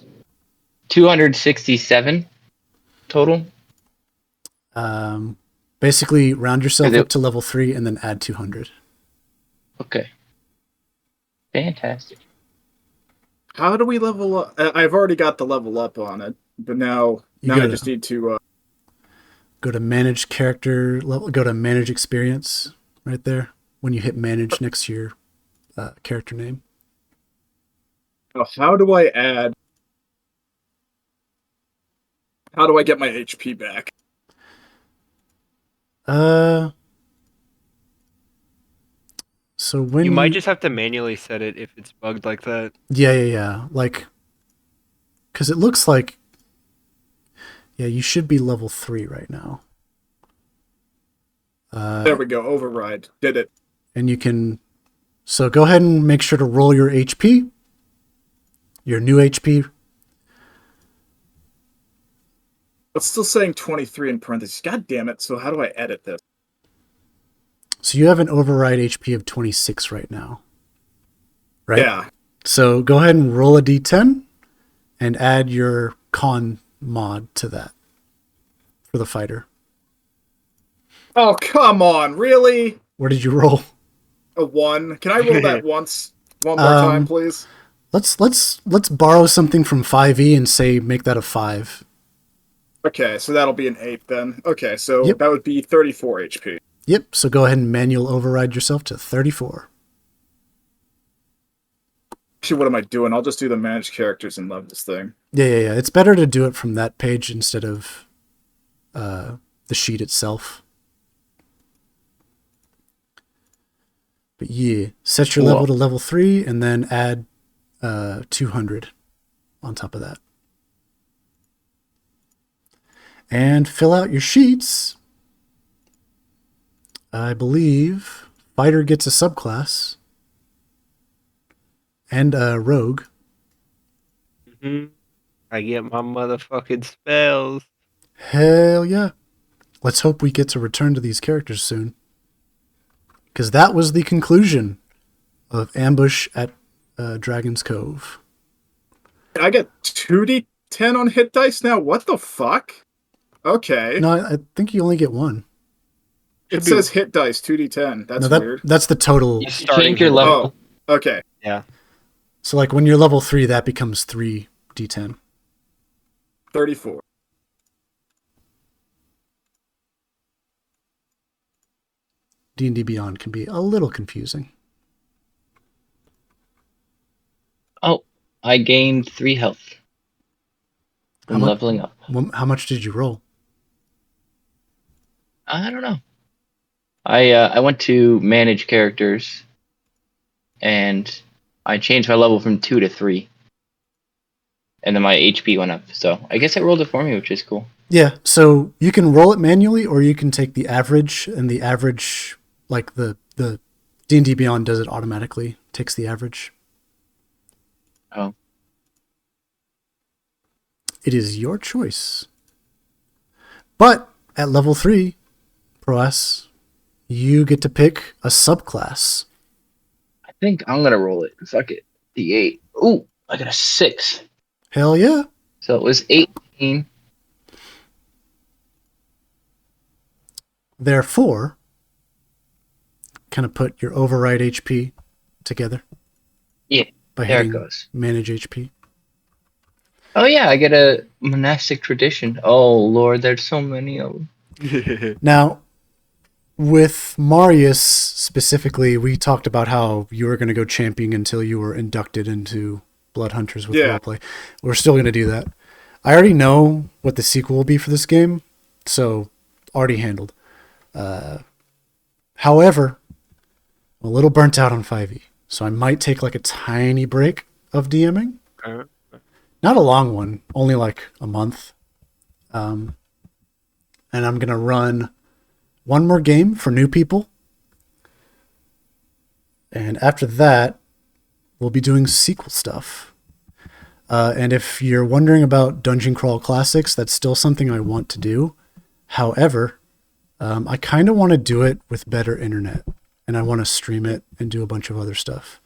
267 total. Basically, round yourself Is it- up to level 3 and then add 200. Okay. Fantastic. How do we level up? I've already got the level up on it, but now You I gotta- just need to. Go to manage character level. Go to manage experience right there. When you hit manage next to your character name. How do I add? How do I get my HP back? So when You might just have to manually set it if it's bugged like that. Yeah. Like, because it looks like, yeah, you should be level 3 right now. There we go. Override. Did it. And you can, so go ahead and make sure to roll your HP, your new HP. It's still saying 23 in parentheses. God damn it. So how do I edit this? So you have an override HP of 26 right now. Right? Yeah. So go ahead and roll a d10 and add your con mod to that for the fighter. Oh, come on. Really? Where did you roll? A 1. Can I roll that once? One more time, please? Let's borrow something from 5e and say make that a 5. Okay, so that'll be an 8 then. Okay, so Yep. that would be 34 HP. Yep, so go ahead and manual override yourself to 34. Actually, what am I doing? I'll just do the managed characters and love this thing. Yeah. It's better to do it from that page instead of the sheet itself. But yeah, set your level to level 3 and then add 200 on top of that. And fill out your sheets. I believe fighter gets a subclass and a rogue. Mm-hmm. I get my motherfucking spells. Hell yeah. Let's hope we get to return to these characters soon. Because that was the conclusion of Ambush at Dragon's Cove. I get 2d10 on hit dice now? What the fuck? Okay. No, I think you only get one. It says hit dice 2d10. That's weird. That's the total. You change your level. Oh, okay. Yeah. So like when you're level 3, that becomes 3d10. 34. D&D Beyond can be a little confusing. Oh, I gained 3 health from leveling up. How much did you roll? I don't know. I went to manage characters, and I changed my level from 2 to 3, and then my HP went up. So I guess it rolled it for me, which is cool. Yeah, so you can roll it manually, or you can take the average, and the average, like the D&D Beyond does it automatically, takes the average. Oh. It is your choice. But at level 3, Proas, you get to pick a subclass. I think I'm gonna roll it. Fuck it. D8. Ooh, I got a 6. Hell yeah. So it was 18. Therefore, kind of put your override HP together. Yeah, by there it hitting goes. manage HP. Oh yeah, I get a monastic tradition. Oh lord, there's so many of them. Now, with Marius specifically, we talked about how you were going to go championing until you were inducted into Blood Hunters with roleplay. We're still going to do that. I already know what the sequel will be for this game, so already handled. However, I'm a little burnt out on 5e, so I might take like a tiny break of DMing. Not a long one, only like a month. And I'm going to run one more game for new people. And after that, we'll be doing sequel stuff. And if you're wondering about Dungeon Crawl Classics, that's still something I want to do. However, I kind of want to do it with better internet. And I want to stream it and do a bunch of other stuff.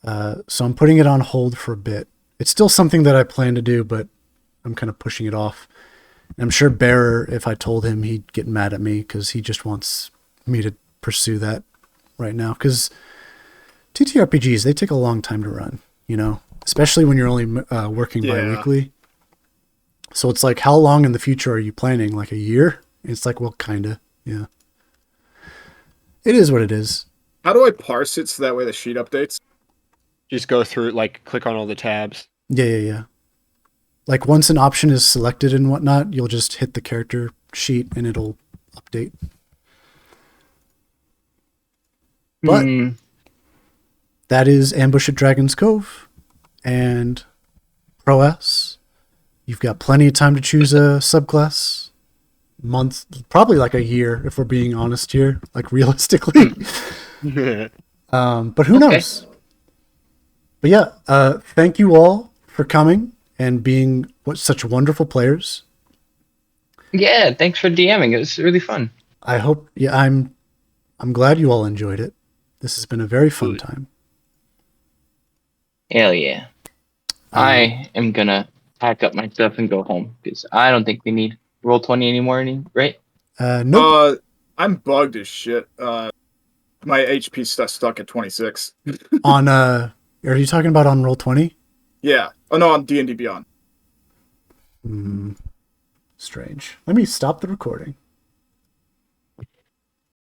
So I'm putting it on hold for a bit. It's still something that I plan to do, but I'm kind of pushing it off. I'm sure Bearer, if I told him, he'd get mad at me because he just wants me to pursue that right now. Because TTRPGs, they take a long time to run, you know, especially when you're only working bi-weekly. So it's like, how long in the future are you planning? Like a year? It's like, well, kind of, yeah. It is what it is. How do I parse it so that way the sheet updates? Just go through, like, click on all the tabs. Yeah. Like once an option is selected and whatnot, you'll just hit the character sheet and it'll update. But that is Ambush at Dragon's Cove and Pro-S. You've got plenty of time to choose a subclass. Month, probably like a year if we're being honest here, like realistically. But who knows? But yeah, thank you all for coming and being such wonderful players. Yeah, thanks for DMing. It was really fun. I hope. Yeah, I'm glad you all enjoyed it. This has been a very fun time. Hell yeah! I am gonna pack up my stuff and go home because I don't think we need Roll20 anymore, right? Nope. I'm bugged as shit. My HP stuck at 26. On are you talking about on Roll20? Yeah. Oh no, on D&D Beyond. Strange. Let me stop the recording.